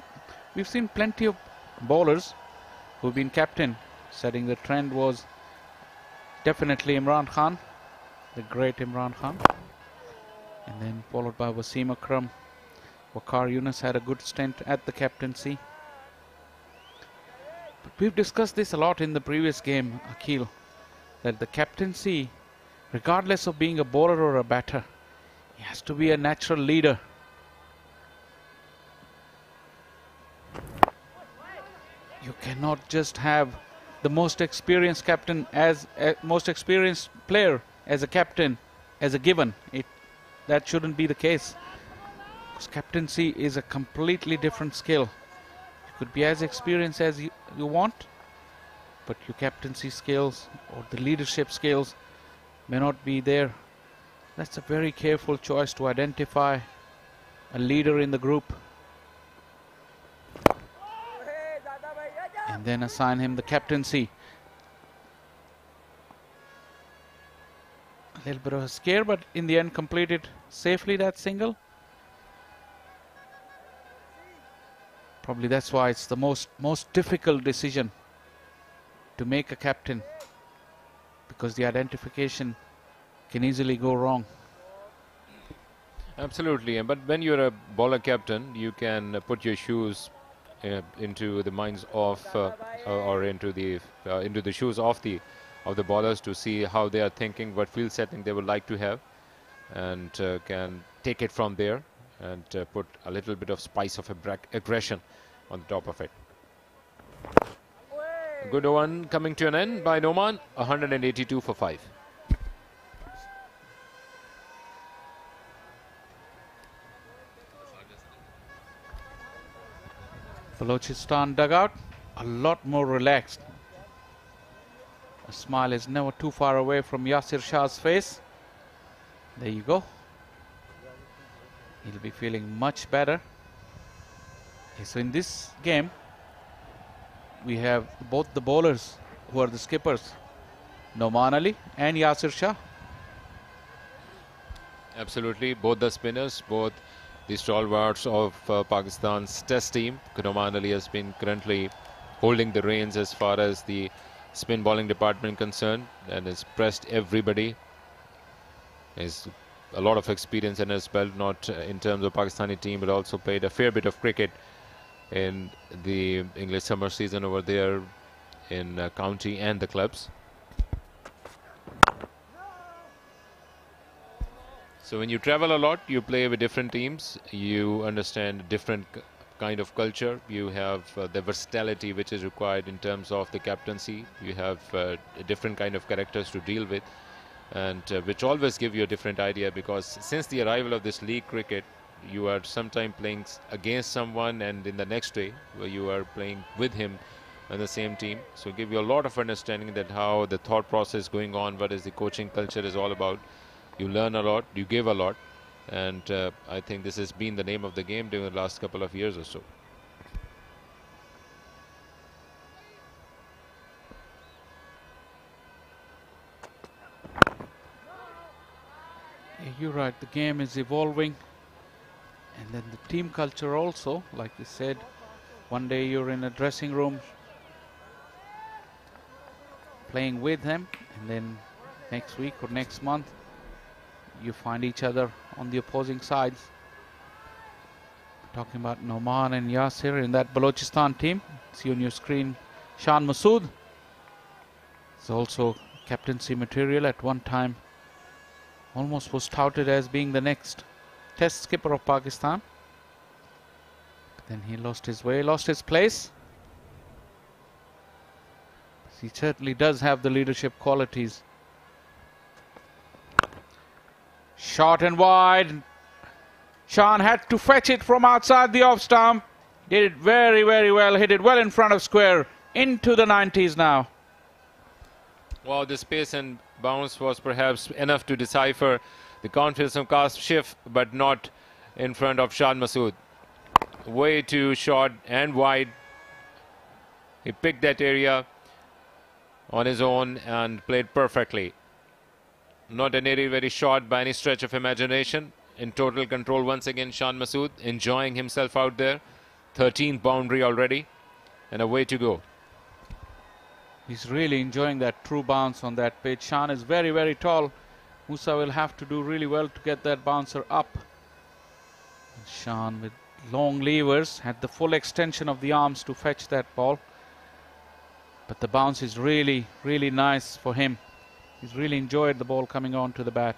we've seen plenty of bowlers who've been captain. Setting the trend was definitely Imran Khan, the great Imran Khan, and then followed by Wasim Akram. Waqar Younis had a good stint at the captaincy. But we've discussed this a lot in the previous game, Akhil, that the captaincy, regardless of being a bowler or a batter, he has to be a natural leader. You cannot just have the most experienced captain as most experienced player as a captain as a given. That shouldn't be the case. Because captaincy is a completely different skill. You could be as experienced as you want, but your captaincy skills or the leadership skills may not be there. That's a very careful choice to identify a leader in the group and then assign him the captaincy. A little bit of a scare, but in the end completed safely that single. Probably that's why it's the most difficult decision to make a captain, because the identification can easily go wrong. Absolutely, but when you're a bowler captain, you can put your shoes into the minds of or into the shoes of the bowlers to see how they are thinking, what field setting they would like to have, and can take it from there and put a little bit of spice of aggression on the top of it. A good one coming to an end by Noman, 182 for 5. Balochistan dugout, a lot more relaxed. A smile is never too far away from Yasir Shah's face. There you go. He'll be feeling much better. Okay, so in this game, we have both the bowlers who are the skippers, Noman Ali and Yasir Shah. Absolutely, both the spinners, both the stalwarts of Pakistan's test team. Noman Ali has been currently holding the reins as far as the spin bowling department concerned and has pressed everybody. Has a lot of experience in his belt, not in terms of Pakistani team, but also played a fair bit of cricket in the English summer season over there in county and the clubs. So when you travel a lot, you play with different teams, you understand different kind of culture, you have the versatility which is required in terms of the captaincy, you have a different kind of characters to deal with, and which always give you a different idea, because since the arrival of this league cricket, you are sometimes playing against someone, and in the next day where you are playing with him on the same team. So give you a lot of understanding that how the thought process going on, what is the coaching culture is all about. You learn a lot, you give a lot, and I think this has been the name of the game during the last couple of years or so. Yeah, you're right, the game is evolving, and then the team culture also. Like you said, one day you're in a dressing room playing with him, and then next week or next month you find each other on the opposing sides. Talking about Noman and Yasir in that Balochistan team. See on your screen, Shan Masood is also captaincy material at one time. Almost was touted as being the next test skipper of Pakistan. But then he lost his way, lost his place. He certainly does have the leadership qualities. Short and wide. Shan had to fetch it from outside the off stump. Did it very, very well. Hit it well in front of square. Into the 90s now. Well, the space and bounce was perhaps enough to decipher the confidence of Kashif, but not in front of Shan Masood. Way too short and wide. He picked that area on his own and played perfectly. Not an area very short by any stretch of imagination. In total control once again, Shan Masood enjoying himself out there. 13th boundary already and a way to go. He's really enjoying that true bounce on that pitch. Shan is very, very tall. Musa will have to do really well to get that bouncer up. Shan with long levers had the full extension of the arms to fetch that ball. But the bounce is really, really nice for him. He's really enjoyed the ball coming on to the bat.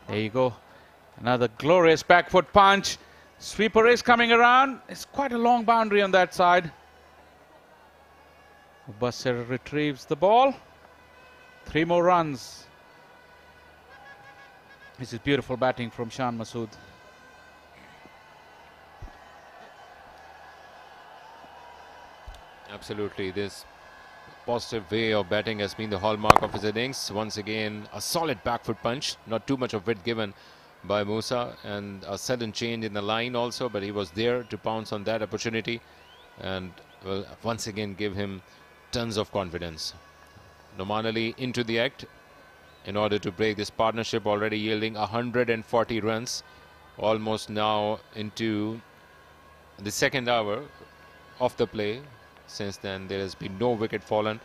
There you go. Another glorious back foot punch. Sweeper is coming around. It's quite a long boundary on that side. Mubassir retrieves the ball. 3 more runs. This is beautiful batting from Shan Masood. Absolutely, this positive way of batting has been the hallmark of his innings. Once again, a solid back foot punch, not too much of it given by Musa, and a sudden change in the line also, but he was there to pounce on that opportunity and will once again give him tons of confidence. Noman Ali into the act in order to break this partnership, already yielding 140 runs, almost now into the second hour of the play. Since then there has been no wicket fallen.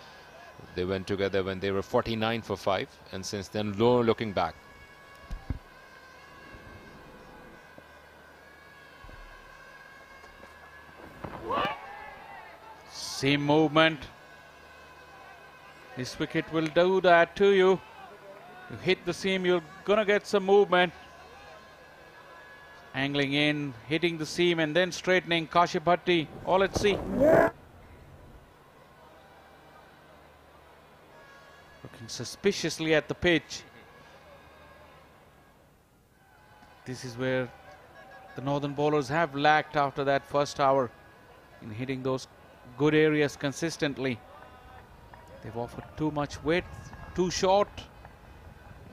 They went together when they were 49 for 5, and since then no looking back. Seam movement. This wicket will do that to you. You hit the seam, you're gonna get some movement. Angling in, hitting the seam and then straightening. Kashif Bhatti, all at sea. Looking suspiciously at the pitch. This is where the northern bowlers have lacked after that first hour in hitting those good areas consistently. They've offered too much width, too short.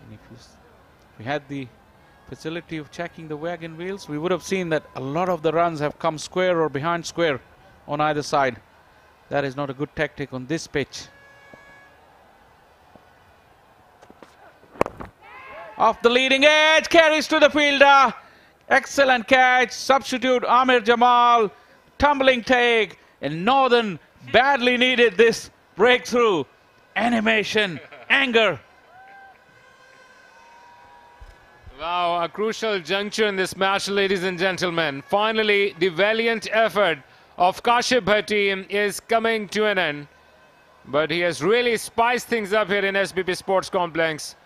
And if we had the facility of checking the wagon wheels, we would have seen that a lot of the runs have come square or behind square on either side. That is not a good tactic on this pitch. Off the leading edge, carries to the fielder. Excellent catch. Substitute Amir Jamal. Tumbling take. And Northern badly needed this breakthrough. Animation, anger. Wow, a crucial juncture in this match, ladies and gentlemen. Finally, the valiant effort of Kashif Bhatti is coming to an end. But he has really spiced things up here in SBP Sports Complex.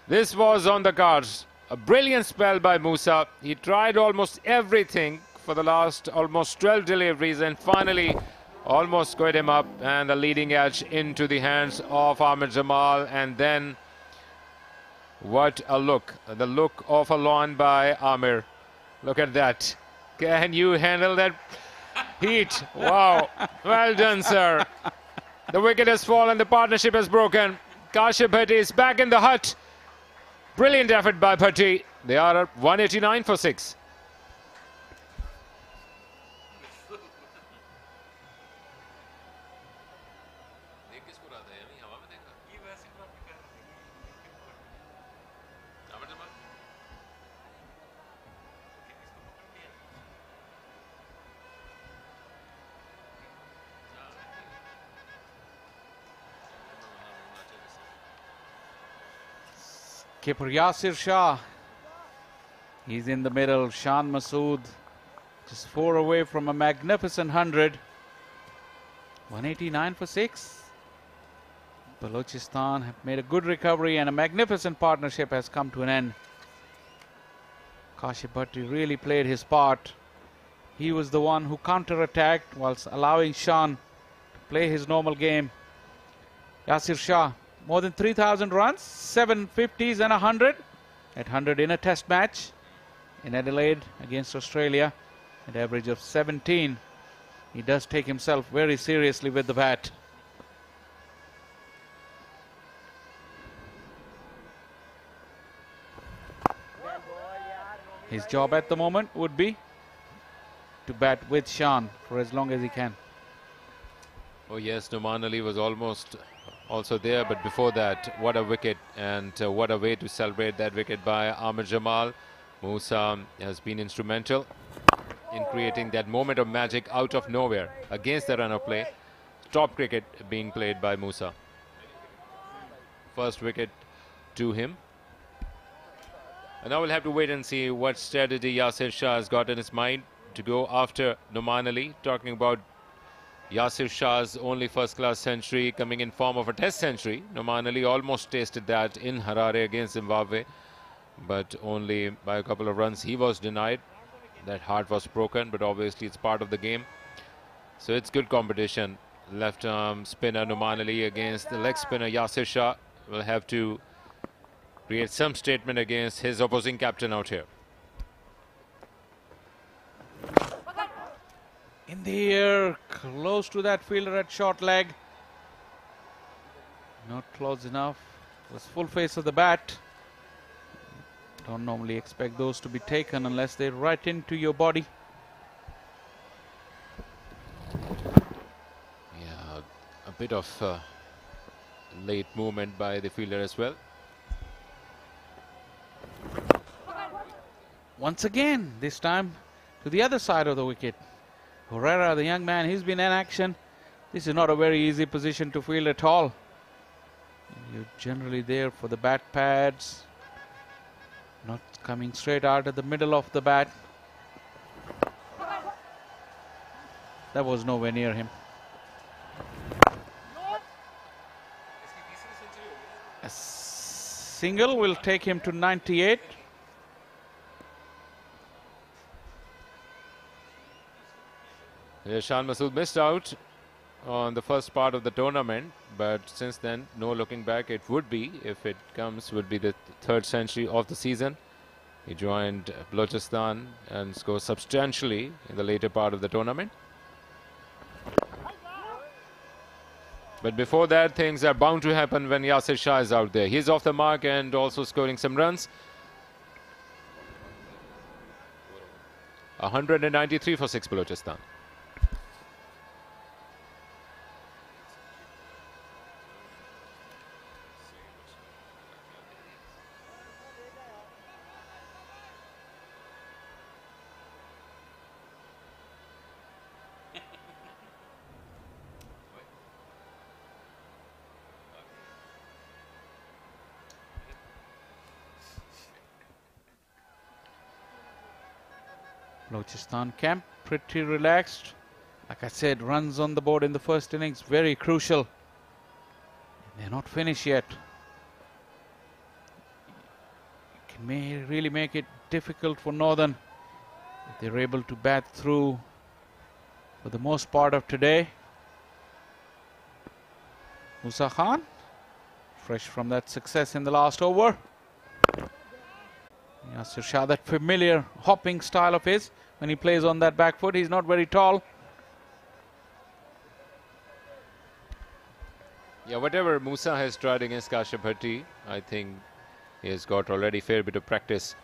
This was on the cards. A brilliant spell by Musa. He tried almost everything for the last almost 12 deliveries and finally almost squared him up, and the leading edge into the hands of Amir Jamal. And then what a look. The look of a lawn by Amir. Look at that. Can you handle that heat? Wow. Well done, sir. The wicket has fallen. The partnership has broken. Kashif Bhatti is back in the hut. Brilliant effort by Bhatti. They are at 189 for 6. Keeper Yasir Shah He's in the middle. Shan Masood just 4 away from a magnificent 100. 189 for 6. Balochistan have made a good recovery and a magnificent partnership has come to an end. Kashif Bhatti really played his part. He was the one who counter-attacked whilst allowing Shan to play his normal game. Yasir Shah, more than 3,000 runs, 7 50s and 100. At 100 in a test match in Adelaide against Australia, an average of 17. He does take himself very seriously with the bat. His job at the moment would be to bat with Shan for as long as he can. Oh yes, Nouman Ali was almost also there, but before that, what a wicket, and what a way to celebrate that wicket by Amir Jamal. Musa has been instrumental in creating that moment of magic out of nowhere against the run of play. Top cricket being played by Musa. First wicket to him. And now we'll have to wait and see what strategy Yasir Shah has got in his mind to go after Nouman Ali. Talking about Yasir Shah's only first-class century coming in form of a test century. Nouman Ali almost tasted that in Harare against Zimbabwe, but only by a couple of runs he was denied. That heart was broken, but obviously it's part of the game. So it's good competition. Left arm spinner Nouman Ali against the leg spinner Yasir Shah. Will have to create some statement against his opposing captain out here. In the air, close to that fielder at short leg. Not close enough. Was full face of the bat. Don't normally expect those to be taken unless they're right into your body. Yeah, a bit of late movement by the fielder as well. Once again, this time to the other side of the wicket. Herrera, the young man, he's been in action. This is not a very easy position to field at all. You're generally there for the bat pads. Not coming straight out of the middle of the bat. That was nowhere near him. A single will take him to 98. Shan Masood missed out on the first part of the tournament, but since then, no looking back. It would be, if it comes, would be the third century of the season. He joined Balochistan and scored substantially in the later part of the tournament. But before that, things are bound to happen when Yasir Shah is out there. He's off the mark and also scoring some runs. 193 for 6 Balochistan. Balochistan camp pretty relaxed. Like I said, runs on the board in the first innings, very crucial. They're not finished yet. It may really make it difficult for Northern if they're able to bat through for the most part of today. Musa Khan, fresh from that success in the last over. Yasir Shah, that familiar hopping style of his when he plays on that back foot. He's not very tall. Yeah, whatever Musa has tried against Kashif Bhatti, I think he has got already fair bit of practice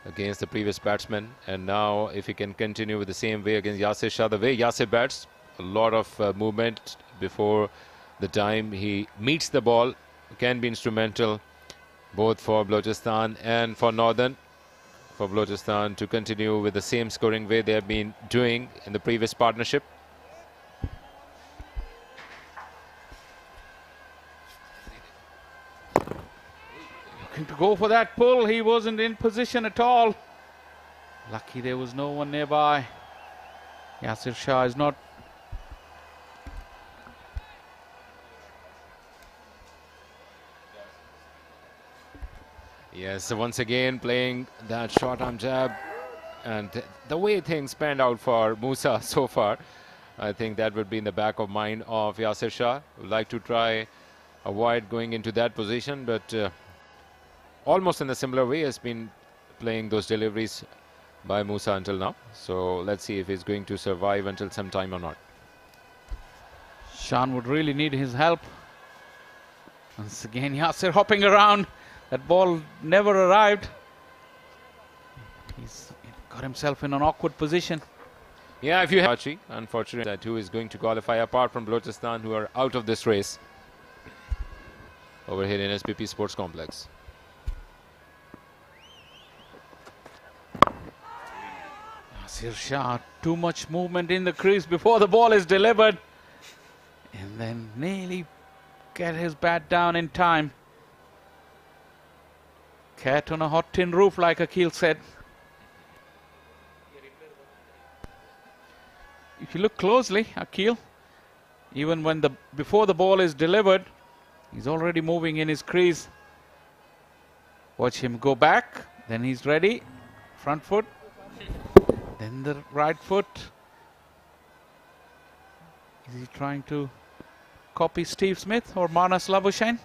against the previous batsman. And now if he can continue with the same way against Yasir Shah, the way Yasir bats, a lot of movement before the time he meets the ball, can be instrumental both for Balochistan and for Northern. For Balochistan to continue with the same scoring way they have been doing in the previous partnership. Looking to go for that pull. He wasn't in position at all. Lucky there was no one nearby. Yasir Shah is not. Yes, once again playing that short arm jab, and the way things panned out for Musa so far, I think that would be in the back of mind of Yasir Shah. Would like to try avoid going into that position, but almost in a similar way has been playing those deliveries by Musa until now. So let's see if he's going to survive until some time or not. Shan would really need his help. Once again, Yasir hopping around. That ball never arrived. He's got himself in an awkward position. Yeah, if you have Karachi, unfortunately, that who is going to qualify apart from Balochistan, who are out of this race over here in SPP Sports Complex. Yasir Shah, too much movement in the crease before the ball is delivered, and then nearly get his bat down in time. Cat on a hot tin roof, like Akil said. If you look closely, Akil, even when before the ball is delivered, he's already moving in his crease. Watch him go back, then he's ready. Front foot, then the right foot. Is he trying to copy Steve Smith or Manas Labuschagne?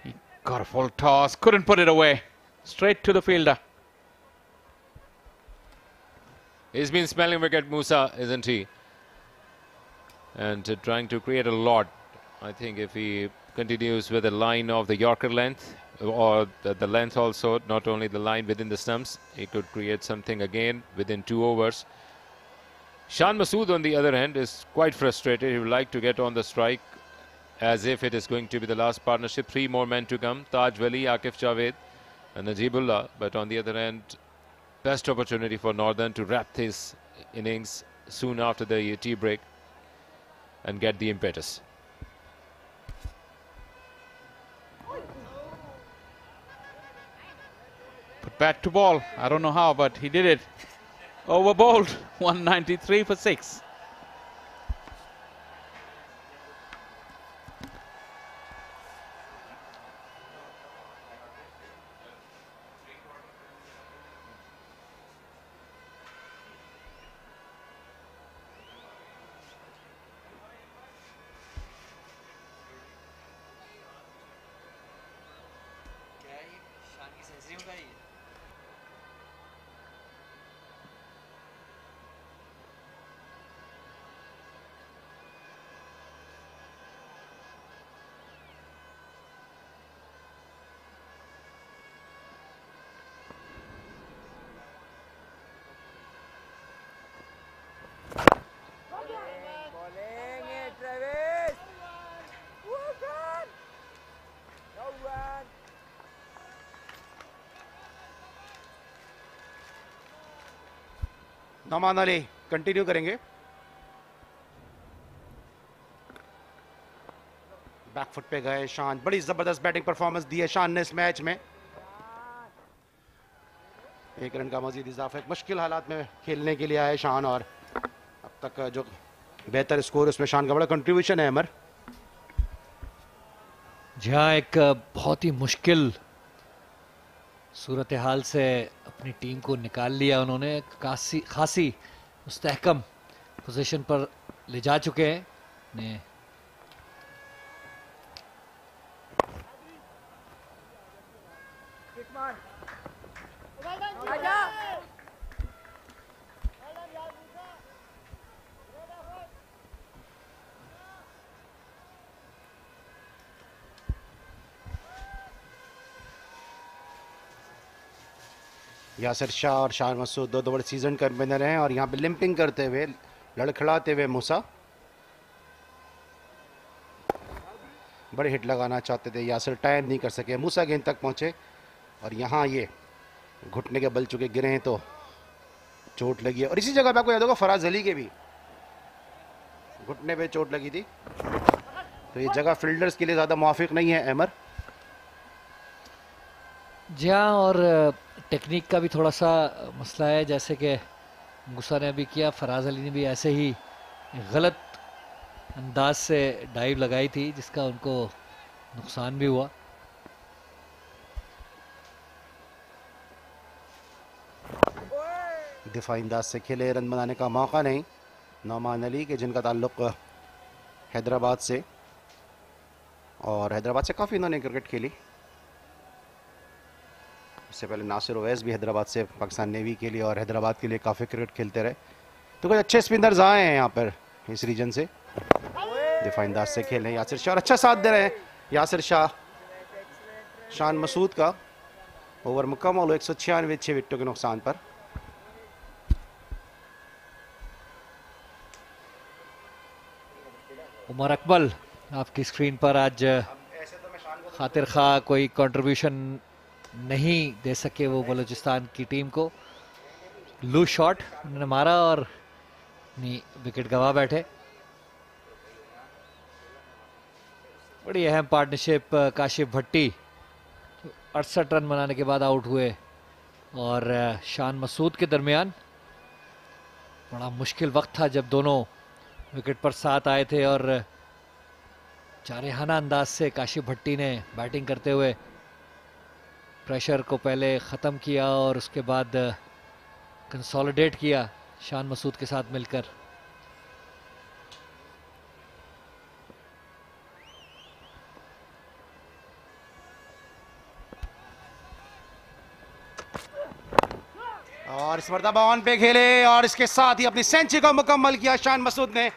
He got a full toss, couldn't put it away. Straight to the fielder. He's been smelling wicket, Musa, isn't he? And trying to create a lot. I think if he continues with the line of the Yorker length, or the length also, not only the line within the stumps, he could create something again within 2 overs. Shan Masood, on the other hand, is quite frustrated. He would like to get on the strike as if it is going to be the last partnership. 3 more men to come. Taj Wali, Akif Javed and Najibullah. But on the other hand, best opportunity for Northern to wrap this innings soon after the tea break and get the impetus. Put bat to ball. I don't know how, but he did it. Over bowled. 193 for 6. Nauman Ali continue करेंगे. Back foot पे गए शान. बड़ी जबरदस्त batting performance दी है शान ने इस मैच में. 1 रन का मजीद इजाफा. मुश्किल हालात में खेलने के लिए आए शान और अब तक जो बेहतर स्कोर उसमें शान का बड़ा कंट्रीब्यूशन है. अमर जहाँ एक बहुत ही मुश्किल सूरत हाल से अपनी टीम को निकाल लिया उन्होंने. खासी मुस्तहकम पोजीशन पर ले जा चुके हैं ने. यासिर शाह और शाह मसूद दो बड़े सीजन कन्वीनर हैं और यहाँ पे लिंपिंग करते हुए लड़खड़ाते हुए मूसा बड़े हिट लगाना चाहते थे. यासिर टायर नहीं कर सके. मूसा गेंद तक पहुँचे और यहाँ ये घुटने के बल चुके गिरे हैं तो चोट लगी है. और इसी जगह पे आपको याद होगा फराज अली के भी घुटने पे चोट लगी थी. तो ये जगह फील्डर्स के लिए ज़्यादा मुवाफिक नहीं है. अमर जी हाँ, और टेक्निक का भी थोड़ा सा मसला है, जैसे कि मूसा ने अभी किया, फराज अली ने भी ऐसे ही गलत अंदाज से डाइव लगाई थी जिसका उनको नुकसान भी हुआ। दिफाई अंदाज से खेले, रन बनाने का मौका नहीं नौमान अली के, जिनका ताल्लुक हैदराबाद से, और हैदराबाद से काफ़ी इन्होंने क्रिकेट खेली। इससे पहले नासिर ओवैस भी हैदराबाद से पाकिस्तान नेवी के लिए और हैदराबाद के लिए काफ़ी क्रिकेट खेलते रहे। तो कुछ अच्छे स्पिनर्स आए हैं यहाँ पर इस रीजन से। दिफाई अंदाज से खेलें यासिर शाह, और अच्छा साथ दे रहे हैं यासिर शाह। शान मसूद का ओवर मुकम्मल 196 6 विकेटों के नुकसान पर। उमर अकमल आपकी स्क्रीन पर। आज खातिर खा कोई कंट्रीब्यूशन नहीं दे सके वो बलूचिस्तान की टीम को। लूज शॉट उन्होंने मारा और विकेट गंवा बैठे। बड़ी अहम पार्टनरशिप काशिफ भट्टी 68 रन बनाने के बाद आउट हुए, और शान मसूद के दरमियान बड़ा मुश्किल वक्त था जब दोनों विकेट पर साथ आए थे, और जारहाना अंदाज से काशिफ भट्टी ने बैटिंग करते हुए प्रेशर को पहले ख़त्म किया और उसके बाद कंसोलिडेट किया शान मसूद के साथ मिलकर। और इस मरतबा ऑन पे खेले और इसके साथ ही अपनी सेंचुरी को मुकम्मल किया शान मसूद ने।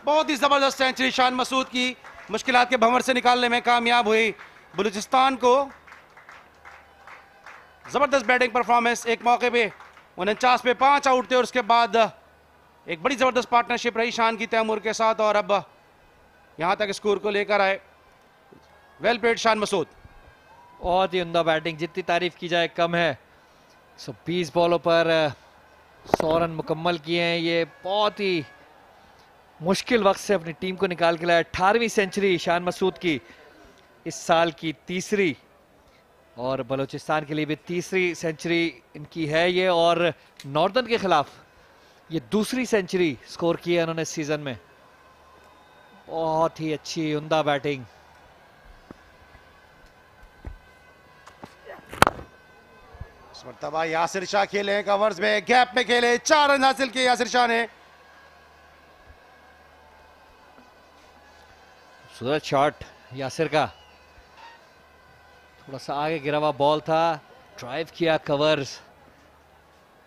बहुत ही ज़बरदस्त सेंचुरी शान मसूद की, मुश्किलात के भंवर से निकालने में कामयाब हुई बलूचिस्तान को। ज़बरदस्त बैटिंग परफॉर्मेंस। एक मौके पे 49 पे 5 आउट थे और उसके बाद एक बड़ी ज़बरदस्त पार्टनरशिप रही शान की तैमूर के साथ, और अब यहाँ तक स्कोर को लेकर आए। Well played Shan Masood. बहुत ही उम्दा बैटिंग, जितनी तारीफ की जाए कम है। 120 बॉलों पर 100 रन मुकम्मल किए हैं। ये बहुत ही मुश्किल वक्त से अपनी टीम को निकाल के लाया। 18वीं सेंचुरी शान मसूद की, इस साल की तीसरी, और बलूचिस्तान के लिए भी तीसरी सेंचुरी इनकी है ये, और नॉर्दर्न के खिलाफ ये दूसरी सेंचुरी स्कोर की है उन्होंने इस सीजन में। बहुत ही अच्छी उम्दा बैटिंग। इस मरतबा यासिर शाह खेले कवर्स में, गैप में खेले, 4 रन हासिल किए यासिर शाह ने। सूरज शॉट यासिर का, थोड़ा सा आगे गिरा हुआ बॉल था, ड्राइव किया कवर्स,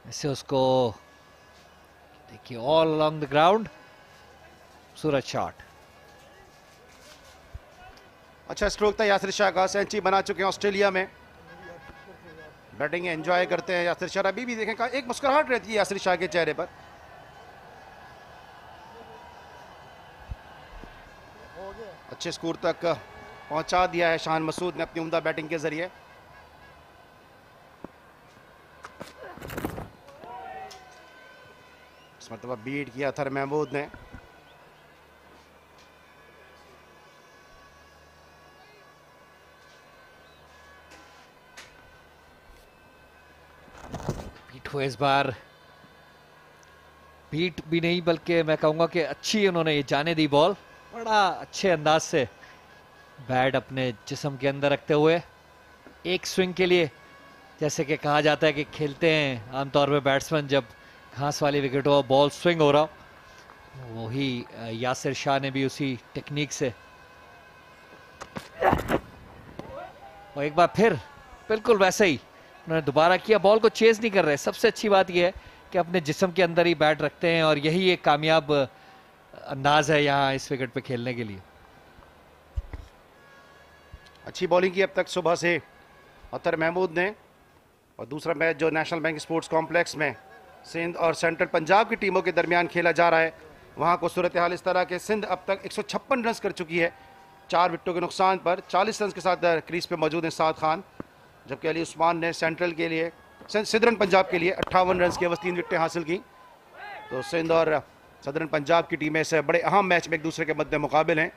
ऐसे उसको देखिए all along the ground. Suraj shot, अच्छा स्ट्रोक था यासिर शाह का। सेंचुरी बना चुके हैं ऑस्ट्रेलिया में। बैटिंग एंजॉय करते हैं यासिर शाह। अभी भी देखें का एक मुस्कुराहट रहती है यासिर शाह के चेहरे पर। अच्छे स्कोर तक पहुंचा दिया है शान मसूद ने अपनी उम्दा बैटिंग के जरिए। इस मरतबा बीट किया अतर महमूद ने। बीट हुए इस बार, बीट भी नहीं बल्कि मैं कहूंगा कि अच्छी उन्होंने ये जाने दी बॉल। बड़ा अच्छे अंदाज से बैट अपने जिस्म के अंदर रखते हुए एक स्विंग के लिए, जैसे कि कहा जाता है कि खेलते हैं आमतौर पे बैट्समैन जब घास वाली विकेट हो, बॉल स्विंग हो रहा, वही यासिर शाह ने भी उसी टेक्निक से, और एक बार फिर बिल्कुल वैसे ही उन्होंने दोबारा किया। बॉल को चेज नहीं कर रहे। सबसे अच्छी बात यह है कि अपने जिस्म के अंदर ही बैट रखते हैं, और यही एक कामयाब अंदाज है यहाँ इस विकेट पे खेलने के लिए। अच्छी बॉलिंग की अब तक सुबह से अतर महमूद ने। और दूसरा मैच जो नेशनल बैंक स्पोर्ट्स कॉम्प्लेक्स में सिंध और सेंट्रल पंजाब की टीमों के दरमियान खेला जा रहा है, वहाँ को सूरत हाल इस तरह के सिंध अब तक 156 रन कर चुकी है 4 विकेटों के नुकसान पर। 40 रन के साथ क्रीज पे मौजूद हैं साद खान, जबकि अली उस्मान ने सेंट्रल के लिए, सदरन पंजाब के लिए 58 रन की अवधि 3 विकेटें हासिल की। तो सिंध और सदरन पंजाब की टीमें से बड़े अहम मैच में एक दूसरे के मद्दे मुकाबिल हैं।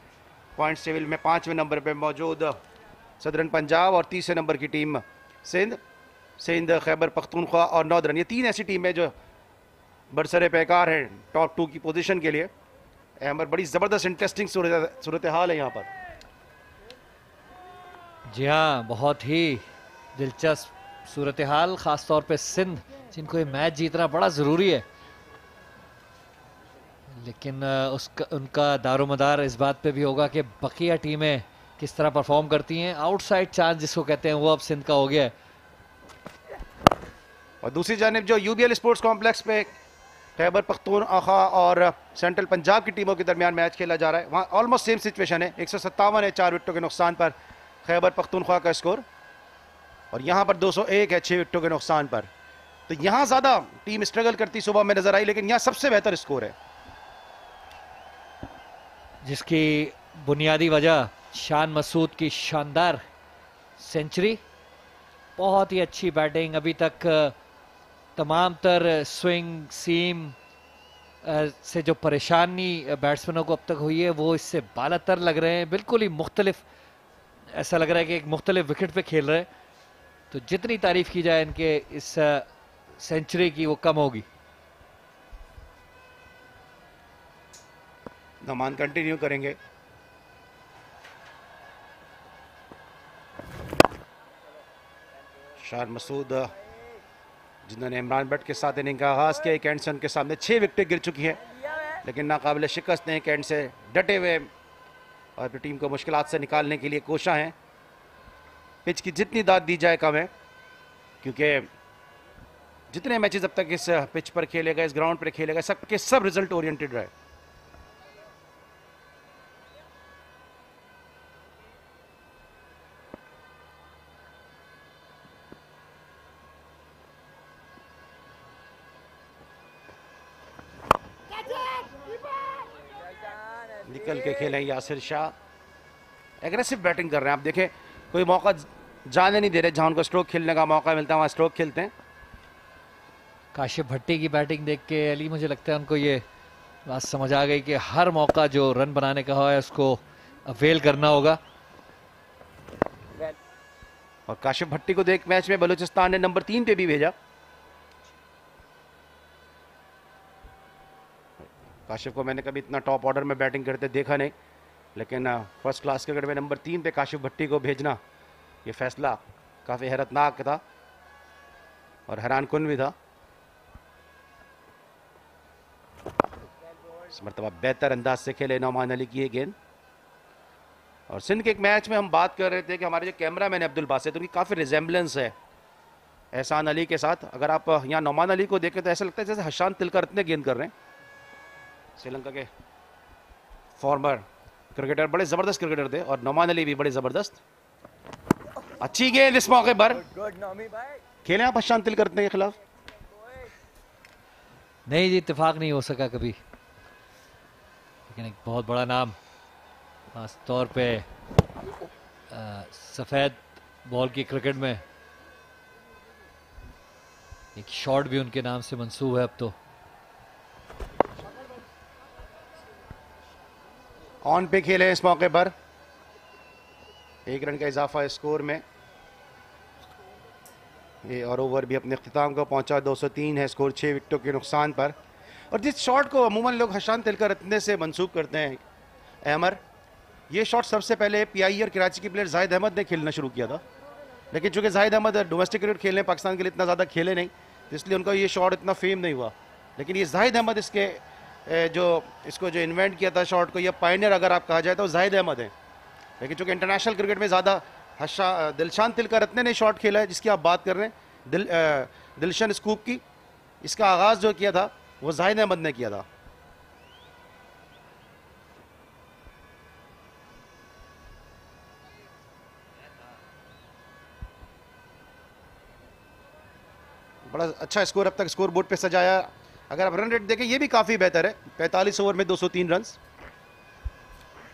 पॉइंट्स टेबल में 5वें नंबर पर मौजूद सदरन पंजाब और 30वें नंबर की टीम सिंध, खैबर पख्तूनख्वा और नॉर्दर्न, ये 3 ऐसी टीमें जो बरसरे पैकार हैं टॉप 2 की पोजीशन के लिए। अहमर, बड़ी ज़बरदस्त इंटरेस्टिंग सूरत हाल है यहाँ पर। जी हाँ, बहुत ही दिलचस्प सूरत हाल, ख़ास तौर पे सिंध जिनको ये मैच जीतना बड़ा ज़रूरी है, लेकिन उनका दारोमदार इस बात पे भी होगा कि बकिया टीमें किस तरह परफॉर्म करती हैं। आउटसाइड चांस जिसको कहते हैं वो अब सिंध का हो गया है। और दूसरी जानिब जो यूबीएल स्पोर्ट्स कॉम्प्लेक्स पे खैबर पख्तूनख्वा और सेंट्रल पंजाब की टीमों के दरमियान मैच खेला जा रहा है, वहाँ ऑलमोस्ट सेम सिचुएशन है। 157 है 4 विकेटों के नुकसान पर खैबर पख्तूनख्वा का स्कोर, और यहाँ पर 201 है 6 विकेटों के नुकसान पर। तो यहाँ ज़्यादा टीम स्ट्रगल करती सुबह में नजर आई, लेकिन यहाँ सबसे बेहतर स्कोर है, जिसकी बुनियादी वजह शान मसूद की शानदार सेंचुरी, बहुत ही अच्छी बैटिंग। अभी तक तमाम तर स्विंग सीम से जो परेशानी बैट्समैनों को अब तक हुई है वो इससे बालातर लग रहे हैं, बिल्कुल ही मुख्तलिफ। ऐसा लग रहा है कि एक मुख्तलिफ विकेट पे खेल रहे हैं, तो जितनी तारीफ की जाए इनके इस सेंचुरी की वो कम होगी। नमान कंटिन्यू करेंगे। शान मसूद जिन्होंने इमरान बट के साथ इनिंग का आगाज़ किया, एक एंड से उनके सामने 6 विकेटें गिर चुकी हैं, लेकिन नाकाबिल शिकस्त ने एक एंड से डटे हुए और अपनी टीम को मुश्किलात से निकालने के लिए कोशा हैं। पिच की जितनी दाद दी जाए कम है, क्योंकि जितने मैचेस अब तक इस पिच पर खेले गए, इस ग्राउंड पर खेले गए, सबके सब रिजल्ट ओरिएंटेड रहे। निकल के खेलें यासिर शाह, एग्रेसिव बैटिंग कर रहे हैं। आप देखें, कोई मौका जाने नहीं दे रहे, जहां उनको स्ट्रोक खेलने का मौका मिलता है वहां स्ट्रोक खेलते हैं। काशिफ भट्टी की बैटिंग देख के अली, मुझे लगता है उनको ये बात समझ आ गई कि हर मौका जो रन बनाने का है उसको अवेल करना होगा। और काशिफ भट्टी को देख मैच में बलूचिस्तान ने नंबर 3 पे भी भेजा। काशिफ को मैंने कभी इतना टॉप ऑर्डर में बैटिंग करते देखा नहीं, लेकिन फर्स्ट क्लास क्रिकेट में नंबर 3 पे काशिफ भट्टी को भेजना, ये फैसला काफ़ी हैरतनाक था और हैरान कुन भी था। इस मरतबा बेहतर अंदाज से खेले नौमान अली की ये गेंद। और सिंध के एक मैच में हम बात कर रहे थे कि हमारे जो कैमरा मैन अब्दुल बासित, उनकी काफ़ी रिजेंबलेंस है एहसान अली के साथ। अगर आप यहाँ नौमान अली को देखें तो ऐसा लगता है जैसे हशान तिलकर इतने गेंद कर रहे हैं। श्रीलंका के फॉर्मर क्रिकेटर, बड़े ज़बरदस्त क्रिकेटर थे, और नौमान अली भी बड़े ज़बरदस्त। अच्छी गेंद इस मौके पर। खेले आप हशान तिलकर के खिलाफ? नहीं जी, इत्तेफाक नहीं हो सका कभी, लेकिन एक बहुत बड़ा नाम, खास तौर पे सफ़ेद बॉल की क्रिकेट में एक शॉट भी उनके नाम से मंसूब है अब तो। ऑन पे खेले इस मौके पर, 1 रन का इजाफा स्कोर में, ये और ओवर भी अपने अख्तिताम को पहुंचा। 203 है स्कोर 6 विकेटों के नुकसान पर। और जिस शॉट को अमूमन लोग हशान तिलकर इतने से मंसूब करते हैं अहमर, ये शॉट सबसे पहले पीआई और कराची के प्लेयर जाहिद अहमद ने खेलना शुरू किया था, लेकिन चूंकि जाहिद अहमद डोमेस्टिक क्रिकेट खेलने पाकिस्तान के लिए इतना ज़्यादा खेले नहीं, इसलिए उनका ये शॉट इतना फेम नहीं हुआ। लेकिन ये जाहिद अहमद इसको जो इन्वेंट किया था शॉट को, ये पायनियर अगर आप कहा जाए तो जाहिद अहमद है। लेकिन चूंकि इंटरनेशनल क्रिकेट में ज़्यादा दिलशान तिलकर रत्ने ने शॉट खेला है जिसकी आप बात कर रहे हैं, दिलशन स्कूप की, इसका आगाज़ जो किया था वो जाहिद अहमद ने किया था। बड़ा अच्छा स्कोर अब तक स्कोर बोर्ड पे सजाया। अगर आप रन रेट देखें ये भी काफ़ी बेहतर है, 45 ओवर में 203 रन।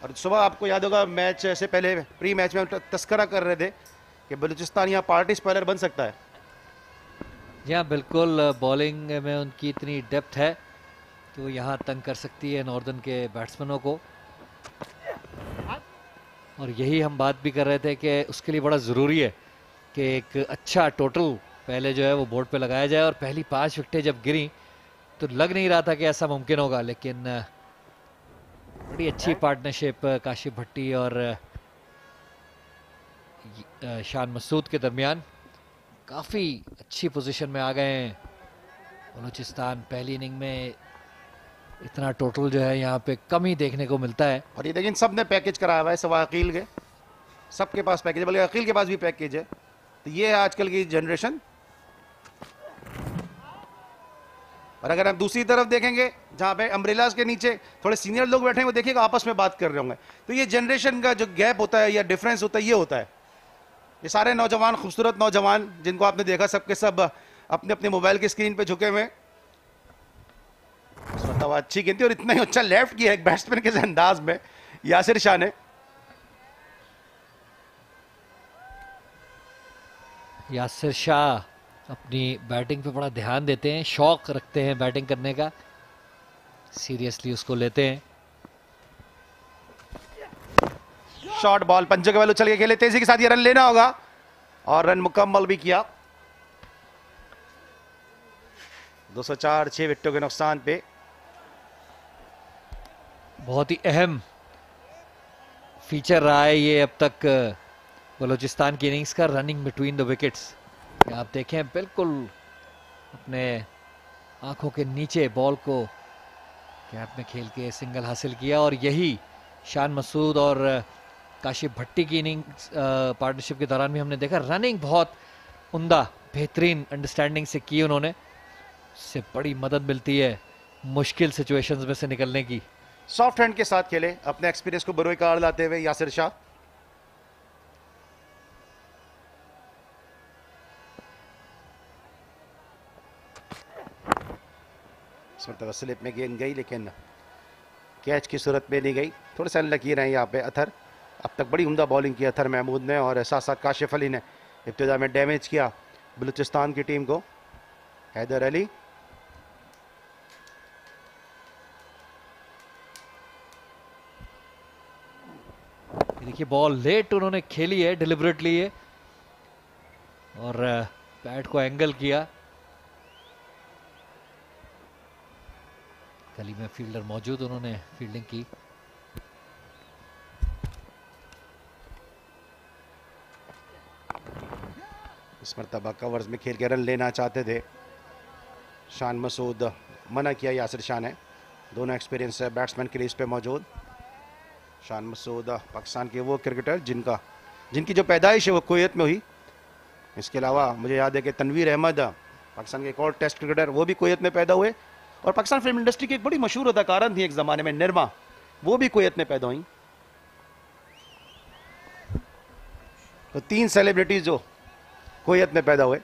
और सुबह आपको याद होगा मैच से पहले प्री मैच में हम तस्करा कर रहे थे कि बलूचिस्तान यहाँ पार्टी स्पॉइलर बन सकता है। जी हाँ, बिल्कुल, बॉलिंग में उनकी इतनी डेप्थ है तो यहाँ तंग कर सकती है नॉर्दर्न के बैट्समैनों को। और यही हम बात भी कर रहे थे कि उसके लिए बड़ा ज़रूरी है कि एक अच्छा टोटल पहले जो है वो बोर्ड पे लगाया जाए, और पहली 5 विकेटें जब गिरी तो लग नहीं रहा था कि ऐसा मुमकिन होगा, लेकिन बड़ी अच्छी पार्टनरशिप काशिफ भट्टी और शान मसूद के दरमियान। काफ़ी अच्छी पोजीशन में आ गए हैं बलूचिस्तान। पहली इनिंग में इतना टोटल जो है यहाँ पे कम ही देखने को मिलता है। और ये लेकिन सब ने पैकेज कराया हुआ है, सवा अकील के, सबके पास पैकेज है, बल्कि अकील के पास भी पैकेज है। तो ये है आजकल की जनरेशन। और अगर हम दूसरी तरफ देखेंगे जहाँ पे अम्ब्रेलाज के नीचे थोड़े सीनियर लोग बैठे हैं, वो देखिएगा आपस में बात कर रहे होंगे। तो ये जनरेशन का जो गैप होता है या डिफरेंस होता है, ये होता है। ये सारे नौजवान, खूबसूरत नौजवान जिनको आपने देखा, सबके सब अपने अपने मोबाइल की स्क्रीन पे झुके हुए। अच्छी गिनती और इतना ही अच्छा लेफ्ट किया एक बैट्समैन के अंदाज में यासिर शाह ने। यासिर शाह अपनी बैटिंग पे बड़ा ध्यान देते हैं, शौक रखते हैं बैटिंग करने का, सीरियसली उसको लेते हैं। शॉर्ट बॉल पंजे के बल उछल के खेले, तेजी के साथ ये रन लेना होगा, और रन मुकम्मल भी किया। 204, 6 विकेटों के नुकसान पे। बहुत ही अहम फीचर रहा है ये अब तक बलूचिस्तान की इनिंग्स का, रनिंग बिटवीन द विकेट्स। आप देखें बिल्कुल अपने आंखों के नीचे बॉल को कैप में खेल के सिंगल हासिल किया। और यही शान मसूद और काशिफ भट्टी की इनिंग्स पार्टनरशिप के दौरान भी हमने देखा, रनिंग बहुत उम्दा बेहतरीन अंडरस्टैंडिंग से की उन्होंने। इससे बड़ी मदद मिलती है मुश्किल सिचुएशंस में से निकलने की। सॉफ्ट हैंड के साथ खेले, अपने एक्सपीरियंस को बरोए कार लाते हुए यासिर शाह। इस मरतबा स्लिप में गेंद गई, लेकिन कैच की सूरत में नहीं गई। थोड़े से अनलकी रहे यहाँ पे अथर। अब तक बड़ी उम्दा बॉलिंग की अथर महमूद ने, और साथ साथ काशिफ अली ने इब्तिदा में डैमेज किया बलूचिस्तान की टीम को। हैदर अली, देखिए बॉल लेट उन्होंने खेली है डिलिबरेटली ये, और बैट को एंगल किया। गली में फील्डर मौजूद, उन्होंने फील्डिंग की। इस मरतबा कवर्स में खेल के रन लेना चाहते थे शान मसूद, मना किया यासिर शाह ने। दोनों एक्सपीरियंस है बैट्समैन के लिए इस पे मौजूद। शान मसूद पाकिस्तान के वो क्रिकेटर जिनकी जो पैदाइश है वो कुवैत में हुई। इसके अलावा मुझे याद है कि तनवीर अहमद पाकिस्तान के एक और टेस्ट क्रिकेटर, वो भी कुवैत में पैदा हुए। और पाकिस्तान फिल्म इंडस्ट्री की एक बड़ी मशहूर अदाकारा थी एक ज़माने में, निर्मा, वो भी कुवैत में पैदा हुई। तो 3 सेलिब्रिटीज जो कुवैत में पैदा हुए।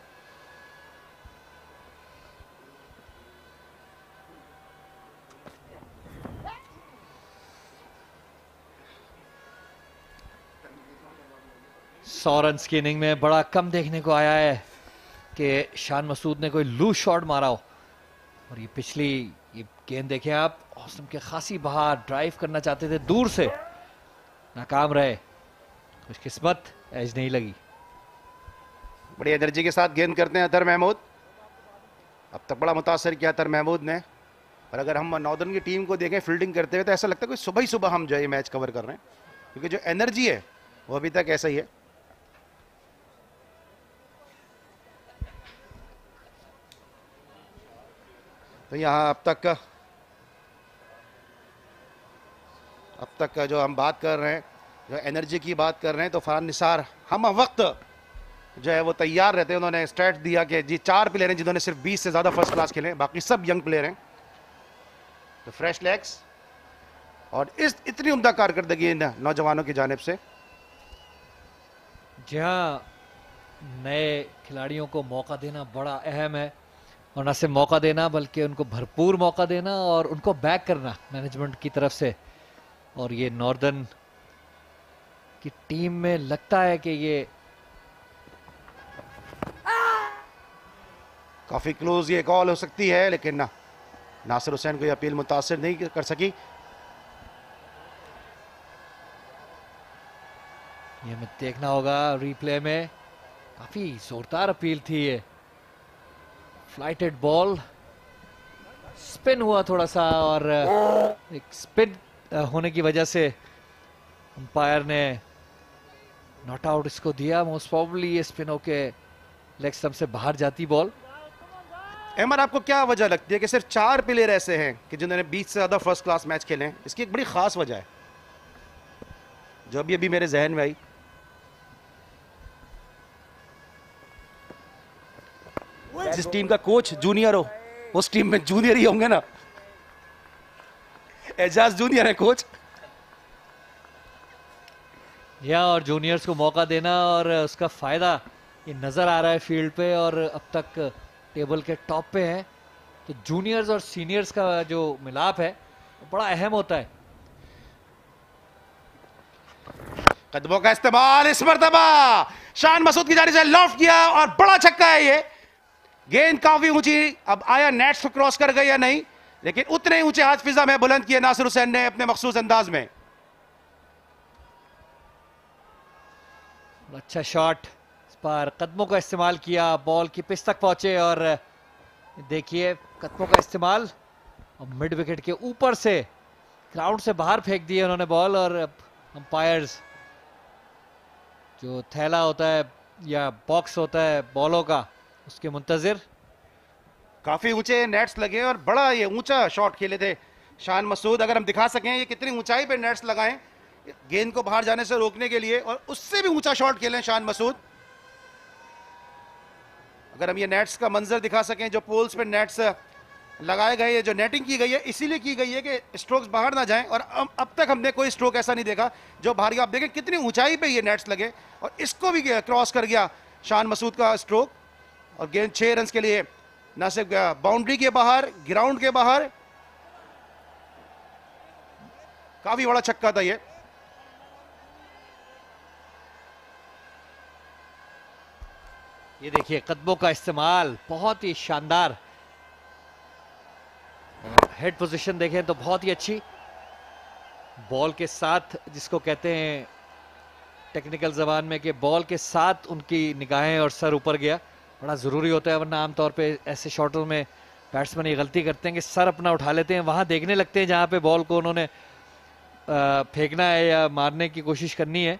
रन्स की इनिंग में बड़ा कम देखने को आया है कि शान मसूद ने कोई लूज शॉट मारा हो। और ये पिछली ये गेंद देखें आप, औसम के खासी बाहर ड्राइव करना चाहते थे, दूर से नाकाम रहे। खुशकिस्मत एज नहीं लगी। बड़ी एनर्जी के साथ गेंद करते हैं अतर महमूद। अब तक बड़ा मुतासर किया अतर महमूद ने। और अगर हम नॉर्दर्न की टीम को देखें फील्डिंग करते हुए, तो ऐसा लगता है कि सुबह ही सुबह हम जो है मैच कवर कर रहे हैं, क्योंकि जो एनर्जी है वो अभी तक ऐसा ही है। तो यहाँ अब तक का जो हम बात कर रहे हैं, जो एनर्जी की बात कर रहे हैं, तो फरहान निसार हम वक्त जो है वो तैयार रहते हैं। उन्होंने स्टैट दिया कि जी 4 प्लेयर हैं जिन्होंने सिर्फ 20 से ज़्यादा फर्स्ट क्लास खेले, बाकी सब यंग प्लेयर हैं। तो फ्रेश लेग्स और इतनी उम्दा कारकर्दगी नौजवानों की जानिब से। जहाँ नए खिलाड़ियों को मौका देना बड़ा अहम है, और न सिर्फ मौका देना बल्कि उनको भरपूर मौका देना और उनको बैक करना मैनेजमेंट की तरफ से। और ये नॉर्दर्न की टीम में लगता है कि ये काफ़ी क्लोज ये कॉल हो सकती है, लेकिन नासिर हुसैन को ये अपील मुतासिर नहीं कर सकी। ये हमें देखना होगा रिप्ले में। काफी जोरदार अपील थी ये। फ्लाइटेड बॉल, स्पिन हुआ थोड़ा सा और एक स्पिन होने की वजह से अंपायर ने नॉट आउट इसको दिया। मोस्ट प्रोबेबली ये स्पिन होके लेग स्टंप से बाहर जाती बॉल। अहमद, आपको क्या वजह लगती है कि सिर्फ 4 प्लेयर ऐसे हैं कि जिन्होंने 20 से ज़्यादा फर्स्ट क्लास मैच खेले हैं? इसकी एक बड़ी ख़ास वजह है जो अभी मेरे जहन में आई। जिस टीम का कोच जूनियर हो उस टीम में जूनियर ही होंगे ना। एजाज जूनियर है कोच। या और जूनियर्स को मौका देना और उसका फायदा ये नजर आ रहा है फील्ड पे, और अब तक टेबल के टॉप पे है। तो जूनियर्स और सीनियर्स का जो मिलाप है वो बड़ा अहम होता है। कदमों का इस्तेमाल इस मरतबा शान मसूद की जानिब से लॉफ्ट किया और बड़ा छक्का है ये। गेंद काफी ऊंची, अब आया नेट्स को क्रॉस कर गई या नहीं, लेकिन उतने ही ऊंचे हाथ फिजा में बुलंद किए नासिर हुसैन ने अपने मखसूस अंदाज में। अच्छा शॉट, इस बार कदमों का इस्तेमाल किया, बॉल की पिच तक पहुंचे और देखिए कदमों का इस्तेमाल और मिड विकेट के ऊपर से ग्राउंड से बाहर फेंक दिए उन्होंने बॉल। और अंपायर्स जो थैला होता है या बॉक्स होता है बॉलों का उसके मुंतजिर। काफी ऊंचे नेट्स लगे और बड़ा ये ऊंचा शॉट खेले थे शान मसूद। अगर हम दिखा सकें ये कितनी ऊंचाई पे नेट्स लगाएं गेंद को बाहर जाने से रोकने के लिए, और उससे भी ऊंचा शॉट खेलें शान मसूद। अगर हम ये नेट्स का मंजर दिखा सकें, जो पोल्स पे नेट्स लगाए गए, ये जो नेटिंग की गई है इसीलिए की गई है कि स्ट्रोक्स बाहर ना जाएं, और अब तक हमने कोई स्ट्रोक ऐसा नहीं देखा जो बाहर गया। आप देखें कितनी ऊंचाई पे ये नेट्स लगे और इसको भी क्रॉस कर गया शान मसूद का स्ट्रोक, और गेंद 6 रन के लिए ना सिर्फ बाउंड्री के बाहर, ग्राउंड के बाहर। काफी बड़ा छक्का था ये। ये देखिए कदमों का इस्तेमाल बहुत ही शानदार। हेड पोजीशन देखें तो बहुत ही अच्छी, बॉल के साथ, जिसको कहते हैं टेक्निकल जबान में कि बॉल के साथ उनकी निगाहें और सर ऊपर गया। बड़ा ज़रूरी होता है, वरना आमतौर पे ऐसे शॉटों में बैट्समैन ये गलती करते हैं कि सर अपना उठा लेते हैं, वहां देखने लगते हैं जहां पे बॉल को उन्होंने फेंकना है या मारने की कोशिश करनी है,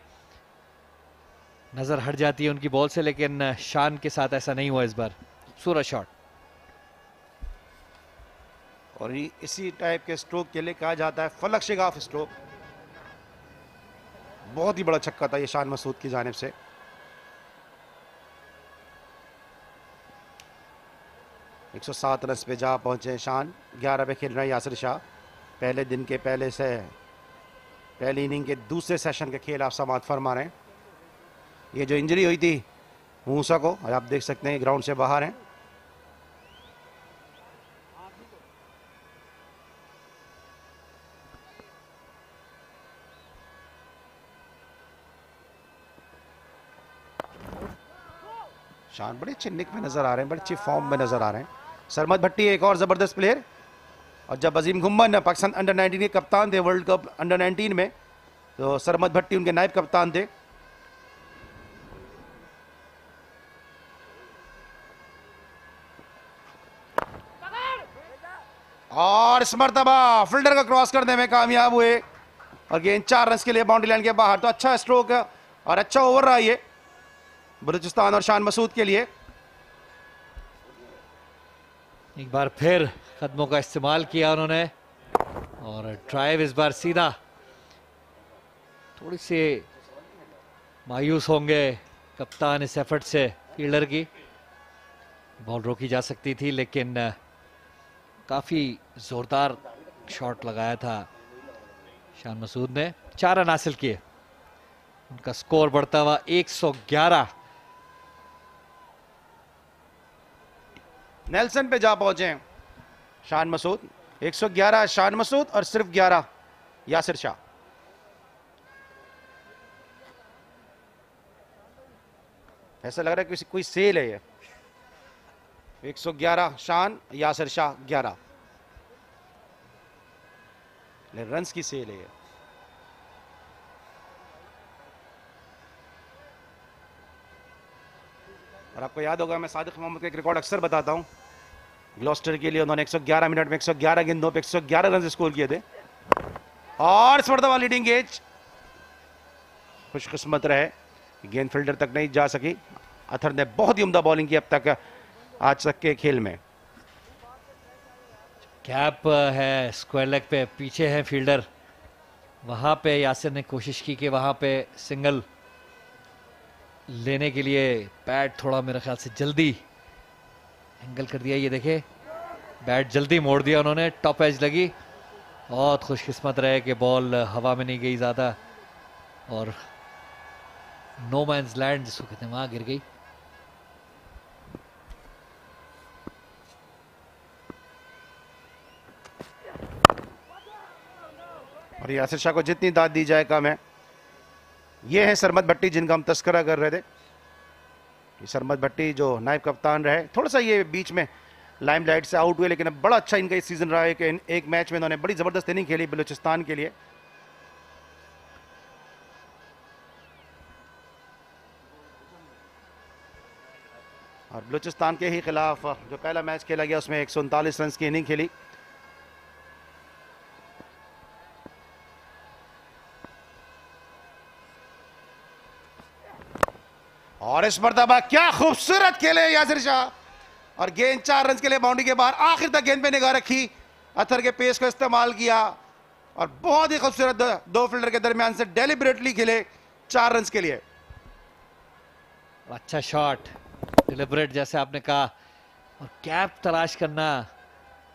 नजर हट जाती है उनकी बॉल से। लेकिन शान के साथ ऐसा नहीं हुआ इस बार। खूबसूरत शॉट, और इसी टाइप के स्ट्रोक के लिए कहा जाता है फलक शिगाफ स्ट्रोक। बहुत ही बड़ा छक्का था ये शान मसूद की जानिब से। एक 107 रन पे जा पहुंचे शान। 11 पे खेल रहे हैं यासिर शाह। पहले दिन के पहली इनिंग के दूसरे सेशन के खेल आप समाप्त फरमा रहे हैं। ये जो इंजरी हुई थी मूसा को, और आप देख सकते हैं ग्राउंड से बाहर हैं। शान बड़े अच्छे निक में नजर आ रहे हैं, बड़े अच्छी फॉर्म में नजर आ रहे हैं। सरमद भट्टी एक और जबरदस्त प्लेयर, और जब अजीम घुम्मन पाकिस्तान अंडर 19 के कप्तान थे वर्ल्ड कप अंडर 19 में, तो सरमद भट्टी उनके नायब कप्तान थे। और इस मरतबा फील्डर का क्रॉस करने में कामयाब हुए और गेंद 4 रन के लिए बाउंड्री लाइन के बाहर। तो अच्छा स्ट्रोक और अच्छा ओवर रहा ये बलूचिस्तान और शान मसूद के लिए। एक बार फिर कदमों का इस्तेमाल किया उन्होंने और ड्राइव इस बार सीधा। थोड़ी सी मायूस होंगे कप्तान इस एफर्ट से फील्डर की, बॉल रोकी जा सकती थी, लेकिन काफी जोरदार शॉट लगाया था शान मसूद ने। 4 रन हासिल किए, उनका स्कोर बढ़ता हुआ 111। नेल्सन पे जा पहुंचे शान मसूद। 111 शान मसूद और सिर्फ 11 यासिर शाह। ऐसा लग रहा है कोई सेल है ये। 111 शान, यासिर शाह 11, रन्स की सेल है ये। और आपको याद होगा मैं सादिक मोहम्मद का एक रिकॉर्ड अक्सर बताता हूँ, ग्लॉस्टर के लिए उन्होंने 111 मिनट में 111 गेंदों पे 111 रन स्कोर किए थे। और इस मरतबा लीडिंग एज, खुशकिस्मत रहे गेंद फील्डर तक नहीं जा सकी। अथर ने बहुत ही उम्दा बॉलिंग की अब तक आज तक के खेल में। कैप है स्क्वायर लेग पे, पीछे है फील्डर, वहां पे यासिर ने कोशिश की कि वहां पे सिंगल लेने के लिए बैट थोड़ा मेरे ख्याल से जल्दी एंगल कर दिया। ये देखे बैट जल्दी मोड़ दिया उन्होंने, टॉप एज लगी। बहुत खुशकिस्मत रहे कि बॉल हवा में नहीं गई ज़्यादा और नो मैंस लैंड जिसको कहते हैं वहां गिर गई। और यासिर शाह को जितनी दाद दी जाए कम है। ये है सरमद भट्टी जिनका हम तस्करा कर रहे थे। सरमद भट्टी जो नायब कप्तान रहे, थोड़ा सा ये बीच में लाइमलाइट से आउट हुए, लेकिन अब बड़ा अच्छा इनका इस सीजन रहा है कि एक मैच में इन्होंने बड़ी जबरदस्त इनिंग खेली बलूचिस्तान के लिए। और बलूचिस्तान के ही खिलाफ जो पहला मैच खेला गया उसमें 139 रन की इनिंग खेली। और इस मर्तबा क्या खूबसूरत खेले यासिर शाह, और गेंद 4 रन के लिए बाउंड्री के बाहर। आखिर तक गेंद पे निगाह रखी, अथर के पेस को इस्तेमाल किया और बहुत ही खूबसूरत दो फील्डर के दरमियान से डेलिबरेटली खेले 4 रन के लिए। अच्छा शॉट, डिलिबरेट जैसे आपने कहा, और कैप तलाश करना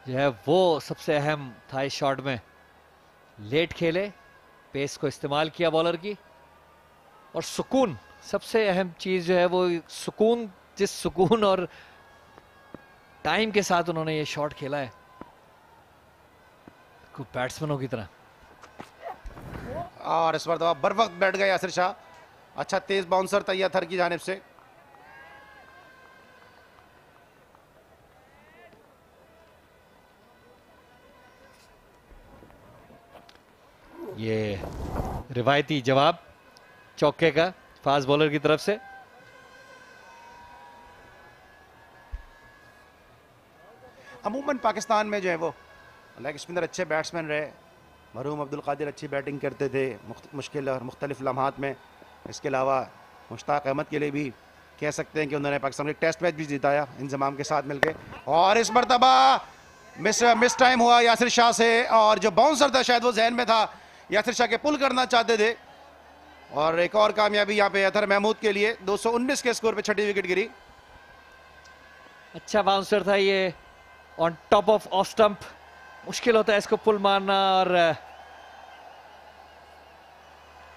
जो है वो सबसे अहम था इस शॉट में। लेट खेले, पेस को इस्तेमाल किया बॉलर की, और सुकून सबसे अहम चीज जो है वो सुकून, जिस सुकून और टाइम के साथ उन्होंने ये शॉट खेला है कुछ बैट्समैनों की तरह। और इस बार बर वक्त बैठ गए यासिर शाह। अच्छा तेज बाउंसर था ये अथर की जानिब से। ये रिवायती जवाब चौके का फास्ट बॉलर की तरफ से। अमूमन पाकिस्तान में जो है वो लेग स्पिनर अच्छे बैट्समैन रहे। मरहूम अब्दुल कादिर अच्छी बैटिंग करते थे मुश्किल और मुख्तलिफ लम्हात में। इसके अलावा मुश्ताक अहमद के लिए भी कह सकते हैं कि उन्होंने पाकिस्तान में टेस्ट मैच भी जिताया इंजमाम के साथ मिलकर। और इस मरतबा मिस टाइम हुआ यासिर शाह से, और जो बाउंसर था शायद वो जहन में था, यासिर शाह के पुल करना चाहते थे। और एक और कामयाबी यहाँ पे अथर महमूद के लिए 219 के स्कोर पे छठी विकेट गिरी। अच्छा बाउंसर था ये ऑन टॉप ऑफ स्टंप, मुश्किल होता है इसको पुल मारना, और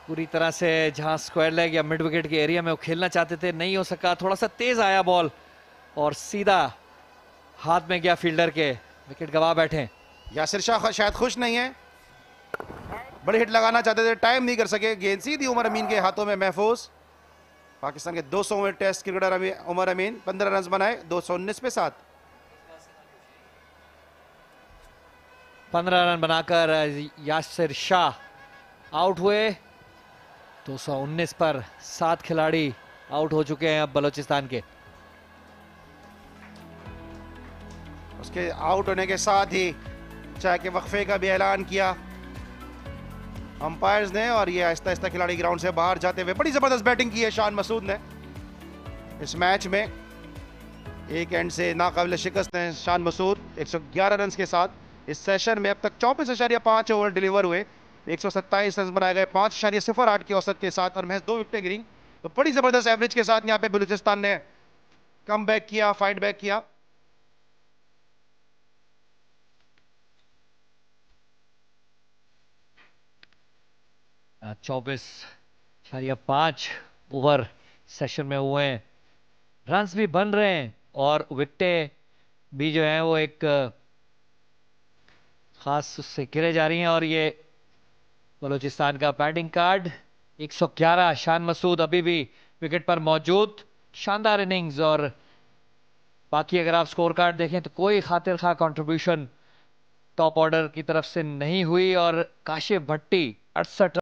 पूरी तरह से जहां स्क्वायर लेग या मिड विकेट के एरिया में वो खेलना चाहते थे नहीं हो सका। थोड़ा सा तेज आया बॉल और सीधा हाथ में गया फील्डर के, विकेट गवा बैठे। यासिर शाह शायद खुश नहीं है, बड़ी हिट लगाना चाहते थे, टाइम नहीं कर सके। गेंद सीधी उमर अमीन के हाथों में महफूज। पाकिस्तान के 200वें टेस्ट क्रिकेटर उमर अमीन 15 रन बनाए 219 पे 7। 15 रन बनाकर यासिर शाह आउट हुए। 219 पर 7 खिलाड़ी आउट हो चुके हैं अब बलूचिस्तान के। उसके आउट होने के साथ ही चाय के वक्फे का भी ऐलान किया अंपायर्स ने, और ये आहिस्ता आहिस्ता खिलाड़ी ग्राउंड से बाहर जाते हुए। बड़ी जबरदस्त बैटिंग की है शान मसूद ने इस मैच में। एक एंड से नाकाबिल शिकस्त हैं शान मसूद 111 रन के साथ। इस सेशन में अब तक 34.5 ओवर डिलीवर हुए, 127 रन बनाए गए 5.08 की औसत के साथ, और महज 2 विकेटें गिरी। तो बड़ी जबरदस्त एवरेज के साथ यहाँ पे बलूचिस्तान ने कम बैक किया, फाइट बैक किया। आ, 24.5 ओवर सेशन में हुए हैं, रन्स भी बन रहे हैं और विकेटें भी जो है वो एक खास उससे गिरे जा रही हैं। और ये बलूचिस्तान का बैटिंग कार्ड 111, शान मसूद अभी भी विकेट पर मौजूद। शानदार इनिंग्स, और बाकी अगर आप स्कोर कार्ड देखें तो कोई खातिर खा कंट्रीब्यूशन टॉप ऑर्डर की तरफ से नहीं हुई। और काशिफ भट्टी 68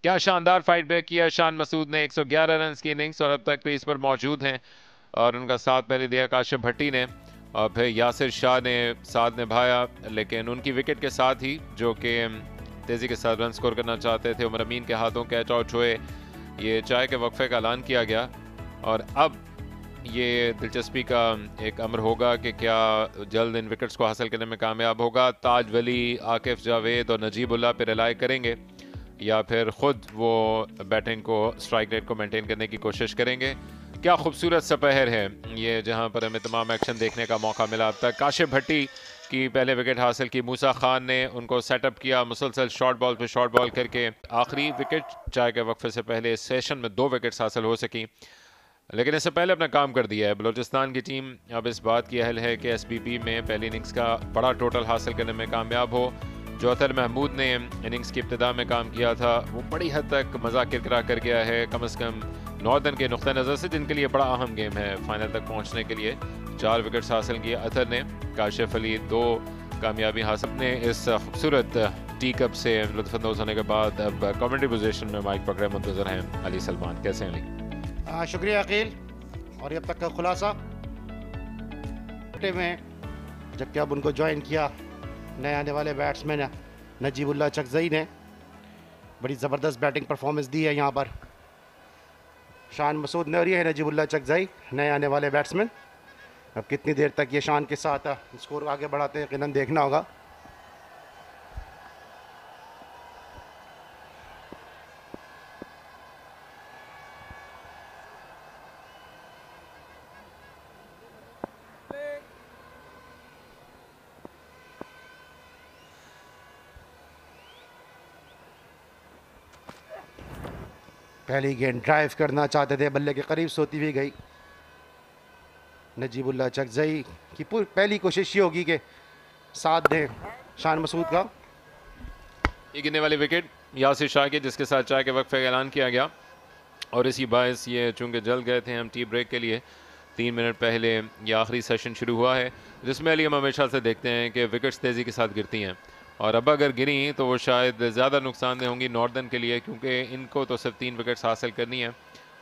क्या शानदार फाइट बैक किया शान मसूद ने, 111 रन की इनिंग्स और अब तक क्रीज पर मौजूद हैं। और उनका साथ पहले दिया काशिफ भट्टी ने और फिर यासिर शाह ने साथ निभाया, लेकिन उनकी विकेट के साथ ही जो कि तेज़ी के साथ रन स्कोर करना चाहते थे, उमर अमीन के हाथों कैच आउट हुए। ये चाय के वक्फे का ऐलान किया गया और अब ये दिलचस्पी का एक अमर होगा कि क्या जल्द इन विकेट्स को हासिल करने में कामयाब होगा। ताज वली, आकिफ जावेद और नजीबुल्लाह पे रिलाई करेंगे या फिर ख़ुद वो बैटिंग को, स्ट्राइक रेट को मेंटेन करने की कोशिश करेंगे। क्या खूबसूरत सपहर है ये, जहां पर हमें तमाम एक्शन देखने का मौका मिला अब तक। काशिफ भट्टी की पहले विकेट हासिल की, मूसा खान ने उनको सेटअप किया, मुसलसल शॉर्ट बॉल पे शॉर्ट बॉल करके आखिरी विकेट चाय के वक्फे से पहले इस सेशन में 2 विकेट्स हासिल हो सकी, लेकिन इससे पहले अपना काम कर दिया है। बलूचिस्तान की टीम अब इस बात की अहल है कि एसबीपी में पहली इनिंग्स का बड़ा टोटल हासिल करने में कामयाब हो। जो अतर महमूद ने इनिंग्स की इब्तिदा में काम किया था वो बड़ी हद तक मज़ा किरकिरा कर गया है, कम अज़ कम नॉर्दर्न के नुक़्ता नज़र से, जिनके लिए बड़ा अहम गेम है फाइनल तक पहुंचने के लिए। 4 विकेट्स हासिल किए अतर ने, काशिफ अली 2 कामयाबी हासिल ने। इस खूबसूरत टी कप से लुत्फ़अंदोज़ होने के बाद अब कमेंट्री पोजीशन में माइक पकड़े मुंतज़र हैं अली सलमान। कैसे हैं अली? शुक्रिया अकील। और अब तक का खुलासा में, जबकि अब उनको ज्वाइन किया नए आने वाले बैट्समैन नजीबुल्लाह चकजई ने, बड़ी ज़बरदस्त बैटिंग परफॉर्मेंस दी है यहाँ पर शान मसूद ने, और ये है नजीबुल्लाह चकजई नए आने वाले बैट्समैन। अब कितनी देर तक ये शान के साथ स्कोर आगे बढ़ाते हैं यकीनन देखना होगा। पहली गेंद ड्राइव करना चाहते थे, बल्ले के करीब सोती हुई गई। नजीबुल्लाह चकजई की पहली कोशिश ये होगी कि साथ दें शान मसूद का। ये गिरने वाली विकेट यासिर शाह के, जिसके साथ चाय के वक्फे का ऐलान किया गया और इसी बायस ये चूँकि जल्द गए थे हम टी ब्रेक के लिए, 3 मिनट पहले ये आखिरी सेशन शुरू हुआ है, जिसमें अली हम हमेशा से देखते हैं कि विकेट्स तेज़ी के साथ गिरती हैं और अब अगर गिरी तो वो शायद ज़्यादा नुकसानदेह होंगी नॉर्दर्न के लिए, क्योंकि इनको तो सिर्फ 3 विकेट्स हासिल करनी है।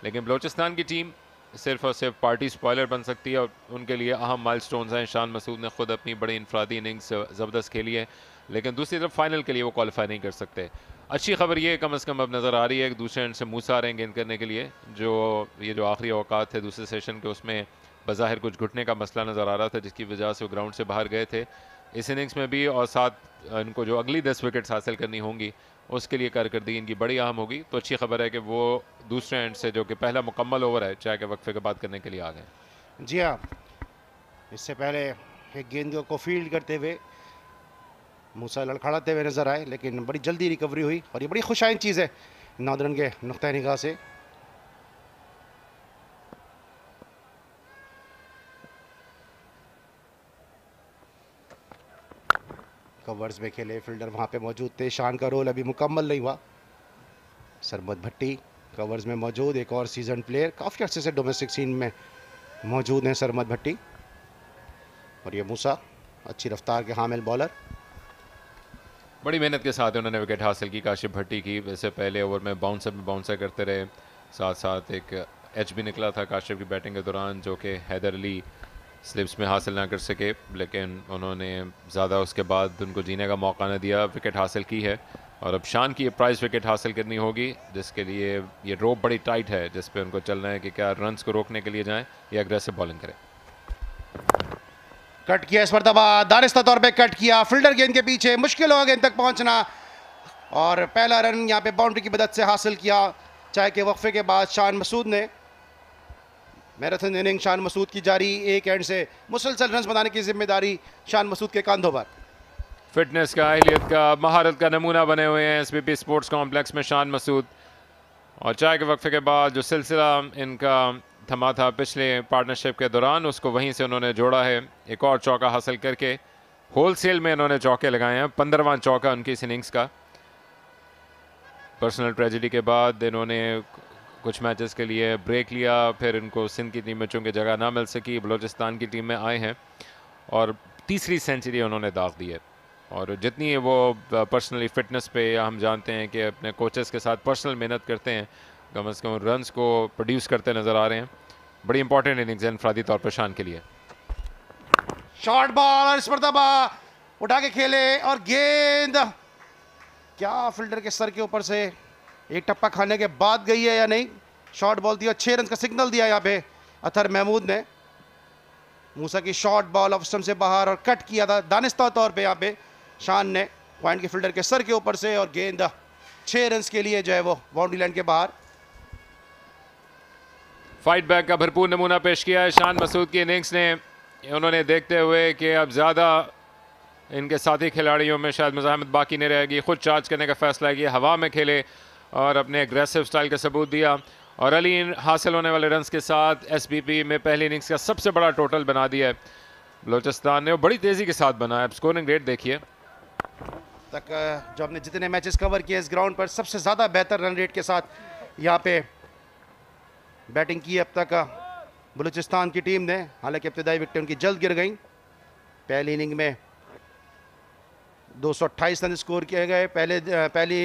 लेकिन बलूचिस्तान की टीम सिर्फ और सिर्फ पार्टी स्पॉयलर बन सकती है और उनके लिए अहम माइलस्टोन्स हैं। शान मसूद ने खुद अपनी बड़ी इनफरादी इनिंग्स ज़बरदस्त खेली है, लेकिन दूसरी तरफ फाइनल के लिए वो क्वालिफाई नहीं कर सकते। अच्छी खबर ये कम अज़ कम अब नज़र आ रही है कि दूसरे एंड से मूसा आ रहे हैं गेंद करने के लिए। जो आखिरी औकात थे दूसरे सेशन के, उसमें बज़ाहिर कुछ घुटने का मसला नज़र आ रहा था, जिसकी वजह से वो ग्राउंड से बाहर गए थे इस इनिंग्स में भी, और साथ इनको जो अगली 10 विकेट्स हासिल करनी होंगी उसके लिए कारकर्दगी इनकी बड़ी अहम होगी। तो अच्छी खबर है कि वो दूसरे एंड से, जो कि पहला मुकम्मल ओवर है, चाय के वक्फे के बाद करने के लिए आ गए। जी हाँ, इससे पहले एक गेंद को फील्ड करते हुए मूसा लड़खड़ाते हुए नज़र आए, लेकिन बड़ी जल्दी रिकवरी हुई और ये बड़ी खुशाइन चीज़ है नॉर्दर्न के नुक्ता निगाह से। कवर्स में खेले फील्डर वहाँ पे मौजूद थे, शान का रोल अभी मुकम्मल नहीं हुआ। सरमद भट्टी कवर्स में मौजूद, एक और सीजन प्लेयर, काफ़ी अर्से से डोमेस्टिक सीन में मौजूद हैं सरमद भट्टी। और ये मूसा अच्छी रफ्तार के हामिल बॉलर, बड़ी मेहनत के साथ उन्होंने विकेट हासिल की काशिफ भट्टी की। वैसे पहले ओवर में बाउंसर करते रहे, साथ साथ एक एच भी निकला था काशिफ की बैटिंग के दौरान, जो कि हैदर अली स्लिप्स में हासिल ना कर सके, लेकिन उन्होंने ज़्यादा उसके बाद उनको जीने का मौका न दिया, विकेट हासिल की है। और अब शान की प्राइस विकेट हासिल करनी होगी, जिसके लिए ये रोप बड़ी टाइट है, जिस पे उनको चलना है कि क्या रन्स को रोकने के लिए जाएं या अग्रेसिव बॉलिंग करें। कट किया इस मरतबा, दानिस्ता तौर पे कट किया, फील्डर गेंद के पीछे, मुश्किल होगा गेंद तक पहुंचना, और पहला रन यहाँ पे बाउंड्री की मदद से हासिल किया चाय के वक्फे के बाद शान मसूद ने। मैराथन इनिंग शान मसूद की जारी, एक एंड से मुसलसल रन बनाने की जिम्मेदारी शान मसूद के कंधों पर। फिटनेस का, अहलियत का, महारत का नमूना बने हुए हैं एसबीपी स्पोर्ट्स कॉम्प्लेक्स में शान मसूद। और चाय के वक्फे के बाद जो सिलसिला इनका थमा था पिछले पार्टनरशिप के दौरान, उसको वहीं से उन्होंने जोड़ा है, एक और चौका हासिल करके होलसेल में इन्होंने चौके लगाए हैं। 15वां चौका उनकी इस इनिंग्स का। पर्सनल ट्रेजेडी के बाद इन्होंने कुछ मैचेस के लिए ब्रेक लिया, फिर इनको सिंध की टीम में चूँकि जगह ना मिल सकी, बलूचिस्तान की टीम में आए हैं और तीसरी सेंचुरी उन्होंने दाग दी है। और जितनी वो पर्सनली फिटनेस पे, या हम जानते हैं कि अपने कोचेस के साथ पर्सनल मेहनत करते हैं, कम से कम रन्स को प्रोड्यूस करते नज़र आ रहे हैं। बड़ी इंपॉर्टेंट इनिंग्स है इनफरादी तौर पर शान के लिए। शॉर्ट बॉल और इस मरतबा उठा के खेले और गेंद क्या फील्डर के सर के ऊपर से एक टप्पा खाने के बाद गई है या नहीं। शॉर्ट बॉल दिया, 6 रन का सिग्नल दिया यहाँ पे अतर महमूद ने। मूसा की शॉर्ट बॉल ऑफ स्टंप से बाहर और कट किया था दानिस्ता तौर पे यहाँ पे शान ने पॉइंट के फील्डर के सर के ऊपर से, और गेंद 6 रन के लिए जो है वो बाउंड्री लाइन के बाहर। फाइट बैक का भरपूर नमूना पेश किया है शान मसूद की इनिंग्स ने। उन्होंने देखते हुए कि अब ज़्यादा इनके साथी खिलाड़ियों में शायद मज़ाहमत बाकी नहीं रहेगी, ख़ुद चार्ज करने का फ़ैसला किया, हवा में खेले और अपने एग्रेसिव स्टाइल का सबूत दिया। और अली हासिल होने वाले रन्स के साथ एसबीपी में पहली इनिंग्स का सबसे बड़ा टोटल बना दिया है बलोचिस्तान ने, और बड़ी तेज़ी के साथ बनाया। अब स्कोरिंग रेट देखिए तक जो हमने जितने मैचेस कवर किए इस ग्राउंड पर सबसे ज़्यादा बेहतर रन रेट के साथ यहाँ पे बैटिंग की अब तक बलूचिस्तान की टीम ने। हालांकि इब्तिदाई विकेट उनकी जल्द गिर गई। पहली इनिंग में 228 रन स्कोर किए गए। पहली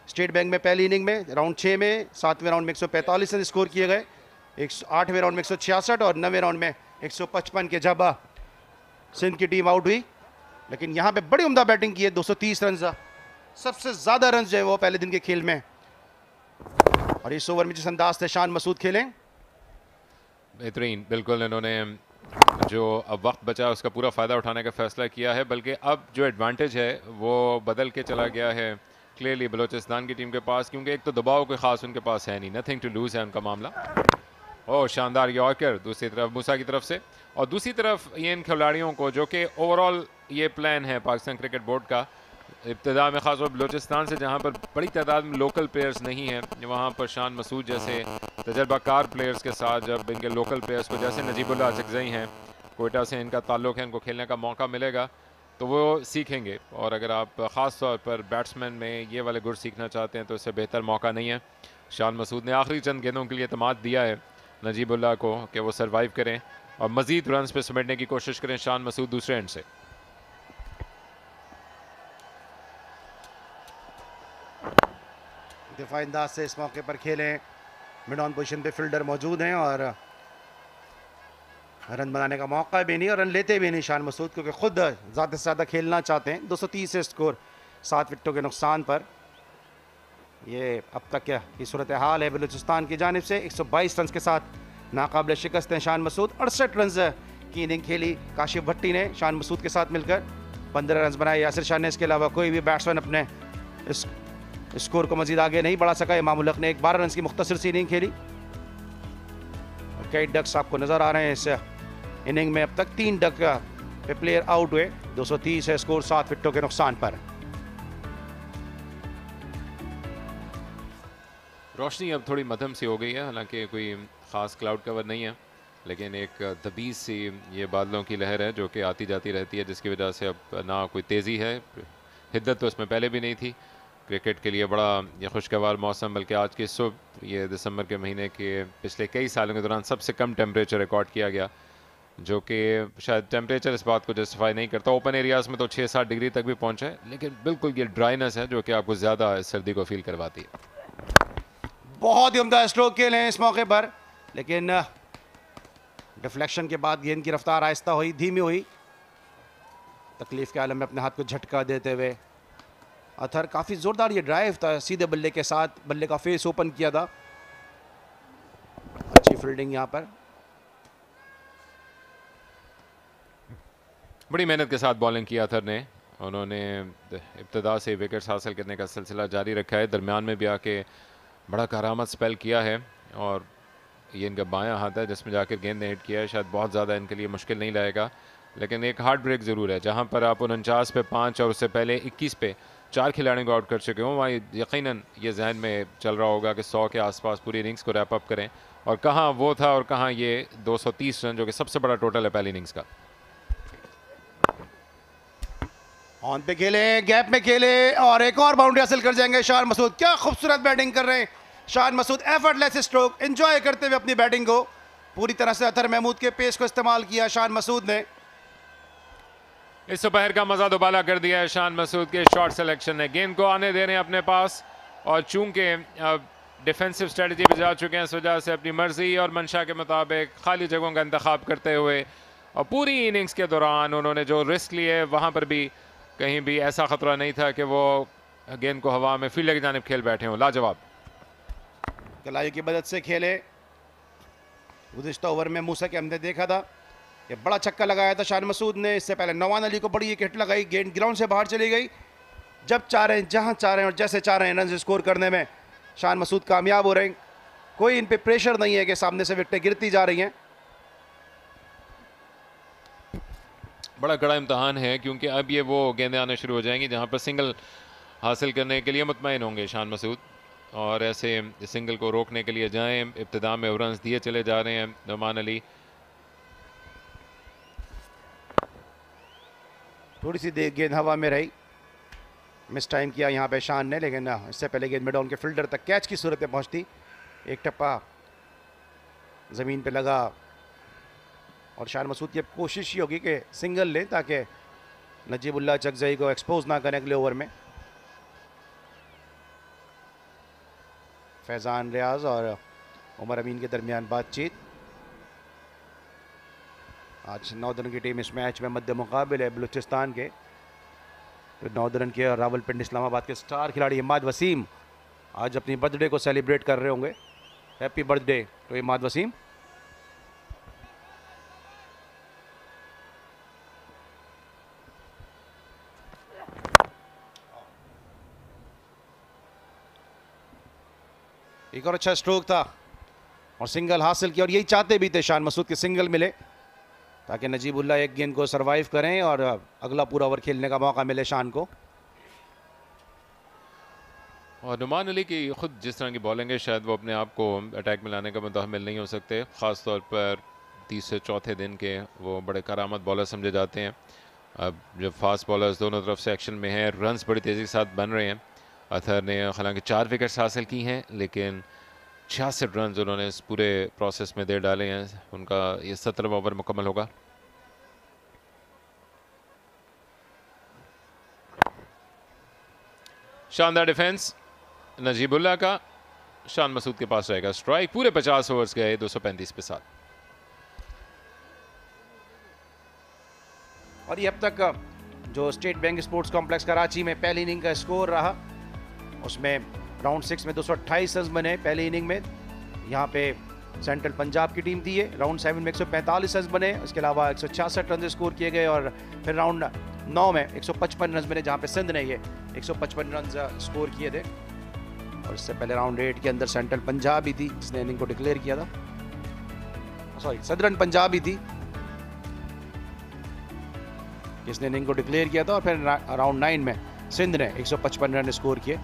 स्टेट बैंक में पहली इनिंग में राउंड 6 में 7वें राउंड में 145 रन स्कोर किए गए, 8वें राउंड में 166 और 9वें राउंड में 155 के जब सिंध की टीम आउट हुई। लेकिन यहाँ पे बड़ी उम्दा बैटिंग की है, 230 रन, सबसे ज़्यादा रन जो है वो पहले दिन के खेल में। और इस ओवर में जिस अंदाज से शान मसूद खेलें बेहतरीन, बिल्कुल इन्होंने जो अब वक्त बचा उसका पूरा फ़ायदा उठाने का फ़ैसला किया है। बल्कि अब जो एडवांटेज है वो बदल के चला गया है क्लियरली बलूचिस्तान की टीम के पास, क्योंकि एक तो दबाव कोई ख़ास उनके पास है नहीं, नथिंग टू लूज़ है उनका मामला। और शानदार यॉर्कर दूसरी तरफ मूसा की तरफ से, और दूसरी तरफ ये इन खिलाड़ियों को जो कि ओवरऑल ये प्लान है पाकिस्तान क्रिकेट बोर्ड का, इब्तिदा में ख़ासतौर बलूचिस्तान से जहाँ पर बड़ी तादाद में लोकल प्लेयर्स नहीं हैं, वहाँ पर शान मसूद जैसे तजर्बाकार प्लेयर्स के साथ जब इनके लोकल प्लेयर्स को, जैसे नजीबुल्लाह अचकज़ई हैं, कोयटा से इनका ताल्लुक़ है, इनको खेलने का मौका मिलेगा तो वो सीखेंगे। और अगर आप ख़ास तौर पर बैट्समैन में ये वाले गुर सीखना चाहते हैं तो इससे बेहतर मौका नहीं है। शान मसूद ने आखिरी चंद गेंदों के लिए एतमाद दिया है नजीबुल्लाह को कि वो सर्वाइव करें और मज़ीद रन पे समेटने की कोशिश करें शान मसूद दूसरे एंड से। दिफाई अंदाज से इस मौके पर खेलें, मिड ऑन पोजीशन पे फील्डर मौजूद हैं और रन बनाने का मौका भी नहीं और रन लेते भी नहीं शान मसूद, क्योंकि खुद ज़्यादा से ज़्यादा खेलना चाहते हैं। 230 से स्कोर 7 विकेटों के नुकसान पर। ये अब तक क्या की सूरत हाल है बलूचिस्तान की जानिब से। 122 रन के साथ नाकाबिल शिकस्त हैं शान मसूद। 68 रन की इनिंग खेली काशिफ भट्टी ने शान मसूद के साथ मिलकर, 15 रन बनाए यासिर शाह ने। इसके अलावा कोई भी बैट्समैन अपने इस स्कोर को मजीद आगे नहीं बढ़ा सका। इमामुल हक ने एक 12 रन की मुख्तसर सी इनिंग खेली। कई डक्स आपको नज़र आ रहे हैं इस इनिंग में। अब तक 3 डक पे प्लेयर आउट हुए। 230 है स्कोर 7 विकेटों के नुकसान पर। रोशनी अब थोड़ी मध्यम सी हो गई है, हालांकि कोई ख़ास क्लाउड कवर नहीं है, लेकिन एक दबीज सी ये बादलों की लहर है जो कि आती जाती रहती है, जिसकी वजह से अब ना कोई तेज़ी है, हिद्दत तो इसमें पहले भी नहीं थी। क्रिकेट के लिए बड़ा ये खुशगवार मौसम, बल्कि आज की सुबह ये दिसंबर के महीने के पिछले कई सालों के दौरान सबसे कम टेम्परेचर रिकॉर्ड किया गया, जो कि शायद टेम्परेचर इस बात को जस्टिफाई नहीं करता। ओपन एरियाज़ में तो 6-7 डिग्री तक भी पहुंचा है, लेकिन बिल्कुल ये ड्राइनेस है जो कि आपको ज़्यादा सर्दी को फील करवाती है। बहुत ही उम्दा स्ट्रोक खेले हैं इस मौके पर, लेकिन डिफ्लेक्शन के बाद गेंद की रफ्तार आहिस्ता हुई, धीमी हुई। तकलीफ के आलम में अपने हाथ को झटका देते हुए अथर, काफ़ी ज़ोरदार ये ड्राइव था, सीधे बल्ले के साथ बल्ले का फेस ओपन किया था। अच्छी फील्डिंग यहाँ पर। बड़ी मेहनत के साथ बॉलिंग की अथर ने। उन्होंने इब्तदा से विकेट्स हासिल करने का सिलसिला जारी रखा है, दरमियान में भी आके बड़ा करामत स्पेल किया है, और ये इनका बायां हाथ है जिसमें जाकर गेंद ने हिट किया है। शायद बहुत ज़्यादा इनके लिए मुश्किल नहीं रहेगा, लेकिन एक हार्ड ब्रेक ज़रूर है। जहाँ पर आप 49 पे 5 और उससे पहले 21 पे 4 खिलाड़ियों को आउट कर चुके हों, वहाँ यकीनन ये जहन में चल रहा होगा कि 100 के आसपास पूरी इनिंग्स को रैप अप करें, और कहाँ वो था और कहाँ ये 230 रन जो कि सबसे बड़ा टोटल है पहली इनिंग्स का। ऑन पे खेले, गैप में खेले और एक और बाउंड्री हासिल कर जाएंगे शान मसूद। क्या खूबसूरत बैटिंग कर रहे हैं Shan Masood, effortless stroke, enjoy करते हुए अपनी बैटिंग को। पूरी तरह से अतर महमूद के पेस को इस्तेमाल किया शान मसूद ने। इस दोपहर का मजा दोबाला कर दिया है शान मसूद के शॉट सिलेक्शन ने। गेंद को आने दे रहे हैं अपने पास, और चूंकि डिफेंसिव स्ट्रेटजी पे जा चुके हैं इस वजह से अपनी मर्जी और मंशा के मुताबिक खाली जगहों का इंतखाब करते हुए, और पूरी इनिंग्स के दौरान उन्होंने जो रिस्क लिए वहाँ पर भी कहीं भी ऐसा ख़तरा नहीं था कि वो गेंद को हवा में फील्डर की जानिब खेल बैठे हों। लाजवाब कलाई की मदद से खेले। गुज़िश्ता ओवर में मूसा के हमने देखा था, ये बड़ा छक्का लगाया था शान मसूद ने। इससे पहले नवान अली को बड़ी एक हिट लगाई, गेंद ग्राउंड से बाहर चली गई। जब चाह रहे हैं, जहां चाह रहे हैं और जैसे चाह रहे हैं रन स्कोर करने में शान मसूद कामयाब हो रहे हैं। कोई इन पे प्रेशर नहीं है कि सामने से विकेटें गिरती जा रही हैं। बड़ा कड़ा इम्तहान है, क्योंकि अब ये वो गेंदें आने शुरू हो जाएंगी जहाँ पर सिंगल हासिल करने के लिए मुतमईन होंगे शान मसूद, और ऐसे सिंगल को रोकने के लिए जाएं। इब्तिदा में रन दिए चले जा रहे हैं नवान अली। थोड़ी सी देर गेंद हवा में रही, मिस टाइम किया यहाँ पे शान ने, लेकिन इससे पहले गेंद मिड ऑन के फील्डर तक कैच की सूरत में पहुँचती। एक टप्पा ज़मीन पे लगा, और शान मसूद की कोशिश ही होगी कि सिंगल ले ताकि नजीबुल्लाह चकजई को एक्सपोज ना करने अगले ओवर में। फैज़ान रियाज और उमर अमीन के दरमियान बातचीत। आज नॉर्दर्न की टीम इस मैच में मध्य मुकाबिल है बलूचिस्तान के। तो नॉर्दर्न के और रावलपिंडी इस्लामाबाद के स्टार खिलाड़ी इमाद वसीम आज अपनी बर्थडे को सेलिब्रेट कर रहे होंगे। Happy birthday to Imad Wasim. एक और अच्छा स्ट्रोक था और सिंगल हासिल किया, और यही चाहते भी थे शान मसूद के सिंगल मिले ताकि नजीबुल्लाह एक गेंद को सरवाइव करें और अगला पूरा ओवर खेलने का मौका मिले शान को। और नुमान अली की खुद जिस तरह की बॉलिंग है, शायद वो अपने आप को अटैक में लाने का मुतहम्मिल नहीं हो सकते। ख़ास तौर पर तीसरे चौथे दिन के वो बड़े करामत बॉलर समझे जाते हैं। अब जब फास्ट बॉलर्स दोनों तरफ से एक्शन में हैं, रन्स बड़ी तेज़ी के साथ बन रहे हैं। अतहर ने हालांकि 4 विकेट्स हासिल की हैं, लेकिन 66 रन उन्होंने इस पूरे प्रोसेस में दे डाले हैं। उनका ये 17वां ओवर मुकम्मल होगा। शानदार डिफेंस नजीबुल्लाह का। शान मसूद के पास रहेगा स्ट्राइक। पूरे 50 ओवर्स गए 235 पे साथ। और ये अब तक जो state bank sports complex Karachi में पहली इनिंग का स्कोर रहा, उसमें राउंड 6 में 228 रन बने पहली इनिंग में। यहाँ पे सेंट्रल पंजाब की टीम थी ये। राउंड 7 में 145 रन बने, इसके अलावा 166 रन स्कोर किए गए, और फिर राउंड 9 में 155 रन बने जहाँ पे सिंध ने ये 155 रन स्कोर किए थे। और इससे पहले राउंड 8 के अंदर सेंट्रल पंजाब ही थी जिसने इनिंग को डिक्लेयर किया था। सॉरी, सदरन पंजाब ही थी जिसने इनिंग को डिक्लेयर किया था, और फिर राउंड 9 में सिंध ने 155 रन स्कोर किए।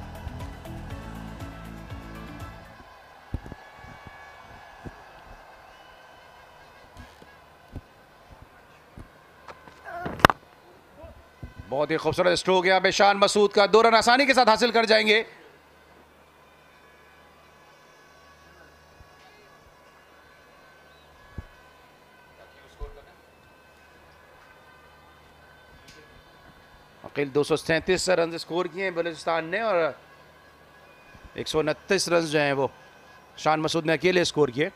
बहुत ही खूबसूरत स्ट्रोक यहाँ पे शान मसूद का। 2 रन आसानी के साथ हासिल कर जाएंगे। अकील 237 रन स्कोर किए हैं बलूचिस्तान ने, और 129 रन जो हैं वो शान मसूद ने अकेले स्कोर किए।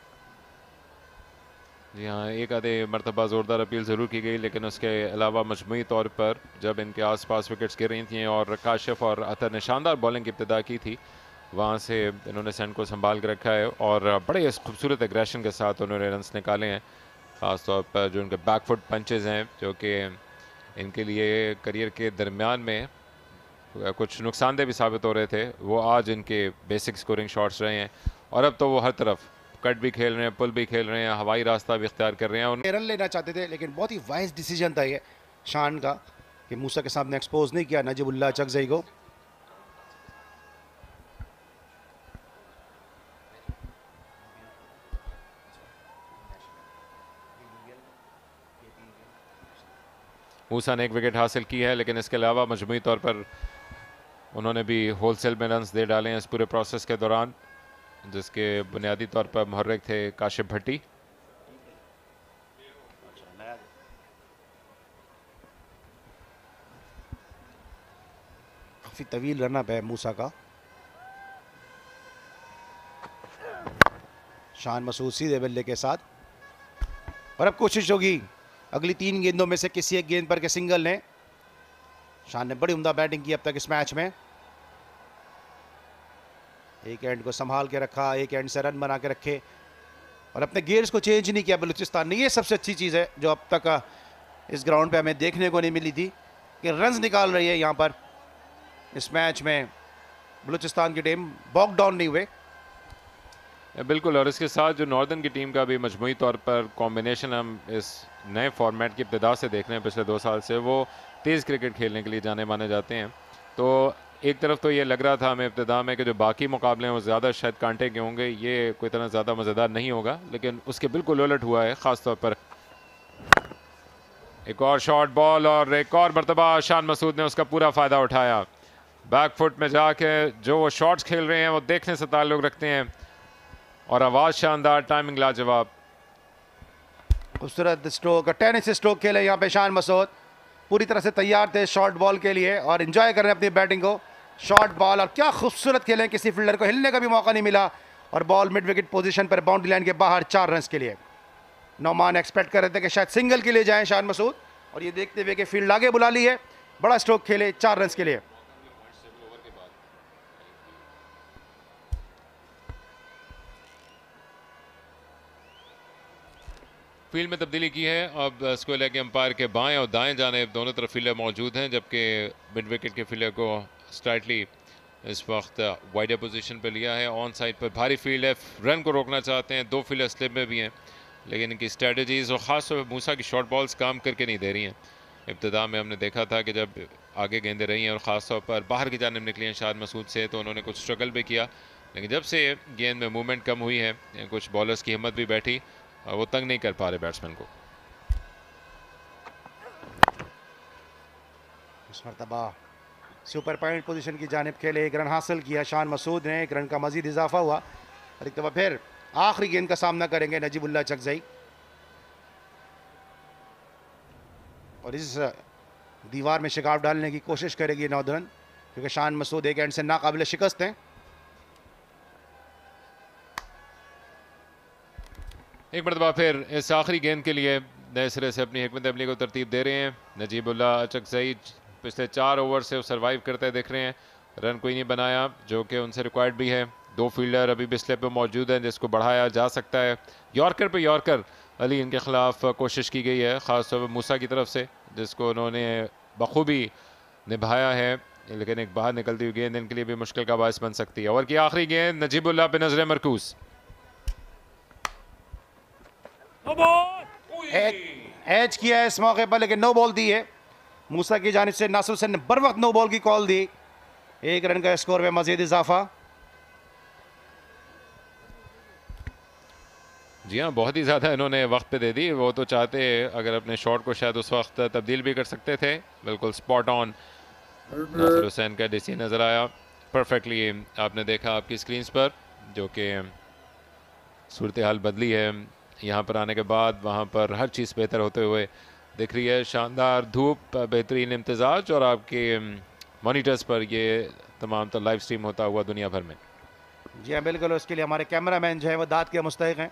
जी हाँ, एक आधे मरतबा ज़ोरदार अपील ज़रूर की गई, लेकिन उसके अलावा मजमूई तौर पर जब इनके आसपास विकेट्स गिर रही थी और काशिफ और अतर ने शानदार बॉलिंग की इब्तिदा की थी, वहाँ से इन्होंने सेंड को संभाल के रखा है और बड़े खूबसूरत एग्रेशन के साथ उन्होंने रन्स निकाले हैं। ख़ास तौर पर जो उनके बैकफुट पंचेज़ हैं, जो कि इनके लिए करियर के दरमियान में कुछ नुकसानदेह भी साबित हो रहे थे, वो आज इनके बेसिक स्कोरिंग शॉट्स रहे हैं। और अब तो वो हर तरफ कट भी खेल रहे हैं, पुल भी खेल रहे हैं, हवाई रास्ता भी इख्तियार कर रहे हैं। रन लेना चाहते थे, लेकिन बहुत ही वाइज डिसीजन था ये शान का कि मूसा के सामने एक्सपोज नहीं किया नजीबुल्लाह चकजई को। मूसा ने 1 विकेट हासिल की है, लेकिन इसके अलावा मजमूई तौर पर उन्होंने भी होलसेल में रन्स दे डाले हैं इस पूरे प्रोसेस के दौरान, जिसके बुनियादी तौर पर मुहर्रिक थे काशिफ भट्टी। काफ़ी तवील रन अप है मूसा का। शान मसूद सीधे बल्ले के साथ, और अब कोशिश होगी अगली 3 गेंदों में से किसी एक गेंद पर के सिंगल ने। शान ने बड़ी उम्दा बैटिंग की अब तक इस मैच में। एक एंड को संभाल के रखा, एक एंड से रन बना के रखे और अपने गियर्स को चेंज नहीं किया बलूचिस्तान ने। ये सबसे अच्छी चीज़ है जो अब तक इस ग्राउंड पे हमें देखने को नहीं मिली थी कि रन्स निकाल रही है यहाँ पर। इस मैच में बलूचिस्तान की टीम बॉक डाउन नहीं हुए। बिल्कुल, और इसके साथ जो नॉर्दर्न की टीम का भी मजमूई तौर पर कॉम्बिनेशन हम इस नए फॉर्मेट की इब्तिदा से देख रहे हैं पिछले 2 साल से, वो तेज़ क्रिकेट खेलने के लिए जाने माने जाते हैं। तो एक तरफ तो ये लग रहा था हमें इब्तिदा में कि जो बाकी मुकाबले हैं वो ज़्यादा शायद कांटे के होंगे, ये कोई इतना ज़्यादा मज़ेदार नहीं होगा, लेकिन उसके बिल्कुल उलट हुआ है। ख़ास तौर पर एक और शॉर्ट बॉल और एक और मरतबा शान मसूद ने उसका पूरा फ़ायदा उठाया। बैक फुट में जाके जो वो शॉट्स खेल रहे हैं वो देखने से ताल्लुक़ रखते हैं, और आवाज़ शानदार, टाइमिंग लाजवाब। खूबसूरत स्ट्रोक, टेनिस स्ट्रोक खेले यहाँ पे शान मसूद, पूरी तरह से तैयार थे शॉर्ट बॉल के लिए और एंजॉय कर रहे हैं अपनी बैटिंग को। शॉर्ट बॉल और क्या खूबसूरत खेले, किसी फील्डर को हिलने का भी मौका नहीं मिला और बॉल मिड विकेट पोजीशन पर बाउंड्री लाइन के बाहर 4 रन के लिए। नौमान एक्सपेक्ट कर रहे थे कि शायद सिंगल के लिए जाएं शान मसूद, और ये देखते हुए कि फील्ड आगे बुला ली है, बड़ा स्ट्रोक खेले 4 रन के लिए। फील्ड में तब्दीली की है, अब स्क्वायर लेग के अंपायर के बाएं और दाएं जानिब दोनों तरफ फील्डर मौजूद हैं, जबकि मिड विकेट के फील्डर को स्ट्राइटली इस वक्त वाइडर पोजीशन पर लिया है। ऑन साइड पर भारी फील्ड है, रन को रोकना चाहते हैं, 2 फील्डर स्लिप में भी हैं, लेकिन इनकी स्ट्रेटजीज़ और ख़ास तौर पर मूसा की शॉर्ट बॉल्स काम करके नहीं दे रही हैं। इब्तिदा में हमने देखा था कि जब आगे गेंदें रही हैं और ख़ास तौर पर बाहर की जानिब निकली हैं शान मसूद से, तो उन्होंने कुछ स्ट्रगल भी किया, लेकिन जब से गेंद में मूवमेंट कम हुई है, कुछ बॉलर्स की हिम्मत भी बैठी और वो तंग नहीं कर पा रहे बैट्समैन को। इस मरतबा सुपर पॉइंट पोजीशन की जानिब खेले, 1 रन हासिल किया शान मसूद ने, 1 रन का मजीद इजाफा हुआ और एक दफ़ा फिर आखिरी गेंद का सामना करेंगे नजीबुल्लाह चकजई। और इस दीवार में शिकाफ डालने की कोशिश करेगी नॉर्दर्न, क्योंकि शान मसूद एक एंड से नाकाबिल शिकस्त हैं। एक मरतबा फिर इस आखिरी गेंद के लिए नए सिरे से अपनी हिकमत अमली को तरतीब दे रहे हैं नजीबुल्लाह चकजई। पिछले 4 ओवर से वो सर्वाइव करते दिख रहे हैं, रन कोई नहीं बनाया जो कि उनसे रिक्वायर्ड भी है। 2 फील्डर अभी भी स्लिप पे मौजूद हैं जिसको बढ़ाया जा सकता है। यॉर्कर पे यॉर्कर अली इनके ख़िलाफ़ कोशिश की गई है, ख़ास तौर पर मूसा की तरफ से, जिसको उन्होंने बखूबी निभाया है, लेकिन एक बाहर निकलती हुई गेंद इनके लिए भी मुश्किल का बायस बन सकती है। ओवर की आखिरी गेंद नजीबुल्लाह पे नजर मरकूज, एज किया है इस मौके पर, लेकिन नो बॉल दी है मूसा की जानिब से। नासिर हुसैन ने बर वक्त नो बॉल की कॉल दी, 1 रन का स्कोर में मजीद इजाफा। जी हाँ, बहुत ही ज़्यादा इन्होंने वक्त पे दे दी। वो तो चाहते अगर अपने शॉट को शायद उस वक्त तब्दील भी कर सकते थे। बिल्कुल स्पॉट ऑन नासिर हुसैन का डीसी नज़र आया परफेक्टली। आपने देखा आपकी स्क्रीन्स पर जो कि सूरत हाल बदली है यहाँ पर आने के बाद, वहाँ पर हर चीज़ बेहतर होते हुए दिख रही है। शानदार धूप, बेहतरीन इम्तिजाज और आपके मॉनिटर्स पर ये तमाम तो लाइव स्ट्रीम होता हुआ दुनिया भर में। जी हाँ बिल्कुल, उसके लिए हमारे कैमरा मैन जो है वो दाद के मुस्तहिक हैं।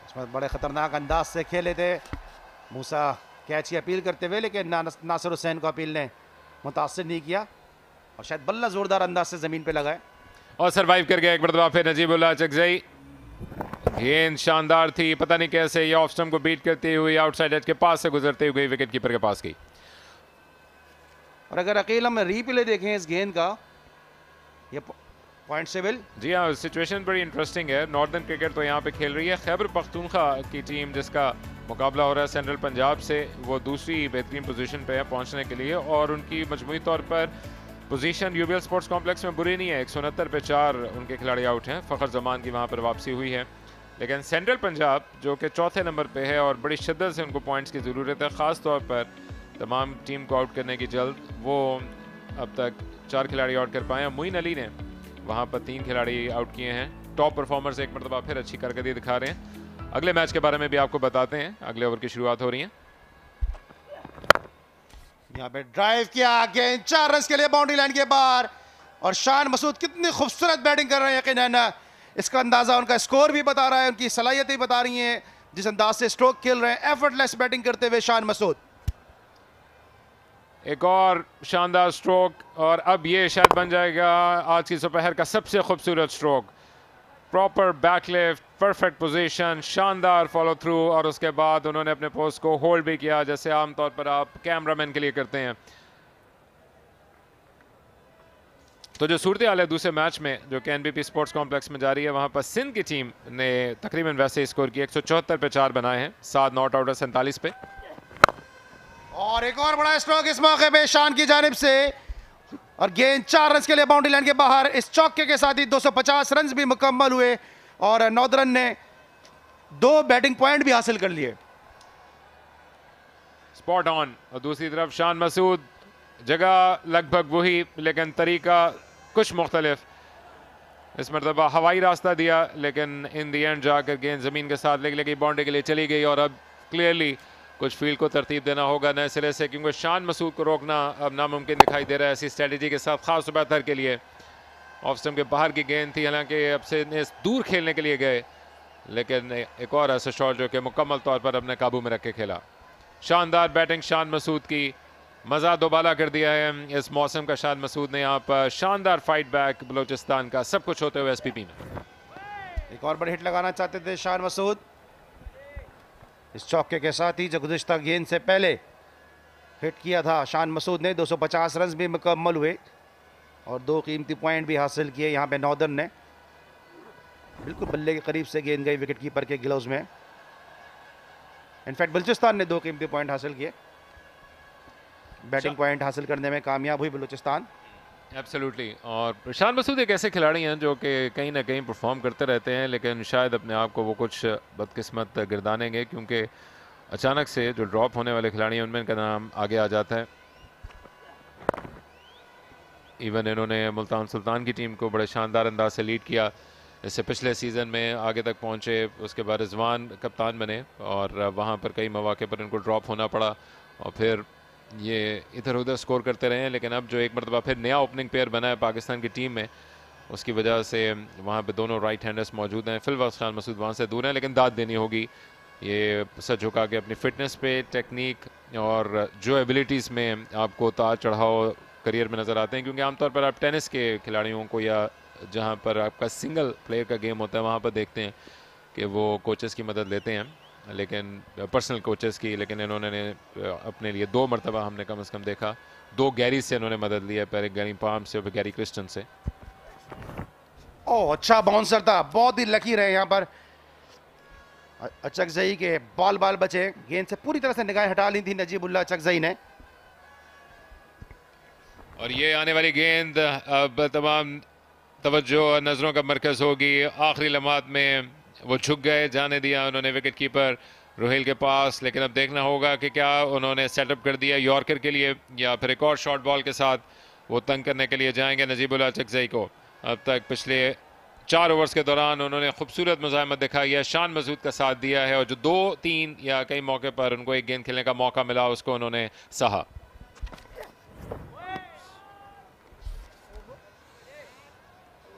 इसमें बड़े ख़तरनाक अंदाज से खेले थे मूसा कैच की अपील करते हुए, लेकिन नासिर हुसैन को अपील ने मुतासिर नहीं किया और शायद बल्ला ज़ोरदार अंदाज से ज़मीन पे लगाए और सरवाइव कर गया एक मरतबा फिर नजीबुल्लाह चकजई। गेंद शानदार थी, पता नहीं कैसे ये ऑफ स्टंप को बीट करती हुई आउटसाइड एज के पास से गुजरते हुए विकेट कीपर के पास गई। और अगर अकेला में रीप्ले देखें इस गेंद का, ये पॉइंट सेबल। जी हाँ, सिचुएशन बड़ी इंटरेस्टिंग है। नॉर्दर्न क्रिकेट तो यहाँ पे खेल रही है, खैबर पख्तूनख्वा की टीम जिसका मुकाबला हो रहा है सेंट्रल पंजाब से, वो दूसरी बेहतरीन पोजीशन पे है पहुँचने के लिए और उनकी मजमूई तौर पर पोजीशन यूबीएल स्पोर्ट्स कॉम्प्लेक्स में बुरी नहीं है। 169 पे 4 उनके खिलाड़ी आउट हैं। फ़खर जमान की वहाँ पर वापसी हुई है, लेकिन सेंट्रल पंजाब जो कि चौथे नंबर पे है और बड़ी शिद्दत से उनको पॉइंट्स की ज़रूरत है, ख़ास तौर पर तमाम टीम को आउट करने की जल्द। वो अब तक 4 खिलाड़ी आउट कर पाए हैं। मोइन अली ने वहाँ पर 3 खिलाड़ी आउट किए हैं। टॉप परफॉर्मर्स एक मरतबा फिर अच्छी कारकर्दगी दिखा रहे हैं अगले मैच के बारे में भी आपको बताते हैं। अगले ओवर की शुरुआत हो रही है। यहाँ पे ड्राइव किया, गेंद 4 रन के लिए बाउंड्री लाइन के बाहर। और शान मसूद कितनी खूबसूरत बैटिंग कर रहे हैं, यकीनन इसका अंदाजा उनका स्कोर भी बता रहा है, उनकी सलाहियतें बता रही हैं, जिस अंदाज से स्ट्रोक खेल रहे हैं, एफर्टलेस बैटिंग करते हुए शान मसूद। एक और शानदार स्ट्रोक, और अब ये शायद बन जाएगा आज की दोपहर का सबसे खूबसूरत stroke. Proper backlift, perfect position, शानदार फॉलो थ्रू, और उसके बाद उन्होंने अपने पोस्ट को होल्ड भी किया, जैसे आमतौर पर आप कैमरामैन के लिए करते हैं। तो जो सूरत हाल है दूसरे मैच में जो कि एनबीपी स्पोर्ट्स कॉम्प्लेक्स में जारी है, वहां पर सिंध की टीम ने तकरीबन वैसे स्कोर किया, 174 पे 4 बनाए हैं, 7 नॉट आउट 47 पे। और एक और बड़ा स्ट्रोक इस मौके पे शान की जानिब से, और गेंद 4 रन के लिए बाउंड्री लाइन के बाहर। इस चौके के साथ ही 250 रन भी मुकम्मल हुए, और नॉर्दर्न ने 2 बैटिंग पॉइंट भी हासिल कर लिए। Spot on. और दूसरी तरफ शान मसूद, जगह लगभग वही लेकिन तरीका कुछ मुख्तलिफ। इस मरतबा हवाई रास्ता दिया, लेकिन इन दी एंड जाकर गेंद ज़मीन के साथ लगी, बाउंड्री के लिए चली गई। और अब क्लियरली कुछ फील्ड को तरतीब देना होगा नए सिरे से, क्योंकि शान मसूद को रोकना अब नामुमकिन दिखाई दे रहा है ऐसी स्ट्रेटजी के साथ, खास बेहतर के लिए। ऑफ स्टंप के बाहर की गेंद थी, हालांकि अब से दूर खेलने के लिए गए, लेकिन एक और ऐसा शॉट जो कि मुकम्मल तौर पर अपने काबू में रख के खेला। शानदार बैटिंग शान मसूद की, मज़ा दोबाला कर दिया है इस मौसम का। शान मसूद ने यहाँ पर शानदार फाइट बैक बलोचिस्तान का, सब कुछ होते हुए एसपीपी में। एक और बड़ी हिट लगाना चाहते थे शान मसूद, इस चौके के साथ ही जो गुज़िश्ता गेंद से पहले हिट किया था शान मसूद ने। 250 रन भी मुकम्मल हुए, और 2 कीमती पॉइंट भी हासिल किए यहाँ पे नॉर्दर्न ने। बिल्कुल बल्ले के करीब से गेंद गई विकेट कीपर के ग्लव्स में। इनफैक्ट बलूचिस्तान ने 2 कीमती पॉइंट हासिल किए, बैटिंग पॉइंट हासिल करने में कामयाब हुई बलूचिस्तान। एब्सोल्युटली। और शान मसूद एक ऐसे खिलाड़ी हैं जो कि कहीं ना कहीं परफॉर्म करते रहते हैं, लेकिन शायद अपने आप को वो कुछ बदकिस्मत गिरदानेंगे, क्योंकि अचानक से जो ड्रॉप होने वाले खिलाड़ी हैं उनमें इनका नाम आगे आ जाता है। इवन इन्होंने मुल्तान सुल्तान की टीम को बड़े शानदार अंदाज से लीड किया, इससे पिछले सीज़न में आगे तक पहुँचे। उसके बाद रिजवान कप्तान बने, और वहाँ पर कई मौके पर इनको ड्रॉप होना पड़ा, और फिर ये इधर उधर स्कोर करते रहे हैं। लेकिन अब जो एक मरतबा फिर नया ओपनिंग पेयर बना है पाकिस्तान की टीम में, उसकी वजह से वहाँ पे दोनों राइट हैंडर्स मौजूद हैं। फिलहाल शान मसूद वहाँ से दूर हैं, लेकिन दाद देनी होगी। ये सच झुका के अपनी फ़िटनेस पे, टेक्निक और जो एबिलिटीज़ में आपको उतार चढ़ाव करियर में नज़र आते हैं, क्योंकि आमतौर पर आप टेनिस के खिलाड़ियों को या जहाँ पर आपका सिंगल प्लेयर का गेम होता है वहाँ पर देखते हैं कि वो कोचेस की मदद लेते हैं, लेकिन पर्सनल कोचेस की। लेकिन इन्होंने अपने लिए 2 मरतबा हमने कम से कम देखा, 2 गैरी से इन्होंने मदद ली है, पहले गैरी पाम से और गैरी क्रिस्टन से। ओह, अच्छा बाउंसर था, बहुत ही लकी रहे यहाँ पर अचकजई के। बॉल बचे, गेंद से पूरी तरह से निगाहें हटा ली थी नजीबुल्लाह अचकजई ने। और ये आने वाली गेंद अब तमाम तवज्जो और नज़रों का मरकज़ होगी। आखिरी लम्हात में वो झुक गए, जाने दिया उन्होंने विकेट कीपर रोहिल के पास, लेकिन अब देखना होगा कि क्या उन्होंने सेटअप कर दिया यॉर्कर के लिए, या फिर एक और शॉर्ट बॉल के साथ वो तंग करने के लिए जाएंगे नजीबुल्लाह अचकजई को। अब तक पिछले 4 ओवर्स के दौरान उन्होंने खूबसूरत मुज़ाहमत दिखाई है, शान मसूद का साथ दिया है, और जो 2-3 या कई मौके पर उनको एक गेंद खेलने का मौका मिला उसको उन्होंने सहा।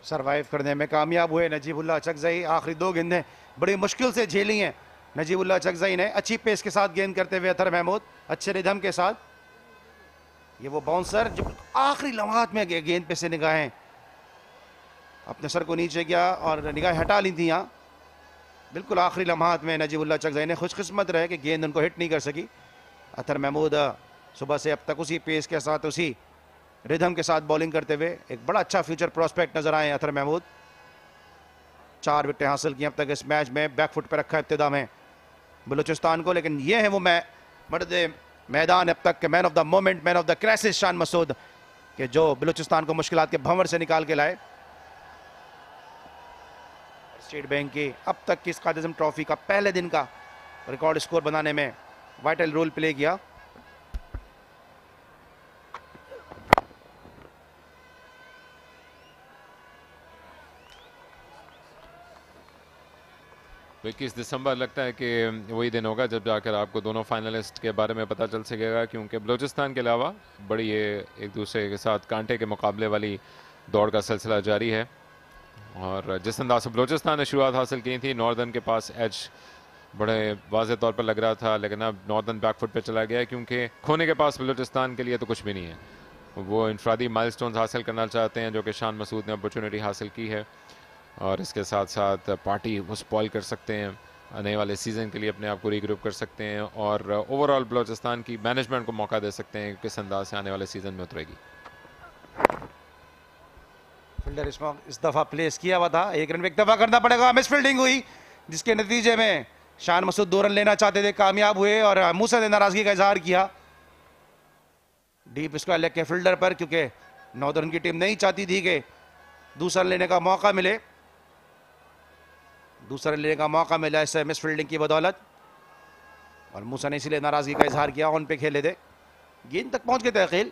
सरवाइव करने में कामयाब हुए नजीबुल्लाह अचकजई। आखिरी 2 गेंदें बड़ी मुश्किल से झेली हैं नजीबुल्लाह अचकजई ने, अच्छी पेस के साथ गेंद करते हुए अतर महमूद अच्छे रिदम के साथ। ये वो बाउंसर जो आखिरी लम्हात में गेंद पे से निगाहें अपने सर को नीचे किया और निगाहें हटा ली थी। यहाँ बिल्कुल आखिरी लम्हात में नजीबुल्लाह अचकजई ने खुशकिस्मत रहे कि गेंद उनको हिट नहीं कर सकी। अतर महमूद सुबह से अब तक उसी पेस के साथ, उसी रिदम के साथ बॉलिंग करते हुए एक बड़ा अच्छा फ्यूचर प्रोस्पेक्ट नजर आए अतर महमूद। 4 विकेटें हासिल की अब तक इस मैच में, बैकफुट पर रखा इब्तिदा में बलूचिस्तान को। लेकिन ये है वो मर्द मैदान अब तक के man of the moment, man of the crisis Shan Masood, के जो बलूचिस्तान को मुश्किलात के भंवर से निकाल के लाए। स्टेट बैंक की अब तक की कायद आज़म ट्रॉफी का पहले दिन का रिकॉर्ड स्कोर बनाने में वाइटल रोल प्ले किया। 21 दिसंबर लगता है कि वही दिन होगा जब जाकर आपको दोनों फाइनलिस्ट के बारे में पता चल सकेगा, क्योंकि बलूचिस्तान के अलावा बड़ी ये एक दूसरे के साथ कांटे के मुकाबले वाली दौड़ का सिलसिला जारी है। और जिस अंदाज से बलूचिस्तान ने शुरुआत हासिल की थी, नॉर्दर्न के पास एज बड़े वाज़ेह तौर पर लग रहा था, लेकिन अब नॉर्दर्न बैकफुट पे चला गया है, क्योंकि खोने के पास बलूचिस्तान के लिए तो कुछ भी नहीं है। वो इनफरादी माइलस्टोन्स हासिल करना चाहते हैं, जो कि शान मसूद ने अपॉर्चुनिटी हासिल की है, और इसके साथ साथ पार्टी वो स्पॉइल कर सकते हैं, आने वाले सीज़न के लिए अपने आप को रीग्रुप कर सकते हैं, और ओवरऑल बलूचिस्तान की मैनेजमेंट को मौका दे सकते हैं किस अंदाज से आने वाले सीज़न में उतरेगी। फील्डर इस दफ़ा प्लेस किया हुआ था, एक रन पे इक्तफा करना पड़ेगा। मिस फील्डिंग हुई, जिसके नतीजे में शान मसूद 2 रन लेना चाहते थे, कामयाब हुए, और मूसा ने नाराजगी का इजहार किया डीप स्क्वायर लेग के फील्डर पर, क्योंकि नॉर्दर्न की टीम नहीं चाहती थी कि दूसरा लेने का मौका मिले। दूसरा लेने का मौका मिला इस मिस फील्डिंग की बदौलत, और मूसा ने इसीलिए नाराजगी का इजहार किया। ऑन पे खेले थे, गेंद तक पहुंच गए थे अकील,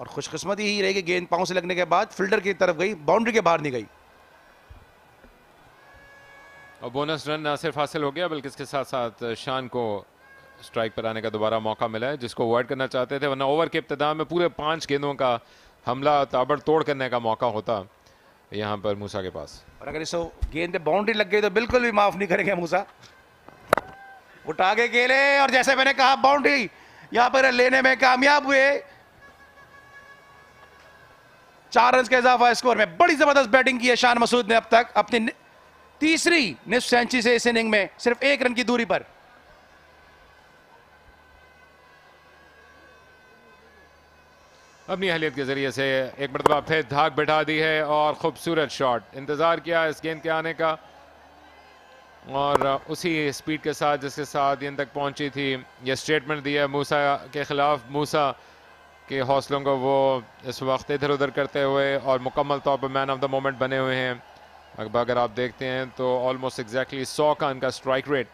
और खुशकिस्मती ही रही कि गेंद पांव से लगने के बाद फील्डर की तरफ गई, बाउंड्री के बाहर नहीं गई। और बोनस रन न सिर्फ हासिल हो गया, बल्कि इसके साथ साथ शान को स्ट्राइक पर आने का दोबारा मौका मिला है, जिसको अवॉइड करना चाहते थे, वरना ओवर के इब्तिदा में पूरे 5 गेंदों का हमला ताबड़तोड़ करने का मौका होता यहाँ पर मूसा के पास। और अगर इस गेंद पे बाउंड्री लग गई तो बिल्कुल भी माफ नहीं करेंगे मूसा। उठा के खेले, और जैसे मैंने कहा बाउंड्री यहाँ पर लेने में कामयाब हुए। 4 रन के इजाफा स्कोर में। बड़ी जबरदस्त बैटिंग की है शान मसूद ने अब तक, अपनी तीसरी निस्फ सेंचुरी से इस इनिंग में, सिर्फ 1 रन की दूरी पर। अपनी अहलियत के जरिए से एक मरतबा फिर धाक बैठा दी है, और खूबसूरत शॉट, इंतजार किया इस गेंद के आने का, और उसी स्पीड के साथ जिसके साथ गेंद तक पहुंची थी, यह स्टेटमेंट दिया मूसा के खिलाफ। मूसा के हौसलों को वो इस वक्त इधर उधर करते हुए और मुकम्मल तौर पर मैन ऑफ द मोमेंट बने हुए हैं। अगर आप देखते हैं तो ऑलमोस्ट एग्जैक्टली 100 का इनका स्ट्राइक रेट,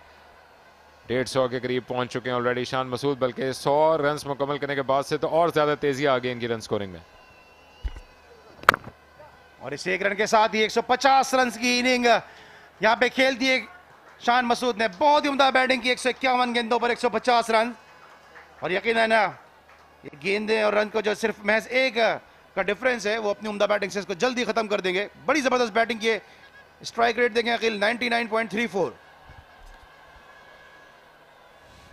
150 के करीब पहुंच चुके हैं ऑलरेडी शान मसूद, बल्कि 100 रन मुकम्मल करने के बाद से तो और ज़्यादा तेज़ी आ गई इनकी रन स्कोरिंग में। और इस 1 रन के साथ ही 150 रन की इनिंग यहाँ पे खेल दिए शान मसूद ने। बहुत ही उम्दा बैटिंग की, 151 गेंदों पर 150 रन, और यकीनन ये गेंदें और रन को जो सिर्फ महज 1 का डिफरेंस है, वो अपनी उम्दा बैटिंग से इसको जल्दी खत्म कर देंगे। बड़ी जबरदस्त बैटिंग की, स्ट्राइक रेट देंगे अकील 99.34।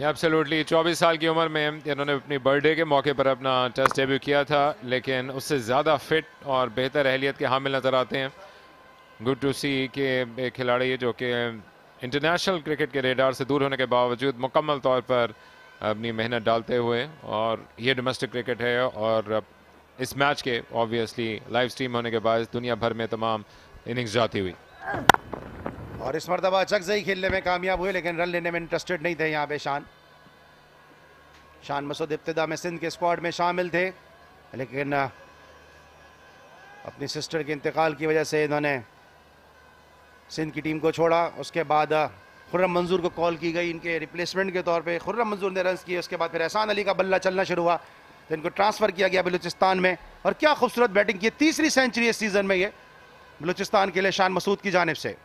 एब्सोल्युटली 24 साल की उम्र में इन्होंने अपनी बर्थडे के मौके पर अपना टेस्ट डेब्यू किया था, लेकिन उससे ज़्यादा फिट और बेहतर अहलियत के हामिल नज़र आते हैं। गुड टू सी कि एक खिलाड़ी जो कि इंटरनेशनल क्रिकेट के रेडार से दूर होने के बावजूद मुकम्मल तौर पर अपनी मेहनत डालते हुए, और ये डोमेस्टिक क्रिकेट है, और इस मैच के ऑब्वियसली लाइव स्ट्रीम होने के बाद दुनिया भर में तमाम इनिंग्स जाती हुई। और इस मरतबा चकजई खेलने में कामयाब हुए, लेकिन रन लेने में इंटरेस्टेड नहीं थे यहाँ पे शान मसूद इब्तिदा में सिंध के स्क्वाड में शामिल थे, लेकिन अपनी सिस्टर के इंतकाल की वजह से इन्होंने सिंध की टीम को छोड़ा। उसके बाद खुर्रम मंजूर को कॉल की गई इनके रिप्लेसमेंट के तौर पे, खुर्रम मंजूर ने रन किए। उसके बाद फिर एहसान अली का बल्ला चलना शुरू हुआ, तो इनको ट्रांसफ़र किया गया बलूचिस्तान में। और क्या खूबसूरत बैटिंग की, तीसरी सेंचुरी इस सीज़न में ये बलूचिस्तान के लिए शान मसूद की जानिब से।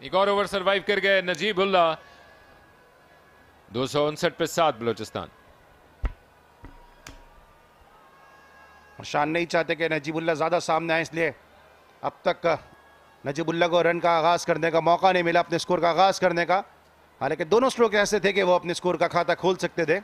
एक और ओवर सरवाइव कर गए नजीबुल्ला, 259 पे 7 बलूचिस्तान। और शान नहीं चाहते कि नजीबुल्ला ज़्यादा सामने आए, इसलिए अब तक नजीबुल्ला को रन का आगाज़ करने का मौका नहीं मिला, अपने स्कोर का आगाज़ करने का। हालांकि दोनों स्ट्रोक ऐसे थे कि वो अपने स्कोर का खाता खोल सकते थे।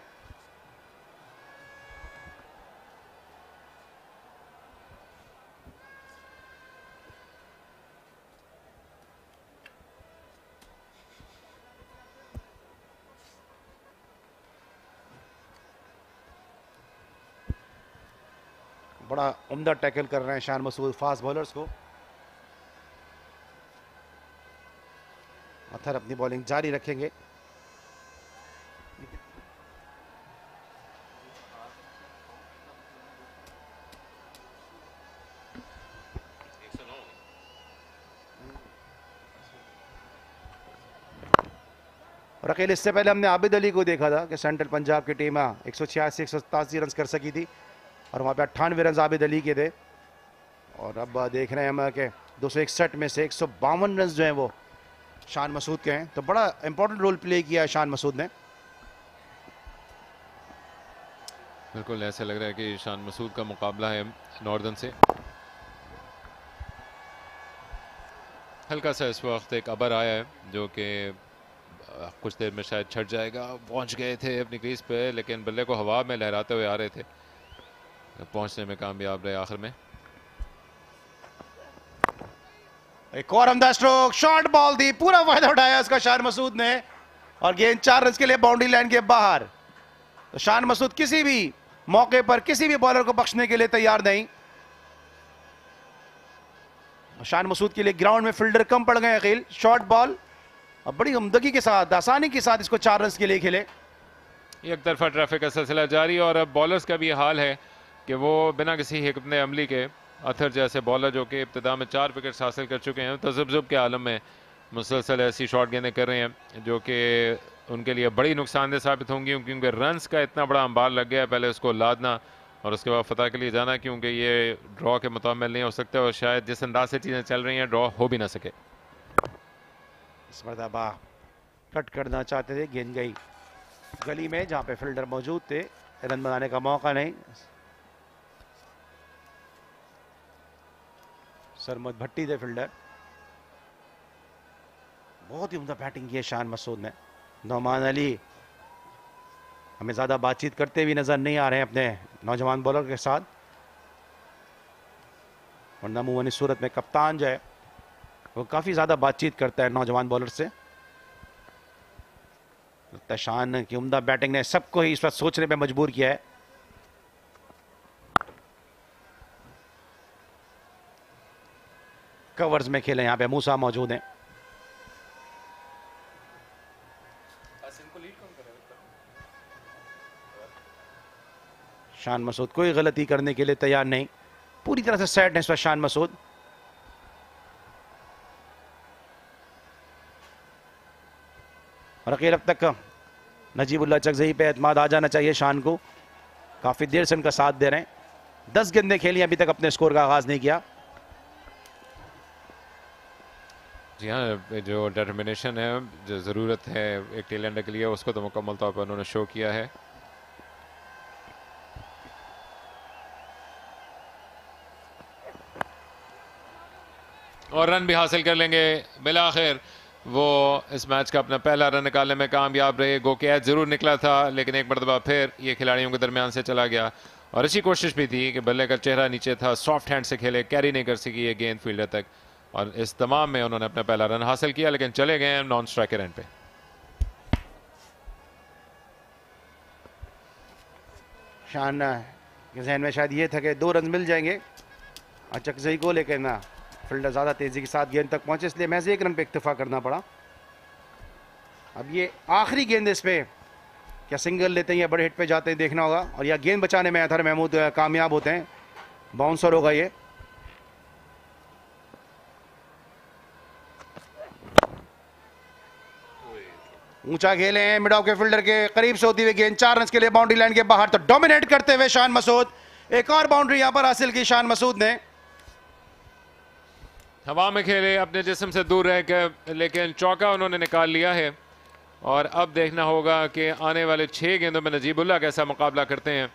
बड़ा उम्दा टैकल कर रहे हैं शान मसूद फास्ट बॉलर्स को। अथर अपनी बॉलिंग जारी रखेंगे। और अकेले इससे पहले हमने आबिद अली को देखा था कि सेंट्रल पंजाब की टीम 186-187 रन कर सकी थी और वहाँ पे 98 रन आबिद अली के थे। और अब देख रहे हैं हम कि 261 में से 152 रन जो हैं वो शान मसूद के हैं। तो बड़ा इंपॉर्टेंट रोल प्ले किया है शान मसूद ने। बिल्कुल ऐसे लग रहा है कि शान मसूद का मुकाबला है नॉर्दर्न से। हल्का सा इस वक्त एक अबर आया है जो कि कुछ देर में शायद छट जाएगा। पहुंच गए थे अपनी क्रीज पे लेकिन बल्ले को हवा में लहराते हुए आ रहे थे, पहुंचने में कामयाब रहे आखिर में। एक और हमदा स्ट्रोक, शॉर्ट बॉल दी, पूरा फायदा उठाया उसका शान मसूद ने और गेंद 4 रन के लिए बाउंड्री लाइन के बाहर। तो शान मसूद किसी भी मौके पर किसी भी बॉलर को बख्शने के लिए तैयार नहीं। शान मसूद के लिए ग्राउंड में फील्डर कम पड़ गए अकील। शॉर्ट बॉल और बड़ी उम्दगी के साथ, आसानी के साथ इसको 4 रन के लिए खेले। एक तरफा ट्रैफिक का सिलसिला जारी और अब बॉलर्स का भी हाल है कि वो बिना किसी हिकमत अमली के अथर जैसे बॉलर जो कि इब्तिदा में 4 विकेट्स हासिल कर चुके हैं, तज़ब्ज़ुब के आलम में मुसलसल ऐसी शॉर्ट गेंदें कर रहे हैं जो कि उनके लिए बड़ी नुकसानदेह साबित होंगी क्योंकि रन्स का इतना बड़ा अंबार लग गया है। पहले उसको लादना और उसके बाद फतह के लिए जाना, क्योंकि ये ड्रॉ के मुताबिक नहीं हो सकता और शायद जिस अंदाज से चीज़ें चल रही हैं ड्रॉ हो भी ना सके। इस मरतबा कट करना चाहते थे, गेंद गई गली में जहां पे फील्डर मौजूद थे, रन बनाने का मौका नहीं। सरमद भट्टी थे फील्डर। बहुत ही उम्दा बैटिंग की है शान मसूद ने। नौमान अली हमें ज़्यादा बातचीत करते हुए नज़र नहीं आ रहे हैं अपने नौजवान बॉलर के साथ, वरना मुमूनी सूरत में कप्तान जो है वो काफ़ी ज़्यादा बातचीत करता है नौजवान बॉलर से। शान की उम्दा बैटिंग ने सबको ही इस वक्त सोचने पे मजबूर किया है। कवर्स में खेले यहाँ पे मूसा मौजूद हैं। शान मसूद कोई गलती करने के लिए तैयार नहीं, पूरी तरह से सेट है इस वक्त शान मसूद। और अकेले अब तक नजीबुल्लाह चकजई पे एतमाद आ जाना चाहिए शान को। काफ़ी देर से उनका साथ दे रहे हैं। 10 गेंदें खेली, अभी तक अपने स्कोर का आगाज़ नहीं किया। जी हाँ, जो डिटर्मिनेशन है, जो ज़रूरत है एक टेल एंडर के लिए, उसको तो मुकम्मल तौर पर उन्होंने शो किया है। और रन भी हासिल कर लेंगे। बिलाखिर वो इस मैच का अपना पहला रन निकालने में कामयाब रहे। गो के ऐड ज़रूर निकला था लेकिन एक मरतबा फिर ये खिलाड़ियों के दरमियान से चला गया और अच्छी कोशिश भी थी कि बल्ले का चेहरा नीचे था, सॉफ्ट हैंड से खेले, कैरी नहीं कर सकी ये गेंद फील्डर तक और इस तमाम में उन्होंने अपना पहला रन हासिल किया लेकिन चले गए नॉन स्ट्राइकर एंड पे। शान के जहन में शायद ये था कि 2 रन मिल जाएंगे चकजई को, लेकिन फील्डर ज़्यादा तेज़ी के साथ गेंद तक पहुंचे इसलिए महज 1 रन पे इक्तफा करना पड़ा। अब ये आखिरी गेंद इस पे क्या सिंगल लेते हैं या बड़े हिट पे जाते हैं देखना होगा। और यह गेंद बचाने में अतहर महमूद कामयाब होते हैं। बाउंसर होगा ये। ऊंचा खेले हैं मिड ऑफ के फील्डर के करीब से होती हुई गेंद 4 रन के लिए बाउंड्री लाइन के बाहर। तो डोमिनेट करते हुए शान मसूद, एक और बाउंड्री यहां पर हासिल की शान मसूद ने। हवा में खेले, अपने जिस्म से दूर रह कर, लेकिन चौका उन्होंने निकाल लिया है और अब देखना होगा कि आने वाले 6 गेंदों में नजीबुल्लाह कैसा मुकाबला करते हैं।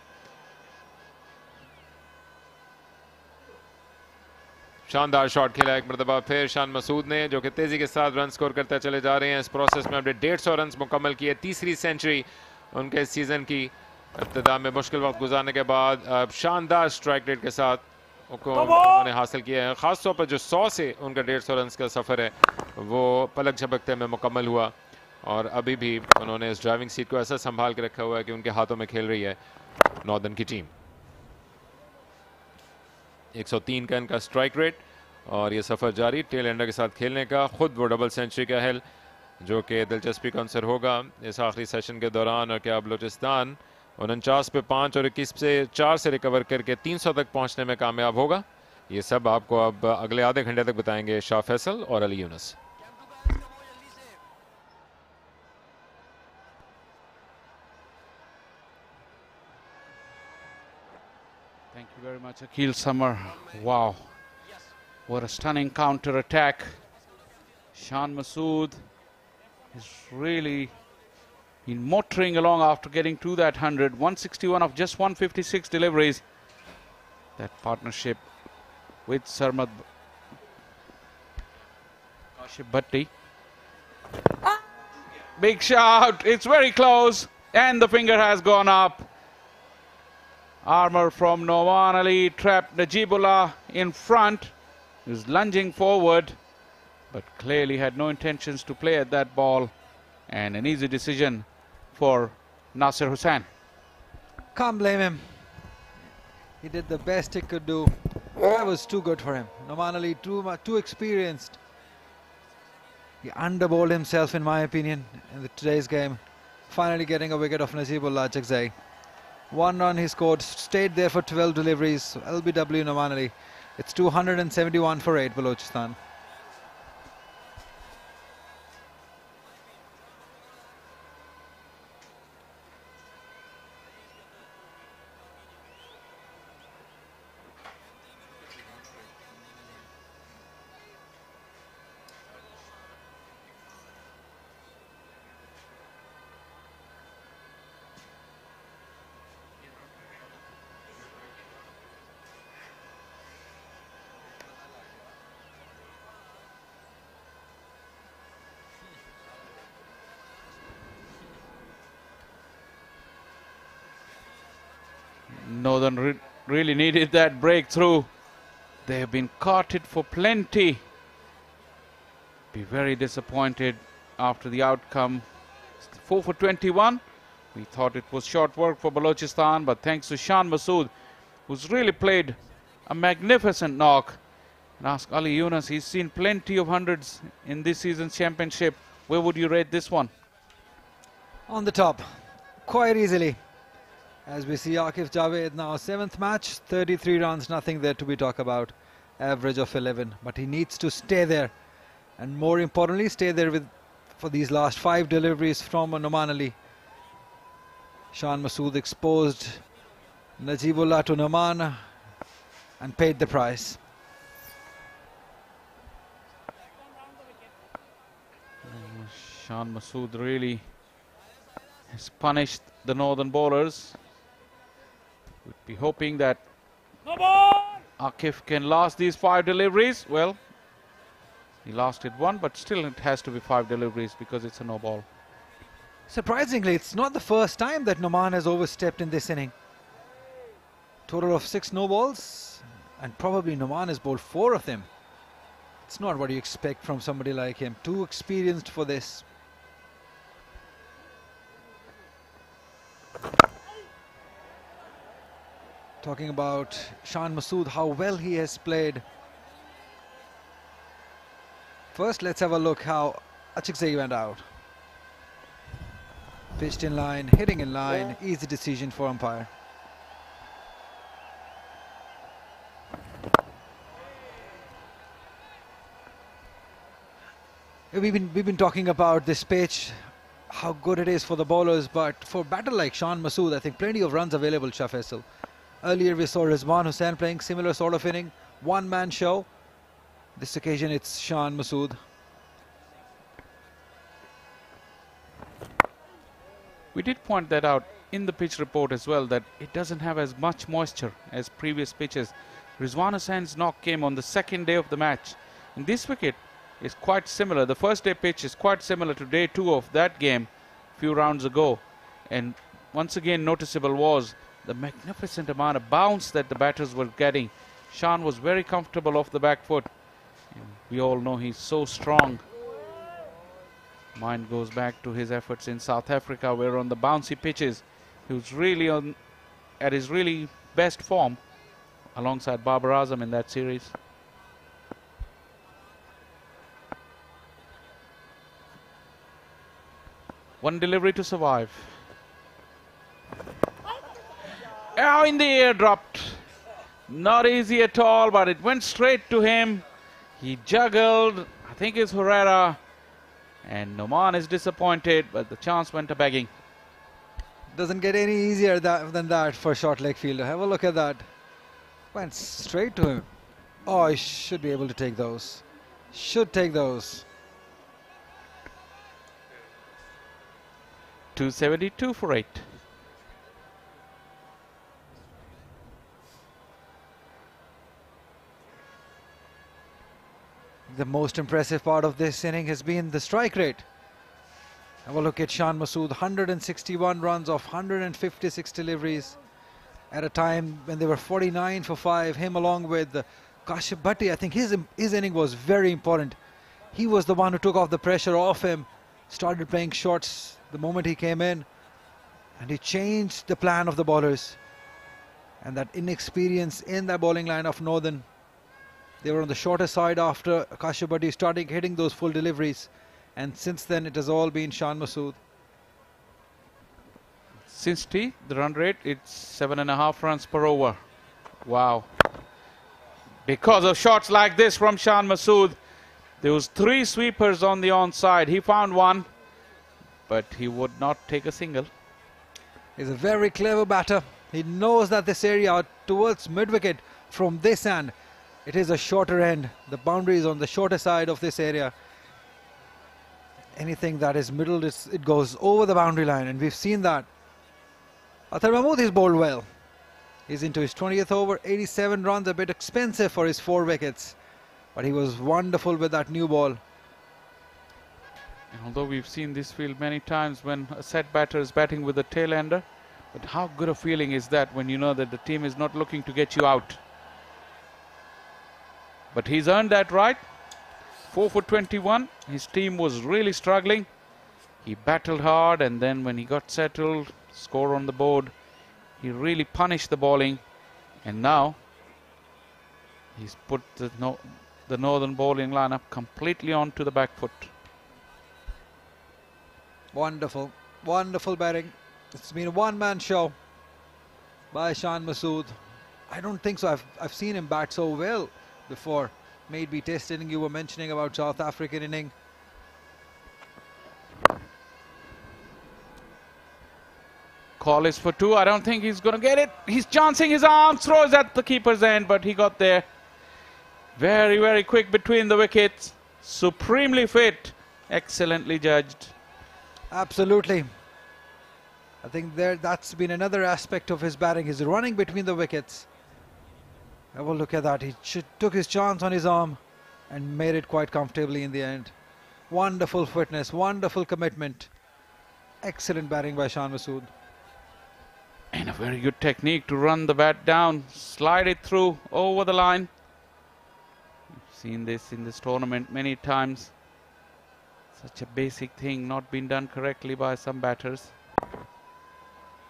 शानदार शॉट खेला एक मरतबा फिर शान मसूद ने, जो कि तेज़ी के साथ रन स्कोर करते चले जा रहे हैं। इस प्रोसेस में अपने 150 रन मुकम्मल किए, तीसरी सेंचुरी उनके इस सीज़न की। इब्तिदा में मुश्किल वक्त गुजारने के बाद अब शानदार स्ट्राइक रेट के साथ उन्होंने हासिल किया है। ख़ास तौर पर जो 100 से उनका 150 रन का सफ़र है वो पलक झपकते में मुकम्मल हुआ और अभी भी उन्होंने इस ड्राइविंग सीट को ऐसा संभाल के रखा हुआ है कि उनके हाथों में खेल रही है नॉर्दर्न की टीम। 103 का इनका स्ट्राइक रेट और ये सफ़र जारी टेल एंडर के साथ खेलने का। ख़ुद वो डबल सेंचुरी का अहल, जो कि दिलचस्पी का अंसर होगा इस आखिरी सेशन के दौरान। और क्या बलूचिस्तान 49 पे 5 और 21 से 4 से रिकवर करके 300 तक पहुंचने में कामयाब होगा, ये सब आपको अब अगले आधे घंटे तक बताएंगे शाह फैसल और Ali Yunus. much, Akil Summer. Wow. What a stunning counter attack. Shan Masood is really been motoring along after getting to that 100. 161 of just 156 deliveries. That partnership with Sarmad Kashif Bhatti. Big shout. It's very close. And the finger has gone up. Armour from Noman Ali trapped Najibullah in front. He was lunging forward, but clearly had no intentions to play at that ball. And an easy decision for Nasir Hussain. Can't blame him. He did the best he could do. That was too good for him. Noman Ali too experienced. He underbowled himself, in my opinion, in today's game. Finally getting a wicket of Najibullah Chakzai. 1 run he scored, stayed there for 12 deliveries. LBW Noman Ali. It's 271 for 8 Balochistan. Northern really needed that breakthrough. They have been carted for plenty. Be very disappointed after the outcome. 4 for 21. We thought it was short work for Balochistan, but thanks to Shan Masood, who's really played a magnificent knock. And ask Ali Yunus, he's seen plenty of hundreds in this season's championship. Where would you rate this one? On the top, quite easily. As we see Akif Javed now, 7th match, 33 runs, nothing there to be talked about. Average of 11, but he needs to stay there. And more importantly, stay there for these last 5 deliveries from Noman Ali. Shan Masood exposed Najibullah to Noman and paid the price. Shan Masood really has punished the Northern bowlers. We'd be hoping that Akif can last these 5 deliveries. Well, he lasted 1, but still it has to be 5 deliveries because it's a no ball. Surprisingly, it's not the first time that Noman has overstepped in this inning. Total of 6 no balls, and probably Noman has bowled 4 of them. It's not what you expect from somebody like him. Too experienced for this. Talking about Shan Masood, how well he has played. First, let's have a look how Achikzai went out. Pitched in line, hitting in line, easy decision for umpire. We've been talking about this pitch, how good it is for the bowlers, but for a batter like Shan Masood, I think plenty of runs available, Shah Faisal. Earlier we saw Rizwan Hussain playing similar sort of inning, one-man show. This occasion it's Shan Masood. We did point that out in the pitch report as well, that it doesn't have as much moisture as previous pitches. Rizwan Hussain's knock came on the 2nd day of the match. And this wicket is quite similar. The first day pitch is quite similar to day 2 of that game a few rounds ago. And once again noticeable was the magnificent amount of bounce that the batters were getting. Shan was very comfortable off the back foot. And we all know he's so strong. Mind goes back to his efforts in South Africa, where on the bouncy pitches he was really at his really best form alongside Babar Azam in that series. One delivery to survive. Oh, in the air, dropped. Not easy at all, but it went straight to him. He juggled. I think it's Herrera. And Noman is disappointed, but the chance went a begging. Doesn't get any easier than that for short leg fielder. Have a look at that. Went straight to him. Oh, he should be able to take those. Should take those. 272 for 8. The most impressive part of this inning has been the strike rate. Have a look at Shan Masood, 161 runs off 156 deliveries at a time when they were 49 for 5. Him along with Kashyap Bhatti, I think his inning was very important. He was the one who took off the pressure off him, started playing shots the moment he came in, and he changed the plan of the bowlers. And that inexperience in that bowling line of Northern, they were on the shorter side after Kashyap Bhatti started hitting those full deliveries. And since then, it has all been Shan Masood. Since tea, the run rate, it's 7.5 runs per over. Wow. Because of shots like this from Shan Masood, there was 3 sweepers on the onside. He found one, but he would not take a single. He's a very clever batter. He knows that this area towards mid-wicket from this end, it is a shorter end. The boundary is on the shorter side of this area. Anything that is middle, it goes over the boundary line, and we've seen that. Athar Mahmood is bowled well. He's into his 20th over, 87 runs, a bit expensive for his 4 wickets. But he was wonderful with that new ball. And although we've seen this field many times when a set batter is batting with a tail ender, but how good a feeling is that when you know that the team is not looking to get you out. But he's earned that right. 4 for 21. His team was really struggling. He battled hard, and then when he got settled, score on the board, he really punished the bowling. And now he's put the Northern bowling lineup completely onto the back foot. Wonderful, wonderful batting. It's been a one-man show by Shan Masood. I don't think so. I've seen him bat so well before. Maybe test inning, you were mentioning about South African inning. Call is for 2. I don't think he's going to get it. He's chancing his arms, throws at the keeper's end, but he got there. Very, very quick between the wickets. Supremely fit. Excellently judged. Absolutely. I think that's been another aspect of his batting. He's running between the wickets. Have a look at that. He took his chance on his arm and made it quite comfortably in the end. Wonderful fitness, wonderful commitment. Excellent batting by Shan Masood. And a very good technique to run the bat down, slide it through over the line. We've seen this in this tournament many times. Such a basic thing not been done correctly by some batters.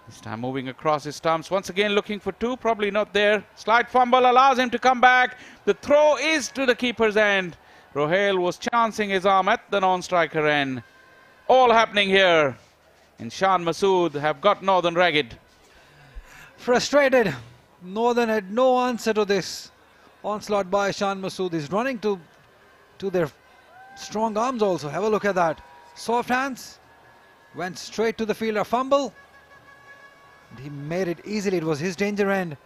This time moving across his stumps. Once again looking for 2. Probably not there. Slight fumble allows him to come back. The throw is to the keeper's end. Rohail was chancing his arm at the non-striker end. All happening here. And Shan Masood have got Northern ragged. Frustrated. Northern had no answer to this onslaught by Shan Masood. He's running to their strong arms also. Have a look at that. Soft hands. Went straight to the fielder. Fumble. He made it easily. It was his danger end.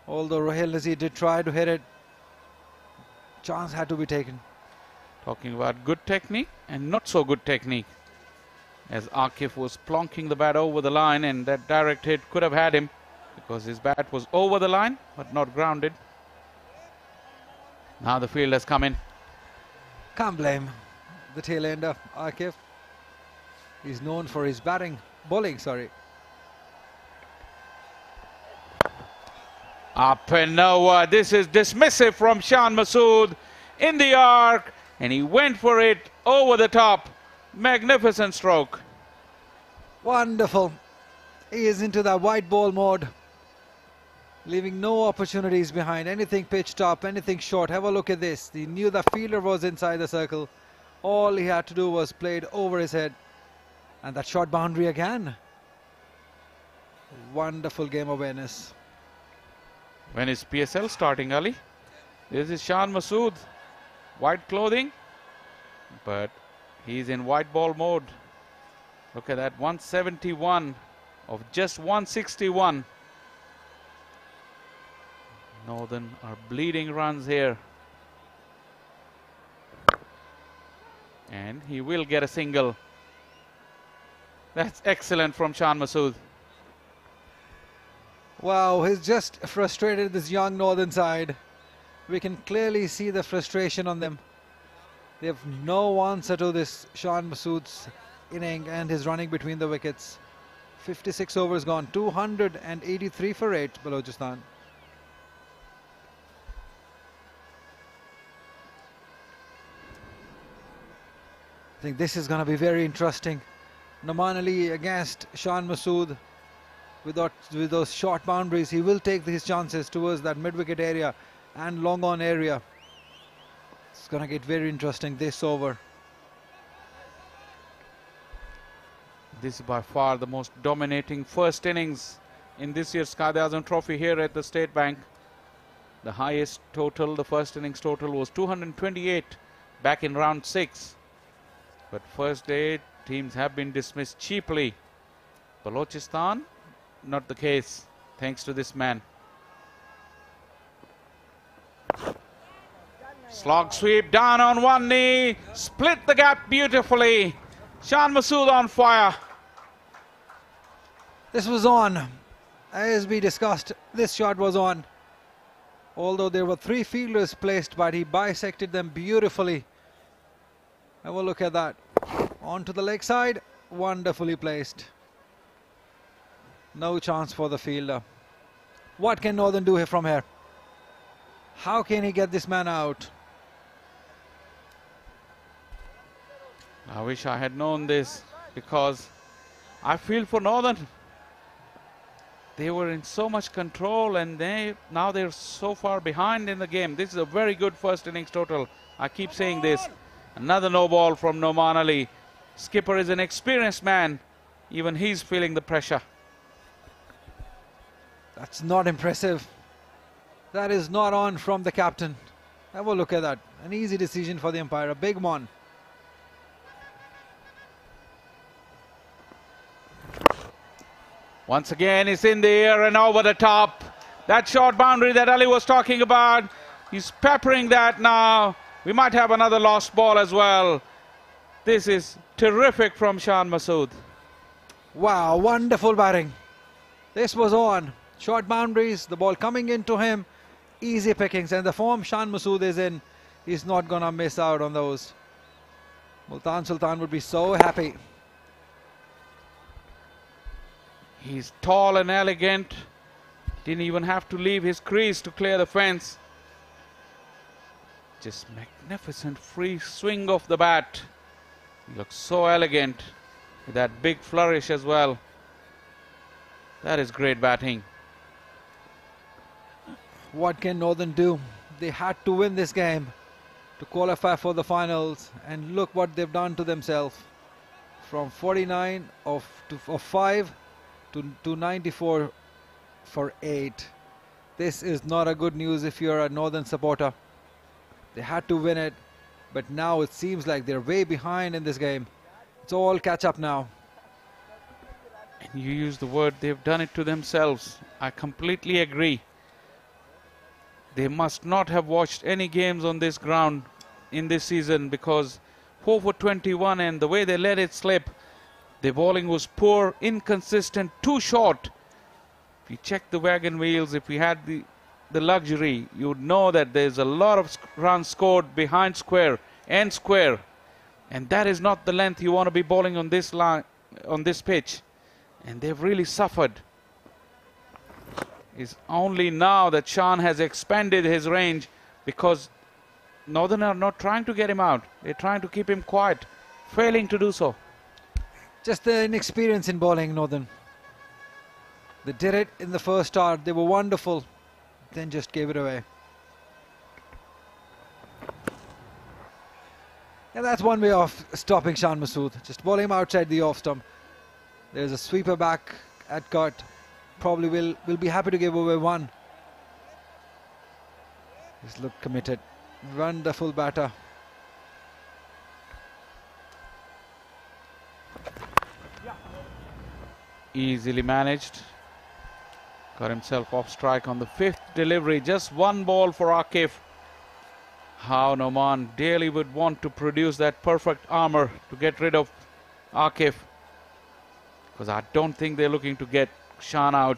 Although Rohail Nazir did try to hit it, chance had to be taken. Talking about good technique and not so good technique. As Akif was plonking the bat over the line, and that direct hit could have had him because his bat was over the line but not grounded. Now the field has come in. Can't blame the tail ender, Akif. He's known for his bowling, sorry. Up and nowhere. This is dismissive from Shan Masood in the arc, and he went for it over the top. Magnificent stroke. Wonderful. He is into that white ball mode, leaving no opportunities behind. Anything pitched up, anything short. Have a look at this. He knew the fielder was inside the circle. All he had to do was play it over his head. And that short boundary again. Wonderful game awareness. When is PSL starting, Ali? This is Shan Masood. White clothing, but he's in white ball mode. Look at that, 171 of just 161. Northern are bleeding runs here. And he will get a single. That's excellent from Shan Masood. Wow, he's just frustrated this young Northern side. We can clearly see the frustration on them. They have no answer to this Shan Masood's inning and his running between the wickets. 56 overs gone, 283 for 8, Balochistan. I think this is going to be very interesting. Noman Ali against Shan Masood. With those short boundaries, he will take his chances towards that mid-wicket area and long on area. It's going to get very interesting this over. This is by far the most dominating first innings in this year's Quaid-e-Azam Trophy here at the State Bank. The highest total, the first innings total, was 228 back in round 6. But first day, teams have been dismissed cheaply. Balochistan, not the case, thanks to this man. Slog sweep down on one knee, split the gap beautifully. Shan Masood on fire. This was on. As we discussed, this shot was on. Although there were 3 fielders placed, but he bisected them beautifully. Have a look at that. Onto the leg side, wonderfully placed. No chance for the fielder. What can Northern do here from here? How can he get this man out? I wish I had known this, because I feel for Northern. They were in so much control, and now they're so far behind in the game. This is a very good first innings total. I keep saying this. Another no ball from Noman Ali. Skipper is an experienced man. Even he's feeling the pressure. That's not impressive. That is not on from the captain. Have a look at that. An easy decision for the umpire. A big one. Once again, it's in the air and over the top. That short boundary that Ali was talking about, he's peppering that now. We might have another lost ball as well. This is terrific from Shan Masood. Wow, wonderful batting. This was on. Short boundaries, the ball coming into him. Easy pickings, and the form Shan Masood is in, he's not going to miss out on those. Multan Sultan would be so happy. He's tall and elegant. Didn't even have to leave his crease to clear the fence. Just magnificent free swing of the bat. He looks so elegant with that big flourish as well. That is great batting. What can Northern do? They had to win this game to qualify for the finals, and look what they've done to themselves. From 49 of 5 to 94 for 8. This is not a good news if you're a Northern supporter. They had to win it, but now it seems like they're way behind in this game. It's all catch up now. And you use the word, they've done it to themselves. I completely agree. They must not have watched any games on this ground in this season, because 4 for 21, and the way they let it slip, the bowling was poor, inconsistent, too short. If you check the wagon wheels, if we had the luxury, you would know that there's a lot of runs scored behind square and square, and that is not the length you want to be bowling on this line, on this pitch. And they've really suffered. It's only now that Shan has expanded his range, because Northern are not trying to get him out. They're trying to keep him quiet, failing to do so. Just the inexperience in bowling, Northern. They did it in the first start. They were wonderful. Then just gave it away. And that's one way of stopping Shan Masood. Just bowling him outside the off stump. There's a sweeper back at cut. Probably will be happy to give away one. Just look committed. Wonderful batter. Easily managed. Got himself off strike on the 5th delivery. Just one ball for Akif. How Noman Daly would want to produce that perfect armor to get rid of Akif. Because I don't think they're looking to get Shan out.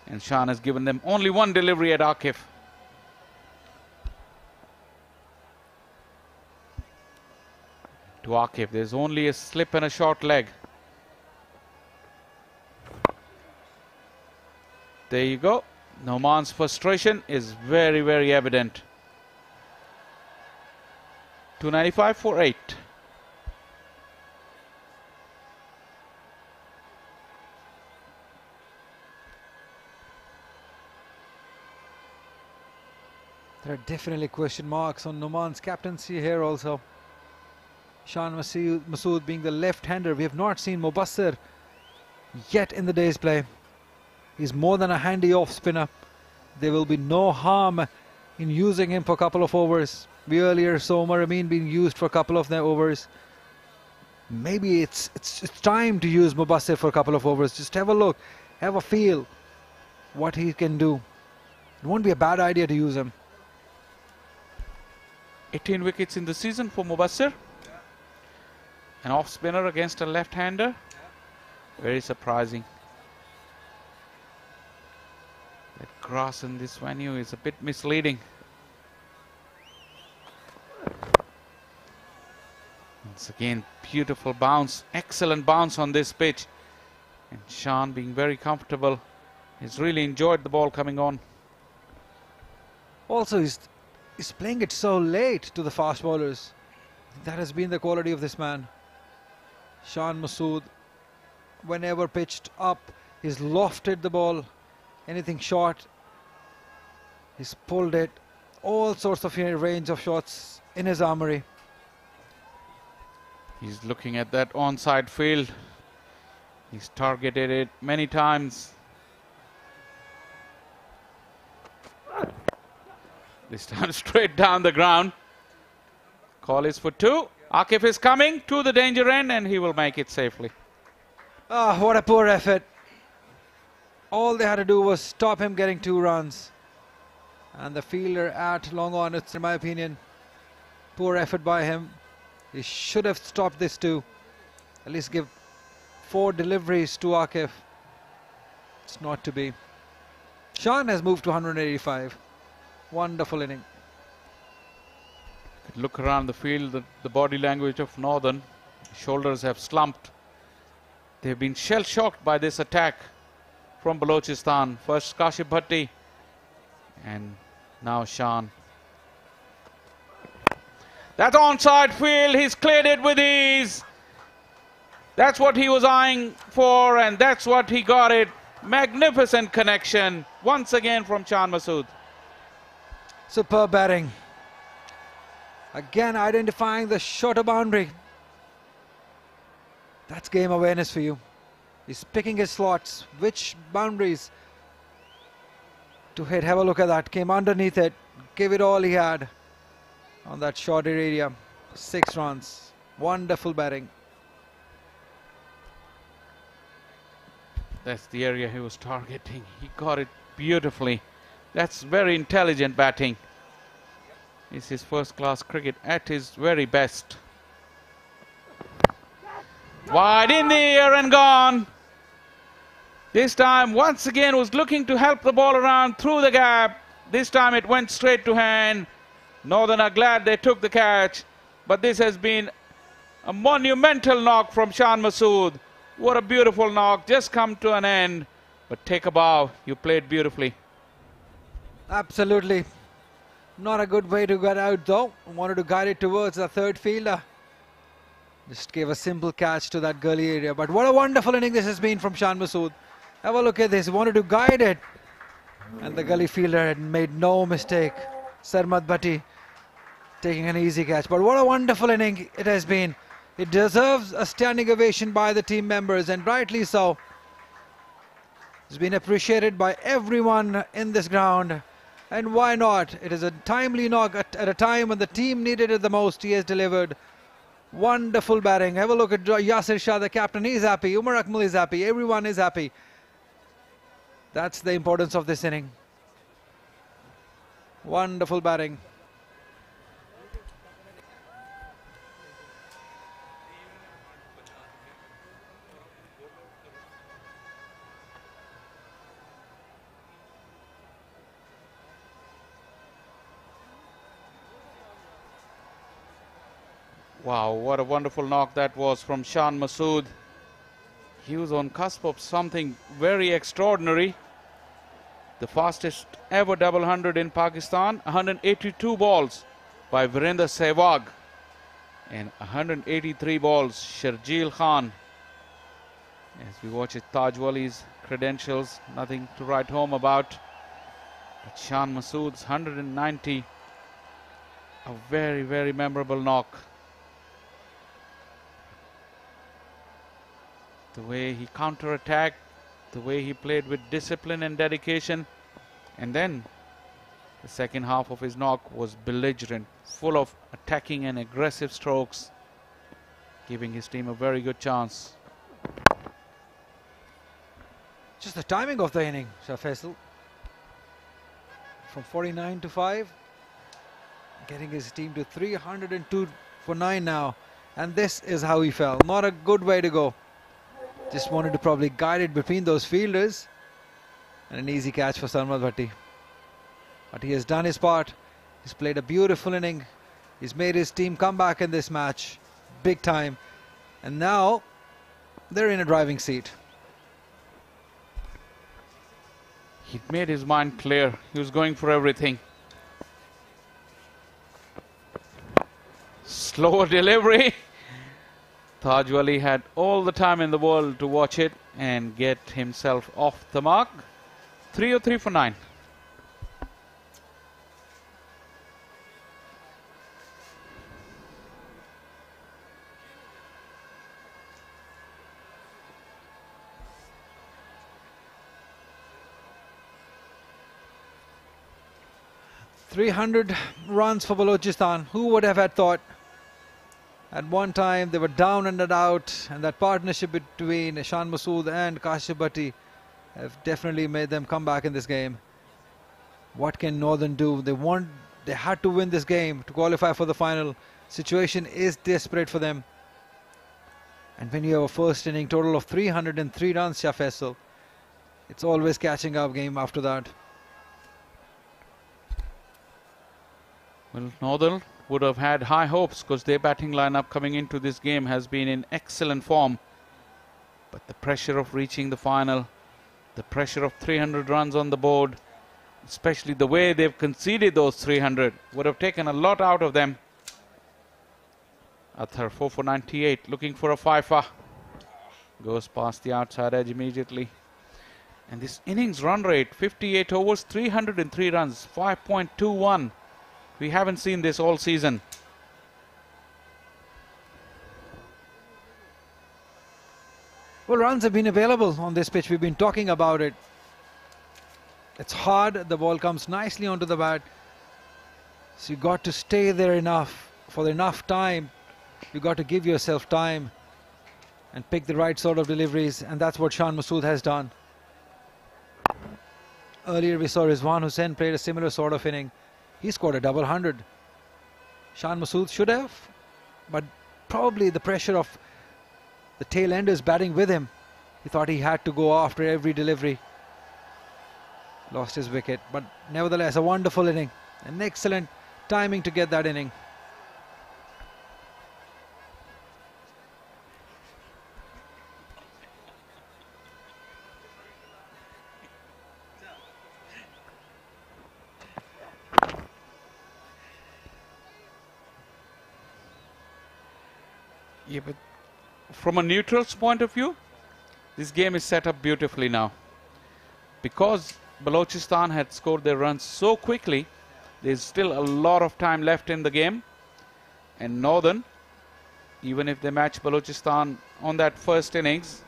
And Shan has given them only one delivery at Akif. To Akif, there's only a slip and a short leg. There you go. Noman's frustration is very, very evident. 295 for 8. There are definitely question marks on Noman's captaincy here also. Shan Masood being the left-hander. We have not seen Mubassir yet in the day's play. He's more than a handy off-spinner. There will be no harm in using him for a couple of overs. We earlier saw Umar Amin being used for a couple of their overs. Maybe it's time to use Mubassir for a couple of overs. Just have a look, have a feel what he can do. It won't be a bad idea to use him. 18 wickets in the season for Mubassir. An off-spinner against a left-hander. Very surprising. That grass in this venue is a bit misleading. Once again, beautiful bounce, excellent bounce on this pitch. And Shan being very comfortable. He's really enjoyed the ball coming on. Also, he's playing it so late to the fast bowlers. That has been the quality of this man. Shan Masood, whenever pitched up, he's lofted the ball. Anything short, he's pulled it. All sorts of range of shots in his armory. He's looking at that onside field. He's targeted it many times. This time straight down the ground. Call is for 2. Akif is coming to the danger end and he will make it safely. Ah, what a poor effort. All they had to do was stop him getting 2 runs. And the fielder at long on, it's in my opinion, poor effort by him. He should have stopped this too. At least give 4 deliveries to Akif. It's not to be. Shan has moved to 185. Wonderful inning. Could look around the field, the body language of Northern. Shoulders have slumped. They've been shell-shocked by this attack from Balochistan. First Kashif Bhatti and now Shan. That onside field, he's cleared it with ease. That's what he was eyeing for and that's what he got it. Magnificent connection once again from Shan Masood. Superb batting. Again identifying the shorter boundary. That's game awareness for you. He's picking his slots, which boundaries to hit. Have a look at that. Came underneath it, gave it all he had on that shorter area. 6 runs. Wonderful batting. That's the area he was targeting. He got it beautifully. That's very intelligent batting. It's his first class cricket at his very best. Wide in the air and gone. This time once again was looking to help the ball around through the gap. This time it went straight to hand. Northern are glad they took the catch. But this has been a monumental knock from Shan Masood. What a beautiful knock. Just come to an end. But take a bow. You played beautifully. Absolutely. Not a good way to get out though. Wanted to guide it towards the third fielder. Just gave a simple catch to that gully area. But what a wonderful inning this has been from Shan Masood. Have a look at this. Wanted to guide it. And the gully fielder had made no mistake. Sarmad Bhatti taking an easy catch. But what a wonderful inning it has been. It deserves a standing ovation by the team members, and rightly so. It's been appreciated by everyone in this ground. And why not? It is a timely knock at a time when the team needed it the most. He has delivered. Wonderful batting. Have a look at Yasir Shah, the captain. He's happy. Umar Akmal is happy. Everyone is happy. That's the importance of this inning. Wonderful batting. Wow, what a wonderful knock that was from Shan Masood. He was on cusp of something very extraordinary. The fastest ever double hundred in Pakistan, 182 balls by Virender Sehwag. And 183 balls, Sharjeel Khan. As we watch it, Taj Wali's credentials, nothing to write home about. But Shan Masood's 190, a very, very memorable knock. The way he counter-attacked, the way he played with discipline and dedication. And then the second half of his knock was belligerent, full of attacking and aggressive strokes, giving his team a very good chance. Just the timing of the inning, Shah Faisal. From 49 to 5, getting his team to 302 for 9 now. And this is how he fell. Not a good way to go. Just wanted to probably guide it between those fielders. And an easy catch for Sarmad Bhatti. But he has done his part. He's played a beautiful inning. He's made his team come back in this match. Big time. And now they're in a driving seat. He made his mind clear. He was going for everything. Slower delivery. Taj Wali had all the time in the world to watch it and get himself off the mark. 303 for 9. .300 runs for Balochistan. Who would have had thought? At one time they were down and out, and that partnership between Shan Masood and Kashif Bhatti have definitely made them come back in this game. What can Northern do? They had to win this game to qualify for the final. Situation is desperate for them. And when you have a first inning total of 303 runs, Shah Faisal, it's always catching up game after that. Well, Northern would have had high hopes because their batting lineup coming into this game has been in excellent form. But the pressure of reaching the final, the pressure of 300 runs on the board, especially the way they've conceded those 300, would have taken a lot out of them. Athar 4 for 98, looking for a fifer. Goes past the outside edge immediately. And this innings run rate, 58 overs, 303 runs, 5.21. We haven't seen this all season. Well, runs have been available on this pitch. We've been talking about it. It's hard. The ball comes nicely onto the bat. So you got to stay there for enough time. You got to give yourself time and pick the right sort of deliveries. And that's what Shan Masood has done. Earlier we saw Rizwan Hussain played a similar sort of inning. He scored a double 100. Shan Masood should have, but probably the pressure of the tail enders batting with him. He thought he had to go after every delivery. Lost his wicket, but nevertheless a wonderful inning. An excellent timing to get that inning. Yeah, but from a neutral's point of view, this game is set up beautifully now. Because Balochistan had scored their runs so quickly, there's still a lot of time left in the game. And Northern, even if they match Balochistan on that first innings,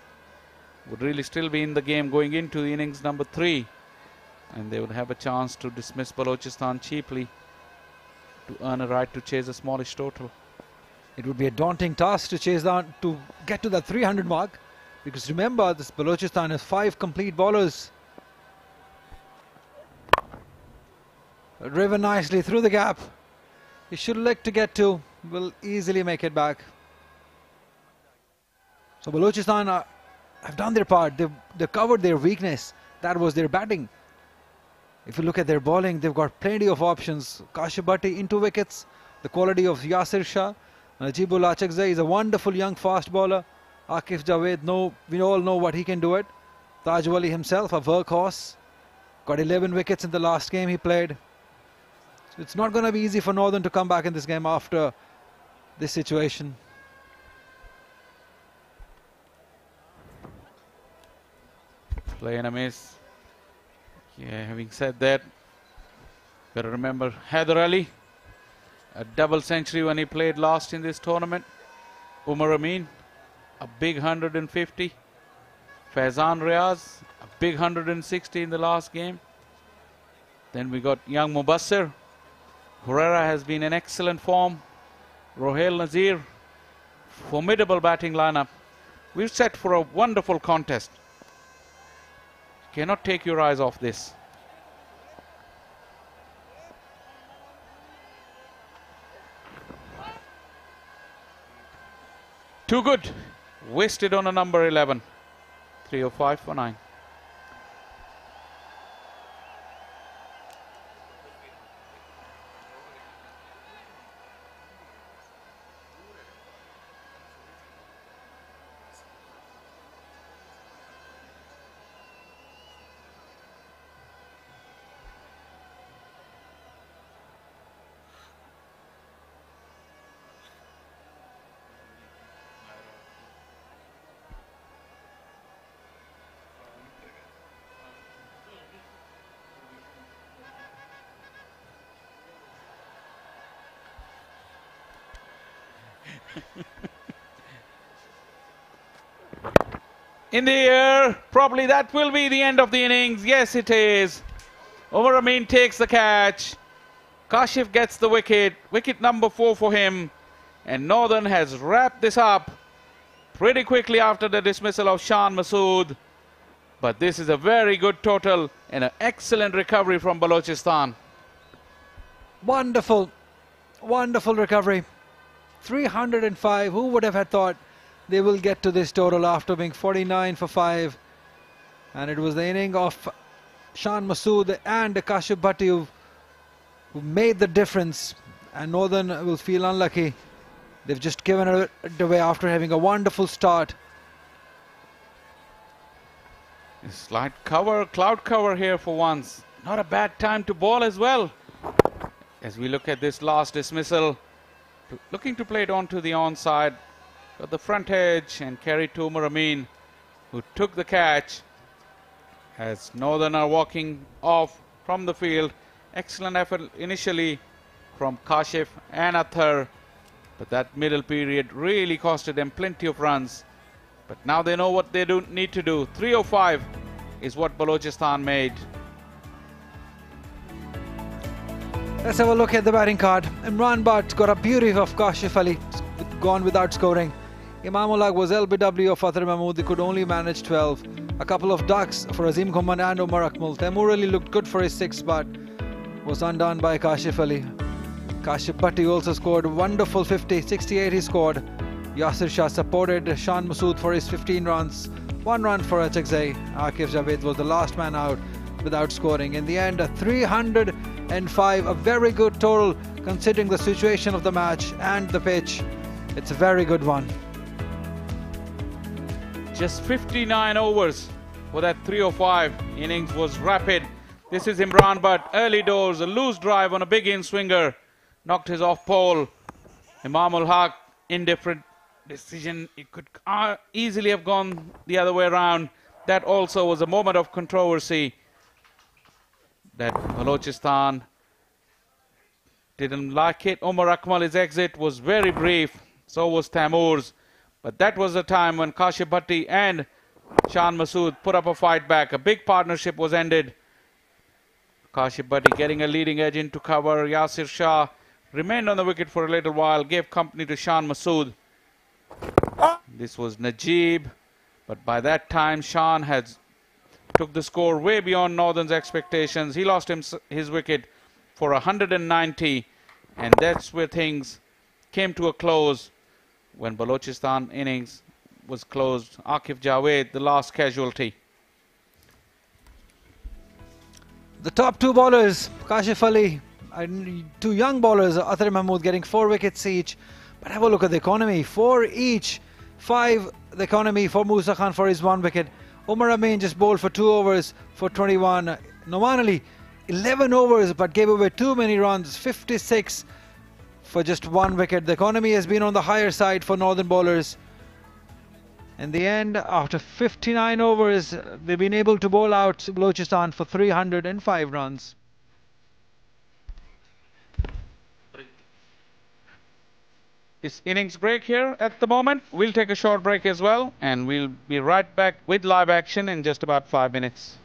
would really still be in the game going into the innings number 3. And they would have a chance to dismiss Balochistan cheaply to earn a right to chase a smallish total. It would be a daunting task to chase down, to get to that 300 mark, because remember, this Balochistan has 5 complete bowlers. driven nicely through the gap. He should look to get to, will easily make it back. So Balochistan have done their part. They've covered their weakness. That was their batting. If you look at their bowling, they've got plenty of options. Kashif Bhatti into wickets. The quality of Yasir Shah. Najibul Achakzai is a wonderful young fast bowler. Akif Javed, we all know what he can do it. Taj Wali himself, a workhorse. Got 11 wickets in the last game he played. So it's not going to be easy for Northern to come back in this game after this situation. Play and a miss. Yeah, having said that, got to remember Haider Ali, a double century when he played last in this tournament. Umar Amin, a big 150. Faizan Riaz, a big 160 in the last game. Then we got young Mubassir. Herrera has been in excellent form. Rohail Nazir, formidable batting lineup. We're set for a wonderful contest. Cannot take your eyes off this. Too good. Wasted on a number 11. 305 for 9. In the air, probably that will be the end of the innings. Yes, it is. Umar Amin takes the catch. Kashif gets the wicket. Wicket number 4 for him. And Northern has wrapped this up pretty quickly after the dismissal of Shan Masood. But this is a very good total and an excellent recovery from Balochistan. Wonderful, wonderful recovery. 305. Who would have had thought they will get to this total after being 49 for 5? And it was the inning of Shan Masood and Kashif Bhatti who made the difference. And Northern will feel unlucky. They've just given it away after having a wonderful start. Slight cover, cloud cover here for once. Not a bad time to bowl as well. As we look at this last dismissal, looking to play it onto the onside. Got the front edge and carried to Umar Amin, who took the catch. As Northern are walking off from the field. Excellent effort initially from Kashif and Athar. But that middle period really costed them plenty of runs. But now they know what they need to do. 305 is what Balochistan made. Let's have a look at the batting card. Imran Butt got a beauty of Kashif Ali, gone without scoring. Imamullah was LBW of Athar Mahmood. They could only manage 12. A couple of ducks for Azim Khuman and Umar Akmal. Taimur Ali looked good for his 6 but was undone by Kashif Ali. Kashif Bhatti also scored a wonderful 50. 68 he scored. Yasir Shah supported Shan Masood for his 15 runs. 1 run for Achakzai. Akif Javed was the last man out without scoring. In the end, a 305, a very good total considering the situation of the match and the pitch. It's a very good one. Just 59 overs for that 305. Innings was rapid. This is Imran Butt. Early doors, a loose drive on a big in-swinger. Knocked his off pole. Imamul Haq, indifferent decision. It could easily have gone the other way around. That also was a moment of controversy. That Balochistan didn't like it. Umar Akmal's exit was very brief. So was Taimur's. But that was the time when Kashif Bhatti and Shan Masood put up a fight back. A big partnership was ended. Kashif Bhatti getting a leading edge into cover. Yasir Shah remained on the wicket for a little while. Gave company to Shan Masood. This was Najib. But by that time, Shan had took the score way beyond Northern's expectations. He lost his wicket for 190, and that's where things came to a close when Balochistan innings was closed. Akif Javed, the last casualty. The top two bowlers, Kashif Ali, and two young bowlers, Athar Mahmood, getting 4 wickets each. But have a look at the economy, 4 each. 5 the economy for Musa Khan for his 1 wicket. Umar Amin just bowled for 2 overs for 21. Noman Ali, 11 overs but gave away too many runs, 56 for just 1 wicket. The economy has been on the higher side for northern bowlers. In the end, after 59 overs, they've been able to bowl out Balochistan for 305 runs. It's innings break here at the moment. We'll take a short break as well, and we'll be right back with live action in just about 5 minutes.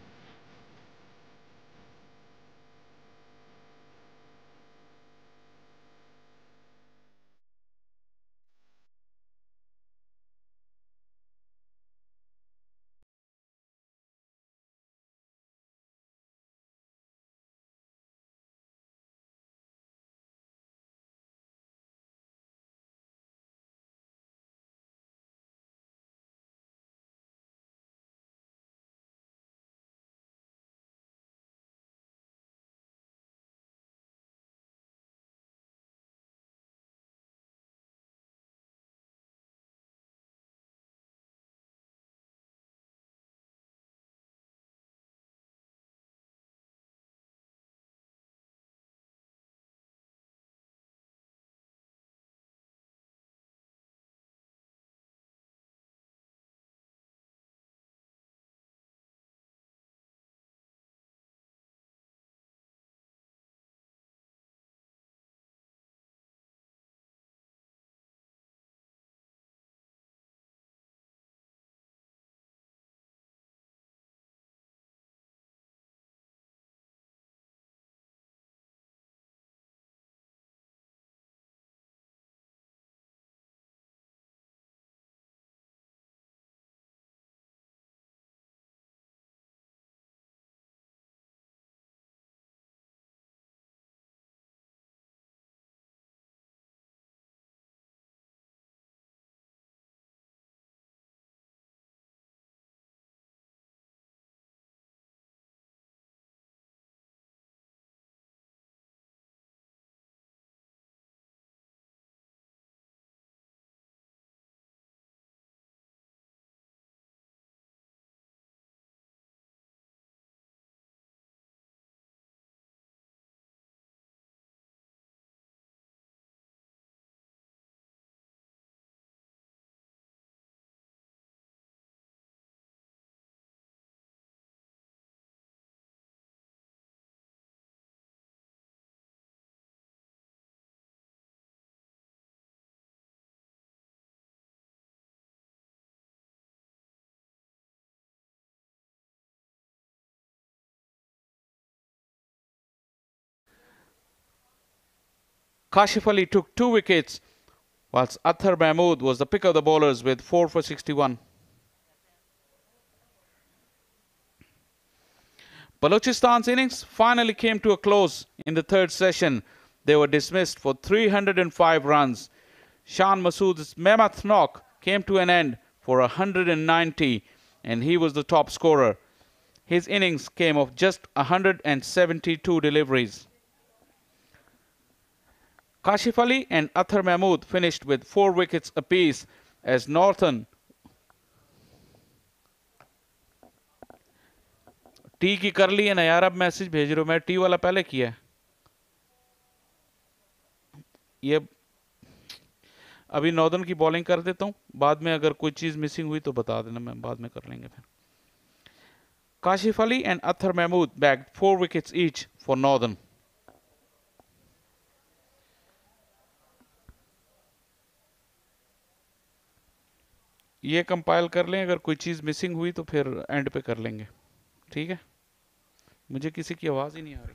Kashif Ali took 2 wickets, whilst Athar Mahmood was the pick of the bowlers with 4 for 61. Balochistan's innings finally came to a close in the 3rd session. They were dismissed for 305 runs. Shan Masood's mammoth knock came to an end for 190, and he was the top scorer. His innings came of just 172 deliveries. Kashif Ali and Athar Mahmood finished with 4 wickets apiece as Northern T की कर ली है ना यार. अब message भेज रहे हो, मैं टी वाला पहले किया है. ये अभी नॉर्दर्न की बॉलिंग कर देता हूं, बाद में अगर कोई चीज मिसिंग हुई तो बता देना, मैं बाद में कर लेंगे फिर. Kashif Ali and Athar Mahmood bagged 4 wickets each for Northern. ये कंपाइल कर लें, अगर कोई चीज़ मिसिंग हुई तो फिर एंड पे कर लेंगे. ठीक है, मुझे किसी की आवाज़ ही नहीं आ रही.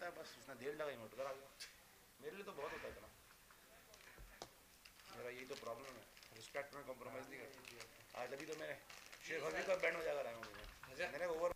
है, बस उसने देर लगाई, मैं उठकर आ गया। मेरे लिए तो बहुत होता है इतना, मेरा यही तो प्रॉब्लम है, रिस्पेक्ट में कॉम्प्रोमाइज़ नहीं करता। आज अभी तो मैंने शेख हबीब का बैंड बजा कर आया हूँ, मैंने ओवर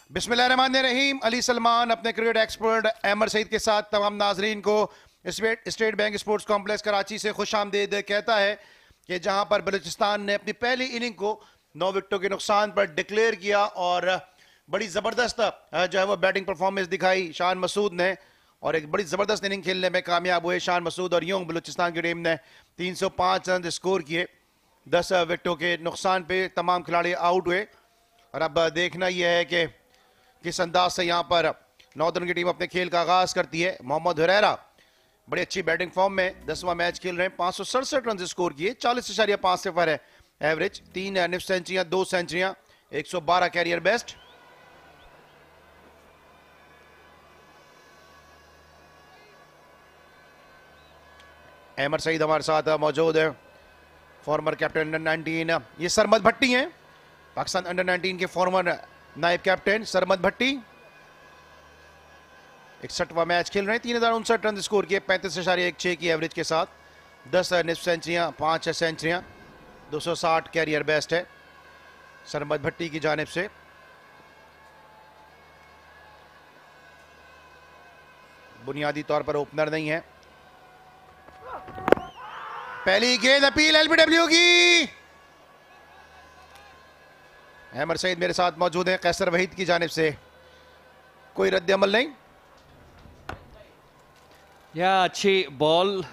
बिस्मिल्लाहिर्रहमानिर्रहीम। अली सलमान अपने क्रिकेट एक्सपर्ट अहमद सईद के साथ तमाम नाजरीन को state bank sports complex Karachi से खुश आमदीद कहता है कि जहां पर बलूचिस्तान ने अपनी पहली इनिंग को 9 विकेटों के नुकसान पर डिक्लेयर किया और बड़ी ज़बरदस्त जो है वो बैटिंग परफॉर्मेंस दिखाई शान मसूद ने और एक बड़ी ज़बरदस्त इनिंग खेलने में कामयाब हुए शान मसूद और यूं बलूचिस्तान की टीम ने 305 रन स्कोर किए। 10 विकेटों के नुकसान पे तमाम खिलाड़ी आउट हुए और अब देखना यह है कि किस अंदाज से यहाँ पर नॉर्दर्न की टीम अपने खेल का आगाज करती है। मोहम्मद हुरैरा बड़ी अच्छी बैटिंग फॉर्म में 10वां मैच खेल रहे हैं, 567 रन स्कोर किए, 40.5 सिफर है एवरेज, 3 निफ सेंचुरियां, 2 सेंचुरियां, 112 कैरियर बेस्ट। अहमद सईद हमारे साथ मौजूद है, फॉर्मर कैप्टन अंडर 19। ये सरमद भट्टी हैं, पाकिस्तान अंडर 19 के फॉर्मर नायब कैप्टन सरमद भट्टी। 61वां मैच खेल रहे हैं, 3059 रन स्कोर किए, 35.16 की एवरेज के साथ, 10 निफ सेंचुरियां, 5 सेंचुरियां, 260 कैरियर बेस्ट है सरमद भट्टी की जानिब से। बुनियादी तौर पर ओपनर नहीं है। पहली गेंद अपील एलबीडब्ल्यू की। अहमद सईद मेरे साथ मौजूद हैं कैसर वहीद की जानिब से, कोई रद्द अमल नहीं। या अच्छी बॉल,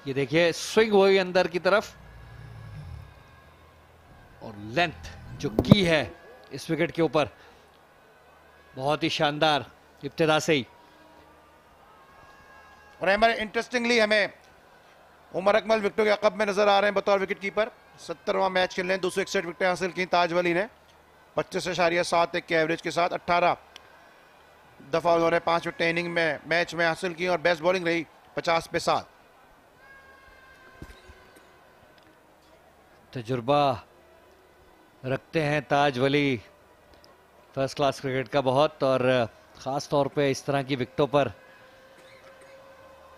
ये देखिए स्विंग हुई अंदर की तरफ और लेंथ जो की है इस विकेट के ऊपर बहुत ही शानदार इब्तिदा से ही। और हमारे इंटरेस्टिंगली हमें उमर अकमल विकेटों के अकब में नजर आ रहे हैं बतौर विकेट कीपर। 70वां मैच खेल रहे हैं, 261 विकेटें हासिल की ताज वली ने 25.71 के एवरेज के साथ। 18 दफा उन्होंने 5 विकेटें इनिंग में मैच में हासिल की और बेस्ट बॉलिंग रही 50 पे 7। तजुर्बा रखते हैं ताज वली फर्स्ट क्लास क्रिकेट का बहुत, और ख़ास तौर पे इस तरह की विकेटों पर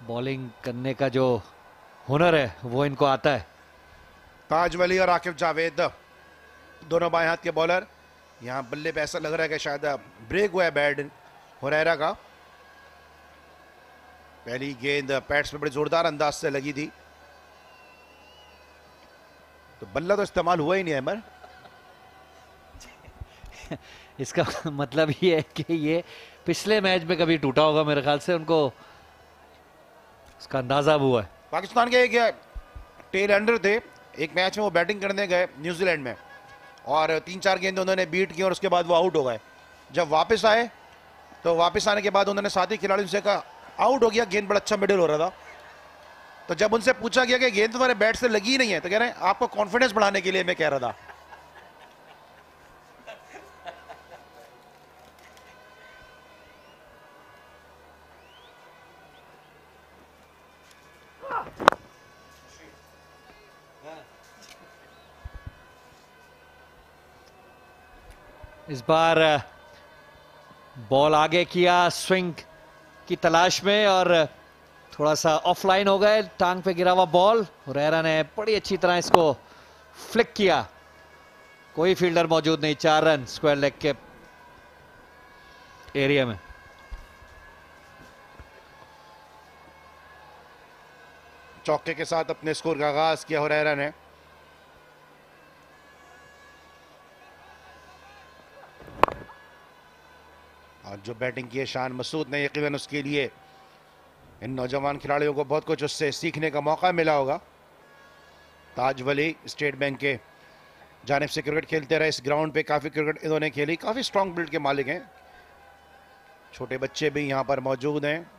बॉलिंग करने का जो हुनर है वो इनको आता है। ताज वली और आकिब जावेद दोनों बाएं हाथ के बॉलर। यहाँ बल्ले पे ऐसा लग रहा है कि शायद ब्रेक हुआ है बैट हुरैरा का। पहली गेंद पैड्स पे बड़े जोरदार अंदाज से लगी थी, तो बल्ला तो इस्तेमाल हुआ ही नहीं है अमर। इसका मतलब ये है कि ये पिछले मैच में कभी टूटा होगा मेरे ख्याल से, उनको इसका अंदाजा हुआ है। पाकिस्तान के एक टेल एंडर थे, एक मैच में वो बैटिंग करने गए न्यूजीलैंड में और 3-4 गेंद उन्होंने बीट की और उसके बाद वो आउट हो गए। जब वापस आए तो वापस आने के बाद उन्होंने साथी खिलाड़ियों से कहा आउट हो गया, गेंद बड़ा अच्छा मिडिल हो रहा था, तो जब उनसे पूछा गया कि गेंद तुम्हारे बैट से लगी ही नहीं है, तो कह रहे हैं आपको कॉन्फिडेंस बढ़ाने के लिए मैं कह रहा था। इस बार बॉल आगे किया स्विंग की तलाश में और थोड़ा सा ऑफलाइन हो गए, टांग पे गिरा हुआ बॉल। हुरैरा ने बड़ी अच्छी तरह इसको फ्लिक किया, कोई फील्डर मौजूद नहीं। 4 रन स्क्वायर लेग के एरिया में। चौके के साथ अपने स्कोर का आगाज किया हुरैरा ने। और जो बैटिंग की है शान मसूद ने, यकीनन उसके लिए इन नौजवान खिलाड़ियों को बहुत कुछ उससे सीखने का मौका मिला होगा। ताज वली स्टेट बैंक के जानिब से क्रिकेट खेलते रहे। इस ग्राउंड पे काफ़ी क्रिकेट इन्होंने खेली, काफ़ी स्ट्रॉन्ग बिल्ड के मालिक हैं। छोटे बच्चे भी यहाँ पर मौजूद हैं,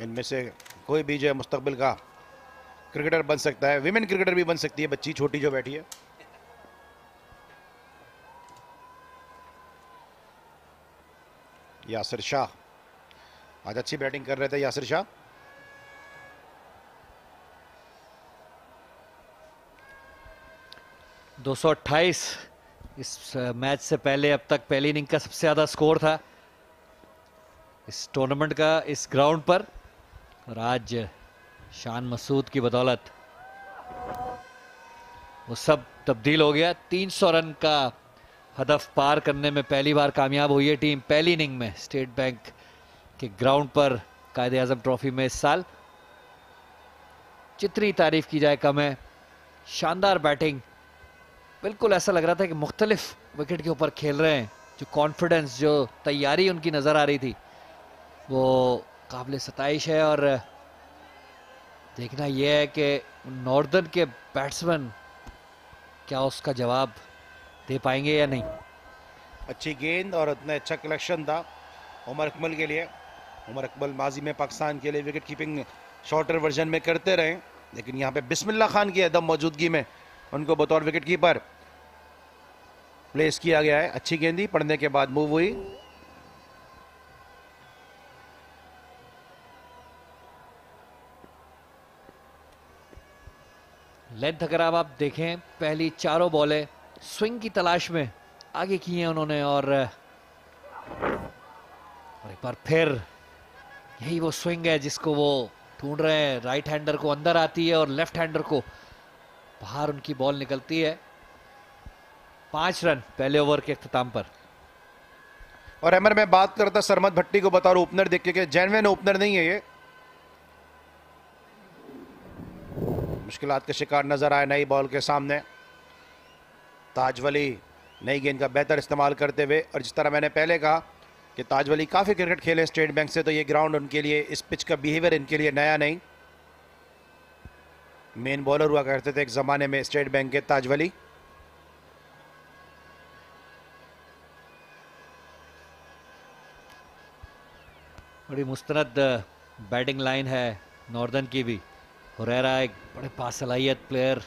इनमें से कोई भी जो है मुस्तकबिल का क्रिकेटर बन सकता है। विमेन क्रिकेटर भी बन सकती है बच्ची छोटी जो बैठी है। यासिर शाह आज अच्छी बैटिंग कर रहे थे। यासिर शाह 228 इस मैच से पहले अब तक पहली इनिंग का सबसे ज्यादा स्कोर था इस टूर्नामेंट का इस ग्राउंड पर। और आज शान मसूद की बदौलत वो सब तब्दील हो गया। 300 रन का हदफ पार करने में पहली बार कामयाब हुई है टीम पहली इनिंग में स्टेट बैंक के ग्राउंड पर कायदे आजम ट्रॉफी में इस साल। जितनी तारीफ की जाए कम है। शानदार बैटिंग, बिल्कुल ऐसा लग रहा था कि मुख्तलिफ विकेट के ऊपर खेल रहे हैं। जो कॉन्फिडेंस, जो तैयारी उनकी नज़र आ रही थी वो काबिल सताइश है। और देखना यह है कि नॉर्दर्न के बैट्समैन क्या उसका जवाब दे पाएंगे या नहीं। अच्छी गेंद और उतना अच्छा कलेक्शन था उमर अकमल के लिए। उमर अकमल माजी में पाकिस्तान के लिए विकेट कीपिंग शॉर्टर वर्जन में करते रहे, लेकिन यहाँ पे बिस्मिल्लाह खान की अदम मौजूदगी में उनको बतौर विकेट कीपर प्लेस किया गया है। अच्छी गेंदी पड़ने के बाद मूव हुई। लेंथ अगर आप देखें, पहली चारों बॉलें स्विंग की तलाश में आगे की हैं उन्होंने। और एक बार फिर यही वो स्विंग है जिसको वो ढूंढ रहे हैं। राइट हैंडर को अंदर आती है और लेफ्ट हैंडर को बाहर उनकी बॉल निकलती है। 5 रन पहले ओवर के अख्ताम पर। और अमर मैं बात करता सरमद भट्टी को बतौर ओपनर देख के, जेन्युइन ओपनर नहीं है ये। मुश्किलात का शिकार नजर आया नई बॉल के सामने। ताजवली नई गेंद का बेहतर इस्तेमाल करते हुए, और जिस तरह मैंने पहले कहा कि ताजवली काफ़ी क्रिकेट खेले स्टेट बैंक से, तो ये ग्राउंड उनके लिए, इस पिच का बिहेवियर इनके लिए नया नहीं। मेन बॉलर हुआ करते थे एक ज़माने में स्टेट बैंक के ताजवली। बड़ी मुस्तनद बैटिंग लाइन है नॉर्दर्न की भी। हुरैरा एक बड़े बासलाहियत प्लेयर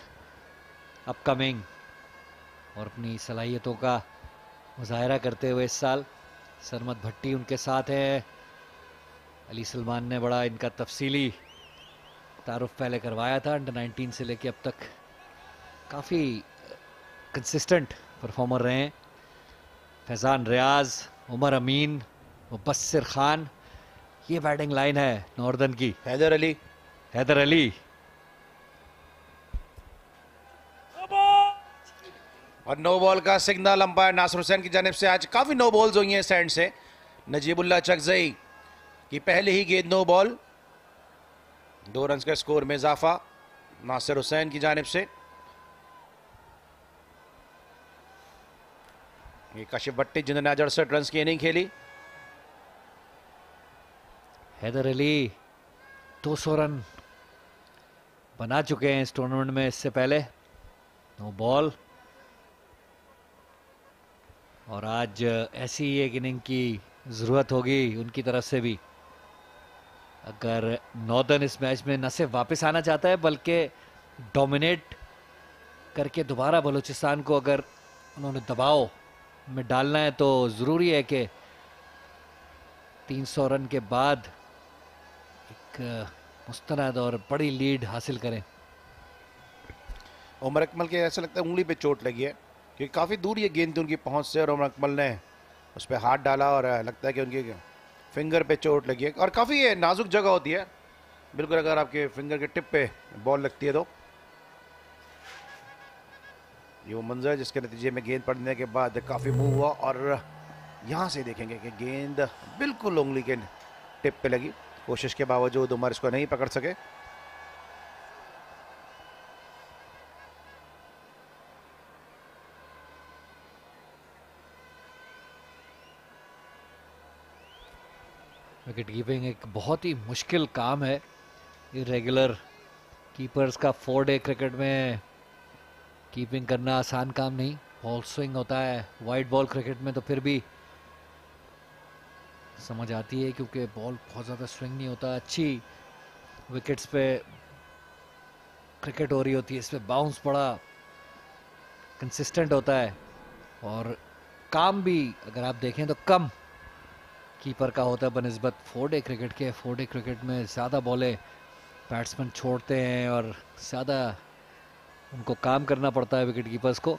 अपकमिंग, और अपनी सलाहियतों का मुजाहरा करते हुए इस साल। सरमद भट्टी उनके साथ है। अली सलमान ने बड़ा इनका तफसीली तारुफ पहले करवाया था। अंडर 19 से लेके अब तक काफ़ी कंसिस्टेंट परफॉर्मर रहे हैं। फैज़ान रियाज, उमर अमीन, मुबस्सिर खान, ये बैटिंग लाइन है नॉर्दर्न की। हैदर अली और नो बॉल का सिग्नल अंपायर नासिर हुसैन की जानिब से। आज काफ़ी नो बॉल्स हुई हैं इस एंड से। नजीबुल्लाह चकजई की पहले ही गेंद नो बॉल। 2 रन के स्कोर में इजाफा नासिर हुसैन की जानिब से। ये काशिफ भट्टी जिन्होंने आज 68 रन की इनिंग खेली। हैदर अली 200 रन बना चुके हैं इस टूर्नामेंट में इससे पहले। नो बॉल, और आज ऐसी एक इनिंग की ज़रूरत होगी उनकी तरफ से भी। अगर नॉर्दर्न इस मैच में न सिर्फ वापस आना चाहता है बल्कि डोमिनेट करके दोबारा बलूचिस्तान को अगर उन्होंने दबाव में डालना है तो ज़रूरी है कि 300 रन के बाद एक मुस्तनद और बड़ी लीड हासिल करें। उमर अकमल के ऐसा लगता है उंगली पे चोट लगी है क्योंकि काफ़ी दूर ये गेंद थी उनकी पहुंच से और उमर अकमल ने उस पर हाथ डाला और लगता है कि उनकी फिंगर पे चोट लगी है और काफ़ी ये नाजुक जगह होती है बिल्कुल, अगर आपके फिंगर के टिप पे बॉल लगती है तो ये वो मंजर जिसके नतीजे में गेंद पड़ने के बाद काफ़ी मूव हुआ और यहाँ से देखेंगे कि गेंद बिल्कुल उंगली के टिप पे लगी। कोशिश के बावजूद उमर इसको नहीं पकड़ सके। विकेट कीपिंग एक बहुत ही मुश्किल काम है। इरेगुलर कीपर्स का 4 डे क्रिकेट में कीपिंग करना आसान काम नहीं। बॉल स्विंग होता है वाइड बॉल क्रिकेट में तो फिर भी समझ आती है क्योंकि बॉल बहुत ज़्यादा स्विंग नहीं होता। अच्छी विकेट्स पे क्रिकेट हो रही होती है, इसमें बाउंस बड़ा कंसिस्टेंट होता है और काम भी अगर आप देखें तो कम कीपर का होता है बनिस्बत 4 डे क्रिकेट के। 4 डे क्रिकेट में ज़्यादा बॉलें बैट्समैन छोड़ते हैं और ज़्यादा उनको काम करना पड़ता है विकेट कीपर्स को।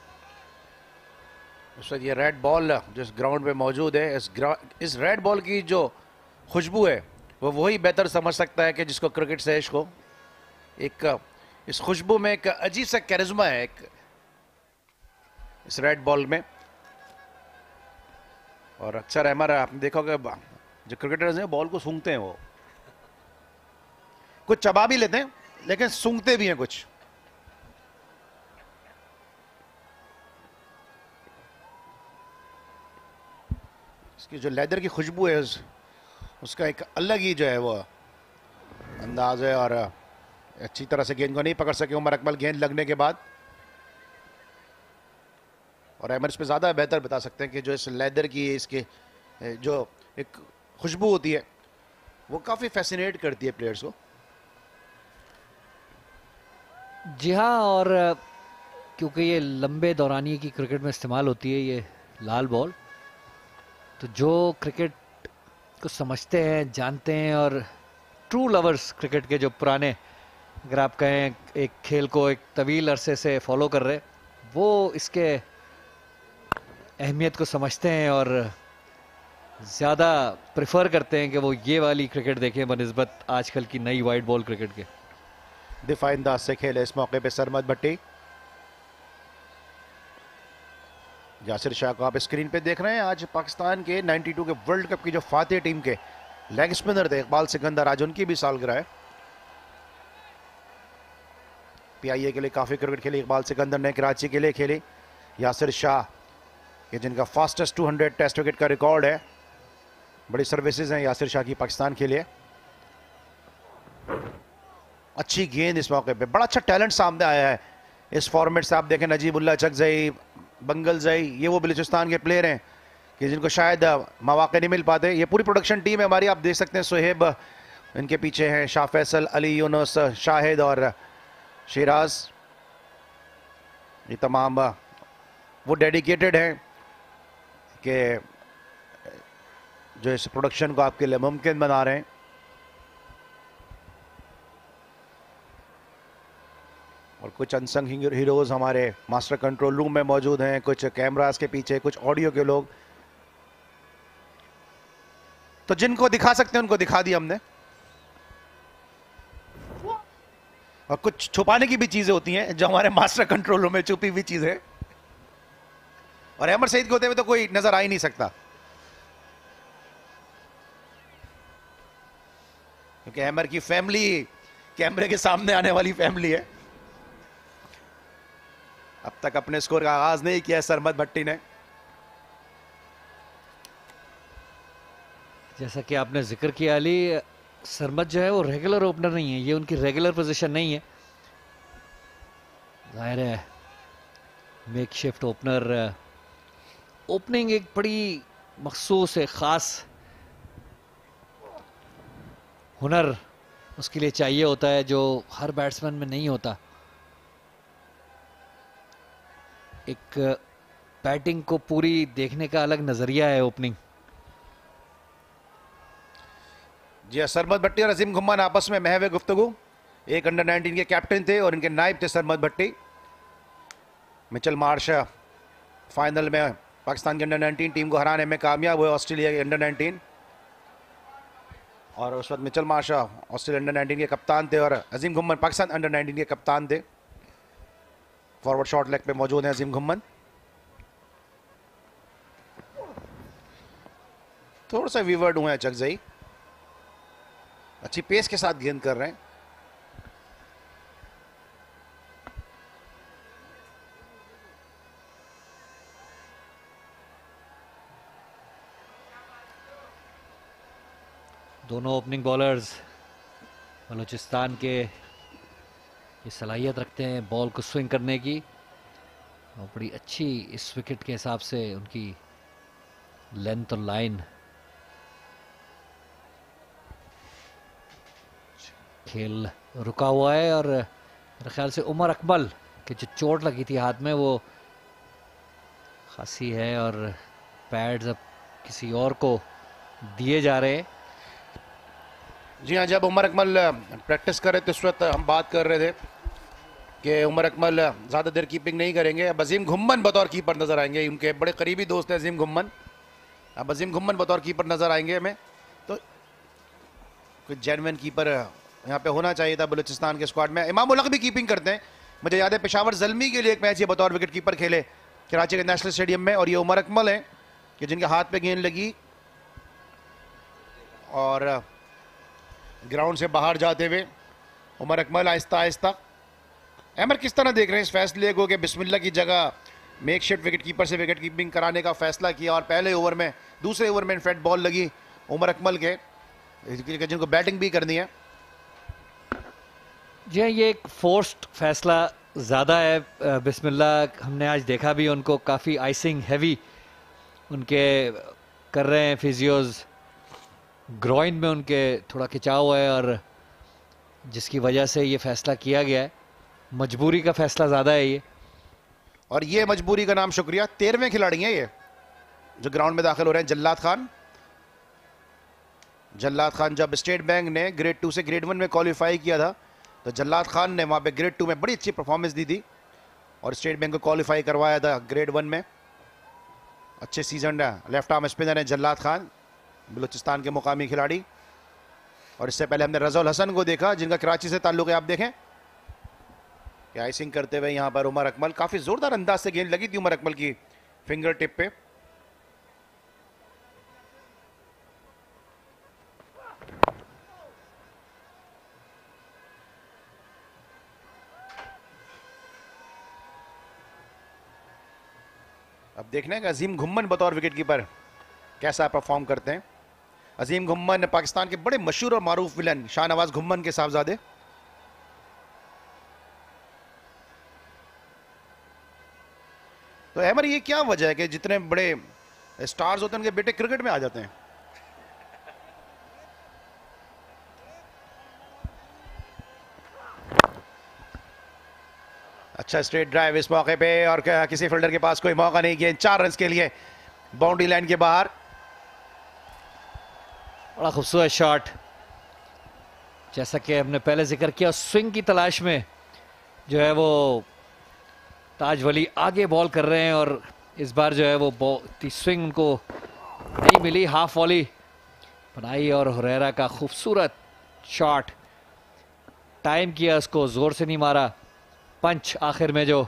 उस वक्त ये रेड बॉल जिस ग्राउंड पे मौजूद है, इस रेड बॉल की जो खुशबू है वो वही बेहतर समझ सकता है कि जिसको क्रिकेट से इश्क हो। एक इस खुशबू में एक अजीब सा कैरिज्मा है एक इस रेड बॉल में। और अक्सर अहमर आपने देखा होगा जो क्रिकेटर्स हैं बॉल को सूंघते हैं, वो कुछ चबा भी लेते हैं लेकिन सूंघते भी हैं कुछ। इसकी जो लेदर की खुशबू है उसका एक अलग ही जो है वो अंदाज है और अच्छी तरह से गेंद को नहीं पकड़ सके उमर अकमल गेंद लगने के बाद। और अहमर इस पे ज़्यादा बेहतर बता सकते हैं कि जो इस लेदर की इसके जो एक खुशबू होती है वो काफ़ी फैसिनेट करती है प्लेयर्स को। जी हाँ, और क्योंकि ये लंबे दौरानिए की क्रिकेट में इस्तेमाल होती है ये लाल बॉल, तो जो क्रिकेट को समझते हैं जानते हैं और ट्रू लवर्स क्रिकेट के जो पुराने अगर आप कहें एक खेल को एक तवील अरसे से फॉलो कर रहे, वो इसके अहमियत को समझते हैं और ज़्यादा प्रेफर करते हैं कि वो ये वाली क्रिकेट देखें बनिस्बत आजकल की नई वाइड बॉल क्रिकेट के। दिफा अंदाज से खेले इस मौके पे सरमद भट्टी। यासिर शाह को आप स्क्रीन पे देख रहे हैं। आज पाकिस्तान के 92 के वर्ल्ड कप की जो फातेह टीम के लेग स्पिनर थे इकबाल सिकंदर, आज उनकी भी सालगिरह है। पीआईए के लिए काफ़ी क्रिकेट खेली इकबाल सिकंदर ने, कराची के लिए खेली। यासिर शाह ये जिनका फास्टेस्ट 200 टेस्ट विकेट का रिकॉर्ड है, बड़ी सर्विसेज हैं यासिर शाह की पाकिस्तान के लिए। अच्छी गेंद इस मौके पे, बड़ा अच्छा टैलेंट सामने आया है इस फॉर्मेट से। आप देखें नजीबुल्लाह चकजई, बंगलजई, ये वो बलूचिस्तान के प्लेयर हैं कि जिनको शायद मौके नहीं मिल पाते। ये पूरी प्रोडक्शन टीम है हमारी, आप देख सकते हैं सुहेब इनके पीछे हैं, शाह फैसल, अली यूनुस, शाहिद और शिराज, ये तमाम वो डेडिकेटेड हैं कि जो इस प्रोडक्शन को आपके लिए मुमकिन बना रहे हैं। और कुछ अनसंग हीरोज हमारे मास्टर कंट्रोल रूम में मौजूद हैं, कुछ कैमरास के पीछे, कुछ ऑडियो के लोग। तो जिनको दिखा सकते हैं उनको दिखा दिया हमने, और कुछ छुपाने की भी चीजें होती हैं जो हमारे मास्टर कंट्रोल रूम में छुपी हुई चीजें। और अहमद सईद के होते हुए तो कोई नजर आ ही नहीं सकता, क्योंकि अहमद की फैमिली कैमरे के सामने आने वाली फैमिली है। अब तक अपने स्कोर का आगाज नहीं किया सरमद भट्टी ने। जैसा कि आपने जिक्र किया अली, सरमद जो है वो रेगुलर ओपनर नहीं है, ये उनकी रेगुलर पोजीशन नहीं है। जाहिर है मेक शिफ्ट ओपनर, ओपनिंग एक बड़ी मखसूस है, ख़ास हुनर उसके लिए चाहिए होता है जो हर बैट्समैन में नहीं होता। एक बैटिंग को पूरी देखने का अलग नजरिया है ओपनिंग। जी, सरमद भट्टी और अजीम घुम्मन आपस में महवे गुफ्तगू। एक अंडर 19 के कैप्टन थे और इनके नायब थे सरमद भट्टी। मिचेल मार्श फाइनल में पाकिस्तान की अंडर 19 टीम को हराने में कामयाब हुए, ऑस्ट्रेलिया के अंडर 19। और उस वक्त मिचेल मार्श ऑस्ट्रेलिया अंडर 19 के कप्तान थे और अजीम घुम्मन पाकिस्तान अंडर 19 के कप्तान थे। फॉरवर्ड शॉर्ट लेग पे मौजूद हैं अजीम घुम्मन। थोड़ा सा वीवर्ड हुए हैं चकजई, अच्छी पेस के साथ गेंद कर रहे हैं। दोनों ओपनिंग बॉलर्स बलूचिस्तान के ये सलाहियत रखते हैं बॉल को स्विंग करने की, और बड़ी अच्छी इस विकेट के हिसाब से उनकी लेंथ और लाइन। खेल रुका हुआ है और मेरे ख्याल से उमर अकमल की जो चोट लगी थी हाथ में वो खासी है और पैड्स अब किसी और को दिए जा रहे हैं। जी हाँ, जब उमर अकमल प्रैक्टिस कर रहे थे उस वक्त हम बात कर रहे थे कि उमर अकमल ज़्यादा देर कीपिंग नहीं करेंगे। अब अजीम घुम्मन बतौर कीपर नज़र आएंगे, उनके बड़े करीबी दोस्त हैं अजीम घुम्मन। अब अजीम घुम्मन बतौर कीपर नज़र आएंगे हमें, तो कोई जेन्युइन कीपर यहाँ पे होना चाहिए था बलूचिस्तान के स्क्वाड में। इमाम उल हक भी कीपिंग करते हैं, मुझे याद है पेशावर ज़ल्मी के लिए एक मैच ये बतौर विकेट कीपर खेले कराची के नेशनल स्टेडियम में। और ये उमर अकमल हैं कि जिनके हाथ पे गेंद लगी और ग्राउंड से बाहर जाते हुए उमर अकमल आहिस्ता आहिस्ता। अहमद किस तरह देख रहे हैं इस फैसले को कि बिस्मिल्लाह की जगह मेकशिफ्ट विकेट कीपर से विकेट कीपिंग कराने का फैसला किया और पहले ओवर में दूसरे ओवर में इनफैक्ट बॉल लगी उमर अकमल के जिनको बैटिंग भी करनी है। जी हाँ, ये एक फोर्स्ड फैसला ज़्यादा है। बिस्मिल्लाह हमने आज देखा भी उनको काफ़ी आइसिंग हैवी उनके कर रहे हैं फिजियोज, ग्रॉइन में उनके थोड़ा खिंचाव है और जिसकी वजह से ये फैसला किया गया है। मजबूरी का फैसला ज़्यादा है ये, और ये मजबूरी का नाम शुक्रिया। 13वें खिलाड़ी हैं ये जो ग्राउंड में दाखिल हो रहे हैं। जल्लाद खान जब स्टेट बैंक ने ग्रेड 2 से ग्रेड 1 में क्वालिफाई किया था तो जल्लाद खान ने वहाँ पे ग्रेड 2 में बड़ी अच्छी परफॉर्मेंस दी थी और स्टेट बैंक को क्वालिफाई करवाया था ग्रेड 1 में। अच्छे सीजन लेफ्ट आर्म स्पिनर हैं जल्लाद खान, बलूचिस्तान के मुकामी खिलाड़ी। और इससे पहले हमने रज़ौल हसन को देखा जिनका कराची से ताल्लुक है। आप देखें कि आइसिंग करते हुए यहाँ पर उमर अकमल, काफ़ी ज़ोरदार अंदाज से गेंद लगी थी उमर अकमल की फिंगर टिप पे। अब देखना है कि अजीम घुम्मन बतौर विकेट कीपर कैसा परफॉर्म करते हैं। अजीम घुम्मन पाकिस्तान के बड़े मशहूर और मारूफ विलन शाहनवाज घुम्मन के साहबजादे। तो अहमद, ये क्या वजह है कि जितने बड़े स्टार्स होते हैं उनके बेटे क्रिकेट में आ जाते हैं? अच्छा स्ट्रेट ड्राइव इस मौके पे और किसी फील्डर के पास कोई मौका नहीं किया। 4 रन के लिए बाउंड्री लाइन के बाहर। बड़ा खूबसूरत शॉट, जैसा कि हमने पहले जिक्र किया। स्विंग की तलाश में जो है वो ताज वली आगे बॉल कर रहे हैं और इस बार जो है वो स्विंग उनको नहीं मिली। हाफ वॉली बनाई और हुरैरा का खूबसूरत शॉट, टाइम किया उसको, जोर से नहीं मारा। पंच आखिर में जो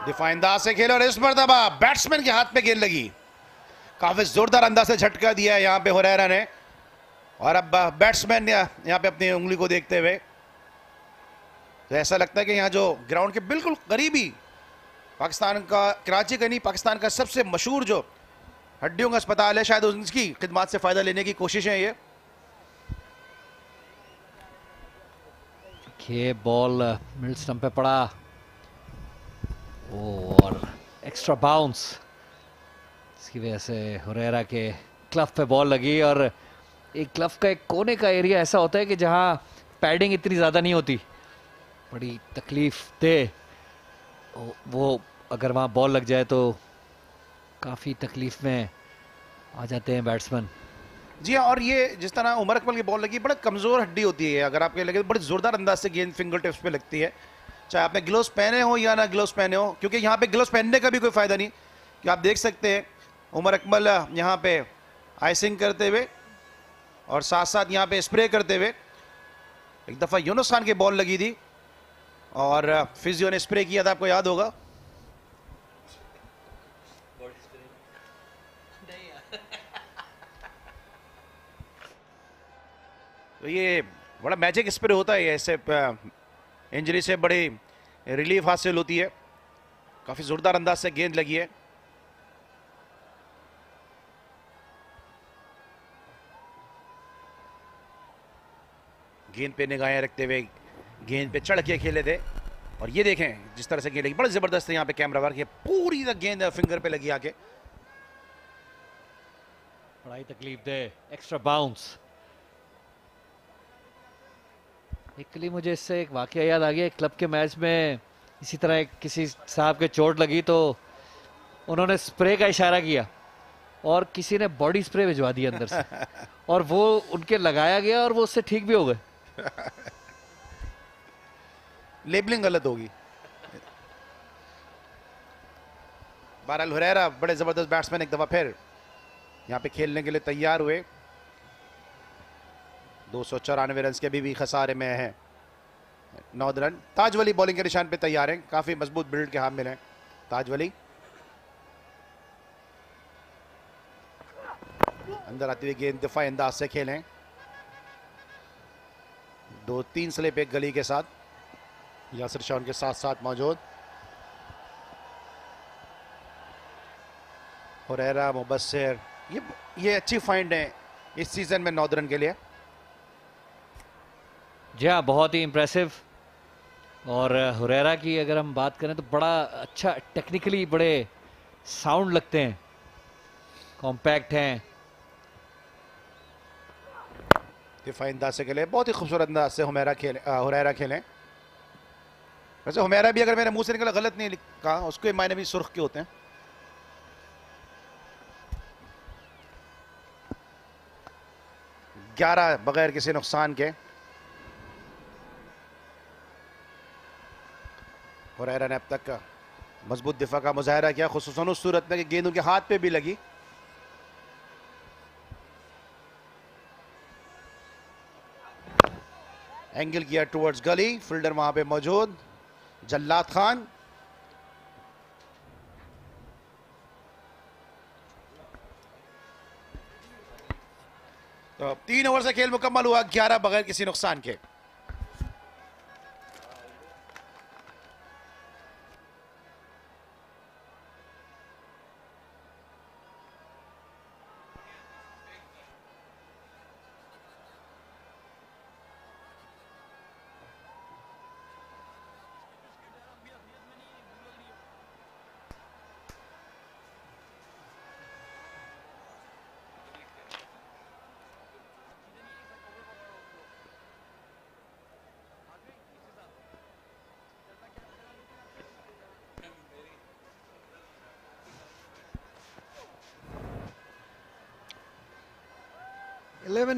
दिफा अंदाज से खेला और इस मरतबा बैट्समैन के हाथ पे गेंद लगी। काफी जोरदार अंदाज से झटका दिया है यहाँ पे हुरैरा ने। और अब बैट्समैन यहाँ पे अपनी उंगली को देखते हुए तो ऐसा लगता है कि यहाँ जो ग्राउंड के बिल्कुल करीबी पाकिस्तान का, कराची का नहीं, पाकिस्तान का सबसे मशहूर जो हड्डियों का अस्पताल है, शायद उसकी खिदमात से फायदा लेने की कोशिश है ये। बॉल मिड स्टंप पे पड़ा और एक्स्ट्रा बाउंस इसकी वजह से हुरैरा के क्लफ पे बॉल लगी, और एक क्लफ का एक कोने का एरिया ऐसा होता है कि जहाँ पैडिंग इतनी ज़्यादा नहीं होती, बड़ी तकलीफ दे वो, अगर वहाँ बॉल लग जाए तो काफ़ी तकलीफ में आ जाते हैं बैट्समैन। जी हाँ, और ये जिस तरह उमर अकमल की बॉल लगी, बड़ा कमज़ोर हड्डी होती है, अगर आपके लगे तो बड़े ज़ोरदार अंदाज से गेंद फिंगर टिप्स पे लगती है, चाहे आपने ग्लोव्स पहने हो या ना ग्लोव्स पहने हो, क्योंकि यहाँ पे ग्लोव्स पहनने का भी कोई फ़ायदा नहीं, कि आप देख सकते हैं उमर अकमल यहाँ पे आइसिंग करते हुए और साथ साथ यहाँ पे स्प्रे करते हुए। एक दफ़ा यूनुस खान की बॉल लगी थी और फिजियो ने स्प्रे किया था, आपको याद होगा। तो ये बड़ा मैजिक स्प्रे होता है, ऐसे इंजरी से बड़ी रिलीफ हासिल होती है। काफ़ी ज़ोरदार अंदाज से गेंद लगी है। गेंद पे निगाहें रखते हुए गेंद पे चढ़ के खेले थे, और ये देखें जिस तरह से गेंद लगी, बड़ा ज़बरदस्त है। यहाँ पे कैमरा वर्क, पूरी गेंद फिंगर पे लगी आके, बड़ा ही तकलीफ दे एक्स्ट्रा बाउंस। एक मुझे इससे एक वाकया याद आ गया, क्लब के मैच में इसी तरह किसी साहब के चोट लगी तो उन्होंने स्प्रे का इशारा किया और किसी ने बॉडी स्प्रे भिजवा दिया अंदर से और वो उनके लगाया गया और वो उससे ठीक भी हो गए। लेबलिंग गलत होगी। बहरहाल हुरैरा बड़े जबरदस्त बैट्समैन एक दफा फिर यहाँ पे खेलने के लिए तैयार हुए। 294 रन के अभी भी खसारे में है 9 रन। ताज वली बॉलिंग के निशान पे तैयार हैं, काफी मजबूत बिल्ड के हामिल हैं ताज वली। अंदर आती हुई गेंद दिफाई अंदाज से खेलें, 2-3 स्लिप एक गली के साथ, यासिर शाह उनके साथ साथ मौजूद। हुरैरा, मुबस्सिर, ये अच्छी फाइंड है इस सीजन में 9 रन के लिए। जी हाँ, बहुत ही इम्प्रेसिव। और हुरैरा की अगर हम बात करें तो बड़ा अच्छा टेक्निकली बड़े साउंड लगते हैं, कॉम्पैक्ट हैं। दिफाई अंदाज से खेले, बहुत ही खूबसूरत अंदाज से हुरैरा खेलें। वैसे हुरैरा भी अगर मेरे मुंह से निकला गलत नहीं कहा, उसके मायने भी सुर्ख के होते हैं। ग्यारह बगैर किसी नुकसान के हुरैरा ने अब तक मजबूत दिफा का मुजाहरा किया, खुसूसन उस सूरत में कि गेंद उनके हाथ पे भी लगी। एंगल किया टुवर्ड्स गली, फील्डर वहां पे मौजूद जल्लाद खान। तो 3 ओवर से खेल मुकम्मल हुआ 11 बगैर किसी नुकसान के।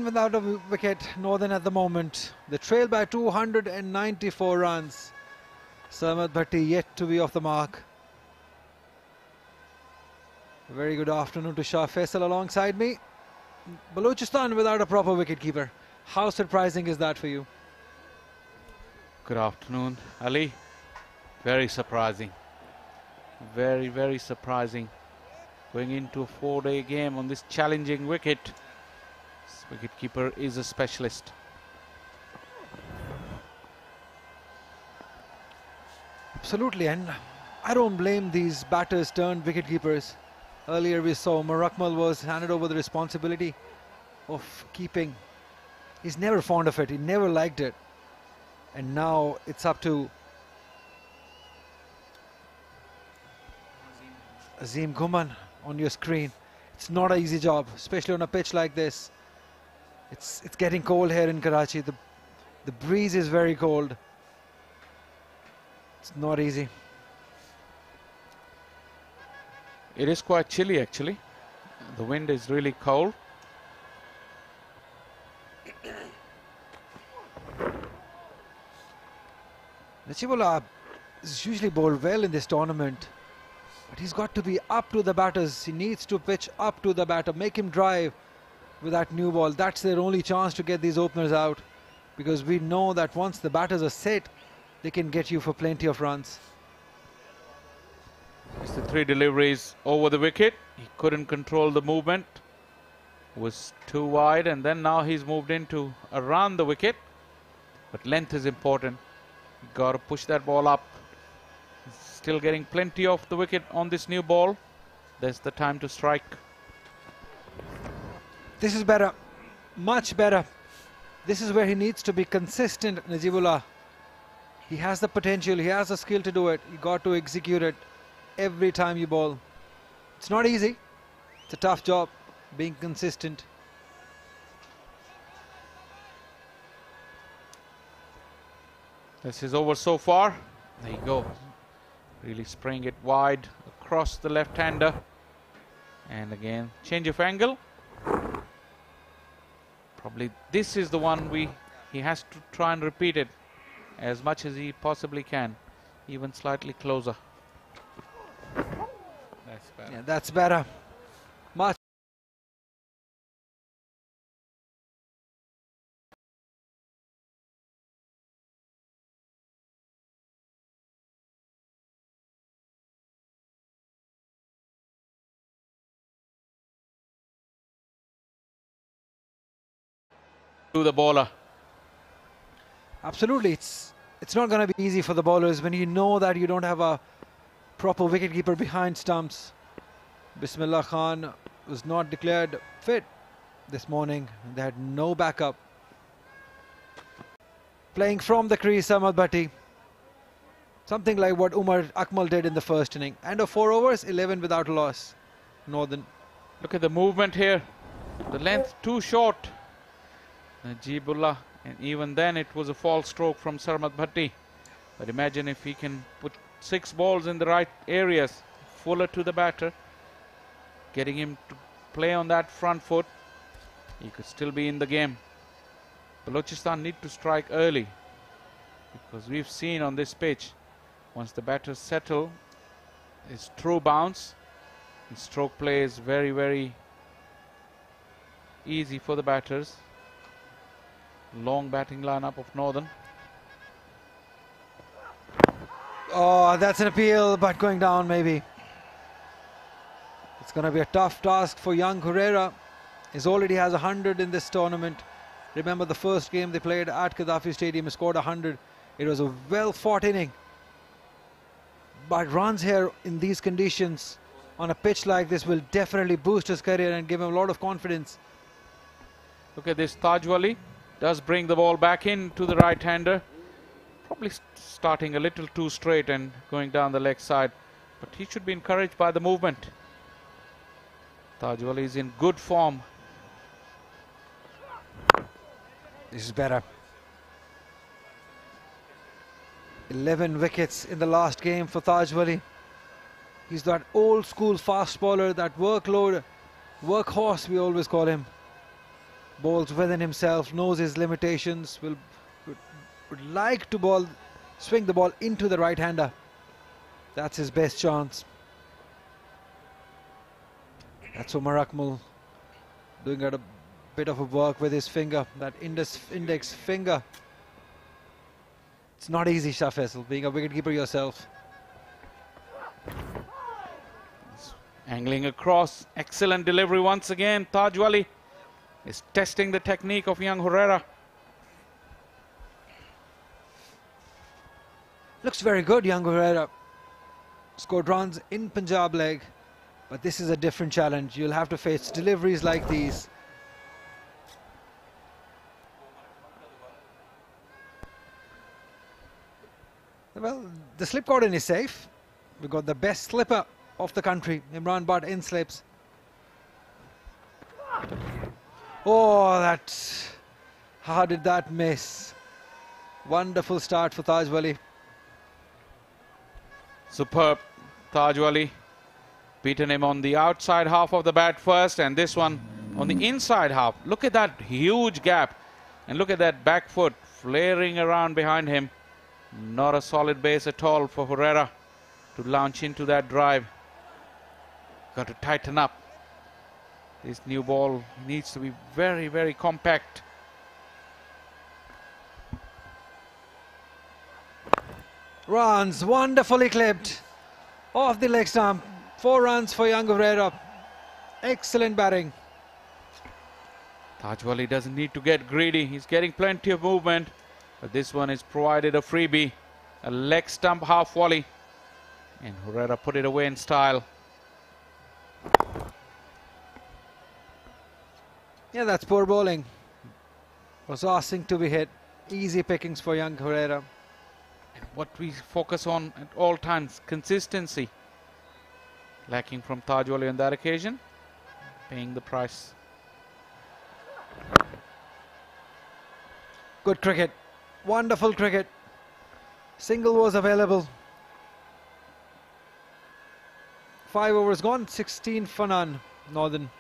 Without a wicket, Northern at the moment. They trail by 294 runs. Samad Bhatti yet to be off the mark. Very good afternoon to Shah Faisal alongside me. Balochistan without a proper wicketkeeper. How surprising is that for you? Good afternoon, Ali. Very surprising. Very, very surprising. Going into a 4-day game on this challenging wicket. Wicketkeeper is a specialist. Absolutely, and I don't blame these batters turned wicketkeepers. Earlier we saw Umar Akmal was handed over the responsibility of keeping. He's never fond of it, he never liked it. And now it's up to Azim Ghuman on your screen. It's not an easy job, especially on a pitch like this. It's getting cold here in Karachi. The breeze is very cold. It's not easy. It is quite chilly actually. The wind is really cold. Najibullah is usually bowled well in this tournament, but he's got to be up to the batters. He needs to pitch up to the batter, make him drive with that new ball. That's their only chance to get these openers out, because we know that once the batters are set, they can get you for plenty of runs. It's the 3 deliveries over the wicket. He couldn't control the movement. Was too wide, and then now he's moved into around the wicket. But length is important. You got to push that ball up. He's still getting plenty off the wicket on this new ball. There's the time to strike. This is better, much better. This is where he needs to be consistent, Najibullah. He has the potential, he has the skill to do it. You got to execute it every time you bowl. It's not easy. It's a tough job, being consistent. This is over so far. There you go. Really spraying it wide across the left-hander. And again, change of angle. Probably this is the one he has to try and repeat it as much as he possibly can, even slightly closer. That's better. Yeah, that's better. Much. To the bowler. Absolutely, it's not going to be easy for the bowlers when you know that you don't have a proper wicketkeeper behind stumps. Bismillah Khan was not declared fit this morning. They had no backup. Playing from the crease, Samad Bhatti. Something like what Umar Akmal did in the first inning. End of 4 overs, 11 without a loss. Northern. Look at the movement here. The length too short. Najibullah, and even then it was a false stroke from Sarmat Bhatti. But imagine if he can put 6 balls in the right areas, fuller to the batter, getting him to play on that front foot, he could still be in the game. Balochistan need to strike early, because we've seen on this pitch, once the batters settle, his true bounce, his stroke play is very, very easy for the batters. Long batting lineup of Northern. Oh, that's an appeal, but going down maybe. It's going to be a tough task for young Herrera. He already has 100 in this tournament. Remember the first game they played at Gaddafi Stadium, he scored 100. It was a well-fought inning. But runs here in these conditions on a pitch like this will definitely boost his career and give him a lot of confidence. Look at this, Tajwali does bring the ball back in to the right-hander. Probably starting a little too straight and going down the leg side. But he should be encouraged by the movement. Tajwali is in good form. This is better. 11 wickets in the last game for Tajwali. He's that old school fast bowler, that workload, workhorse we always call him. Bowls within himself, knows his limitations, would like to swing the ball into the right-hander. That's his best chance. That's Umar Akmal doing a bit of a work with his finger, that index finger. It's not easy, Shah Faisal, being a wicketkeeper yourself. Angling across, excellent delivery once again. Tajwali is testing the technique of young Herrera. Looks very good, young Herrera. Scored runs in Punjab leg, but this is a different challenge. You'll have to face deliveries like these. Well, the slip cordon is safe. We've got the best slipper of the country. Imran Butt in slips. Oh, how did that miss? Wonderful start for Taj Wali. Superb. Taj Wali beaten him on the outside half of the bat first, and this one on the inside half. Look at that huge gap, and look at that back foot flaring around behind him. Not a solid base at all for Herrera to launch into that drive. Got to tighten up. This new ball needs to be very, very compact. Runs wonderfully clipped off the leg stump. 4 runs for young Herrera. Excellent batting. Taj Wali doesn't need to get greedy. He's getting plenty of movement, but this one is provided a freebie. A leg stump half volley, and Herrera put it away in style. Yeah, that's poor bowling. Was asking to be hit. Easy pickings for young Herrera. What we focus on at all times, consistency. Lacking from Taj Wali on that occasion, paying the price. Good cricket. Wonderful cricket. Single was available. 5 overs gone, 16 for none. Northern.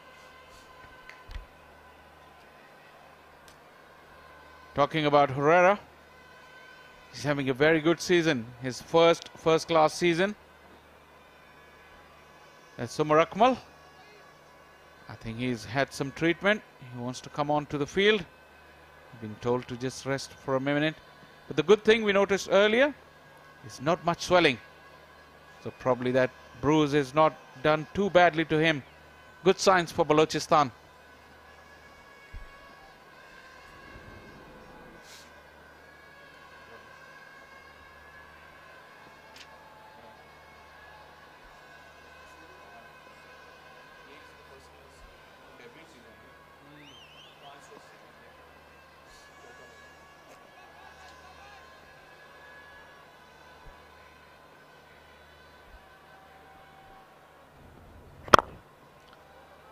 Talking about Herrera, he's having a very good season. His first-class season. That's Umar Akmal. I think he's had some treatment. He wants to come on to the field. Been told to just rest for a minute. But the good thing we noticed earlier is not much swelling. So probably that bruise is not done too badly to him. Good signs for Balochistan.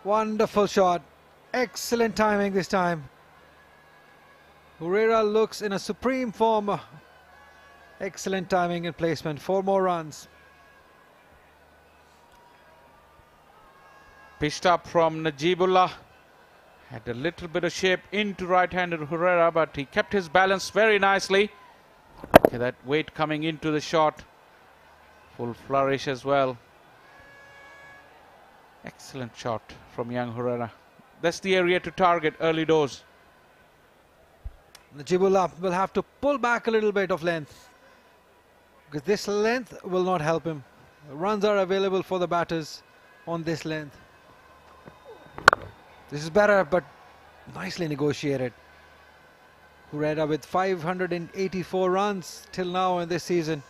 Wonderful shot. Excellent timing this time. Herrera looks in a supreme form. Excellent timing and placement. 4 more runs. Pitched up from Najibullah. Had a little bit of shape into right-handed Herrera, but he kept his balance very nicely. Okay, that weight coming into the shot. Full flourish as well. Excellent shot from young Herrera. That's the area to target early doors. Najibullah will have to pull back a little bit of length, because this length will not help him. Runs are available for the batters on this length. This is better, but nicely negotiated. Herrera with 584 runs till now in this season.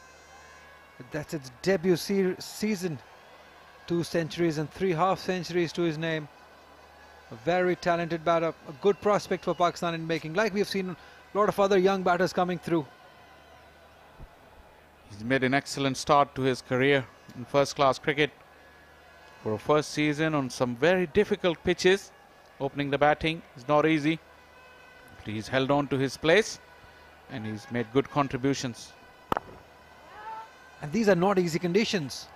That's its debut season. 2 centuries and 3 half centuries to his name. A very talented batter, a good prospect for Pakistan in making, like we've seen a lot of other young batters coming through. He's made an excellent start to his career in first-class cricket. For a first season on some very difficult pitches, opening the batting is not easy. But he's held on to his place and he's made good contributions. And these are not easy conditions.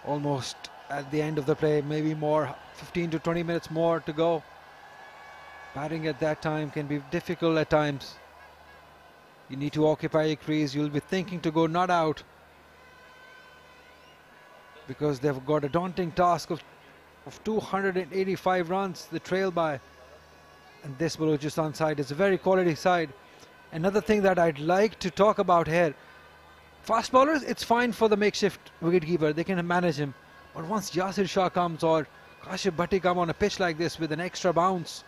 Almost at the end of the play, maybe more, 15 to 20 minutes more to go. Batting at that time can be difficult at times. You need to occupy your crease. You'll be thinking to go not out, because they've got a daunting task of 285 runs they trail by. And this Balochistan side is a very quality side. Another thing that I'd like to talk about here, fast bowlers, it's fine for the makeshift wicketkeeper. They can manage him. But once Yasir Shah comes or Kashif Bhatti come on a pitch like this with an extra bounce,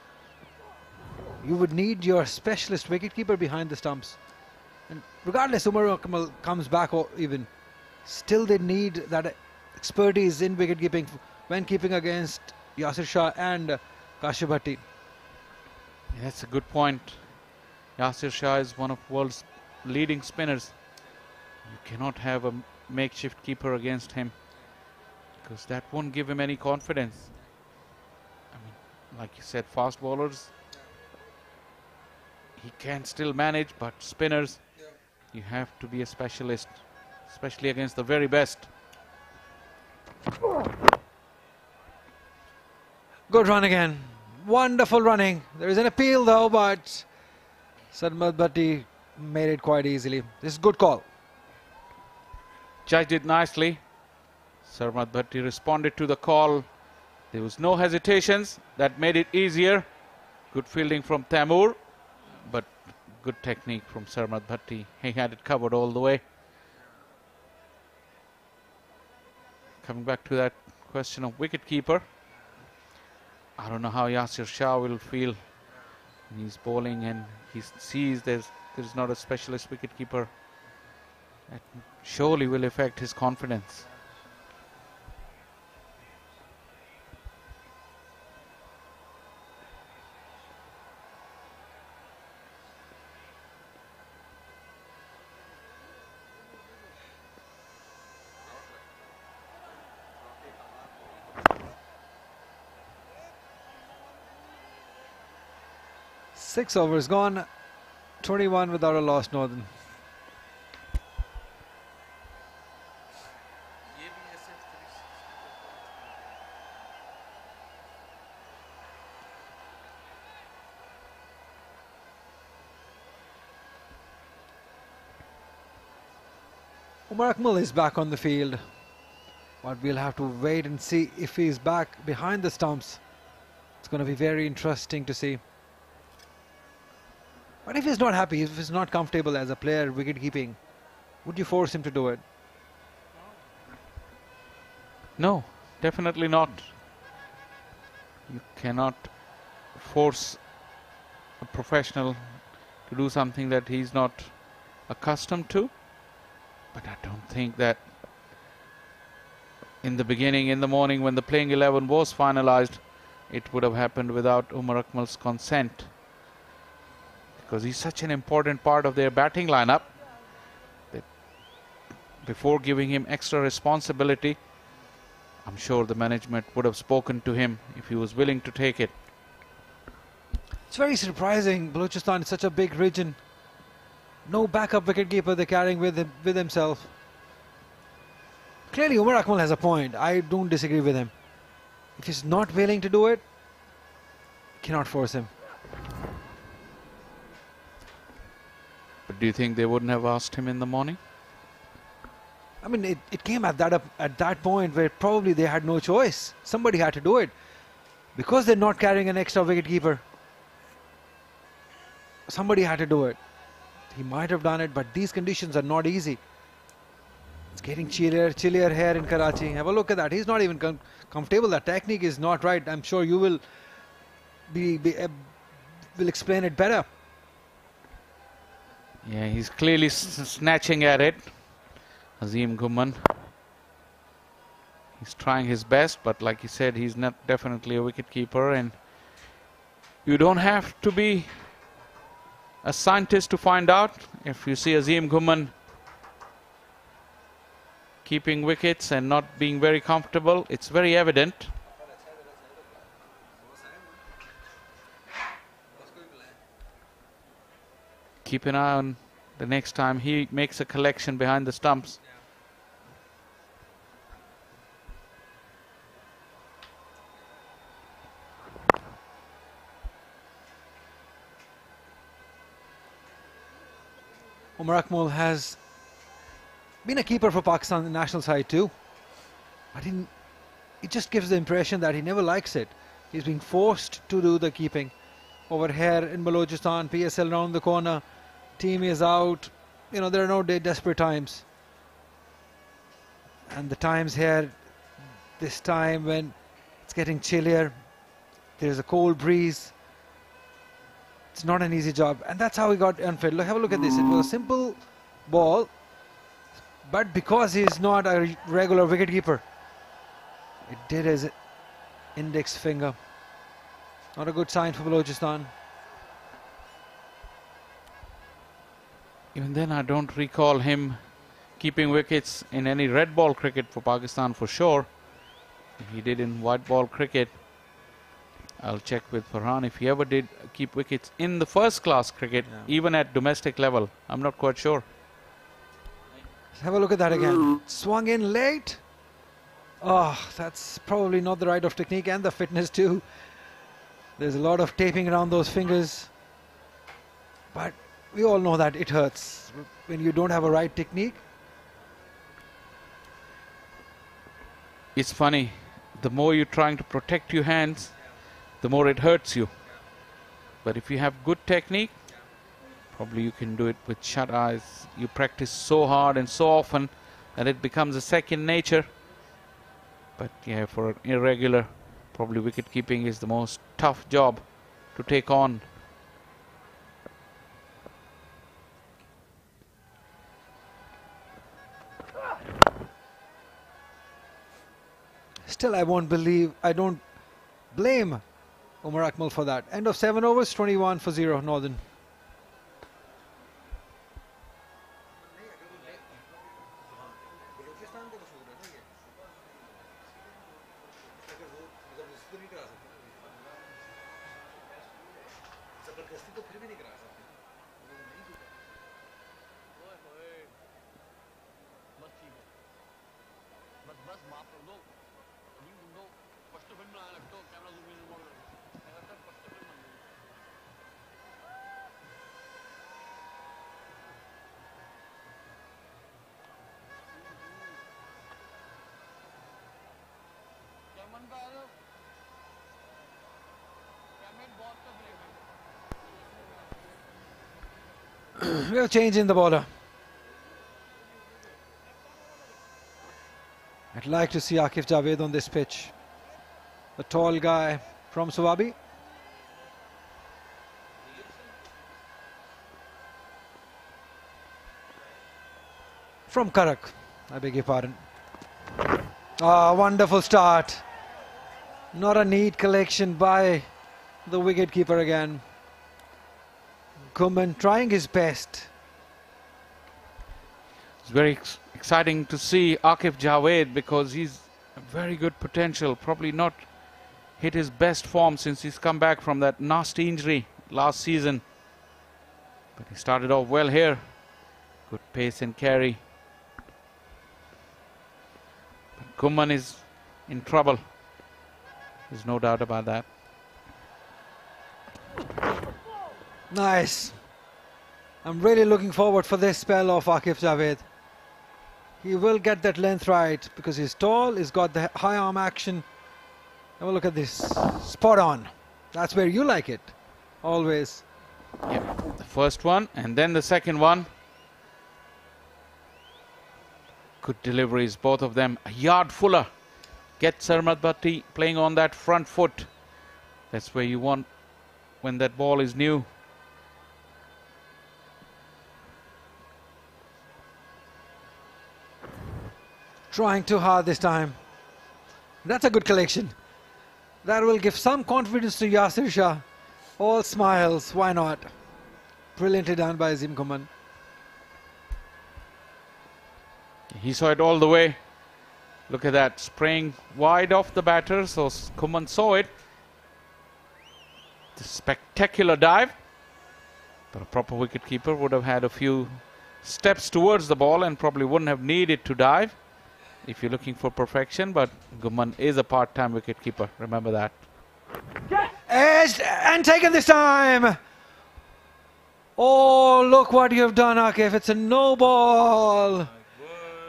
you would need your specialist wicketkeeper behind the stumps. And regardless, Umar Akmal comes back or even, still they need that expertise in wicketkeeping when keeping against Yasir Shah and Kashif Bhatti. Yeah, that's a good point. Yasir Shah is one of the world's leading spinners. You cannot have a makeshift keeper against him. because that won't give him any confidence. I mean, like you said, fast bowlers, he can still manage, but spinners, you have to be a specialist, especially against the very best. Good run again. Wonderful running. There is an appeal though, but Sarmad Bhatti made it quite easily. This is good call. Judged it nicely. Sarmad Bhatti responded to the call. There was no hesitations. That made it easier. Good fielding from Taimur, but good technique from Sarmad Bhatti. He had it covered all the way. Coming back to that question of wicketkeeper, I don't know how Yasir Shah will feel when he's bowling and he sees there's not a specialist wicketkeeper. That surely will affect his confidence. Six overs gone, 21 without a loss, Northern. Umar Akmal is back on the field, but we'll have to wait and see if he's back behind the stumps. It's going to be very interesting to see. But if he's not happy, if he's not comfortable as a player wicket keeping, would you force him to do it? No, definitely not. You cannot force a professional to do something that he's not accustomed to. But I don't think that in the beginning, in the morning, when the playing 11 was finalized, it would have happened without Umar Akmal's consent. Because he's such an important part of their batting lineup that before giving him extra responsibility, I'm sure the management would have spoken to him if he was willing to take it. It's very surprising. Balochistan is such a big region. No backup wicketkeeper they're carrying with himself. Clearly Umar Akmal has a point. I don't disagree with him. If he's not willing to do it, cannot force him. But do you think they wouldn't have asked him in the morning? I mean, it came at that point where probably they had no choice. Somebody had to do it. Because they're not carrying an extra wicketkeeper, somebody had to do it. He might have done it, but these conditions are not easy. It's getting chillier here in Karachi. Have a look at that. He's not even comfortable. That technique is not right. I'm sure you will will explain it better. Yeah, he's clearly snatching at it. Azim Ghumman. He's trying his best, but like you said, he's not definitely a wicketkeeper, and you don't have to be a scientist to find out. If you see Azim Ghumman keeping wickets and not being very comfortable, it's very evident. Keep an eye on the next time he makes a collection behind the stumps. Umar Akmal has been a keeper for Pakistan national side too. But it just gives the impression that he never likes it. He's being forced to do the keeping. Over here in Balochistan, PSL round the corner, team is out. You know, there are no desperate times. And the times here, this time when it's getting chillier, there's a cold breeze. It's not an easy job, and that's how he got unfit. Have a look at this. It was a simple ball, but because he's not a regular wicketkeeper, it did his index finger. Not a good sign for Balochistan. Even then, I don't recall him keeping wickets in any red ball cricket for Pakistan for sure. he did in white ball cricket. I'll check with Farhan if he ever did keep wickets in the first class cricket, even at domestic level. I'm not quite sure. Let's have a look at that again. Swung in late. Oh, that's probably not the right of technique and the fitness too. There's a lot of taping around those fingers. But we all know that it hurts when you don't have a right technique. It's funny, the more you're trying to protect your hands, the more it hurts you. But if you have good technique, probably you can do it with shut eyes. You practice so hard and so often that it becomes a second nature. But yeah, for an irregular, probably wicket keeping is the most tough job to take on. Still, I don't blame Umar Akmal for that. End of 7 overs, 21 for 0, Northern. We have change in the bowler. I'd like to see Akif Javed on this pitch. The tall guy from Suwabi. From Karak, I beg your pardon. Ah, wonderful start. Not a neat collection by the wicketkeeper again. Kumman trying his best. It's very exciting to see Akif Javed because he's a very good potential. Probably not hit his best form since he's come back from that nasty injury last season. But he started off well here. Good pace and carry. But Kumman is in trouble. There's no doubt about that. Nice. I'm really looking forward for this spell of Akif Javed. He will get that length right because he's tall, he's got the high arm action. Have a look at this. Spot on. That's where you like it. Always. Yep. The first one and then the second one. Good deliveries, both of them. A yard fuller. Get Sarmat Bhatti playing on that front foot. That's where you want when that ball is new. Trying too hard this time. That's a good collection. That will give some confidence to Yasir Shah. All smiles, why not? Brilliantly done by Azim Kumman. He saw it all the way. Look at that, spraying wide off the batter, so Kumman saw it. The spectacular dive. But a proper wicketkeeper would have had a few steps towards the ball and probably wouldn't have needed to dive if you're looking for perfection. But Kumman is a part-time wicketkeeper, remember that. Edged and taken this time. Oh, look what you've done, Akif. It's a no ball.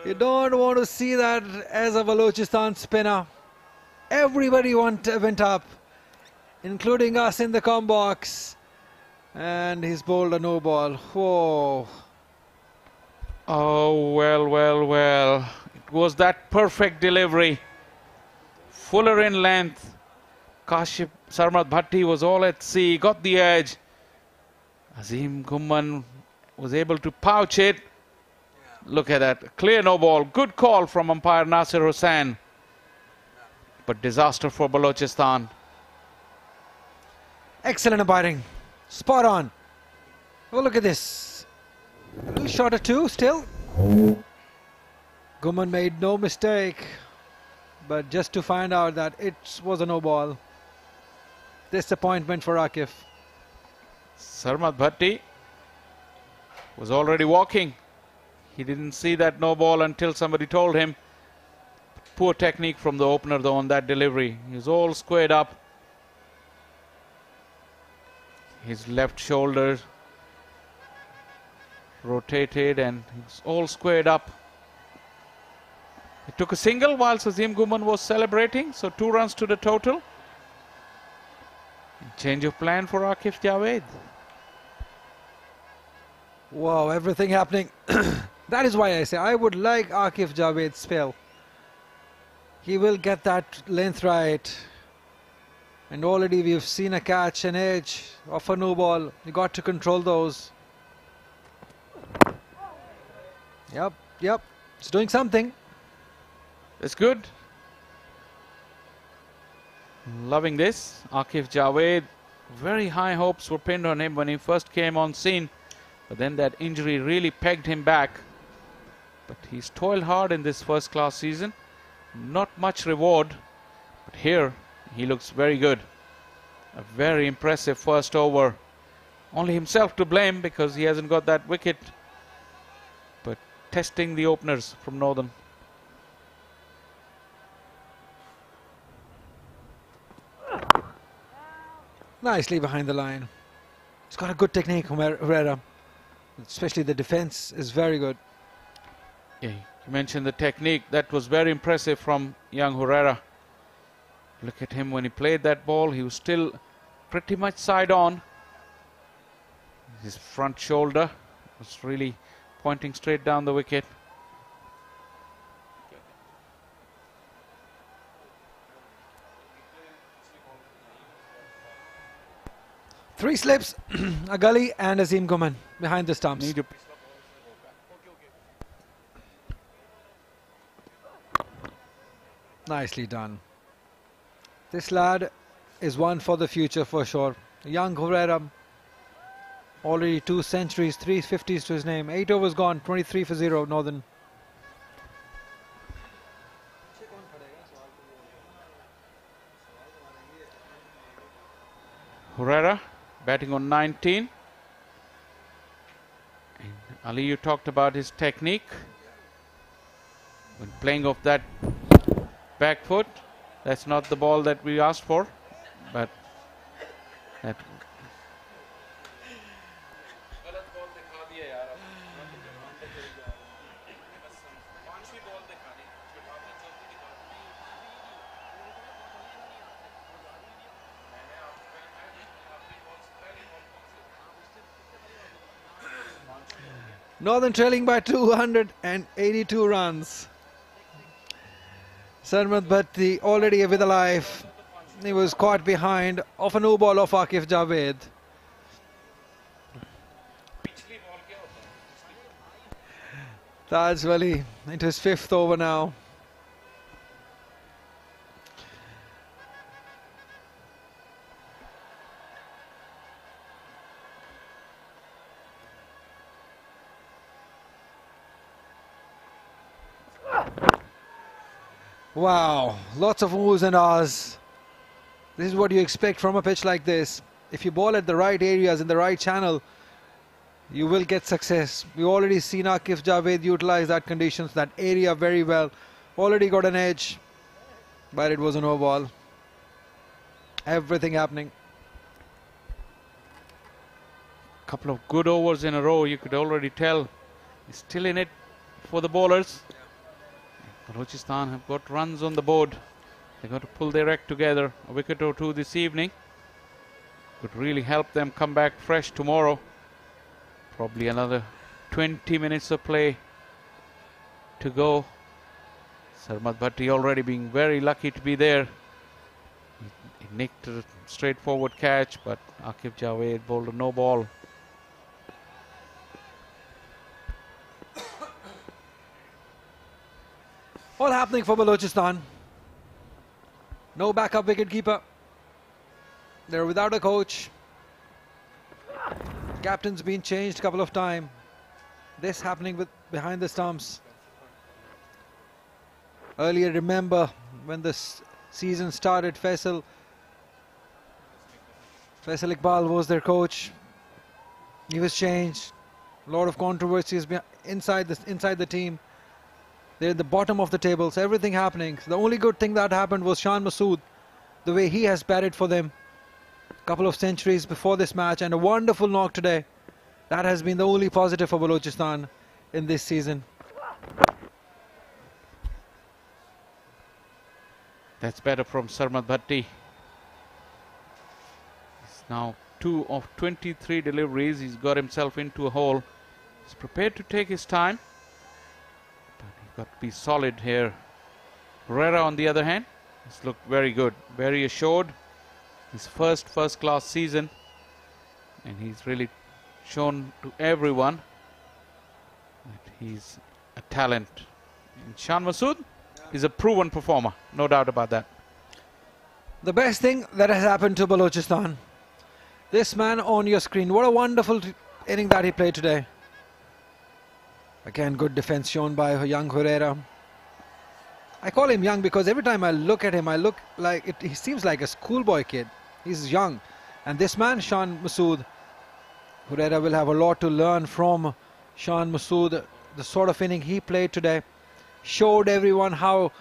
You don't want to see that as a Balochistan spinner. Everybody went up, including us in the com box. And he's bowled a no ball. Whoa. Oh, well, well, well. It was that perfect delivery. Fuller in length. Kashif Sarmat Bhatti was all at sea, got the edge. Azim Kumman was able to pouch it. Look at that, clear no ball. Good call from umpire Nasir Hussain. But disaster for Balochistan. Excellent umpiring. Spot on. Oh, look at this. A little short of two still. Kumman made no mistake. but just to find out that it was a no ball. Disappointment for Akif. Sarmad Bhatti was already walking. He didn't see that no ball until somebody told him. Poor technique from the opener though on that delivery. He was all squared up. His left shoulder rotated and he's all squared up. He took a single whilst Azim Guman was celebrating, so 2 runs to the total. Change of plan for Akif Javed. Wow, everything happening. That is why I say I would like Akif Javed's spell. He will get that length right. And already we've seen a catch, an edge of a no ball. You got to control those. Yep. It's doing something. It's good. Loving this. Akif Javed, very high hopes were pinned on him when he first came on scene. But then that injury really pegged him back. But he's toiled hard in this first class season. Not much reward. But here he looks very good. A very impressive first over. Only himself to blame because he hasn't got that wicket. But testing the openers from Northern. Nicely behind the line. He's got a good technique, Herrera. Especially the defense is very good. Yeah, you mentioned the technique. That was very impressive from young Herrera. Look at him when he played that ball. He was still pretty much side on. His front shoulder was really pointing straight down the wicket. Three slips, a gully and Azim Guman behind the stumps. Nicely done. This lad is one for the future for sure. Young Herrera, already 2 centuries, 350s to his name. 8 overs gone, 23 for 0, Northern. Herrera batting on 19. And Ali, you talked about his technique when playing off that back foot. That's not the ball that we asked for, but that Northern trailing by 282 runs. Sarmad Bhatti already with a life. He was caught behind of a no ball of Akif Javed. Taj Wali into his 5th over now. Wow, lots of oohs and ahs. This is what you expect from a pitch like this. If you ball at the right areas in the right channel, you will get success. We've already seen Akif Javed utilize that conditions, that area very well. Already got an edge, but it was a no ball. Everything happening. couple of good overs in a row. You could already tell he's still in it for the bowlers. Balochistan have got runs on the board. They've got to pull their act together. A wicket or two this evening could really help them come back fresh tomorrow. Probably another 20 minutes of play to go. Sarmad Bhatti already being very lucky to be there. He nicked a straightforward catch, but Akif Javed bowled a no ball. All happening for Balochistan. No backup wicketkeeper. They're without a coach. Captain's been changed a couple of times. This happening with behind the stumps. Earlier, remember when this season started, Faisal Iqbal was their coach. He was changed. A lot of controversies inside the team. They're at the bottom of the table, so everything happening. The only good thing that happened was Shan Masood, the way he has batted for them. A couple of centuries before this match and a wonderful knock today. That has been the only positive for Balochistan in this season. That's better from Sarmad Bhatti. He's now 2 of 23 deliveries. He's got himself into a hole. He's prepared to take his time, but he's got to be solid here. Herrera, on the other hand, has looked very good, very assured. His first class season, and he's really shown to everyone that he's a talent. And Shan Masood is a proven performer, no doubt about that. The best thing that has happened to Balochistan, this man on your screen, what a wonderful inning that he played today. Again, good defense shown by young Herrera. I call him young because every time I look at him, I look like he seems like a schoolboy kid. He's young. And this man, Shan Masood, Herrera will have a lot to learn from Shan Masood. The sort of inning he played today showed everyone how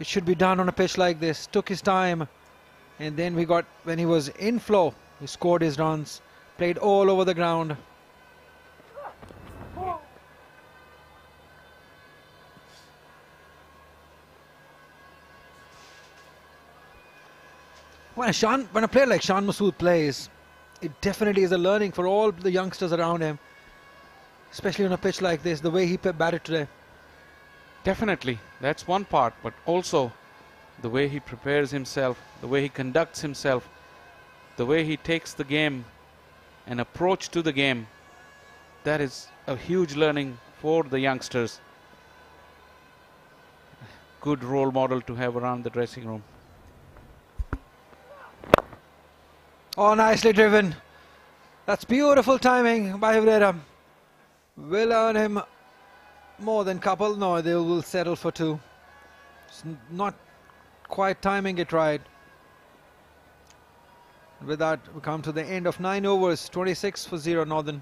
it should be done on a pitch like this. Took his time, and then when he was in flow, he scored his runs, played all over the ground. When a player like Shan Masood plays, it definitely is a learning for all the youngsters around him, especially on a pitch like this, the way he batted today. Definitely, that's one part, but also the way he prepares himself, the way he conducts himself, the way he takes the game, an approach to the game, that is a huge learning for the youngsters. Good role model to have around the dressing room. Oh, nicely driven. That's beautiful timing by Herrera. Will earn him more than couple. No, they will settle for 2. It's not quite timing it right. With that, we come to the end of 9 overs, 26 for 0 Northern.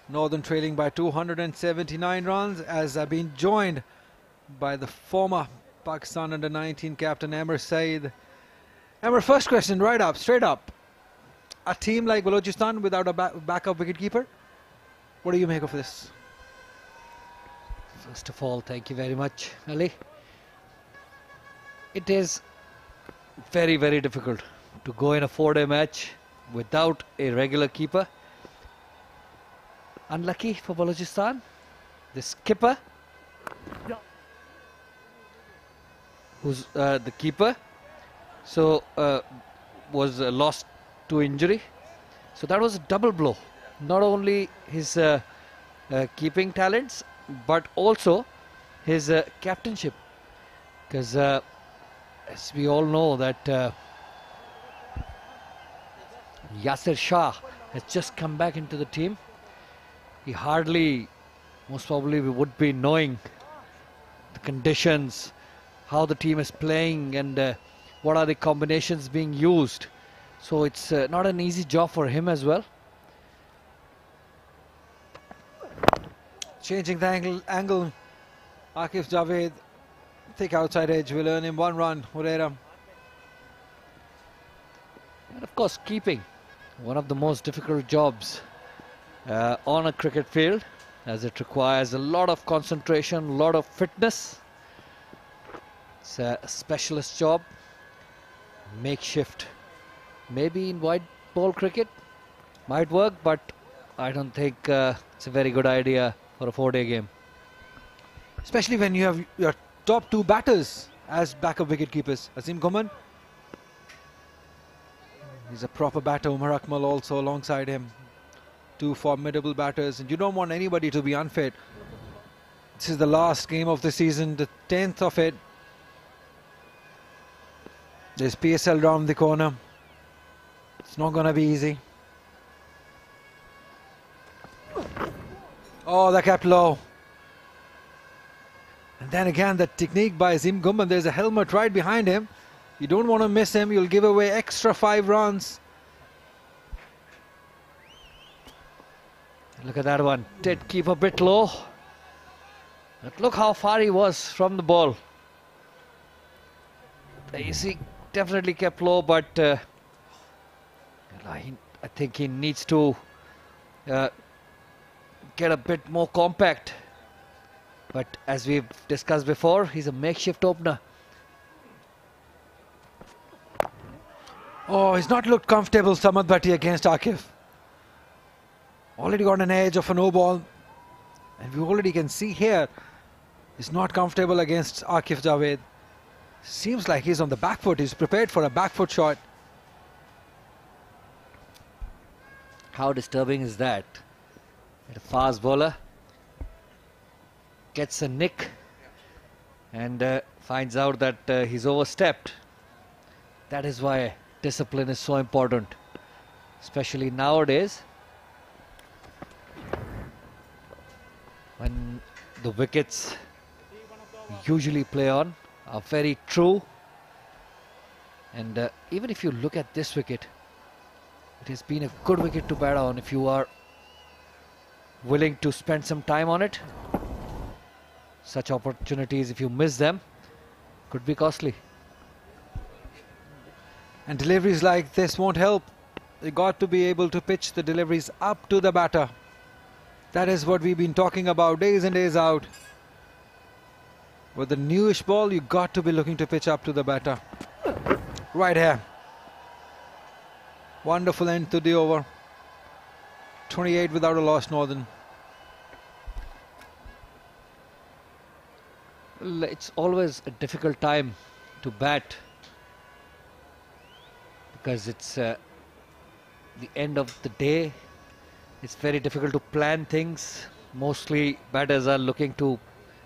Northern trailing by 279 runs, as I've been joined by the former Pakistan under-19 captain Amr Saeed. Amr, first question right up, straight up. A team like Balochistan without a backup wicketkeeper, what do you make of this? First of all, thank you very much, Ali. It is very, very difficult to go in a 4-day match without a regular keeper. Unlucky for Balochistan, the skipper, who's the keeper, so was lost to injury. So that was a double blow. Not only his keeping talents, but also his captainship. Because as we all know that Yasir Shah has just come back into the team. He hardly, most probably, we would be knowing the conditions, how the team is playing, and what are the combinations being used. So it's not an easy job for him as well. Changing the angle. Akif Javed, thick outside edge, will earn him 1 run. Herrera. And of course, keeping, one of the most difficult jobs on a cricket field, as it requires a lot of concentration, a lot of fitness. It's a specialist job, makeshift. Maybe in white ball cricket might work, but I don't think it's a very good idea for a 4-day game. Especially when you have your top 2 batters as backup wicket keepers. Azim Ghuman, he's a proper batter. Umar Akmal also alongside him. 2 formidable batters, and you don't want anybody to be unfit. This is the last game of the season, the 10th of it. There's PSL round the corner. It's not going to be easy. Oh, that kept low. And then again, the technique by Azim Ghumban. There's a helmet right behind him. You don't want to miss him. You'll give away extra 5 runs. Look at that one. Did keep a bit low. But look how far he was from the ball. You see, definitely kept low, but I think he needs to get a bit more compact. But as we've discussed before, he's a makeshift opener. Oh, he's not looked comfortable, Samad Bhatti against Akif. Already got an edge of a no ball. And we already can see here, he's not comfortable against Akif Javed. Seems like he's on the back foot. He's prepared for a back foot shot. How disturbing is that? A fast bowler gets a nick and finds out that he's overstepped. That is why discipline is so important, especially nowadays when the wickets usually play on are very true. And even if you look at this wicket, it has been a good wicket to bat on if you are willing to spend some time on it. Such opportunities, if you miss them, could be costly. And deliveries like this won't help. You got to be able to pitch the deliveries up to the batter. That is what we've been talking about days in, days out. With the newish ball, you got to be looking to pitch up to the batter. Right here. Wonderful end to the over. 28 without a loss, Northern. It's always a difficult time to bat because it's the end of the day. It's very difficult to plan things. Mostly batters are looking to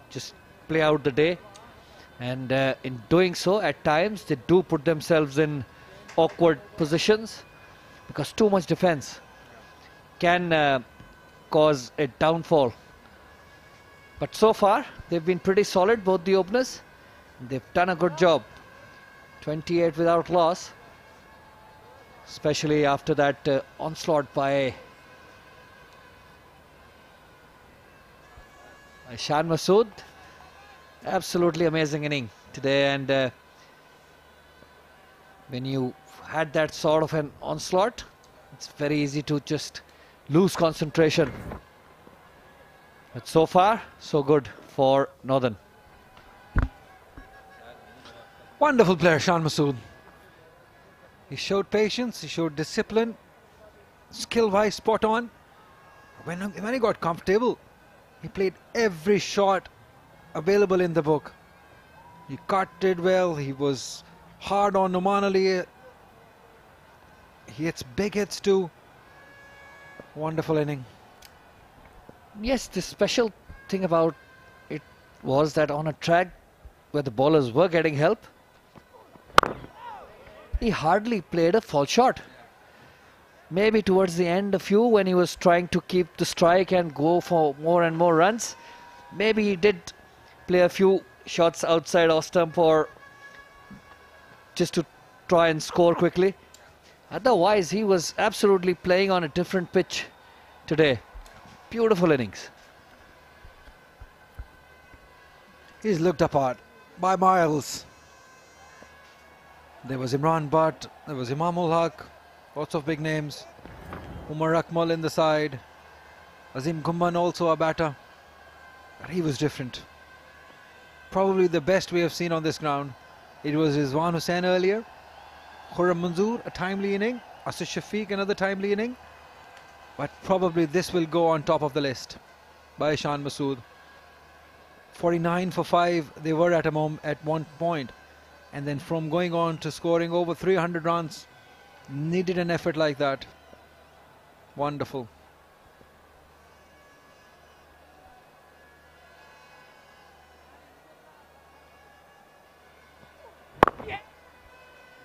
just play out the day, and in doing so at times they do put themselves in awkward positions because too much defense can cause a downfall. But so far they've been pretty solid, both the openers. They've done a good job. 28 without loss, especially after that onslaught by Shan Masood. Absolutely amazing inning today, and when you had that sort of an onslaught, it's very easy to just lose concentration. But so far, so good for Northern. Wonderful player, Shan Masood. He showed patience, he showed discipline, skill-wise spot on. When he got comfortable, he played every shot available in the book. He cut it well, he was hard on Noman Ali. He hits big hits too. Wonderful inning. Yes, the special thing about it was that on a track where the bowlers were getting help, he hardly played a false shot. Maybe towards the end a few when he was trying to keep the strike and go for more and more runs. Maybe he did play a few shots outside off stump or just to try and score quickly. Otherwise, he was absolutely playing on a different pitch today. Beautiful innings. He's looked apart by miles. There was Imran Butt, there was Imamul Haq, lots of big names. Umar Akmal in the side. Azim Ghumban also a batter. But he was different. Probably the best we have seen on this ground. It was Rizwan Hussain earlier. Khurram Manzoor, a timely inning. Asif Shafiq, another timely inning. But probably this will go on top of the list by Shan Masood. 49 for 5 they were at one point. And then from going on to scoring over 300 runs, needed an effort like that. Wonderful.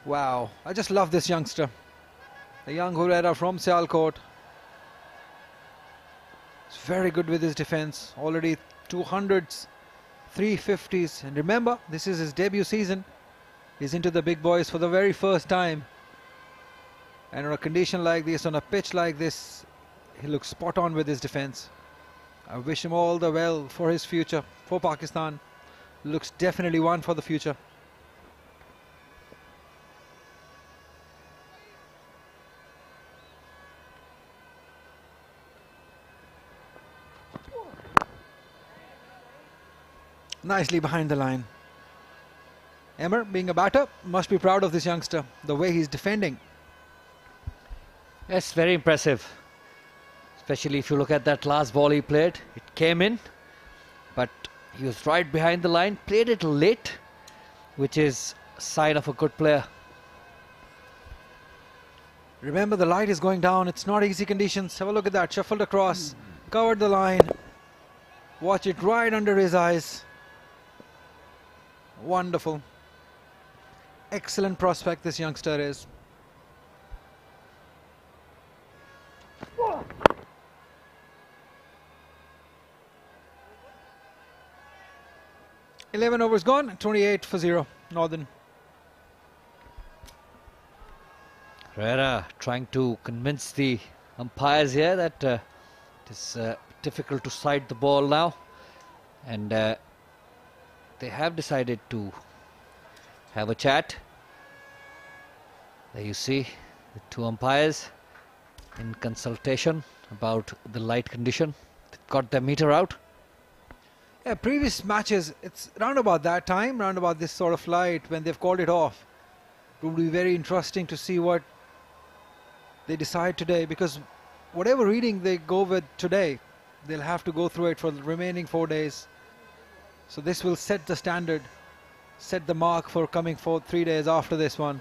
Wow, I just love this youngster. The young Herrera from Sialkot. He's very good with his defense. Already 200s, 350s. And remember, this is his debut season. He's into the big boys for the very first time. And on a condition like this, on a pitch like this, he looks spot on with his defense. I wish him all the well for his future, for Pakistan. Looks definitely one for the future. Nicely behind the line. Emmer, being a batter, must be proud of this youngster, the way he's defending. Yes, very impressive. Especially if you look at that last ball he played. It came in, but he was right behind the line, played it late, which is a sign of a good player. Remember, the light is going down. It's not easy conditions. Have a look at that. Shuffled across, covered the line. Watch it right under his eyes. Wonderful. Excellent prospect this youngster is. "11 overs gone, 28 for 0, Northern." Herrera trying to convince the umpires here that it is difficult to side the ball now, and they have decided to have a chat. There you see the two umpires in consultation about the light condition. They've got their meter out. Yeah, previous matches, it's round about that time, round about this sort of light, when they've called it off. It would be very interesting to see what they decide today, because whatever reading they go with today, they'll have to go through it for the remaining 4 days. So this will set the standard, set the mark for coming for 3 days after this one.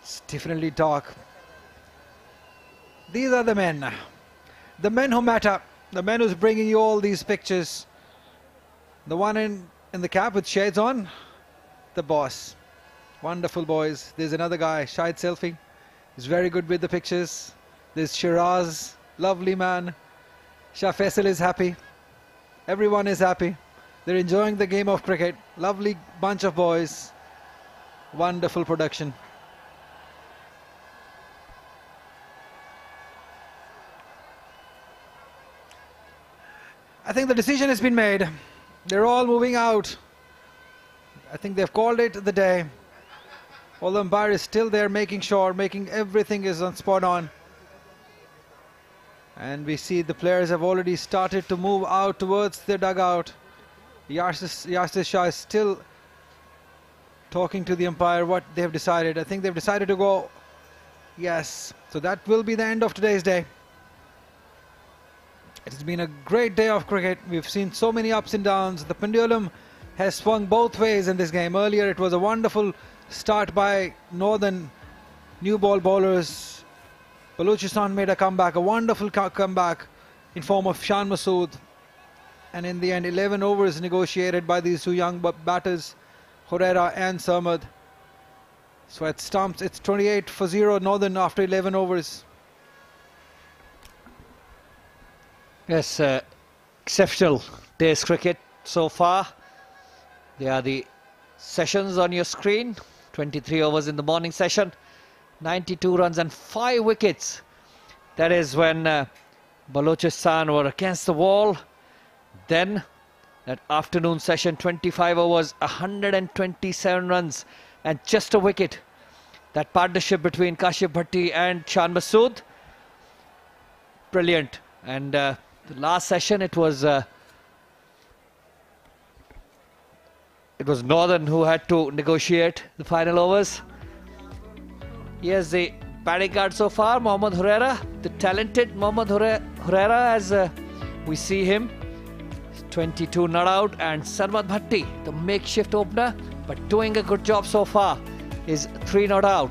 It's definitely dark. These are the men who matter, the men who's bringing you all these pictures. The one in the cap with shades on, the boss. Wonderful boys. There's another guy, Shahid Selfie. He's very good with the pictures. There's Shiraz, lovely man. Shah Faisal is happy. Everyone is happy. They're enjoying the game of cricket. Lovely bunch of boys. Wonderful production. I think the decision has been made. They're all moving out. I think they've called it the day. All the umpire is still there, making sure, making everything is on spot on. And we see the players have already started to move out towards the dugout. Yasir Shah is still talking to the umpire what they've decided. I think they've decided to go. Yes. So that will be the end of today's day. It has been a great day of cricket. We've seen so many ups and downs. The pendulum has swung both ways in this game. Earlier it was a wonderful start by Northern new ball bowlers. Balochistan made a comeback, a wonderful comeback in form of Shan Masood. And in the end, 11 overs negotiated by these two young batters, Herrera and Sarmad. So at stumps, it's 28 for 0 Northern after 11 overs. Yes, exceptional day's cricket so far. They are the sessions on your screen. 23 overs in the morning session, 92 runs and 5 wickets. That is when Balochistan were against the wall. Then that afternoon session, 25 overs, 127 runs and just a wicket. That partnership between Kashyap Bhatti and Shan Masood, brilliant. And the last session, it was Northern who had to negotiate the final overs. Here's the batting card so far. Mohammad Herrera, the talented Mohammad Herrera, as we see him. 22 not out, and Sarmad Bhatti, the makeshift opener, but doing a good job so far, is 3 not out.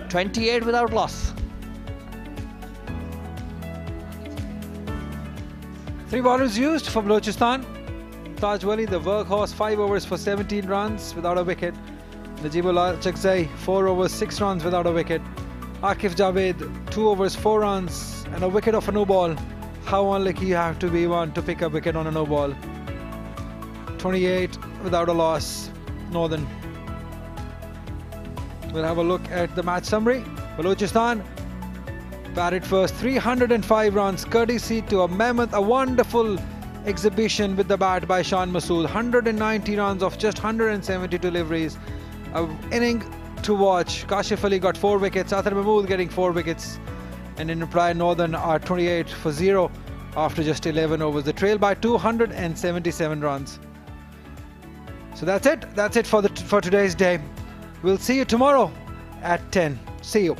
28 without loss. 3 bowlers used for Balochistan. Taj Wali, the workhorse, 5 overs for 17 runs without a wicket. Najibullah Chakzai, 4 overs, 6 runs without a wicket. Akif Javed, 2 overs, 4 runs and a wicket off a no ball. How unlucky you have to be one to pick a wicket on a no ball. 28 without a loss, Northern. We'll have a look at the match summary. Balochistan batted first, 305 runs, courtesy to a mammoth, a wonderful exhibition with the bat by Shan Masood. 190 runs off just 170 deliveries. An inning to watch. Kashif Ali got 4 wickets, Athar Mahmood getting 4 wickets. And in reply, Northern are 28 for 0 after just 11 overs. They trail by 277 runs. So that's it. That's it for today's day. We'll see you tomorrow at 10. See you.